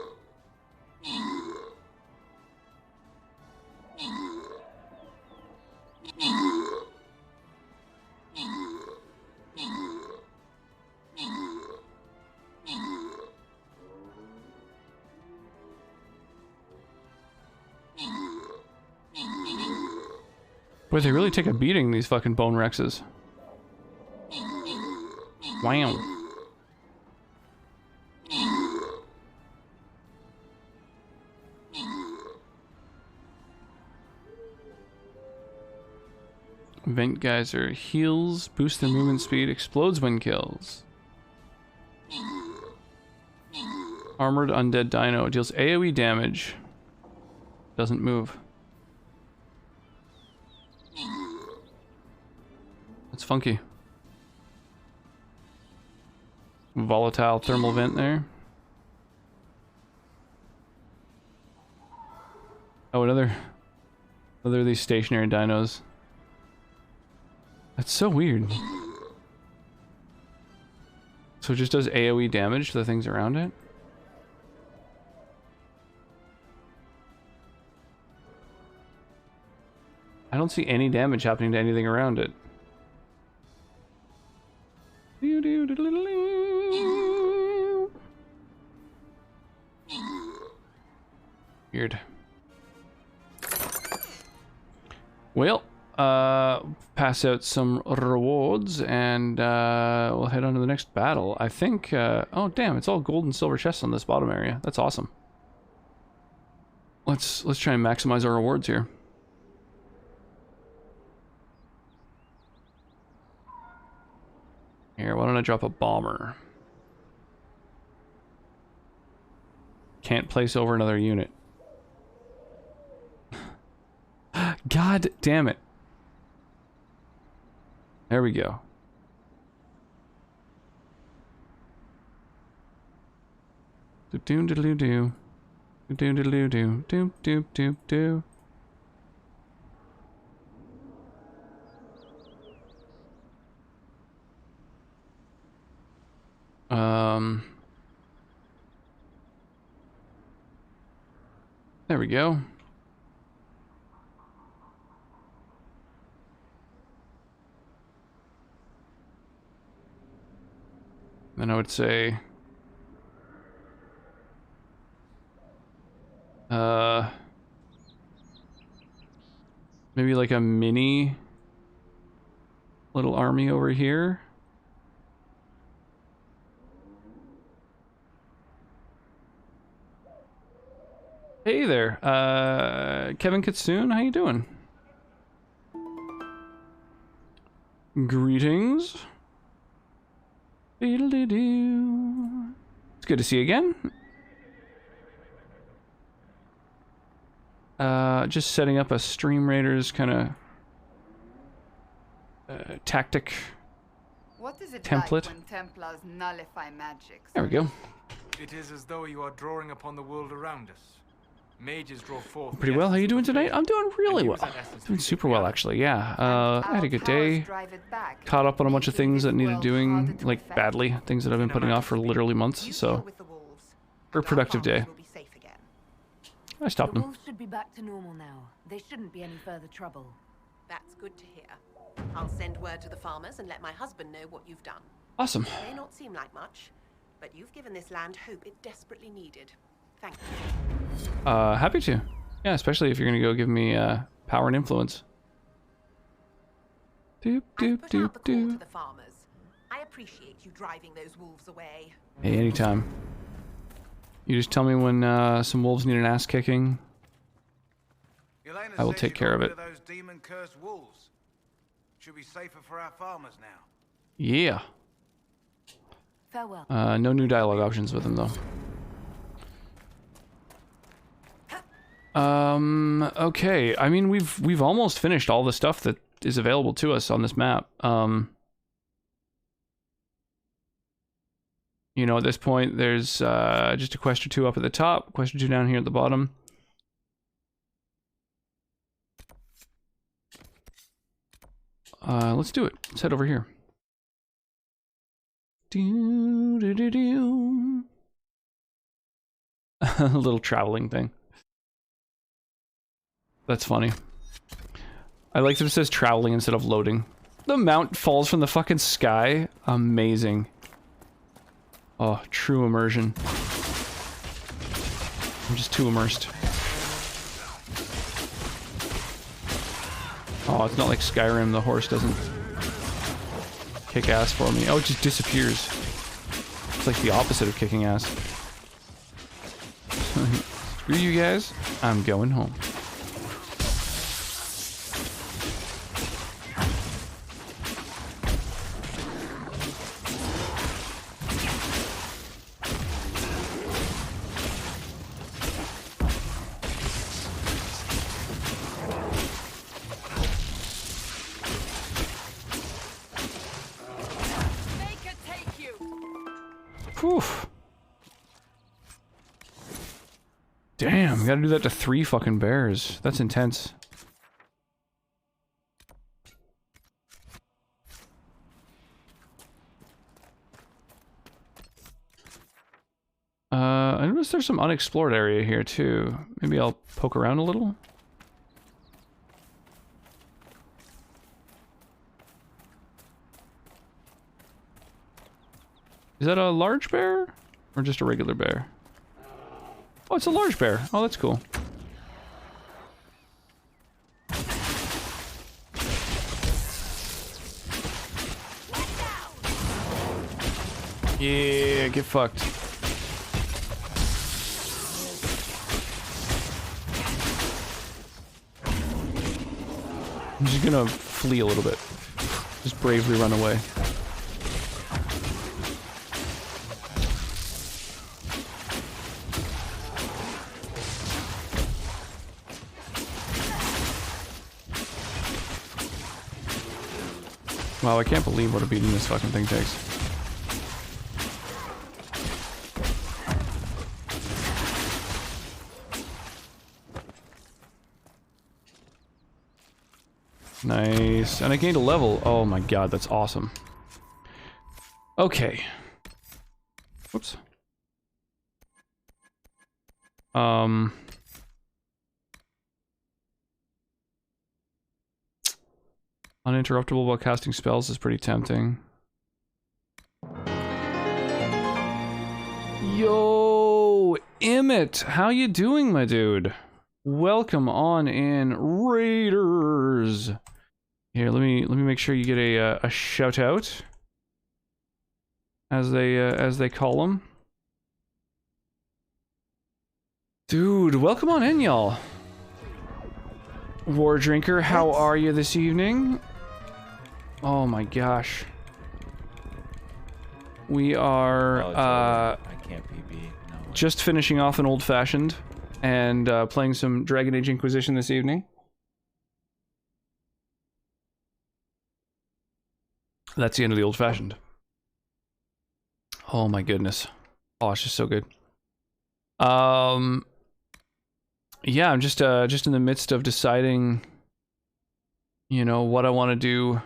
Boy, they really take a beating, these fucking bone rexes. Wow. Vent geyser heals, boosts their movement speed, explodes when kills. Armored undead dino deals AoE damage. Doesn't move. That's funky. Volatile thermal vent there. Oh, another of these stationary dinos. That's so weird. So it just does AoE damage to the things around it? I don't see any damage happening to anything around it. Weird. Well, pass out some rewards and we'll head on to the next battle. I think, oh damn, it's all gold and silver chests on this bottom area. That's awesome. Let's try and maximize our rewards here. Here, why don't I drop a bomber? Can't place over another unit. God damn it. There we go. Do do do do do do do do do do do do. There we go. Then I would say maybe like a mini little army over here. Hey there, Kevin Kitsune, how you doing? Greetings. Beedle-dee-doo. It's good to see you again. Just setting up a Stream Raiders kind of tactic What is it template. like when Templars nullify magic? There we go. It is as though you are drawing upon the world around us. Mages draw forth. Pretty well. How you doing tonight? I'm doing really well. Doing super well, actually. Yeah. I had a good day. Caught up on a bunch of things that needed doing, like badly. Things that I've been putting off for literally months. So, for a productive day. I stopped The them. wolves should be back to normal now. They shouldn't be any further trouble. That's good to hear. I'll send word to the farmers and let my husband know what you've done. Awesome. It may not seem like much, but you've given this land hope it desperately needed. Thank you. Happy to. Yeah, especially if you're gonna go give me power and influence. Doop doop doop doop. To the farmers. I appreciate you driving those wolves away. Hey, anytime. You just tell me when some wolves need an ass kicking. Elena I will says take you care got of rid it. Those demon-cursed wolves. Should be safer for our farmers now. Yeah. Farewell. No new dialogue options with him though. Okay. I mean, we've almost finished all the stuff that is available to us on this map. You know, at this point, there's just a quest or two up at the top, quest or two down here at the bottom. Let's do it. Let's head over here. A little traveling thing. That's funny. I like that it says traveling instead of loading. The mount falls from the fucking sky. Amazing. Oh, true immersion. I'm just too immersed. Oh, it's not like Skyrim. The horse doesn't kick ass for me. Oh, it just disappears. It's like the opposite of kicking ass. Screw you guys. I'm going home. Damn, we gotta do that to 3 fucking bears. That's intense. I noticed there's some unexplored area here too. Maybe I'll poke around a little. Is that a large bear? Or just a regular bear? Oh, it's a large bear. Oh, that's cool. Yeah, get fucked. I'm just gonna flee a little bit. Just bravely run away. Wow, I can't believe what a beating this fucking thing takes. Nice. And I gained a level. Oh my god, that's awesome. Okay. Whoops. Uninterruptible while casting spells is pretty tempting. Yo, Emmett, how you doing, my dude? Welcome on in, Raiders. Here, let me make sure you get a shout out, as they call them. Dude, welcome on in, y'all. War Drinker, how are you this evening? Oh my gosh. We are I can't PB. No. Just finishing off an Old Fashioned and playing some Dragon Age Inquisition this evening. That's the end of the Old Fashioned. Oh my goodness. Oh, it's just so good. Yeah, I'm just in the midst of deciding, you know, what I want to do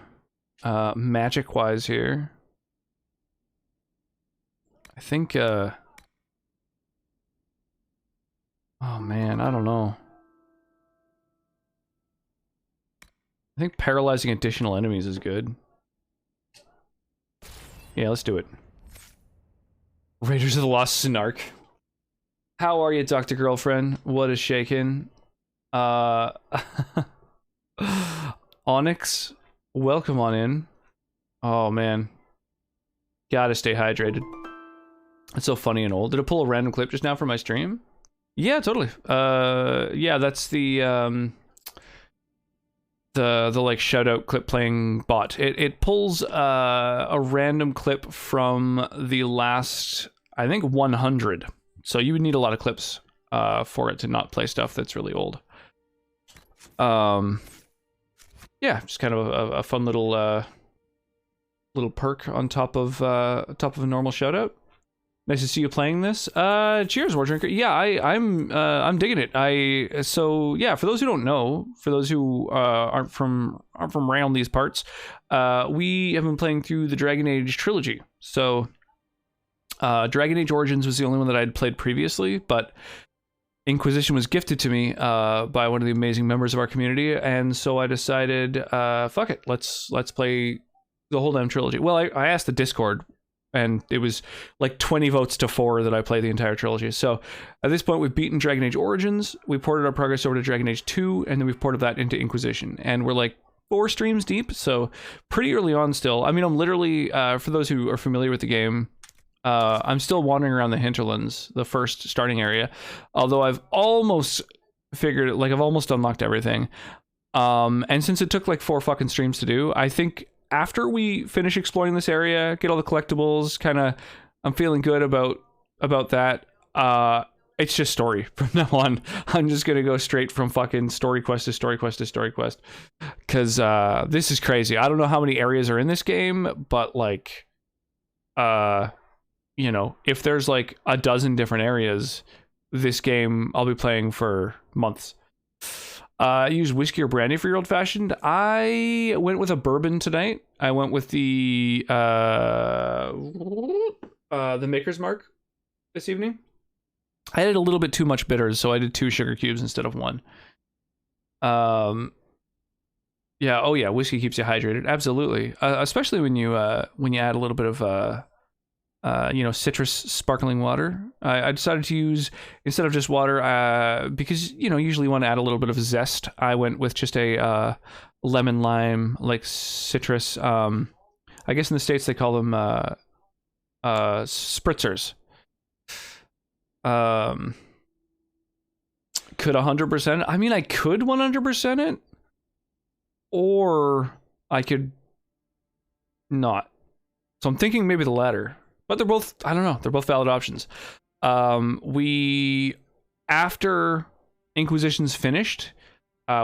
magic-wise here. I think, oh man, I don't know. I think paralyzing additional enemies is good. Yeah, let's do it. Raiders of the Lost Snark. How are you, Dr. Girlfriend? What is shaking? Onyx, welcome on in. Oh man. Gotta stay hydrated. It's so funny and old. Did it pull a random clip just now from my stream? Yeah, totally. Yeah, that's the like shout out clip playing bot. It pulls a random clip from the last, I think, 100. So you would need a lot of clips for it to not play stuff that's really old. Yeah, just kind of a fun little little perk on top of a normal shout out. Nice to see you playing this. Cheers, War Drinker. Yeah, I'm digging it. So yeah, for those who don't know, for those who aren't from around these parts, we have been playing through the Dragon Age trilogy. So Dragon Age Origins was the only one that I had played previously, but Inquisition was gifted to me by one of the amazing members of our community, and so I decided, fuck it, let's play the whole damn trilogy. Well, I asked the Discord, and it was like 20 votes to 4 that I play the entire trilogy. So at this point, we've beaten Dragon Age Origins, we ported our progress over to Dragon Age 2, and then we've ported that into Inquisition, and we're like 4 streams deep, so pretty early on still. I mean, I'm literally, for those who are familiar with the game, I'm still wandering around the hinterlands, the first starting area, although I've almost figured it, like I've almost unlocked everything. And since it took like 4 fucking streams to do, I think after we finish exploring this area, get all the collectibles, kind of, I'm feeling good about that. It's just story from now on. I'm just gonna go straight from fucking story quest to story quest to story quest, because this is crazy. I don't know how many areas are in this game, but like, you know, if there's like a dozen different areas, this game I'll be playing for months. Use whiskey or brandy for your old fashioned. I went with a bourbon tonight. I went with the Maker's Mark this evening. I added a little bit too much bitters, so I did 2 sugar cubes instead of 1. Yeah, oh yeah, whiskey keeps you hydrated. Absolutely. Especially when you add a little bit of citrus sparkling water. I decided to use, instead of just water, because, usually you want to add a little bit of zest, I went with just a lemon lime, like citrus. I guess in the States they call them spritzers. Could 100%? I mean, I could 100% it, or I could not. So I'm thinking maybe the latter. But they're both, I don't know, they're both valid options. After Inquisition's finished,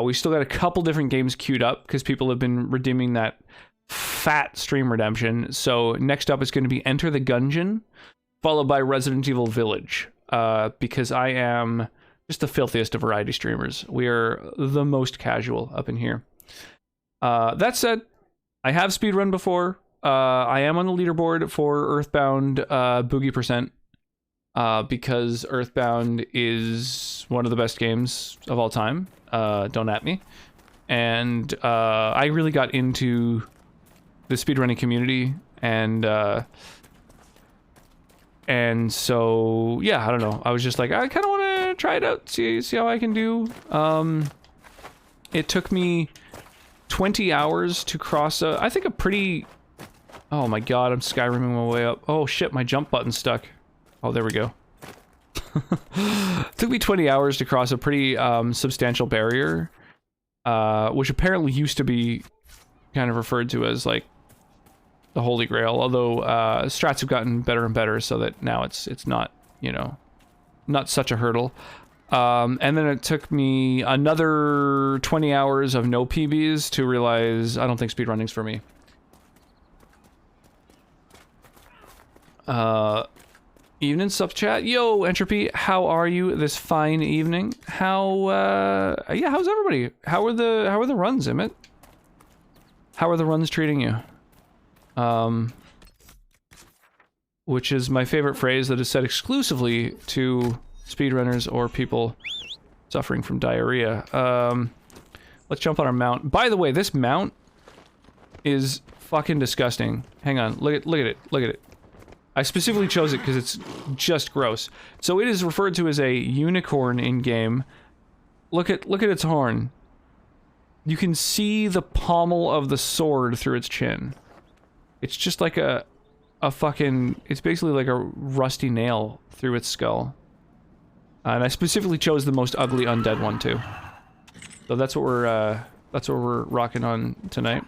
we still got a couple different games queued up because people have been redeeming that fat stream redemption. So next up is going to be Enter the Gungeon, followed by Resident Evil Village, because I am just the filthiest of variety streamers. We are the most casual up in here. That said, I have speedrun before. I am on the leaderboard for Earthbound Boogie Percent, because Earthbound is one of the best games of all time. Don't at me. And I really got into the speedrunning community, and so yeah, I don't know. I was just like, I kind of want to try it out, see how I can do. It took me 20 hours to cross I think a pretty. Oh my god, I'm Skyrimming my way up. Oh shit, my jump button's stuck. Oh, there we go. Took me 20 hours to cross a pretty substantial barrier, which apparently used to be kind of referred to as like the Holy Grail, although strats have gotten better and better so that now it's not, not such a hurdle. And then it took me another 20 hours of no PBs to realize I don't think speedrunning's for me. Evening sub chat. Yo, Entropy, how are you this fine evening? How's everybody? How are the runs, Emmett? How are the runs treating you? Which is my favorite phrase that is said exclusively to speedrunners or people suffering from diarrhea. Let's jump on our mount. By the way, this mount is fucking disgusting. Hang on, look at it, look at it. I specifically chose it because it's just gross. So it is referred to as a unicorn in game. Look at its horn. You can see the pommel of the sword through its chin. It's just like a fucking. It's basically like a rusty nail through its skull. And I specifically chose the most ugly undead one too. So that's what we're rocking on tonight.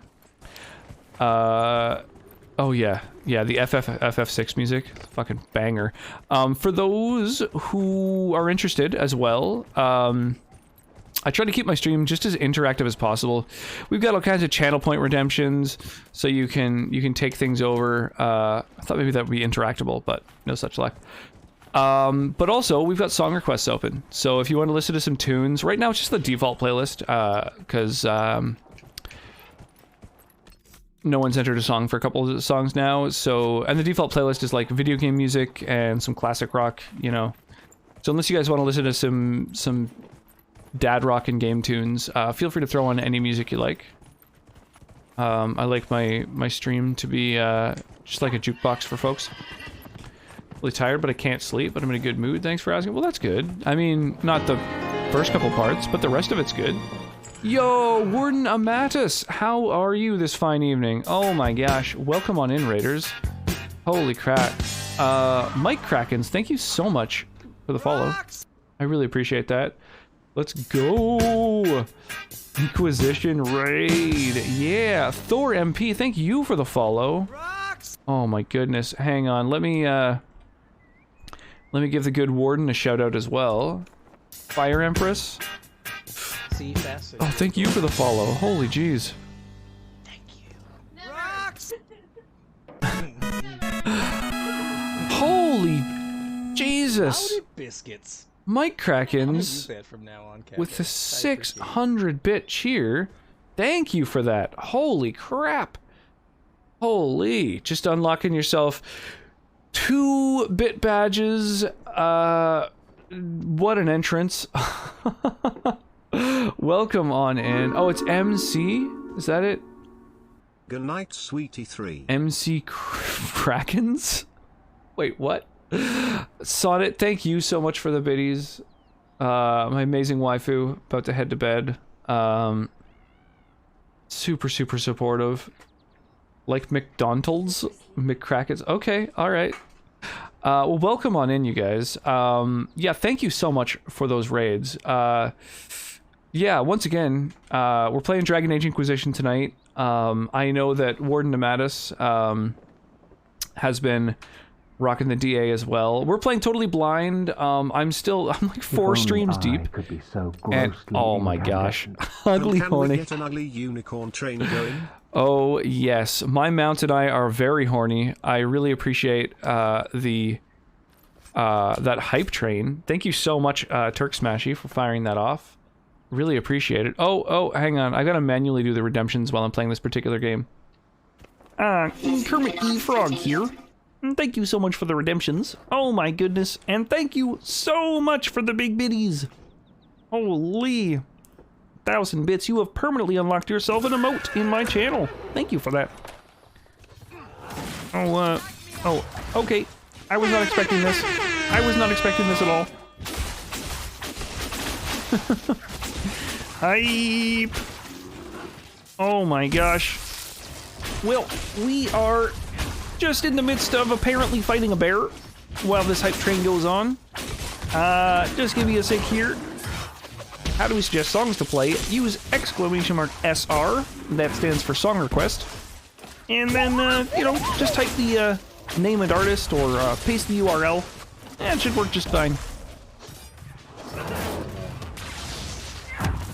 Oh yeah, the FF6 music, fucking banger. For those who are interested as well, I try to keep my stream just as interactive as possible. We've got all kinds of channel point redemptions, so you can take things over. I thought maybe that would be interactable, but no such luck. But also, we've got song requests open, so if you want to listen to some tunes, right now it's just the default playlist, because no one's entered a song for a couple of songs now, so, and the default playlist is like video game music and some classic rock, So unless you guys want to listen to some dad rock and game tunes, feel free to throw on any music you like. I like my stream to be just like a jukebox for folks. Really tired, but I can't sleep, but I'm in a good mood. Thanks for asking. Well, that's good. I mean, not the first couple parts, but the rest of it's good. Yo, Warden Amatus, how are you this fine evening? Oh my gosh, welcome on in, Raiders. Holy crap. Mike Krakens, thank you so much for the follow. I really appreciate that. Let's go! Inquisition raid, yeah. Thor MP, thank you for the follow. Oh my goodness, hang on, let me give the good Warden a shout out as well. Fire Empress. Oh, thank you for the follow. Holy jeez. Thank you. Holy Jesus. Howdy biscuits. Mike Krakens use that from now on, Captain. with the 600-bit cheer. Thank you for that. Holy crap. Holy. Just unlocking yourself 2-bit badges. What an entrance. Welcome on in. Oh, it's MC? Is that it? Good night, sweetie 3. MC Krakens? Wait, what? Sonnet, thank you so much for the biddies. My amazing waifu, about to head to bed. Super supportive. Like McDonald's? McCrackens? Okay, alright. Well, welcome on in, you guys. Yeah, thank you so much for those raids. Yeah, once again, we're playing Dragon Age Inquisition tonight. I know that Warden Nematis has been rocking the DA as well. We're playing Totally Blind. I'm like 4 streams deep. Could be so And oh my gosh, ugly Can horny. we get an ugly unicorn train going? Oh yes, my mount and I are very horny. I really appreciate that hype train. Thank you so much, Turk Smashy, for firing that off. Really appreciate it. Oh, hang on. I gotta manually do the redemptions while I'm playing this particular game. Kermit E. Frog here. Thank you so much for the redemptions. Oh my goodness. And thank you so much for the big biddies. Holy 1,000 bits. You have permanently unlocked yourself an emote in my channel. Thank you for that. Oh, okay. I was not expecting this. I was not expecting this at all. Hype! Oh my gosh. Well, we are just in the midst of apparently fighting a bear while this hype train goes on. Just give me a sec here. How do we suggest songs to play? Use !SR, that stands for song request. And then, you know, just type the name and artist or paste the URL. It should work just fine.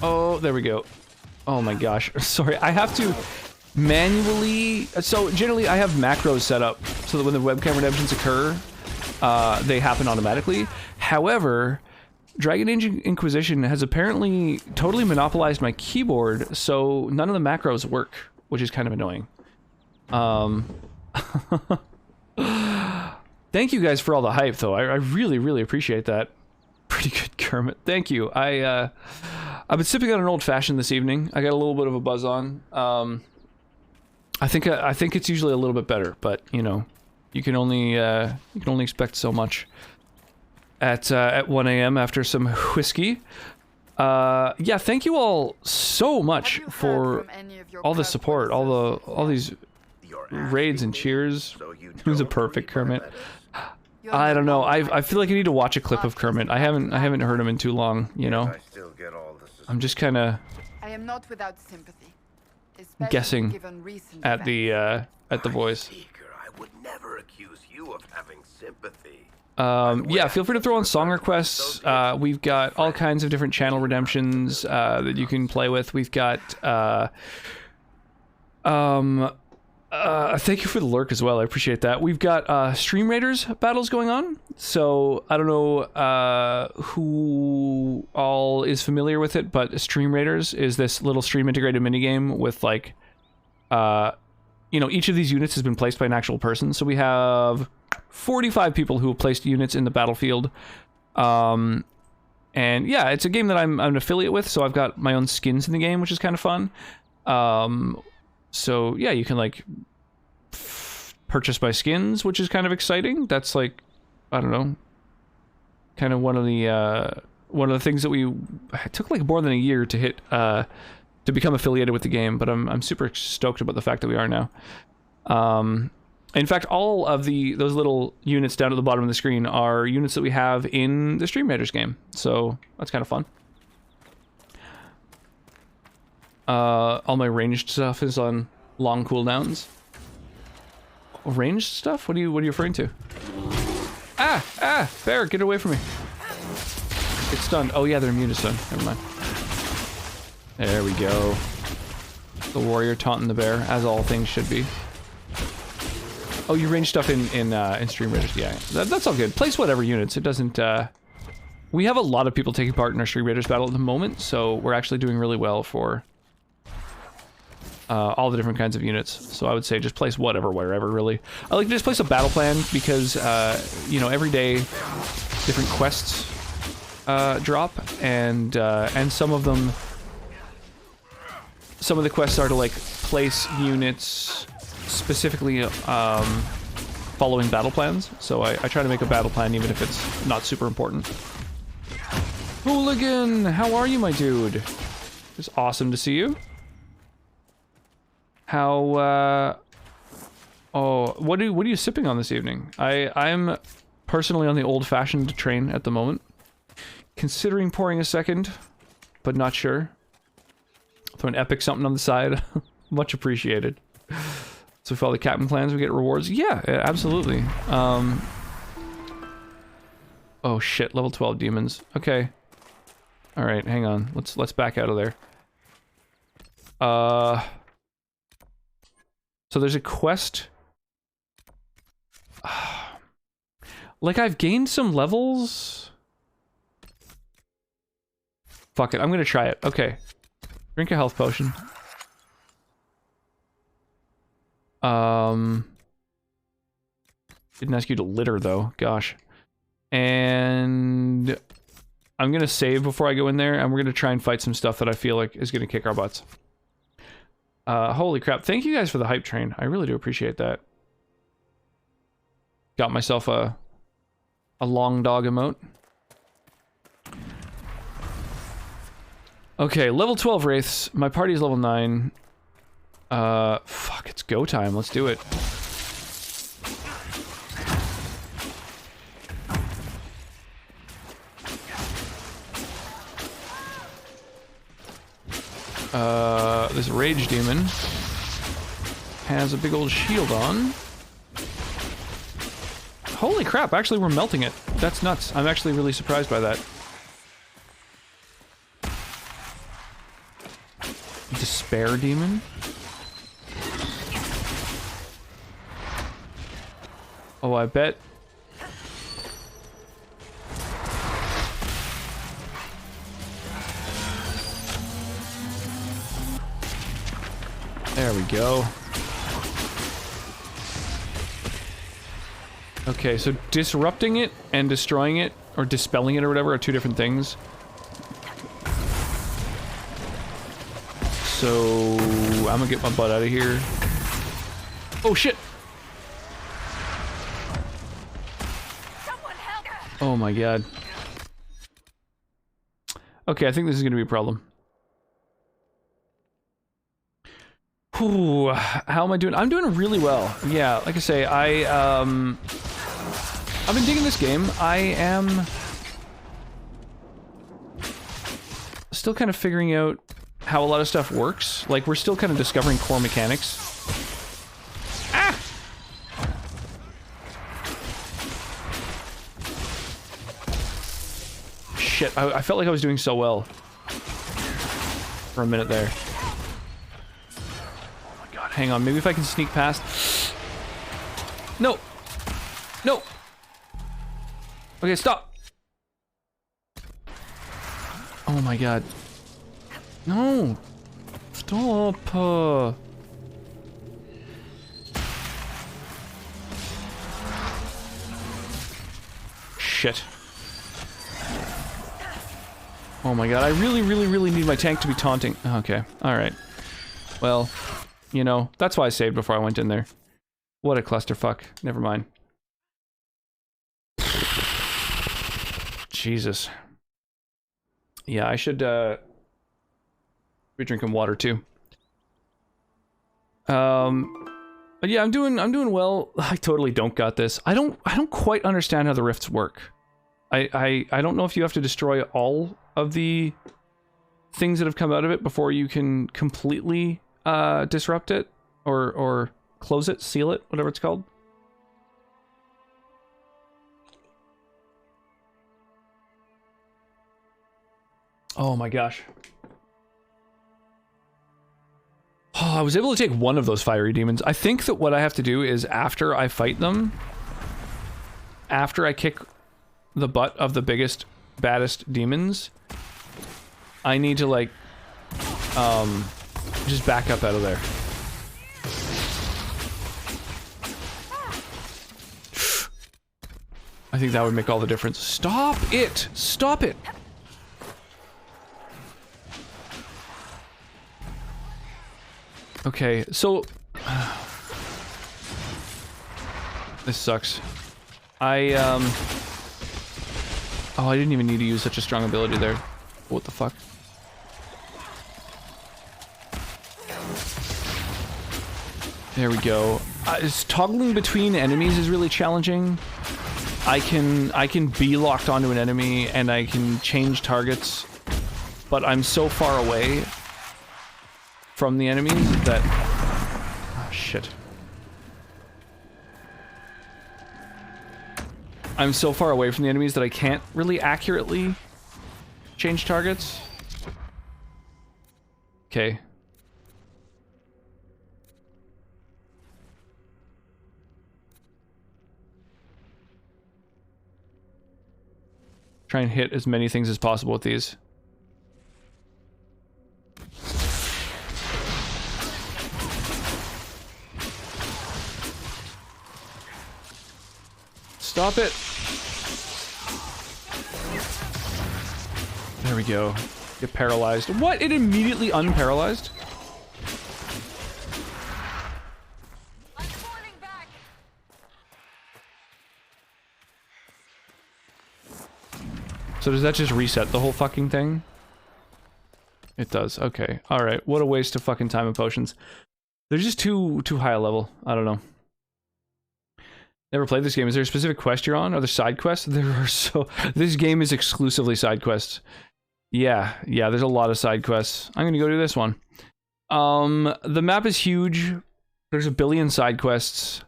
Oh, there we go. Oh my gosh. Sorry, I have to manually... So, generally, I have macros set up so that when the webcam redemptions occur, they happen automatically. However, Dragon Age Inquisition has apparently totally monopolized my keyboard, so none of the macros work, which is kind of annoying. Thank you guys for all the hype, though. I really appreciate that. Pretty good, Kermit. Thank you. I've been sipping on an old-fashioned this evening. I got a little bit of a buzz on. I think it's usually a little bit better, but you know, you can only expect so much at 1 a.m. after some whiskey. Yeah, thank you all so much for all the support, all these raids and cheers. Who's a perfect Kermit? I don't know. I feel like I need to watch a clip of Kermit. I haven't heard him in too long, you know. I'm just kind of guessing at the voice. I would never accuse you of having sympathy. Yeah, feel free to throw in song requests. We've got all kinds of different channel redemptions that you can play with. We've got thank you for the lurk as well. I appreciate that. We've got Stream Raiders battles going on. So I don't know who all is familiar with it, but Stream Raiders is this little stream integrated minigame with like you know, each of these units has been placed by an actual person. So we have 45 people who have placed units in the battlefield. And yeah, it's a game that I'm an affiliate with, so I've got my own skins in the game, which is kind of fun. So yeah, you can like purchase my skins, which is kind of exciting. That's like, I don't know, kind of one of the things that it took like more than a year to hit to become affiliated with the game, but I'm super stoked about the fact that we are now. In fact, all of those little units down at the bottom of the screen are units that we have in the Stream Raiders game, so that's kind of fun. All my ranged stuff is on long cooldowns. Ranged stuff? What are you referring to? Ah! Bear, get away from me. It's stunned. Oh yeah, they're immune to stun. Never mind. There we go. The warrior taunting the bear, as all things should be. Oh, you range stuff in Stream Raiders. Yeah, that's all good. Place whatever units. It doesn't We have a lot of people taking part in our Street Raiders battle at the moment, so we're actually doing really well for all the different kinds of units. So I would say just place whatever, wherever, really. I like to just place a battle plan because, you know, every day different quests drop, and some of them, some of the quests are to, like, place units specifically following battle plans. So I try to make a battle plan even if it's not super important. Hooligan, how are you, my dude? It's awesome to see you. How, oh, what are you sipping on this evening? I'm personally on the old-fashioned train at the moment. Considering pouring a second, but not sure. Throw an epic something on the side. Much appreciated. So we follow the captain plans, we get rewards. Yeah, absolutely. Oh shit, level 12 demons. Okay. Alright, hang on. Let's back out of there. So there's a quest. Like, I've gained some levels. Fuck it, I'm gonna try it. Okay. Drink a health potion. Didn't ask you to litter, though. Gosh. And I'm gonna save before I go in there, and we're gonna try and fight some stuff that I feel like is gonna kick our butts. Holy crap. Thank you guys for the hype train. I really do appreciate that. Got myself a long dog emote. Okay, level 12 wraiths. My party is level 9. Fuck, it's go time. Let's do it. This rage demon has a big old shield on. Holy crap, actually we're melting it. That's nuts. I'm actually really surprised by that. Despair demon? Oh, I bet. There we go. Okay, so disrupting it and destroying it, or dispelling it or whatever, are two different things. So I'm gonna get my butt out of here. Oh shit! Oh my god. Okay, I think this is gonna be a problem. Ooh, how am I doing? I'm doing really well. Yeah, like I say, I've been digging this game. I am still kind of figuring out how a lot of stuff works. Like, we're still kind of discovering core mechanics. Ah! Shit, I felt like I was doing so well for a minute there. Hang on, maybe if I can sneak past. No! No! Okay, stop! Oh my god. No! Stop! Shit. Oh my god, I really need my tank to be taunting. Okay, alright. Well... You know, that's why I saved before I went in there. What a clusterfuck. Never mind. Jesus. Yeah, I should, be drinking water, too. But yeah, I'm doing well. I totally don't got this. I don't quite understand how the rifts work. I don't know if you have to destroy all of the things that have come out of it before you can completely... disrupt it, or close it, seal it, whatever it's called. Oh my gosh. Oh, I was able to take one of those fiery demons. I think that what I have to do is after I fight them, after I kick the butt of the biggest baddest demons, I need to, like, just back up out of there. I think that would make all the difference. Stop it! Stop it! Okay, so... this sucks. Oh, I didn't even need to use such a strong ability there. What the fuck? There we go. Toggling between enemies is really challenging. I can be locked onto an enemy and I can change targets, but I'm so far away from the enemies that... oh, shit. I'm so far away from the enemies that I can't really accurately change targets. Okay. Try and hit as many things as possible with these. Stop it! There we go. Get paralyzed. What? It immediately unparalyzed? So does that just reset the whole fucking thing? It does. Okay. Alright. What a waste of fucking time and potions. They're just too high a level. I don't know. Never played this game. Is there a specific quest you're on? Are there side quests? There are so... This game is exclusively side quests. Yeah, there's a lot of side quests. I'm gonna go do this one. The map is huge. There's a billion side quests.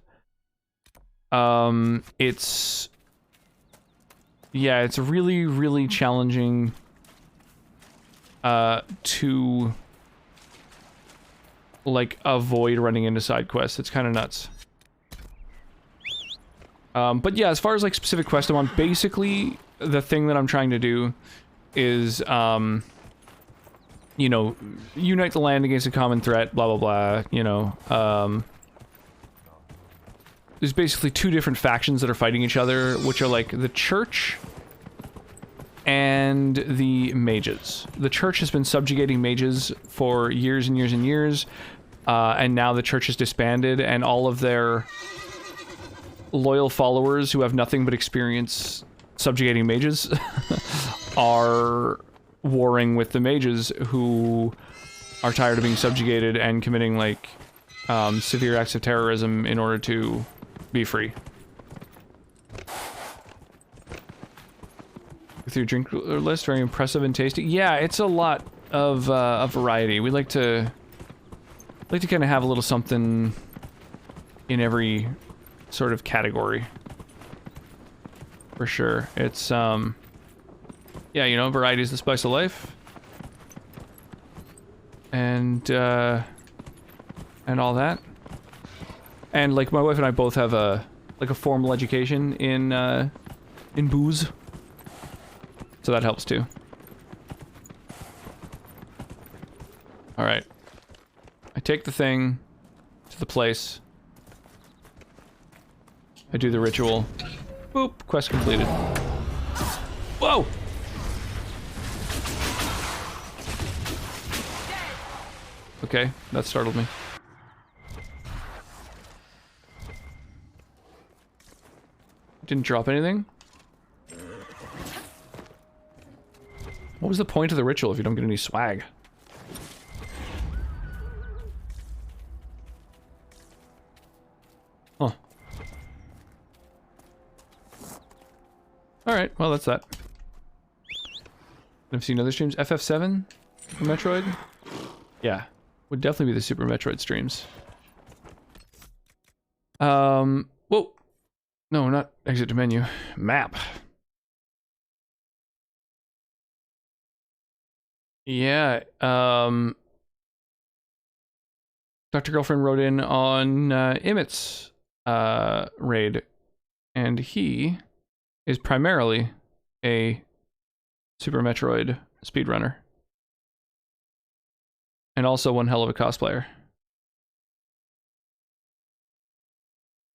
It's... yeah, it's really, really challenging to like avoid running into side quests. It's kind of nuts. But yeah, as far as like specific quests I'm on, basically the thing that I'm trying to do is, you know, unite the land against a common threat, blah, blah, blah, you know. There's basically two different factions that are fighting each other, which are like the Church and the mages. The Church has been subjugating mages for years and years and years, and now the Church is disbanded, and all of their loyal followers who have nothing but experience subjugating mages are warring with the mages who are tired of being subjugated and committing like severe acts of terrorism in order to be free. With your drink list, very impressive and tasty. Yeah, it's a lot of variety. We like to kind of have a little something in every sort of category. For sure. It's yeah, you know, variety is the spice of life. And all that. And like my wife and I both have a formal education in booze. So that helps too. All right. I take the thing to the place. I do the ritual. Boop, quest completed. Whoa! Okay, that startled me. Didn't drop anything? What was the point of the ritual if you don't get any swag? Huh. Alright, well that's that. I've seen other streams. FF7 for Metroid? Yeah. Would definitely be the Super Metroid streams. Whoa! No, not exit to menu. Map. Yeah, Dr. Girlfriend wrote in on Emmett's raid, and he is primarily a Super Metroid speedrunner. And also one hell of a cosplayer.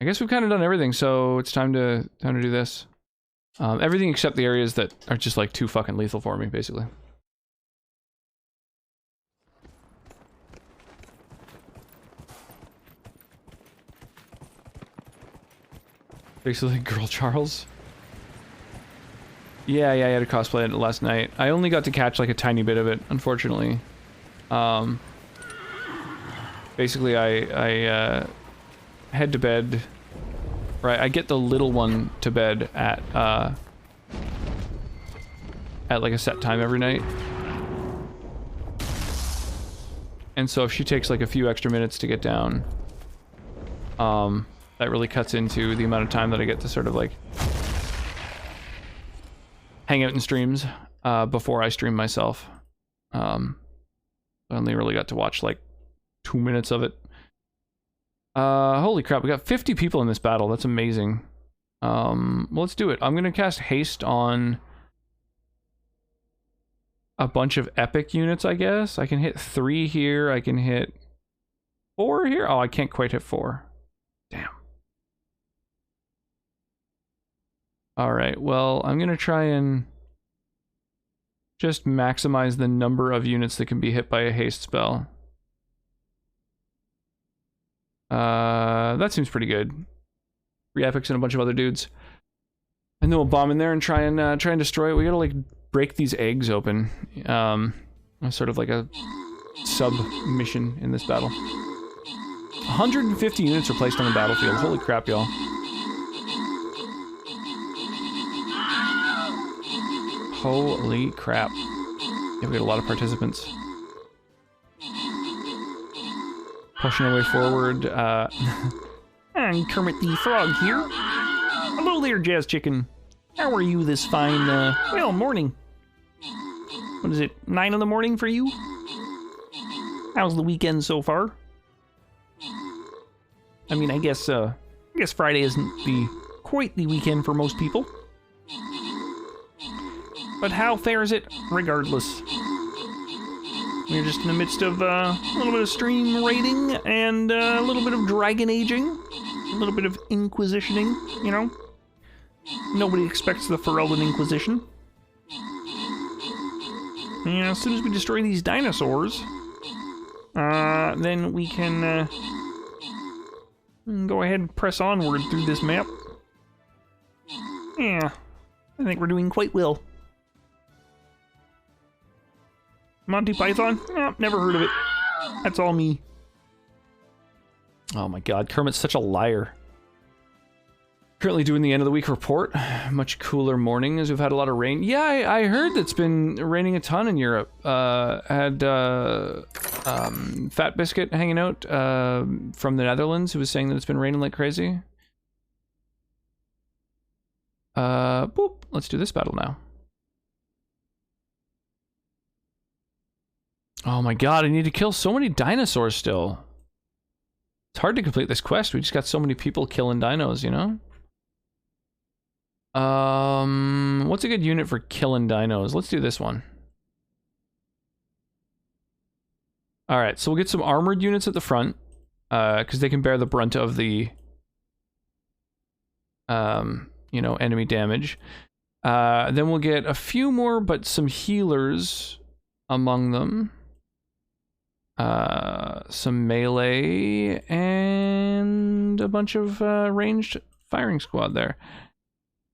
I guess we've kind of done everything, so it's time to do this. Everything except the areas that are just like too fucking lethal for me, basically. Basically, Girl Charles. Yeah, I had to cosplay it last night. I only got to catch like a tiny bit of it, unfortunately. Basically, I head to bed. Right, I get the little one to bed at like a set time every night. And so if she takes like a few extra minutes to get down, that really cuts into the amount of time that I get to sort of like hang out in streams before I stream myself. I only really got to watch like 2 minutes of it. Holy crap, we got 50 people in this battle. That's amazing. Well, let's do it. I'm gonna cast haste on a bunch of epic units, I guess. I can hit 3 here. I can hit 4 here. Oh, I can't quite hit 4. Damn. Alright, well, I'm gonna try and just maximize the number of units that can be hit by a haste spell. That seems pretty good. 3 epics and a bunch of other dudes. And then we'll bomb in there and try and destroy it. We gotta like break these eggs open. Sort of like a sub-mission in this battle. 150 units are placed on the battlefield. Holy crap, y'all. Holy crap. Yeah, we got a lot of participants. Pushing our way forward. I'm Kermit the Frog here. Hello there, Jazz Chicken. How are you this fine, well, morning? What is it, 9 in the morning for you? How's the weekend so far? I mean, I guess Friday isn't quite the weekend for most people. But how fares it regardless? We're just in the midst of a little bit of stream raiding and a little bit of dragon aging, a little bit of inquisitioning, you know? Nobody expects the Ferelden Inquisition. And as soon as we destroy these dinosaurs, then we can go ahead and press onward through this map. Yeah, I think we're doing quite well. Monty Python? Oh, never heard of it. That's all me. Oh my god, Kermit's such a liar. Currently doing the end of the week report. Much cooler morning as we've had a lot of rain. Yeah, I heard it's been raining a ton in Europe. Had Fat Biscuit hanging out from the Netherlands who was saying that it's been raining like crazy. Boop. Let's do this battle now. Oh my god, I need to kill so many dinosaurs still. It's hard to complete this quest. We just got so many people killing dinos, you know? What's a good unit for killing dinos? Let's do this one. Alright, so we'll get some armored units at the front, because they can bear the brunt of the, you know, enemy damage. Then we'll get a few more, but some healers among them. Some melee, and a bunch of ranged firing squad there.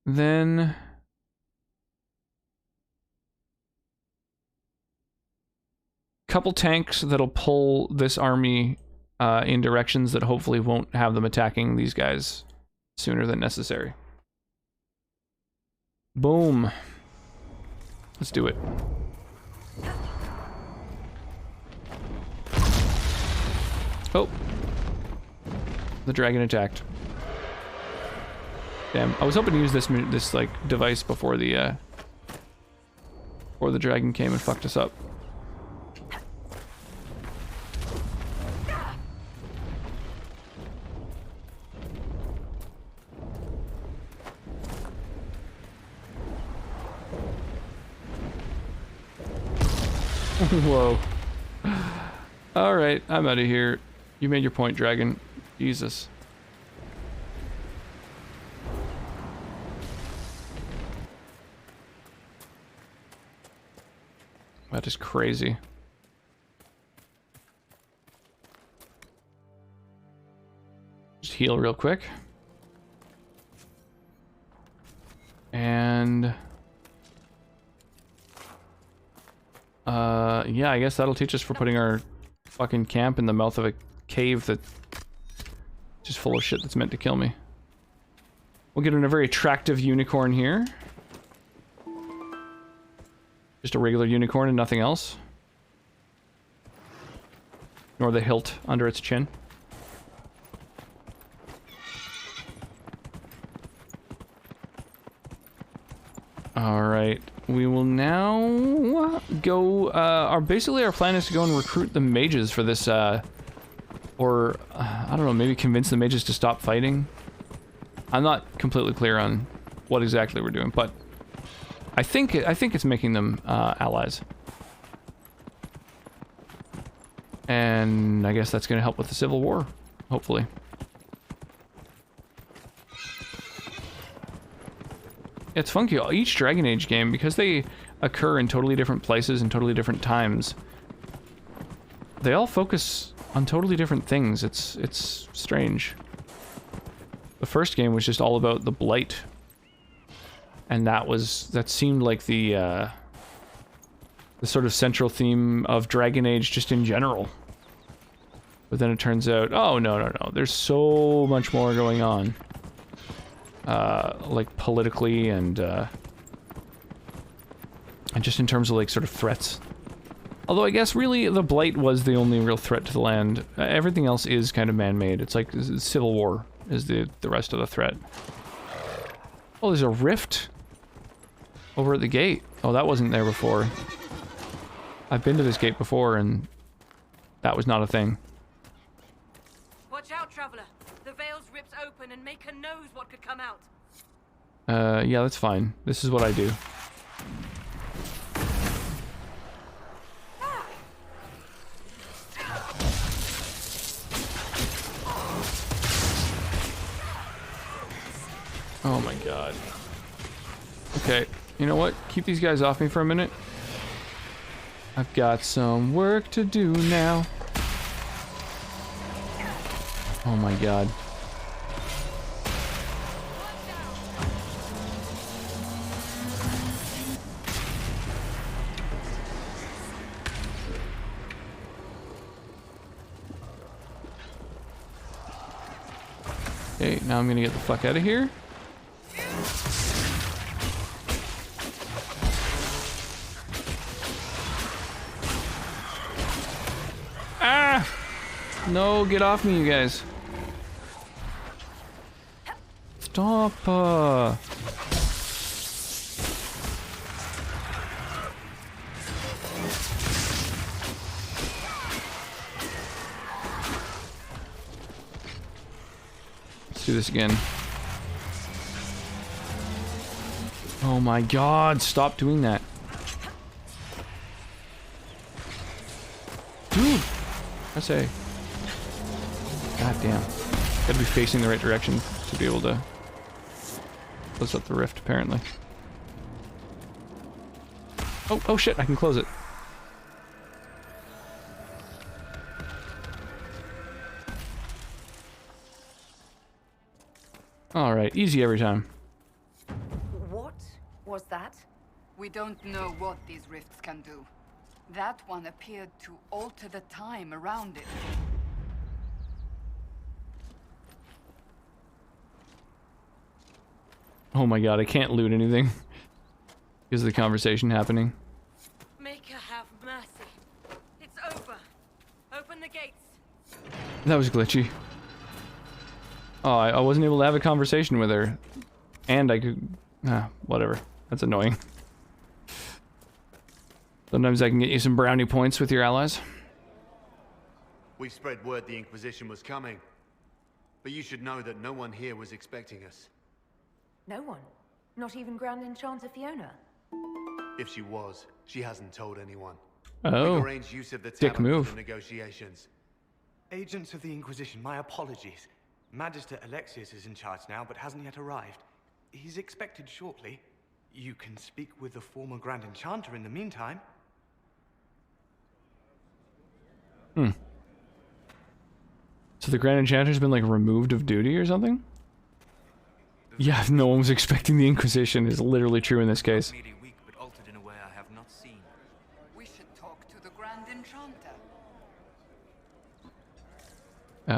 Then couple tanks that'll pull this army in directions that hopefully won't have them attacking these guys sooner than necessary. Boom. Let's do it. Oh. The dragon attacked. Damn, I was hoping to use this like device before the dragon came and fucked us up. Whoa. Alright, I'm out of here. You made your point, dragon. Jesus. That is crazy. Just heal real quick. And... yeah, I guess that'll teach us for putting our fucking camp in the mouth of a cave that's just full of shit that's meant to kill me. We'll get in a very attractive unicorn here. Just a regular unicorn and nothing else. Nor the hilt under its chin. Alright, we will now go, basically our plan is to go and recruit the mages for this, I don't know, maybe convince the mages to stop fighting. I'm not completely clear on what exactly we're doing, but I think it's making them, allies. And I guess that's gonna help with the Civil War, hopefully. It's funky, each Dragon Age game, because they occur in totally different places and totally different times, they all focus on totally different things. It's strange. The first game was just all about the Blight. And that seemed like the sort of central theme of Dragon Age just in general. But then it turns out, oh no, there's so much more going on. Like politically and just in terms of like sort of threats. Although I guess really the Blight was the only real threat to the land. Everything else is kind of man-made. It's like Civil War is the rest of the threat. Oh, there's a rift over at the gate. Oh, that wasn't there before. I've been to this gate before and that was not a thing. Watch out, traveler. The veil's ripped open and Maker knows what could come out. Yeah, that's fine. This is what I do. Oh my god. Okay, you know what? Keep these guys off me for a minute. I've got some work to do now. Oh my god. Okay, now I'm gonna get the fuck out of here. Ah! No, get off me, you guys. Stop. Let's do this again. Oh my god, stop doing that. Dude! I say. God damn. Gotta be facing the right direction to be able to close up the rift, apparently. Oh shit, I can close it. Alright, easy every time. What was that? We don't know what these rifts can do. That one appeared to alter the time around it. Oh my god, I can't loot anything because of the conversation happening. Make her have mercy. It's over. Open the gates. That was glitchy. Oh, I wasn't able to have a conversation with her. And I could... whatever. That's annoying. Sometimes I can get you some brownie points with your allies. We spread word the Inquisition was coming. But you should know that no one here was expecting us. No one? Not even Grand Enchanter Fiona? If she was, she hasn't told anyone. Oh, We've arranged use of the dick tavern for move. the negotiations. Agents of the Inquisition, my apologies. Magister Alexius is in charge now, but hasn't yet arrived. He's expected shortly. You can speak with the former Grand Enchanter in the meantime. Hmm. So the Grand Enchanter's been, like, removed of duty or something? Yeah, no one was expecting the Inquisition is literally true in this case. Weak, but altered in a way I have not seen. We should talk to the Grand Enchanter.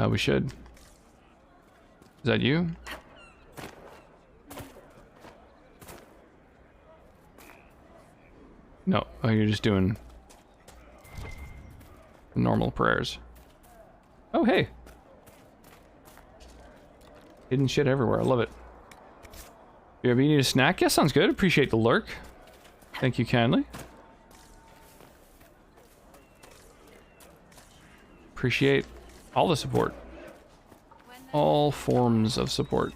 We should. Is that you? No. Oh, you're just doing normal prayers. Oh, hey. Hidden shit everywhere. I love it. You need a snack? Yeah, sounds good. Appreciate the lurk. Thank you kindly. Appreciate all the support. All forms of support.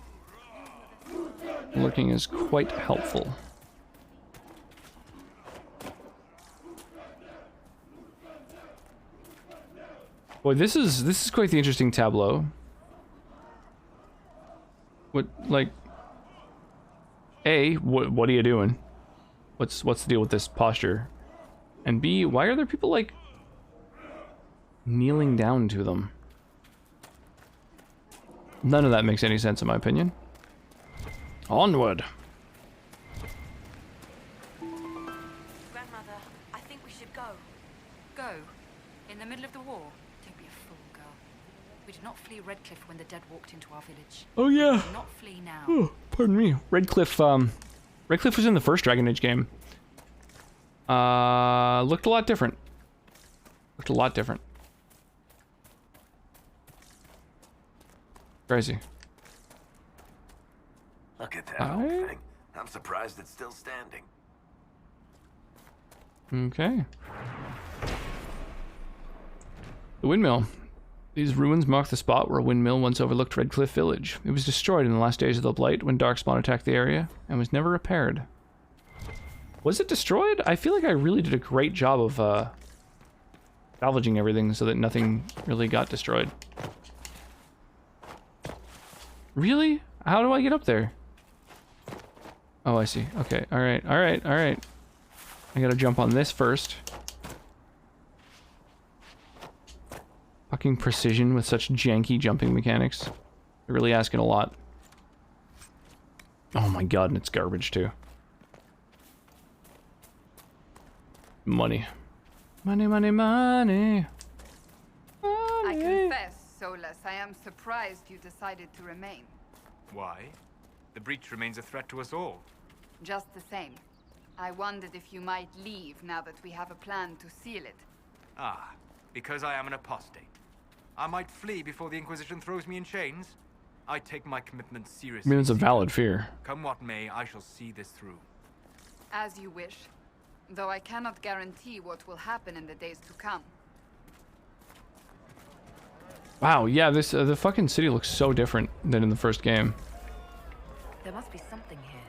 Lurking is quite helpful. Boy, this is quite the interesting tableau. What, like, A, what are you doing? What's the deal with this posture? And B, why are there people, like, kneeling down to them? None of that makes any sense in my opinion. Onward. Grandmother, I think we should go. Go? In the middle of the war? Don't be a fool, girl. We did not flee Redcliffe when the dead walked into our village. Oh yeah. We do not flee now. Oh, pardon me. Redcliffe was in the first Dragon Age game. Looked a lot different. Looked a lot different. Crazy. Look at that old thing. I'm surprised it's still standing. Okay. The windmill. These ruins mark the spot where a windmill once overlooked Redcliffe village. It was destroyed in the last days of the Blight when Darkspawn attacked the area, and was never repaired. Was it destroyed? I feel like I really did a great job of salvaging everything so that nothing really got destroyed. Really? How do I get up there? Oh, I see. Okay, alright, alright, alright. I gotta jump on this first. Fucking precision with such janky jumping mechanics. They're really asking a lot. Oh my god, and it's garbage too. Money. Money, money, money. I confess, Solus, I am surprised you decided to remain. Why? The breach remains a threat to us all. Just the same. I wondered if you might leave now that we have a plan to seal it. Ah, because I am an apostate. I might flee before the Inquisition throws me in chains. I take my commitment I seriously. mean, it's a valid fear. Come what may, I shall see this through. As you wish. Though I cannot guarantee what will happen in the days to come. Wow, yeah, this the fucking city looks so different than in the first game. There must be something here.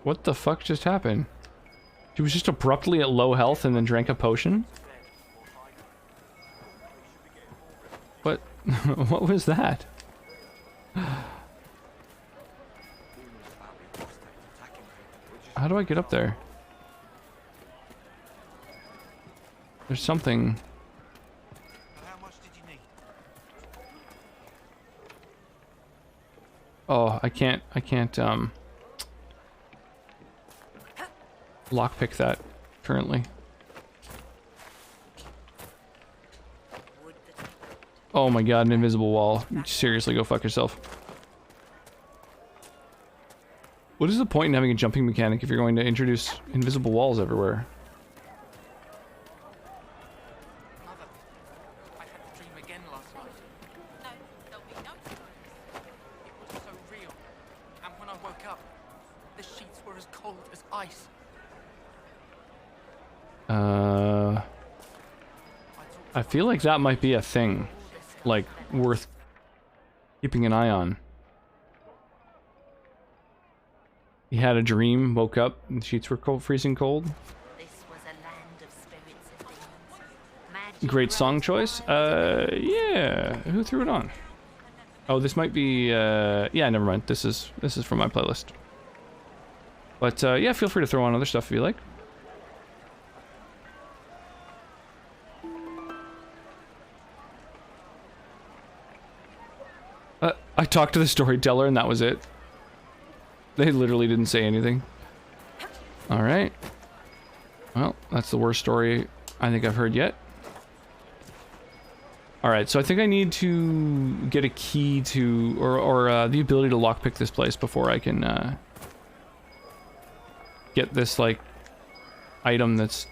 What the fuck just happened? She was just abruptly at low health and then drank a potion? What? What was that? How do I get up there? There's something. Oh, I can't lockpick that currently. Oh my god, an invisible wall. Seriously, go fuck yourself. What is the point in having a jumping mechanic if you're going to introduce invisible walls everywhere? I had a dream again last night. No, there'll be no It was so real. And when I woke up, the sheets were as cold as ice. I feel like that might be a thing, like, worth keeping an eye on. He had a dream, woke up, and the sheets were cold, freezing cold. Great song choice. Yeah. Who threw it on? Oh, this might be. Yeah, never mind. This is from my playlist. But yeah, feel free to throw on other stuff if you like. I talked to the storyteller and that was it. They literally didn't say anything. Alright. Well, that's the worst story I think I've heard yet. Alright, so I think I need to get a key to, or the ability to lockpick this place before I can get this, like, item that's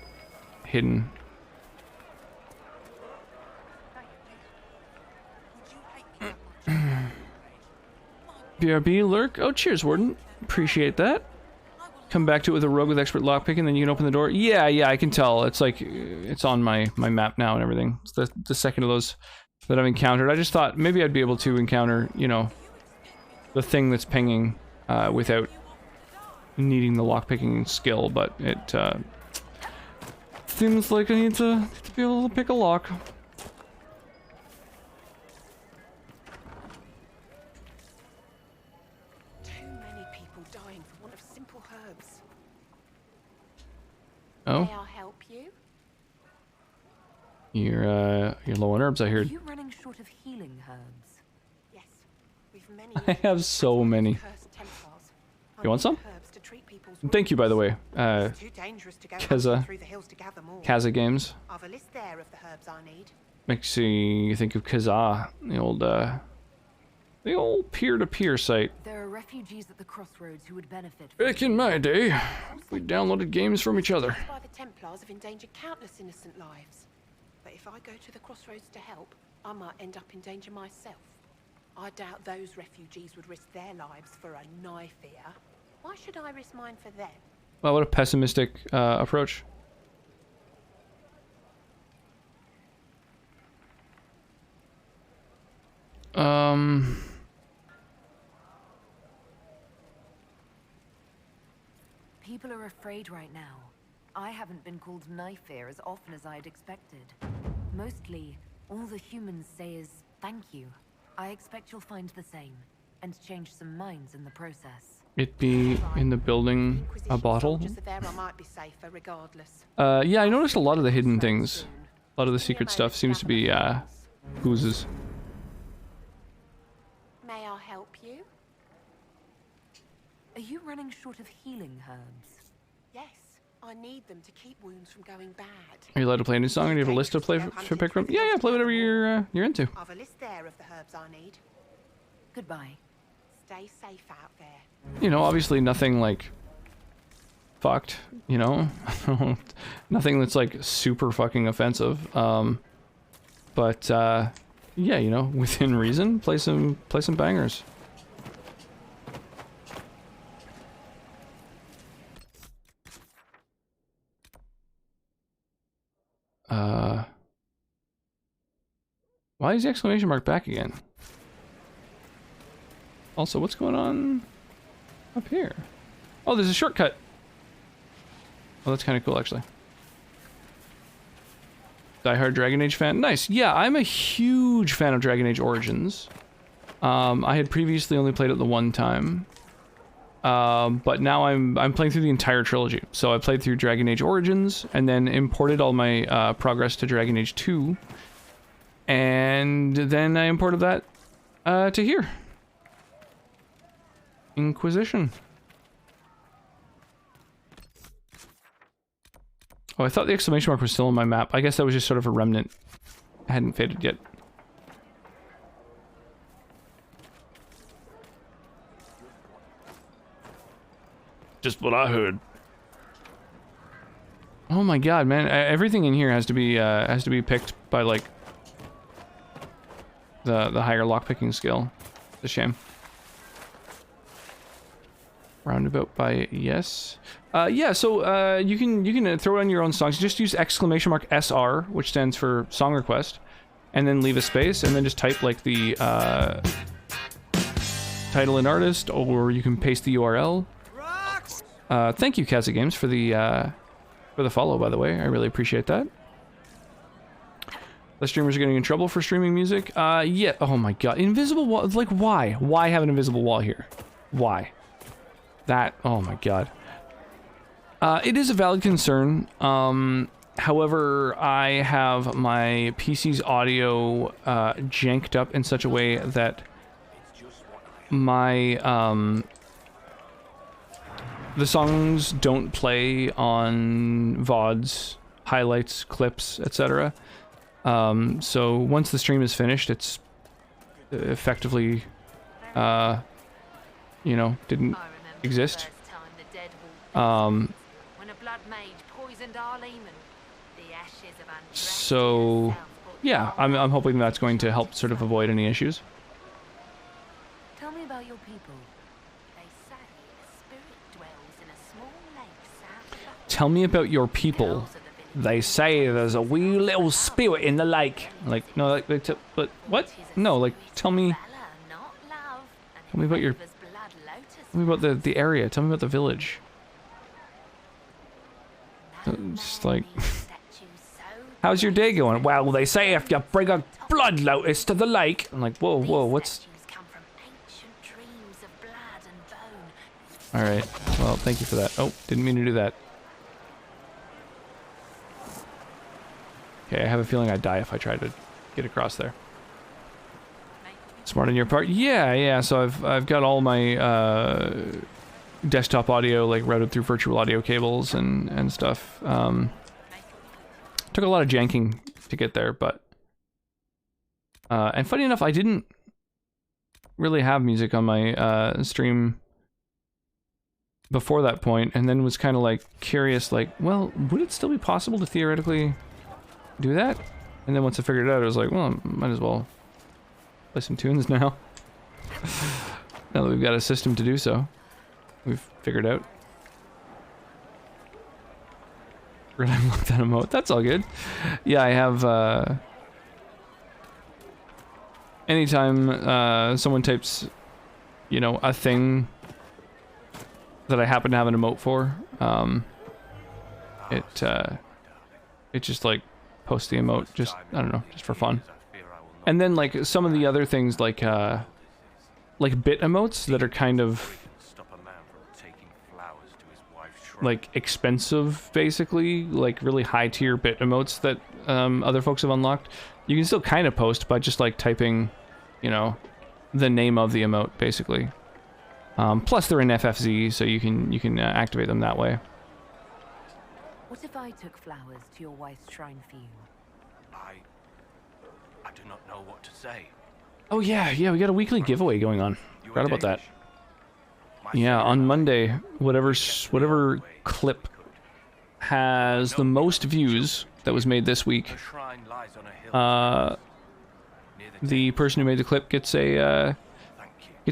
hidden. BRB, lurk. Oh, cheers, Warden. Appreciate that. Come back to it with a rogue with expert lockpicking, then you can open the door. Yeah, I can tell. It's like, it's on my map now and everything. It's the second of those that I've encountered. I just thought maybe I'd be able to encounter, you know, the thing that's pinging without needing the lockpicking skill, but it seems like I need to be able to pick a lock. Oh. May I help you? You're low on herbs, I heard. Are you running short of healing herbs? Yes. We've many. I have so many. You want some? Thank you, by the way. Kaza Games. I've a list there of the herbs I need. Makes you think of Kaza, the old peer-to-peer site. There are refugees at the crossroads who would benefit. Back in my day, we downloaded games from each other. By the Templars have endangered countless innocent lives. But if I go to the crossroads to help, I might end up in danger myself. I doubt those refugees would risk their lives for a knife here. Why should I risk mine for them? Well, what a pessimistic approach. People are afraid right now. I haven't been called knife here as often as I'd expected. Mostly, all the humans say is thank you. I expect you'll find the same, and change some minds in the process. It be in the building a bottle? There I might be safer regardless. Yeah, I noticed a lot of the hidden things. A lot of the secret stuff seems to be oozes. May I help you? Are you running short of healing herbs? Yes, I need them to keep wounds from going bad. Are you allowed to play a new song? Or do you have a list to play to pick from? Yeah, play whatever you're into. I've a list there of the herbs I need. Goodbye. Stay safe out there. You know, obviously nothing like fucked, you know? Nothing that's like super fucking offensive. But yeah, you know, within reason, play some bangers. Why is the exclamation mark back again? Also, what's going on up here? Oh, there's a shortcut. Oh, that's kind of cool, actually. Die-hard Dragon Age fan. Nice. Yeah, I'm a huge fan of Dragon Age Origins. I had previously only played it the one time. But now I'm playing through the entire trilogy. So I played through Dragon Age Origins, and then imported all my progress to Dragon Age 2. And then I imported that to here. Inquisition. Oh, I thought the exclamation mark was still on my map. I guess that was just sort of a remnant. It hadn't faded yet. Just what I heard. Oh my god, man! Everything in here has to be picked by like the higher lockpicking skill. It's a shame. Roundabout by yes. Yeah, so you can throw in your own songs. Just use exclamation mark SR, which stands for song request, and then leave a space, and then just type like the title and artist, or you can paste the URL. Thank you, Kaza Games, for the follow, by the way. I really appreciate that. The streamers are getting in trouble for streaming music. Yeah. Oh my god. Invisible wall. Like, why? Why have an invisible wall here? Why? That. Oh my god. It is a valid concern. However, I have my PC's audio janked up in such a way that my the songs don't play on VODs, highlights, clips, etc. So once the stream is finished, it's effectively, you know, didn't exist. So yeah, I'm hoping that's going to help sort of avoid any issues. Tell me about your people. They say a spirit dwells in a small lake south. Tell me about your people. They say there's a wee little spirit in the lake. Like, no, like, but what? No, like, tell me about your, tell me about the area. Tell me about the village. Just like, how's your day going? Well, they say if you bring a blood lotus to the lake. I'm like, whoa, whoa, what's? All right. Well, thank you for that. Oh, didn't mean to do that. Okay, I have a feeling I'd die if I tried to get across there. Smart on your part. Yeah. So I've got all my desktop audio like routed through virtual audio cables and stuff. Took a lot of janking to get there, but and funny enough, I didn't really have music on my stream before that point, and then was kind of like curious, like, well, would it still be possible to theoretically do that? And then once I figured it out, I was like, well, might as well play some tunes now. Now that we've got a system to do so, we've figured out. We're gonna unlock that emote. That's all good. Yeah, I have anytime someone types, you know, a thing that I happen to have an emote for, it just like posts the emote, just, I don't know, just for fun. And then like some of the other things like bit emotes that are kind of like expensive, basically, like really high tier bit emotes that other folks have unlocked. You can still kind of post by just like typing, you know, the name of the emote, basically. Plus they're in FFZ, so you can activate them that way. What if I took flowers to your wife's shrine for you? I do not know what to say. Oh yeah, we got a weekly giveaway going on. Forgot about that. Yeah, on Monday, whatever clip has the most views that was made this week, the person who made the clip gets a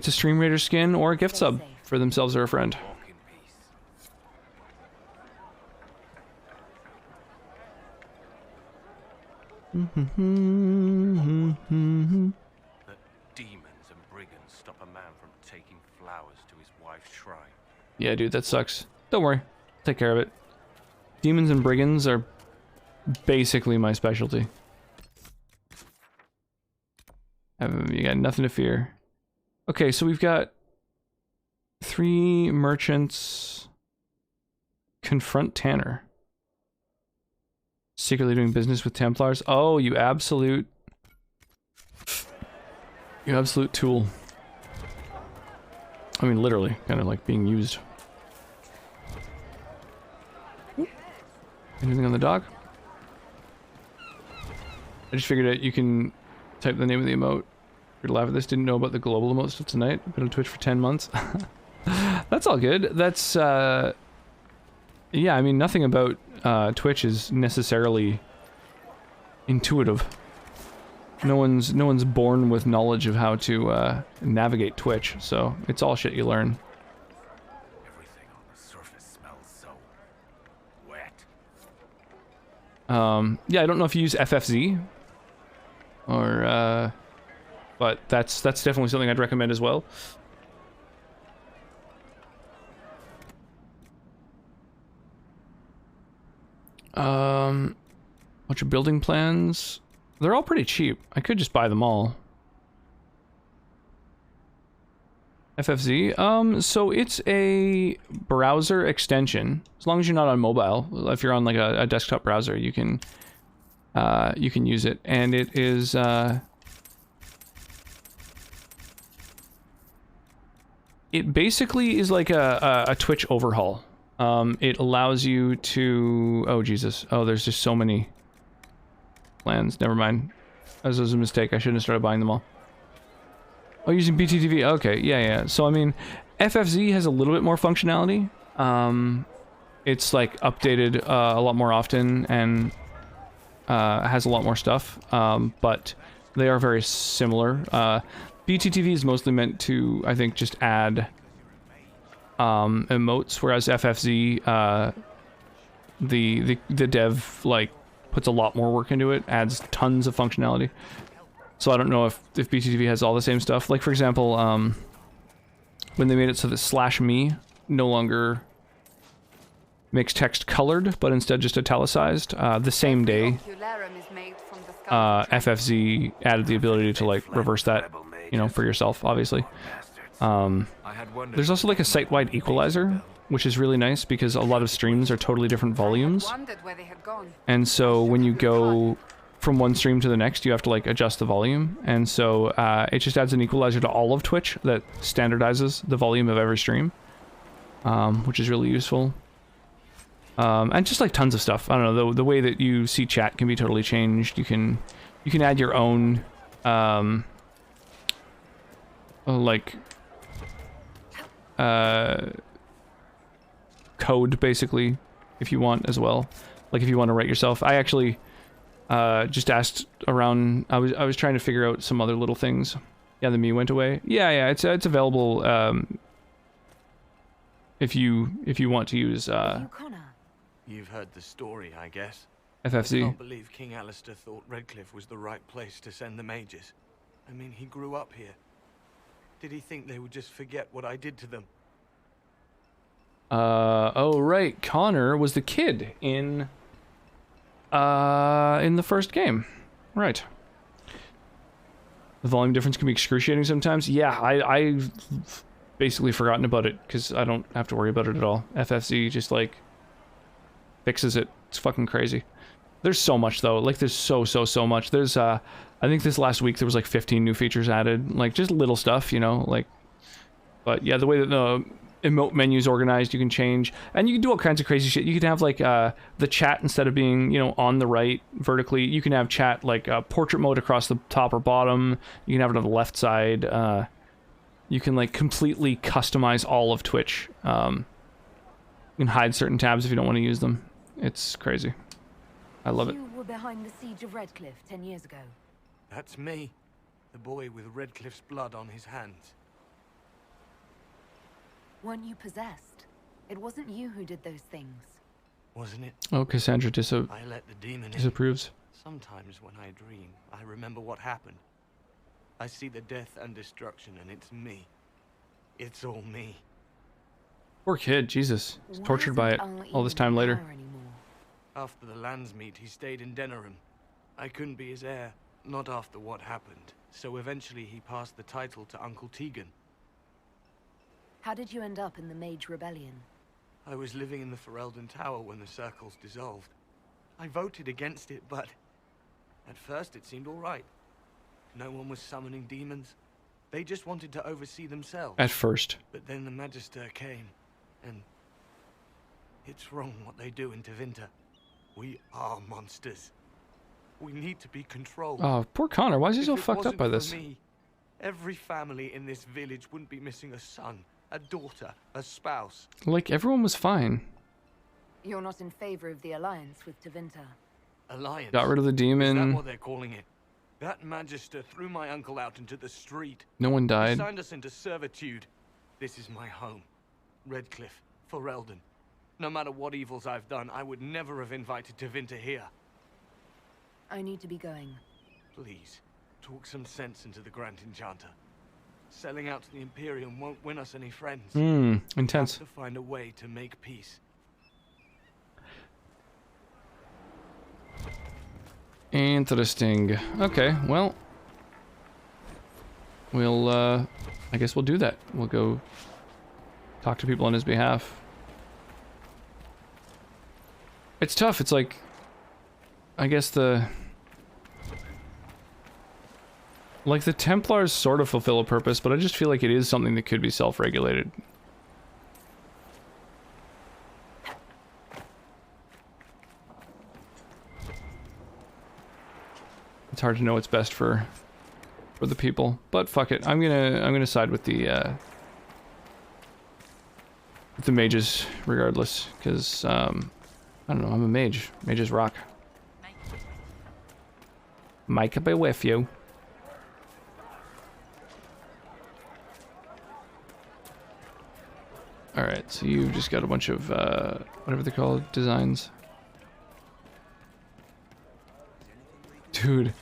Stream Raider skin or a gift sub for themselves or a friend. The demons and brigands stop a man from taking flowers to his wife's shrine. Yeah, dude, that sucks. Don't worry. Take care of it. Demons and brigands are basically my specialty. You got nothing to fear. Okay, so we've got 3 merchants. Confront Tanner. Secretly doing business with Templars. Oh, you absolute tool. I mean, literally, kind of like being used. Anything on the dock? I just figured out you can type the name of the emote. You're laugh at this. Didn't know about the global emote stuff tonight. Been on Twitch for 10 months. That's all good. That's yeah, I mean, nothing about Twitch is necessarily intuitive. No one's born with knowledge of how to navigate Twitch, so it's all shit you learn. Everything on the surface smells so wet. Yeah, I don't know if you use FFZ or but that's definitely something I'd recommend as well. Bunch of building plans. They're all pretty cheap. I could just buy them all. FFZ. So it's a browser extension. As long as you're not on mobile, if you're on like a desktop browser, you can use it, and it is it basically is like a Twitch overhaul. It allows you to... Oh, Jesus. Oh, there's just so many plans. Never mind. That was a mistake. I shouldn't have started buying them all. Oh, using BTTV. Okay, yeah. So, I mean, FFZ has a little bit more functionality. It's, like, updated a lot more often and has a lot more stuff. But they are very similar. BTTV is mostly meant to, I think, just add emotes, whereas FFZ, the dev, like, puts a lot more work into it, adds tons of functionality. So I don't know if BTTV has all the same stuff. Like, for example, when they made it so that /me no longer makes text colored, but instead just italicized, the same day, FFZ added the ability to, like, reverse that, you know, for yourself, obviously. There's also, like, a site-wide equalizer, which is really nice because a lot of streams are totally different volumes. And so when you go from one stream to the next, you have to, like, adjust the volume. And so it just adds an equalizer to all of Twitch that standardizes the volume of every stream, which is really useful. And just, like, tons of stuff. I don't know, the way that you see chat can be totally changed. You can add your own, like, code, basically, if you want as well. Like, if you want to write yourself. I actually just asked around. I was trying to figure out some other little things. Yeah, the me went away. Yeah, it's available if you want to use You've heard the story, I guess. FFZ. I can't believe King Alistair thought Redcliffe was the right place to send the mages. I mean, he grew up here. Did he think they would just forget what I did to them? Oh right, Connor was the kid in the first game. Right. The volume difference can be excruciating sometimes. Yeah, I've basically forgotten about it because I don't have to worry about it at all. FFZ just, like, fixes it. It's fucking crazy. There's so much, though. Like, there's so much. There's, I think this last week there was, like, 15 new features added. Like, just little stuff, you know? Like, but yeah, the way that the emote menu's organized, you can change. And you can do all kinds of crazy shit. You can have, like, the chat, instead of being, you know, on the right, vertically, you can have chat, like, portrait mode across the top or bottom. You can have it on the left side. You can, like, completely customize all of Twitch. You can hide certain tabs if you don't want to use them. It's crazy. I love it. You were behind the siege of Redcliffe 10 years ago. That's me. The boy with Redcliffe's blood on his hands. Weren't you possessed? It wasn't you who did those things. Wasn't it? Oh, Cassandra I let the demon disapproves. In. Sometimes when I dream, I remember what happened. I see the death and destruction, and it's me. It's all me. Poor kid, Jesus. He's tortured by it all this time later. After the lands meet, he stayed in Denerim. I couldn't be his heir, not after what happened. So eventually he passed the title to Uncle Tegan. How did you end up in the Mage Rebellion? I was living in the Ferelden Tower when the circles dissolved. I voted against it, but at first it seemed all right. No one was summoning demons. They just wanted to oversee themselves. At first. But then the Magister came, and it's wrong what they do in Tevinter. We are monsters. We need to be controlled. Oh, poor Connor. Why is he so fucked up by this? Me, every family in this village wouldn't be missing a son, a daughter, a spouse. Like, everyone was fine. You're not in favor of the alliance with Tevinter. Alliance? Got rid of the demon. Is that what they're calling it? That Magister threw my uncle out into the street. No one died. He signed us into servitude. This is my home. Redcliffe, Ferelden. No matter what evils I've done, I would never have invited Tevinter here. I need to be going. Please, talk some sense into the Grand Enchanter. Selling out to the Imperium won't win us any friends. Intense. We have to find a way to make peace. Interesting. Okay, well, we'll, I guess we'll do that. We'll go talk to people on his behalf. It's tough. It's like, I guess the Templars sort of fulfill a purpose, but I just feel like it is something that could be self-regulated. It's hard to know what's best for the people, but fuck it. I'm gonna side with the mages regardless, because I don't know. I'm a mage. Mages rock. Mike be with you. All right, so you've just got a bunch of whatever they're called, designs. Dude,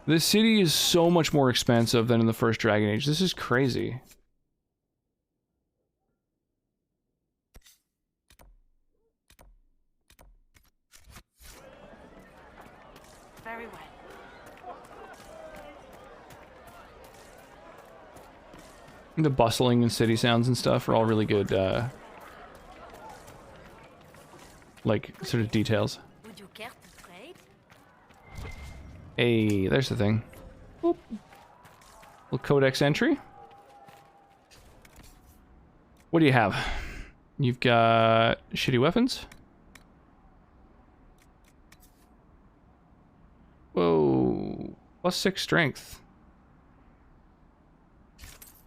this city is so much more expansive than in the first Dragon Age. This is crazy. Very well. The bustling and city sounds and stuff are all really good, like, sort of details. Would you care to trade? Hey, there's the thing. Boop. Little codex entry. What do you have? You've got shitty weapons. Whoa. +6 strength.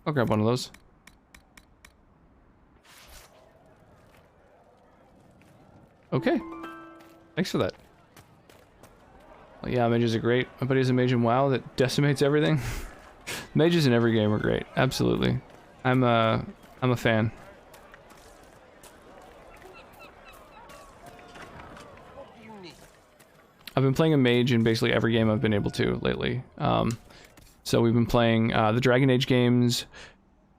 I'll grab one of those. Okay. Thanks for that. Well, yeah, mages are great. My buddy has a mage in WoW that decimates everything. Mages in every game are great. Absolutely. I'm a fan. I've been playing a mage in basically every game I've been able to lately. So we've been playing the Dragon Age games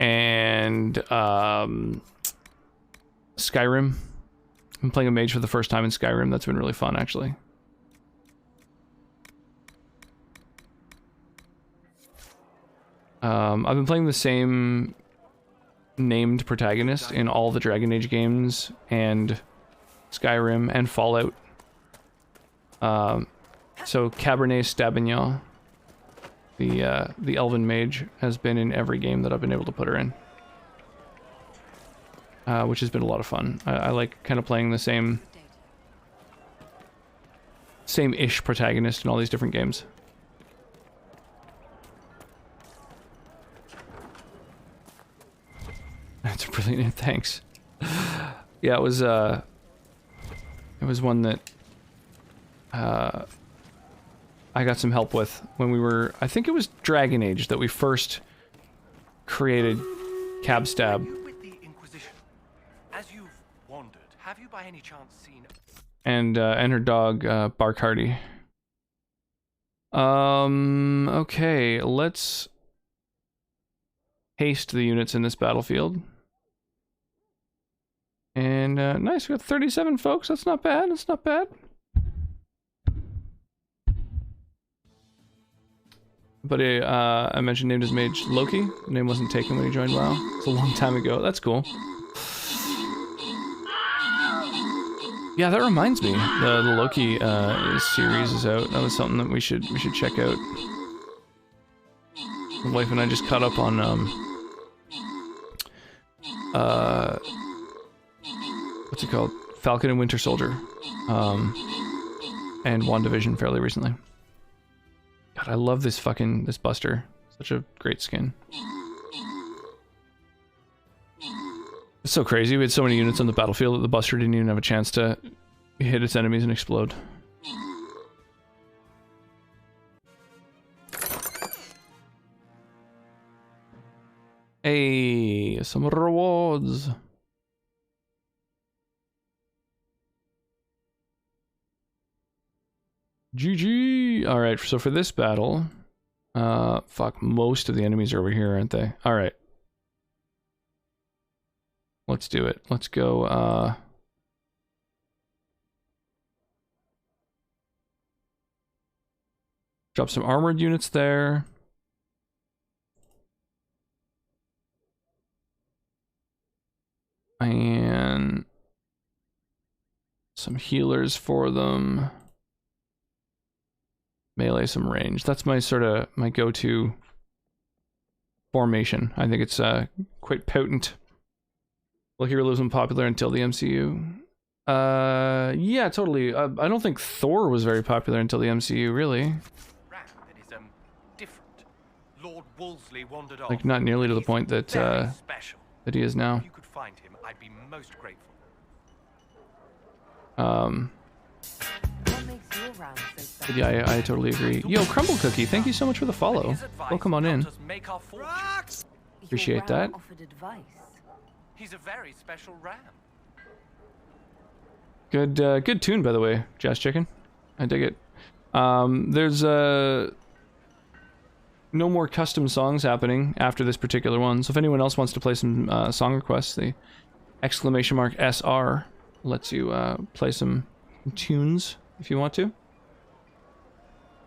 and Skyrim. I'm playing a mage for the first time in Skyrim. That's been really fun, actually. I've been playing the same named protagonist in all the Dragon Age games and Skyrim and Fallout. So Cabernet Sauvignon, the elven mage, has been in every game that I've been able to put her in, which has been a lot of fun. I like kind of playing the same-ish protagonist in all these different games. That's brilliant. Thanks. Yeah, it was one that I got some help with when we were, I think it was Dragon Age that we first created Cab Stab. With the Inquisition, as you've wandered, have you by any chance seen And her dog, Bark Hardy. Okay, let's haste the units in this battlefield. And, nice, we got 37 folks, that's not bad, that's not bad. But I mentioned named his mage Loki. The name wasn't taken when he joined WoW. It's a long time ago. That's cool. Yeah, that reminds me. The Loki series is out. That was something that we should check out. My wife and I just caught up on what's it called? Falcon and Winter Soldier, and WandaVision fairly recently. God, I love this Buster. Such a great skin. It's so crazy. We had so many units on the battlefield that the Buster didn't even have a chance to hit its enemies and explode. Hey, some rewards. GG! Alright, so for this battle... fuck, most of the enemies are over here, aren't they? Alright. Let's do it. Let's go, Drop some armored units there. And some healers for them. Melee, some range. That's my sort of my go-to formation. I think it's quite potent. Well, Hero wasn't popular until the MCU. Yeah, totally. I don't think Thor was very popular until the MCU, really. That is different. Lord Wolseley wandered off. Like, not nearly to the point that that he is now. If you could find him, I'd be most grateful. But yeah, I totally agree. Yo, Crumble Cookie, thank you so much for the follow. Welcome on in. Appreciate that. He's a very special ram. Good, good tune, by the way, Jazz Chicken. I dig it. There's no more custom songs happening after this particular one, so if anyone else wants to play some song requests, the !SR lets you play some tunes if you want to.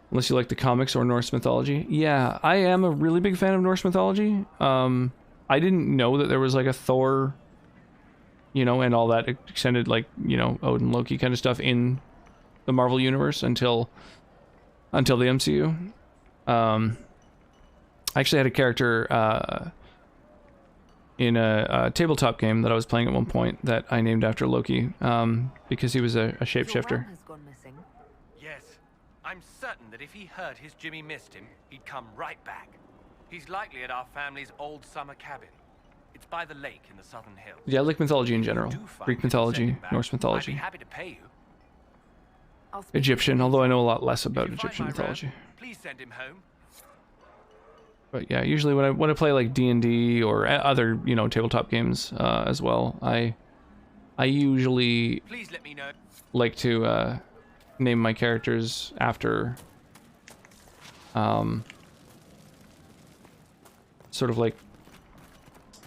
Unless you like the comics or Norse mythology. Yeah, I am a really big fan of Norse mythology. I didn't know that there was like a Thor, you know, and all that extended, like, you know, Odin, Loki kind of stuff in the Marvel Universe until the MCU. I actually had a character in a tabletop game that I was playing at one point that I named after Loki, because he was a shapeshifter. Yes, I'm certain that if he heard his Jimmy missed him, he'd come right back. He's likely at our family's old summer cabin. It's by the lake in the southern hills. Yeah, I like mythology in general. Greek mythology, Norse I'd be mythology, happy to pay you. Egyptian, although I know a lot less about Egyptian mythology. Please send him home. But yeah, usually when I play like D&D or other, you know, tabletop games as well, I usually Please let me know. like to name my characters after sort of like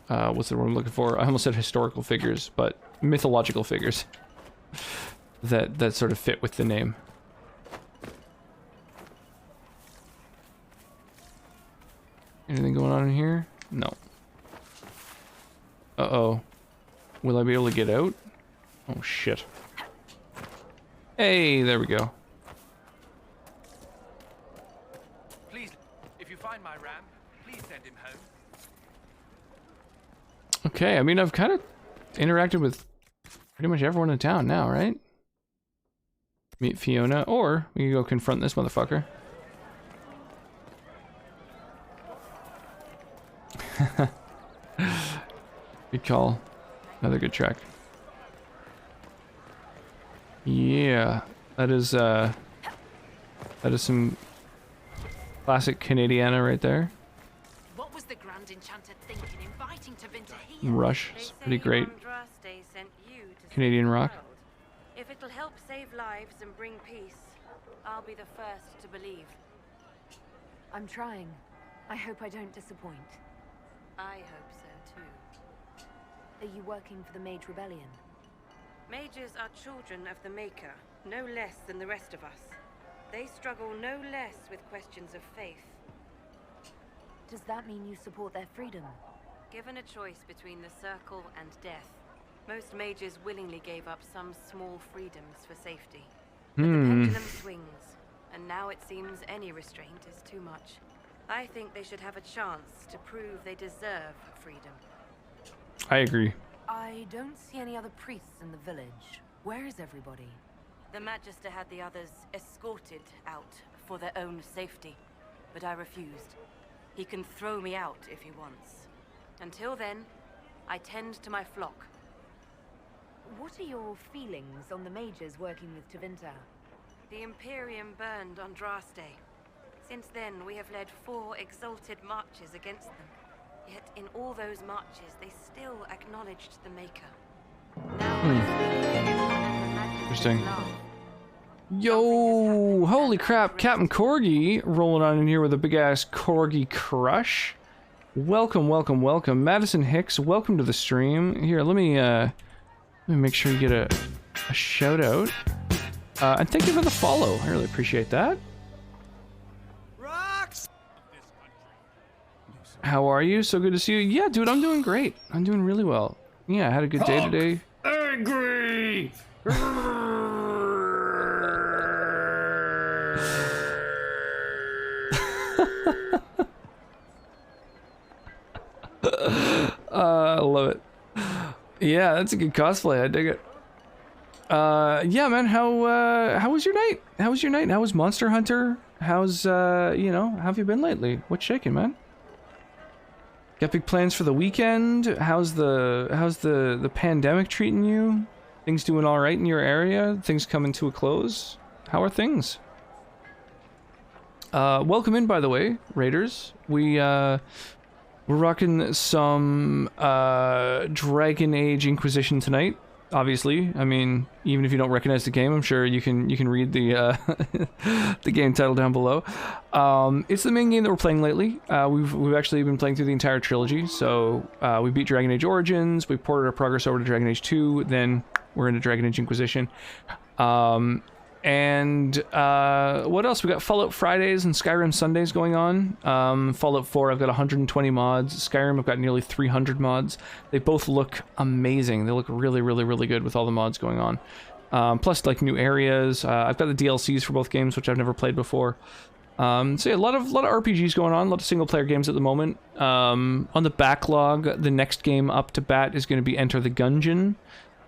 what's the word I'm looking for? I almost said historical figures, but mythological figures that sort of fit with the name. Anything going on in here? No. Uh-oh. Will I be able to get out? Oh, shit. Hey, there we go. Please, if you find my ram, please send him home. Okay, I mean, I've kind of interacted with pretty much everyone in town now, right? Meet Fiona, or we can go confront this motherfucker. Good call. Another good track. Yeah, that is some classic Canadiana right there. What was the Grand Enchanter thinking, inviting Tevinter here? Rush, it's pretty great. Canadian rock. If it'll help save lives and bring peace, I'll be the first to believe. I'm trying. I hope I don't disappoint. I hope so too. Are you working for the Mage Rebellion? Mages are children of the Maker, no less than the rest of us. They struggle no less with questions of faith. Does that mean you support their freedom? Given a choice between the Circle and death, most mages willingly gave up some small freedoms for safety. But the pendulum swings, and now it seems any restraint is too much. I think they should have a chance to prove they deserve freedom. I agree. I don't see any other priests in the village. Where is everybody? The Magister had the others escorted out for their own safety, but I refused. He can throw me out if he wants. Until then, I tend to my flock. What are your feelings on the mages working with Tevinter? The Imperium burned on Draste. Since then, we have led 4 exalted marches against them. Yet in all those marches, they still acknowledged the Maker. Now Interesting. Yo, holy crap, Captain Corgi rolling on in here with a big ass Corgi crush. Welcome, welcome, welcome. Madison Hicks, welcome to the stream. Here, let me make sure you get a shout out. And thank you for the follow. I really appreciate that. How are you? So good to see you. Yeah, dude, I'm doing great. I'm doing really well. Yeah, I had a good day today. Angry! I love it. Yeah, that's a good cosplay. I dig it. Yeah, man. How was your night? How was your night? How was Monster Hunter? How's you know, how have you been lately? What's shaking, man? Got big plans for the weekend? How's the pandemic treating you? Things doing all right in your area? Things coming to a close? How are things? Welcome in, by the way, Raiders. We're rocking some Dragon Age Inquisition tonight. Obviously, I mean, even if you don't recognize the game, I'm sure you can read the the game title down below. It's the main game that we're playing lately. We've actually been playing through the entire trilogy. So we beat Dragon Age Origins, we ported our progress over to Dragon Age 2, then we're into Dragon Age Inquisition. And what else? We got Fallout Fridays and Skyrim Sundays going on. Fallout 4, I've got 120 mods. Skyrim, I've got nearly 300 mods. They both look amazing. They look really, really, really good with all the mods going on. Plus, like, new areas. I've got the DLCs for both games, which I've never played before. So yeah, a lot of RPGs going on, a lot of single-player games at the moment. On the backlog, the next game up to bat is going to be Enter the Gungeon,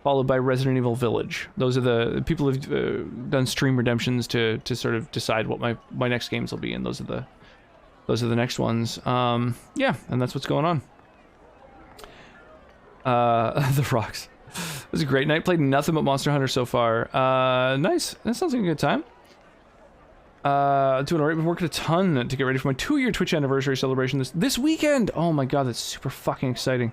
followed by Resident Evil Village. Those are the people who've done stream redemptions to sort of decide what my next games will be, and those are the next ones. Yeah, and that's what's going on. The Rocks. It was a great night. Played nothing but Monster Hunter so far. Nice. That sounds like a good time. Doing alright. Been working a ton to get ready for my 2-year Twitch anniversary celebration this weekend. Oh my god, that's super fucking exciting.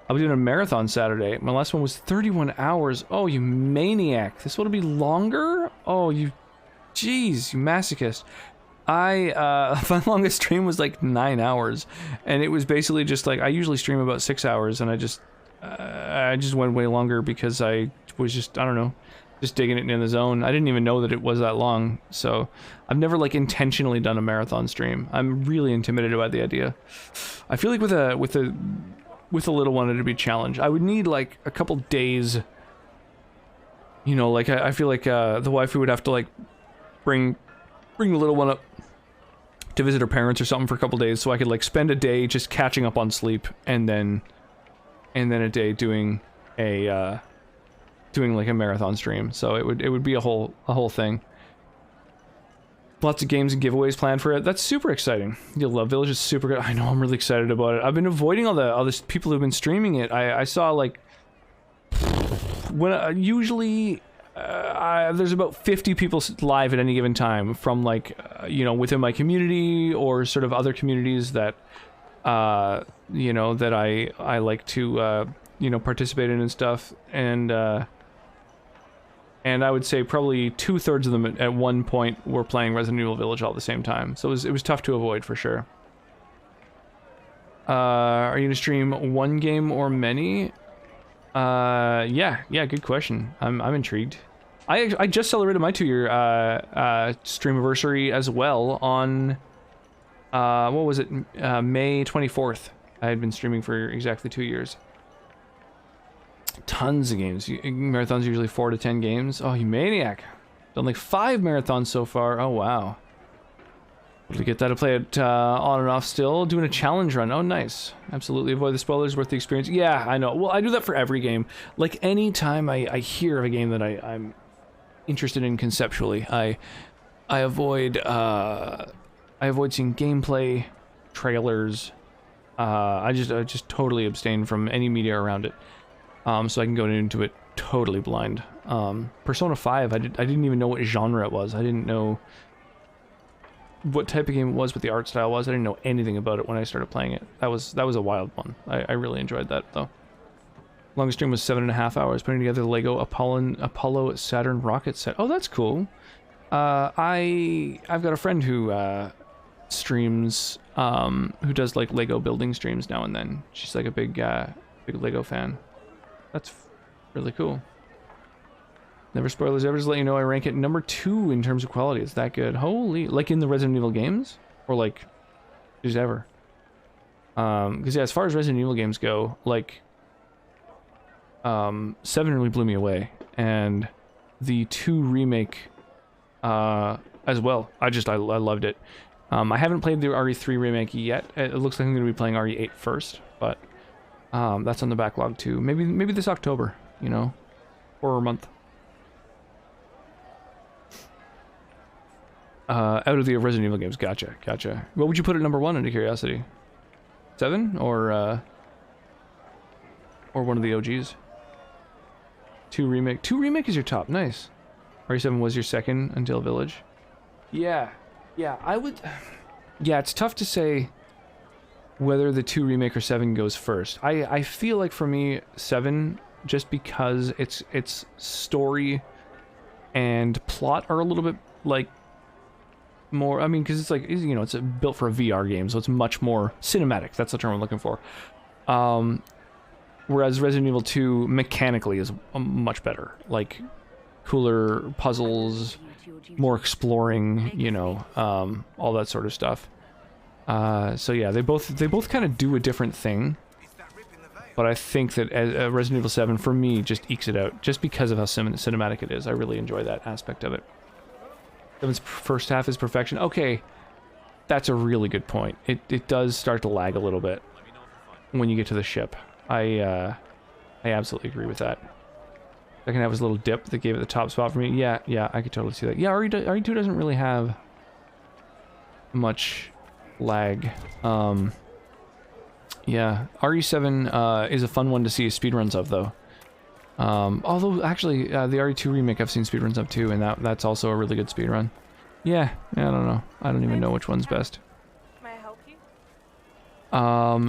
I'll be doing a marathon Saturday. My last one was 31 hours. Oh, you maniac. This one will be longer? Oh, you... Jeez, you masochist. My longest stream was like 9 hours. And it was basically just like, I usually stream about 6 hours, and I just went way longer because I was just, I don't know, just digging it in the zone. I didn't even know that it was that long. So I've never like intentionally done a marathon stream. I'm really intimidated by the idea. I feel like with a little one, it'd be a challenge. I would need like a couple days. You know, like I feel like the wifey would have to like bring the little one up to visit her parents or something for a couple days, so I could like spend a day just catching up on sleep, and then a day doing like a marathon stream. So it would be a whole thing. Lots of games and giveaways planned for it. That's super exciting. You'll love Village. Is super good. I know, I'm really excited about it. I've been avoiding all the people who've been streaming it. I saw like when usually there's about 50 people live at any given time from like you know, within my community or sort of other communities that you know, that I like to you know, participate in and stuff, and I would say probably 2/3 of them at one point were playing Resident Evil Village all at the same time. So it was tough to avoid for sure. Are you gonna stream one game or many? Yeah, good question. I'm intrigued. I just celebrated my 2-year stream anniversary as well on what was it? May 24th. I had been streaming for exactly 2 years. Tons of games. Marathons usually 4 to 10 games. Oh, you maniac. Done like 5 marathons so far. Oh, wow. Able to get that to play it on and off still. Doing a challenge run. Oh, nice. Absolutely. Avoid the spoilers. Worth the experience. Yeah, I know. Well, I do that for every game. Like, any time I hear of a game that I'm interested in conceptually, I avoid seeing gameplay, trailers. I just totally abstain from any media around it. So I can go into it totally blind. Persona 5, I didn't even know what genre it was. I didn't know what type of game it was, what the art style was. I didn't know anything about it when I started playing it. That was a wild one. I really enjoyed that though. Longest stream was 7.5 hours, putting together the Lego Apollo Saturn rocket set. Oh, that's cool. I've got a friend who streams, who does like Lego building streams now and then. She's like a big Lego fan. That's really cool. Never spoilers ever. Just let you know I rank it number 2 in terms of quality. It's that good. Holy, like in the Resident Evil games, or like just ever. Because yeah, as far as Resident Evil games go, like 7 really blew me away, and the 2 remake as well. I loved it. I haven't played the RE3 remake yet. It looks like I'm going to be playing RE8 first, but that's on the backlog too. Maybe this October, you know, horror month. Out of the Resident Evil games, gotcha. What would you put at number 1, out of curiosity? 7 or one of the OGs? 2 remake. 2 remake is your top. Nice. RE7 was your second until Village. Yeah, I would. Yeah, it's tough to say whether the 2 remake or 7 goes first. I feel like for me 7, just because its story and plot are a little bit like more. I mean, because it's like, you know, it's built for a VR game, so it's much more cinematic. That's the term I'm looking for. Whereas Resident Evil 2 mechanically is much better, like cooler puzzles, more exploring, you know, all that sort of stuff. So yeah, they both kind of do a different thing, but I think that Resident Evil 7 for me just ekes it out, just because of how cinematic it is. I really enjoy that aspect of it. 7's first half is perfection. Okay, that's a really good point. It does start to lag a little bit when you get to the ship. I absolutely agree with that. Second half was a little dip that gave it the top spot for me. Yeah, I could totally see that. Yeah, RE2 doesn't really have much lag. Yeah, RE7 is a fun one to see speedruns of, though. Although, actually, the RE2 remake I've seen speedruns of, too, and that's also a really good speedrun. Yeah, I don't know. I don't even know which one's best. May I help you?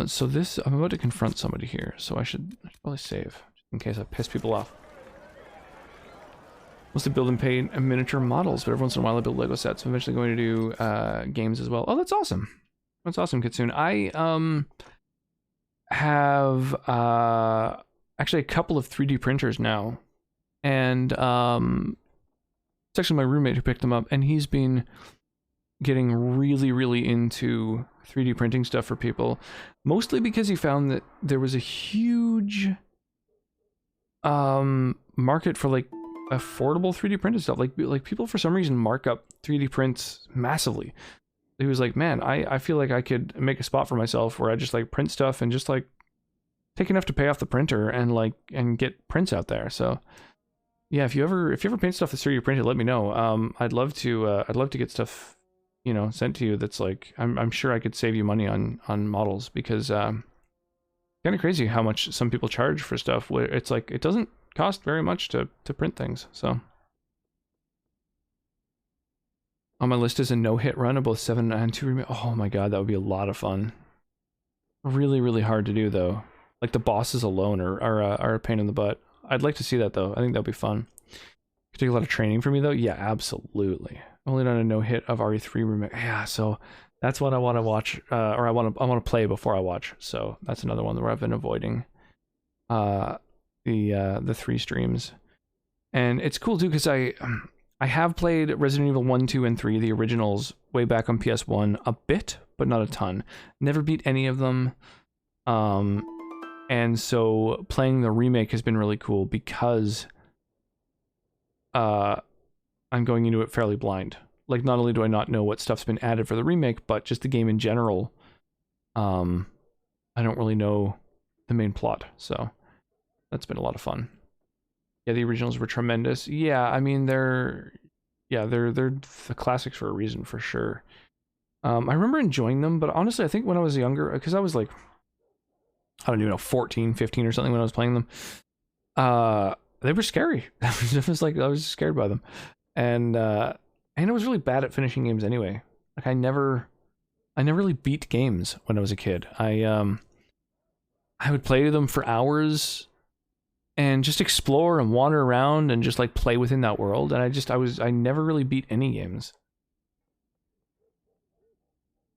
So this, I'm about to confront somebody here, so I should probably save, in case I piss people off. Mostly build and paint miniature models, but every once in a while I build Lego sets. I'm eventually going to do games as well. Oh, that's awesome. That's awesome, Kitsune. I have actually a couple of 3D printers now, and it's actually my roommate who picked them up, and he's been getting really into 3D printing stuff for people, mostly because he found that there was a huge market for like affordable 3D printed stuff. Like people for some reason mark up 3D prints massively. He was like, man, I feel like I could make a spot for myself where I just like print stuff and just like take enough to pay off the printer and get prints out there. So yeah, if you ever paint stuff that's 3D printed, let me know. I'd love to get stuff, you know, sent to you that's like, I'm sure I could save you money on models, because kind of crazy how much some people charge for stuff where it's like it doesn't cost very much to print things. So on my list is a no-hit run of both 7 and 2 remake. Oh my god, that would be a lot of fun. Really hard to do, though. Like the bosses alone are a pain in the butt. I'd like to see that, though. I think that'd be fun. Could take a lot of training for me, though. Yeah, absolutely. Only done a no-hit of RE3 remake. Yeah, so that's what I want to watch, or I want to play before I watch. So that's another one where I've been avoiding the 3 streams. And it's cool too, because I have played Resident Evil 1, 2, and 3, the originals, way back on PS1 a bit, but not a ton. Never beat any of them. And so playing the remake has been really cool, because I'm going into it fairly blind. Like, not only do I not know what stuff's been added for the remake, but just the game in general, I don't really know the main plot. So that's been a lot of fun. Yeah, the originals were tremendous. Yeah, I mean, they're the classics for a reason, for sure. I remember enjoying them, but honestly, I think when I was younger, because I was like, I don't even know, 14, 15 or something when I was playing them, they were scary. I was scared by them. And I was really bad at finishing games anyway. Like, I never really beat games when I was a kid. I would play them for hours and just explore and wander around and just like play within that world. And I never really beat any games.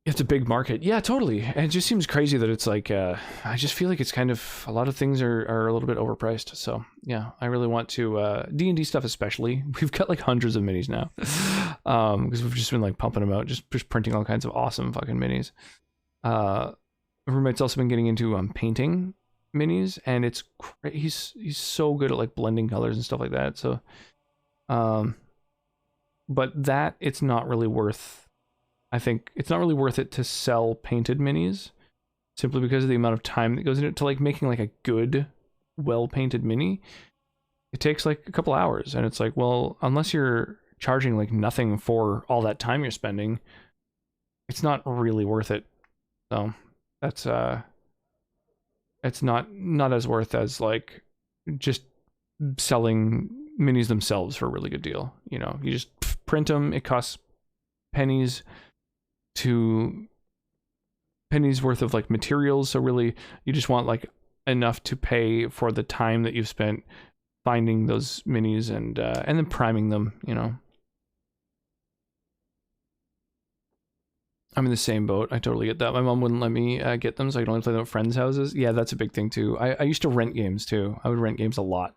It's a big market. Yeah, totally. And it just seems crazy that it's like, I just feel like it's kind of, a lot of things are a little bit overpriced. So yeah, I really want to, D&D stuff especially. We've got like hundreds of minis now. Because we've just been like pumping them out, just printing all kinds of awesome fucking minis. roommate's also been getting into painting minis, and it's he's so good at like blending colors and stuff like that. So, but that it's not really worth. I think it's not really worth it to sell painted minis, simply because of the amount of time that goes into it. To like making like a good, well painted mini, it takes like a couple hours, and it's like, well, unless you're charging like nothing for all that time you're spending, it's not really worth it. So that's it's not as worth as like just selling minis themselves for a really good deal. You know, you just print them, it costs pennies worth of like materials, so really you just want like enough to pay for the time that you've spent finding those minis and then priming them, you know. I'm in the same boat. I totally get that. My mom wouldn't let me get them, so I could only play them at friends' houses. Yeah, that's a big thing too. I used to rent games too. I would rent games a lot.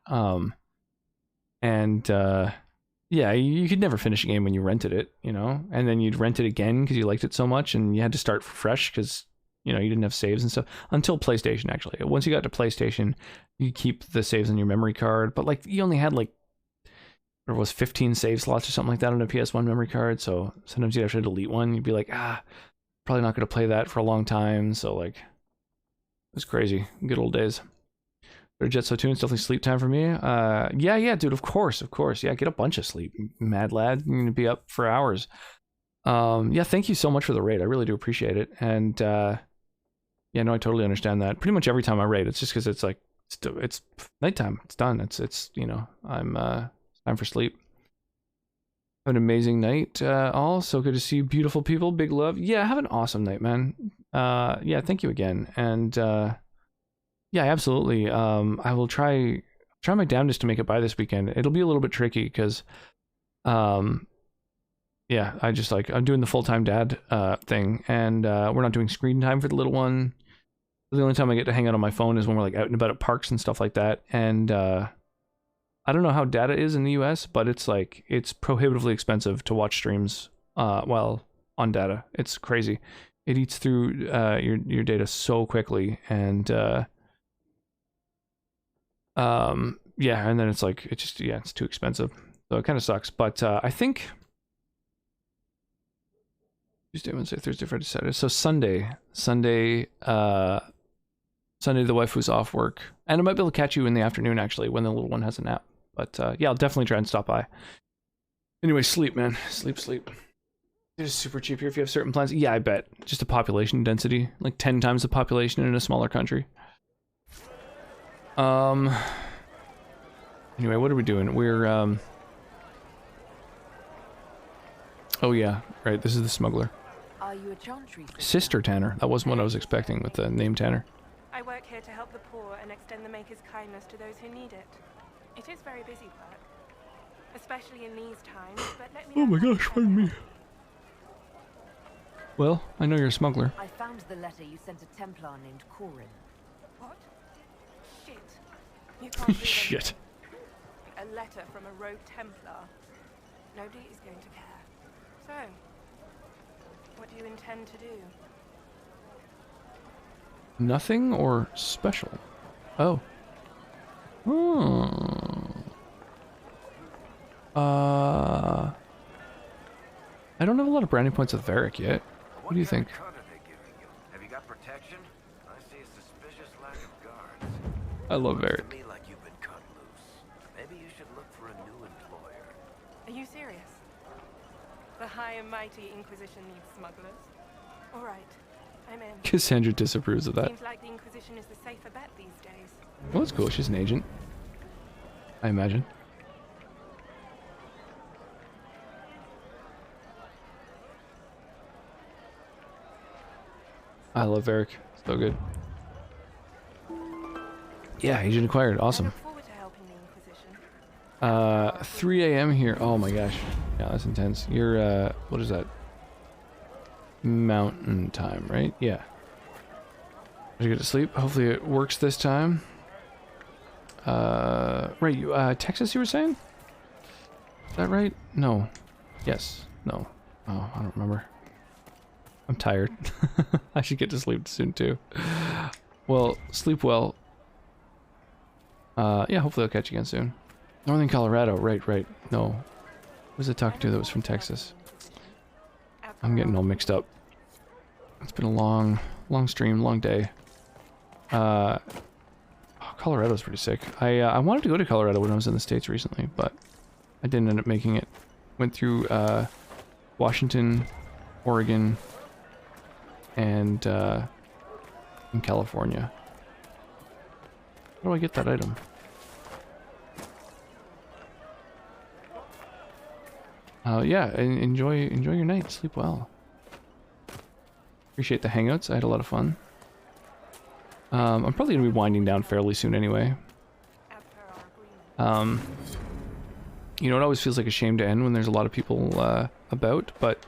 Yeah, you could never finish a game when you rented it, you know? And then you'd rent it again because you liked it so much, and you had to start fresh because, you know, you didn't have saves and stuff. Until PlayStation, actually. Once you got to PlayStation, you keep the saves on your memory card. But, like, you only had, like, there was 15 save slots or something like that on a PS1 memory card, so sometimes you'd have to delete one. You'd be like, probably not going to play that for a long time, so, like, it was crazy. Good old days. Jet So Tunes, definitely sleep time for me. Yeah, dude, of course. Yeah, get a bunch of sleep, mad lad. You're gonna be up for hours. Yeah, thank you so much for the raid. I really do appreciate it. And yeah, no, I totally understand that. Pretty much every time I raid, it's just because it's like it's nighttime. It's done. It's you know, I'm time for sleep. Have an amazing night, all. So good to see you, beautiful people. Big love. Yeah, have an awesome night, man. Yeah, thank you again. And yeah, absolutely. I will try my damnedest to make it by this weekend. It'll be a little bit tricky because, yeah, I'm doing the full-time dad thing, and we're not doing screen time for the little one. The only time I get to hang out on my phone is when we're like out and about at parks and stuff like that. And I don't know how data is in the US, but it's like it's prohibitively expensive to watch streams while on data. It's crazy. It eats through your data so quickly, and yeah, and then it's like it's too expensive, so it kind of sucks. But I think Tuesday, Wednesday, Thursday, Friday, Saturday. So Sunday, the wife was off work, and I might be able to catch you in the afternoon actually when the little one has a nap. But yeah, I'll definitely try and stop by. Anyway, sleep, man, sleep. It is super cheap here if you have certain plans. Yeah, I bet. Just a population density, like 10 times the population in a smaller country. Anyway, what are we doing? We're, oh yeah, right, this is the smuggler. Are you a chantry? Sister Tanner. That wasn't what I was expecting with the name Tanner. I work here to help the poor and extend the Maker's kindness to those who need it. It is very busy work, especially in these times, but let me Oh my gosh, find me. Well, I know you're a smuggler. I found the letter you sent a Templar named Corin. What? Shit. You can't read Shit. a letter from a rogue Templar. Nobody is going to care. So, what do you intend to do? Nothing or special? Oh. I don't have a lot of branding points with Varric yet. What do you think? Have you got protection? I see a suspicious lack of guards. I love Varric. To me like you've been cut loose. Maybe you should look for a new employer. Are you serious? The high and mighty Inquisition needs smugglers. All right, I'm in. Cassandra disapproves of that. Seems like the Inquisition is the safer bet these days. Well, that's cool. She's an agent, I imagine. I love Varric. So good. Yeah, agent acquired. Awesome. 3 a.m. here. Oh my gosh. Yeah, that's intense. You're, what is that? Mountain time, right? Yeah. Did you get to sleep? Hopefully it works this time. Right, you, Texas, you were saying? Is that right? No. Yes. No. Oh, I don't remember. I'm tired. I should get to sleep soon too. Well, sleep well. Yeah, hopefully I'll catch you again soon. Northern Colorado, right. No. Who was I talking to that was from Texas? I'm getting all mixed up. It's been a long stream, long day. Colorado's pretty sick. I wanted to go to Colorado when I was in the States recently, but I didn't end up making it. Went through Washington, Oregon, and in California. How do I get that item? Yeah, enjoy your night. Sleep well. Appreciate the hangouts. I had a lot of fun. I'm probably gonna be winding down fairly soon anyway. You know, it always feels like a shame to end when there's a lot of people about, but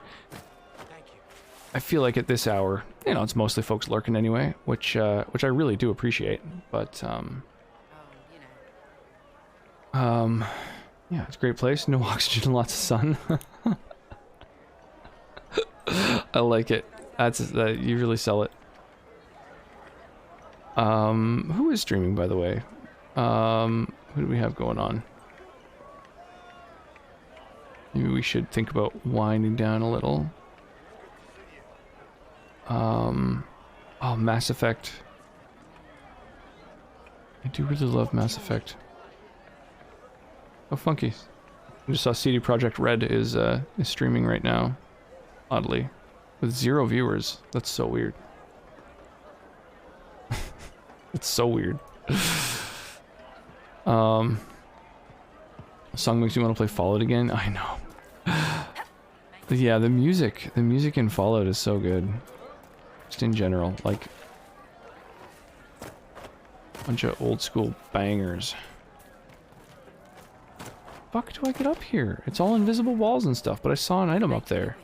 I feel like at this hour, you know, it's mostly folks lurking anyway, which I really do appreciate. But yeah, it's a great place. No oxygen and lots of sun. I like it. That's you really sell it. Who is streaming, by the way? Who do we have going on? Maybe we should think about winding down a little. Oh, Mass Effect. I do really love Mass Effect. Oh, funky. I just saw CD Projekt Red is streaming right now. Oddly. With 0 viewers. That's so weird. It's so weird. Song makes you want to play Fallout again? I know. Yeah, the music in Fallout is so good. Just in general, like bunch of old school bangers. Fuck do I get up here? It's all invisible walls and stuff, but I saw an item up there.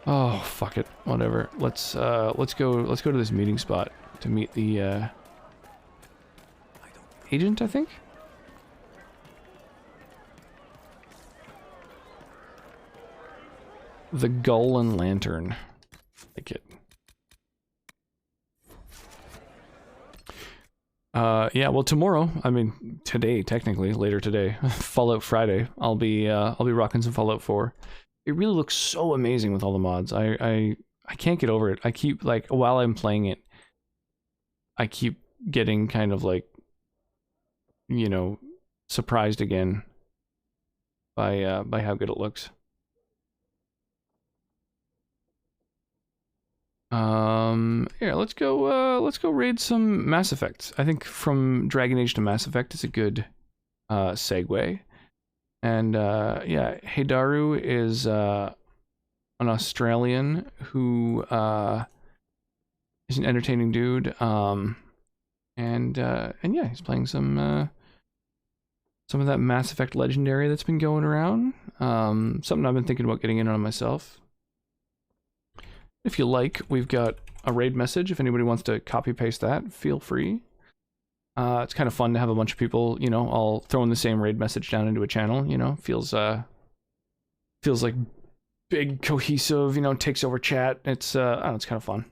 Oh, fuck it. Whatever. Let's go to this meeting spot to meet the agent, I think. The Gull and Lantern. Like it. Yeah, well tomorrow, I mean today technically, later today, Fallout Friday, I'll be rocking some Fallout 4. It really looks so amazing with all the mods. I can't get over it. I keep, like, while I'm playing it, I keep getting kind of like, you know, surprised again by how good it looks. Here, let's go raid some Mass Effects. I think from Dragon Age to Mass Effect is a good segue. And yeah, Heidaru is an Australian who is an entertaining dude. And yeah, he's playing some of that Mass Effect Legendary that's been going around. Something I've been thinking about getting in on myself. If you like, we've got a raid message. If anybody wants to copy paste that, feel free. It's kind of fun to have a bunch of people, you know, all throwing the same raid message down into a channel, you know, feels like big, cohesive, you know, takes over chat. It's, I don't know, it's kind of fun.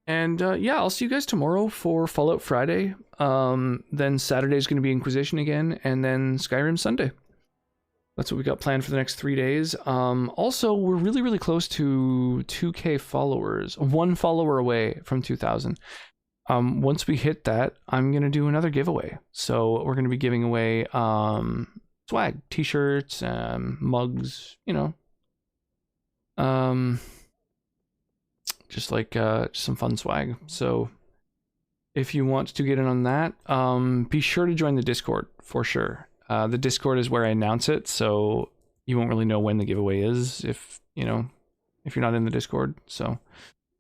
Yeah, I'll see you guys tomorrow for Fallout Friday. Then Saturday's going to be Inquisition again, and then Skyrim Sunday. That's what we got planned for the next 3 days. Also, we're really, really close to 2K followers. 1 follower away from 2,000. Once we hit that, I'm going to do another giveaway. So we're going to be giving away swag, t-shirts, mugs, you know. Just like some fun swag. So if you want to get in on that, be sure to join the Discord for sure. The Discord is where I announce it, so you won't really know when the giveaway is if you're not in the Discord. So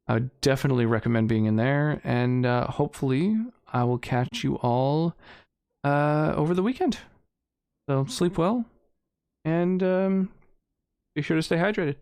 I would definitely recommend being in there, and hopefully I will catch you all over the weekend. So sleep well, and be sure to stay hydrated.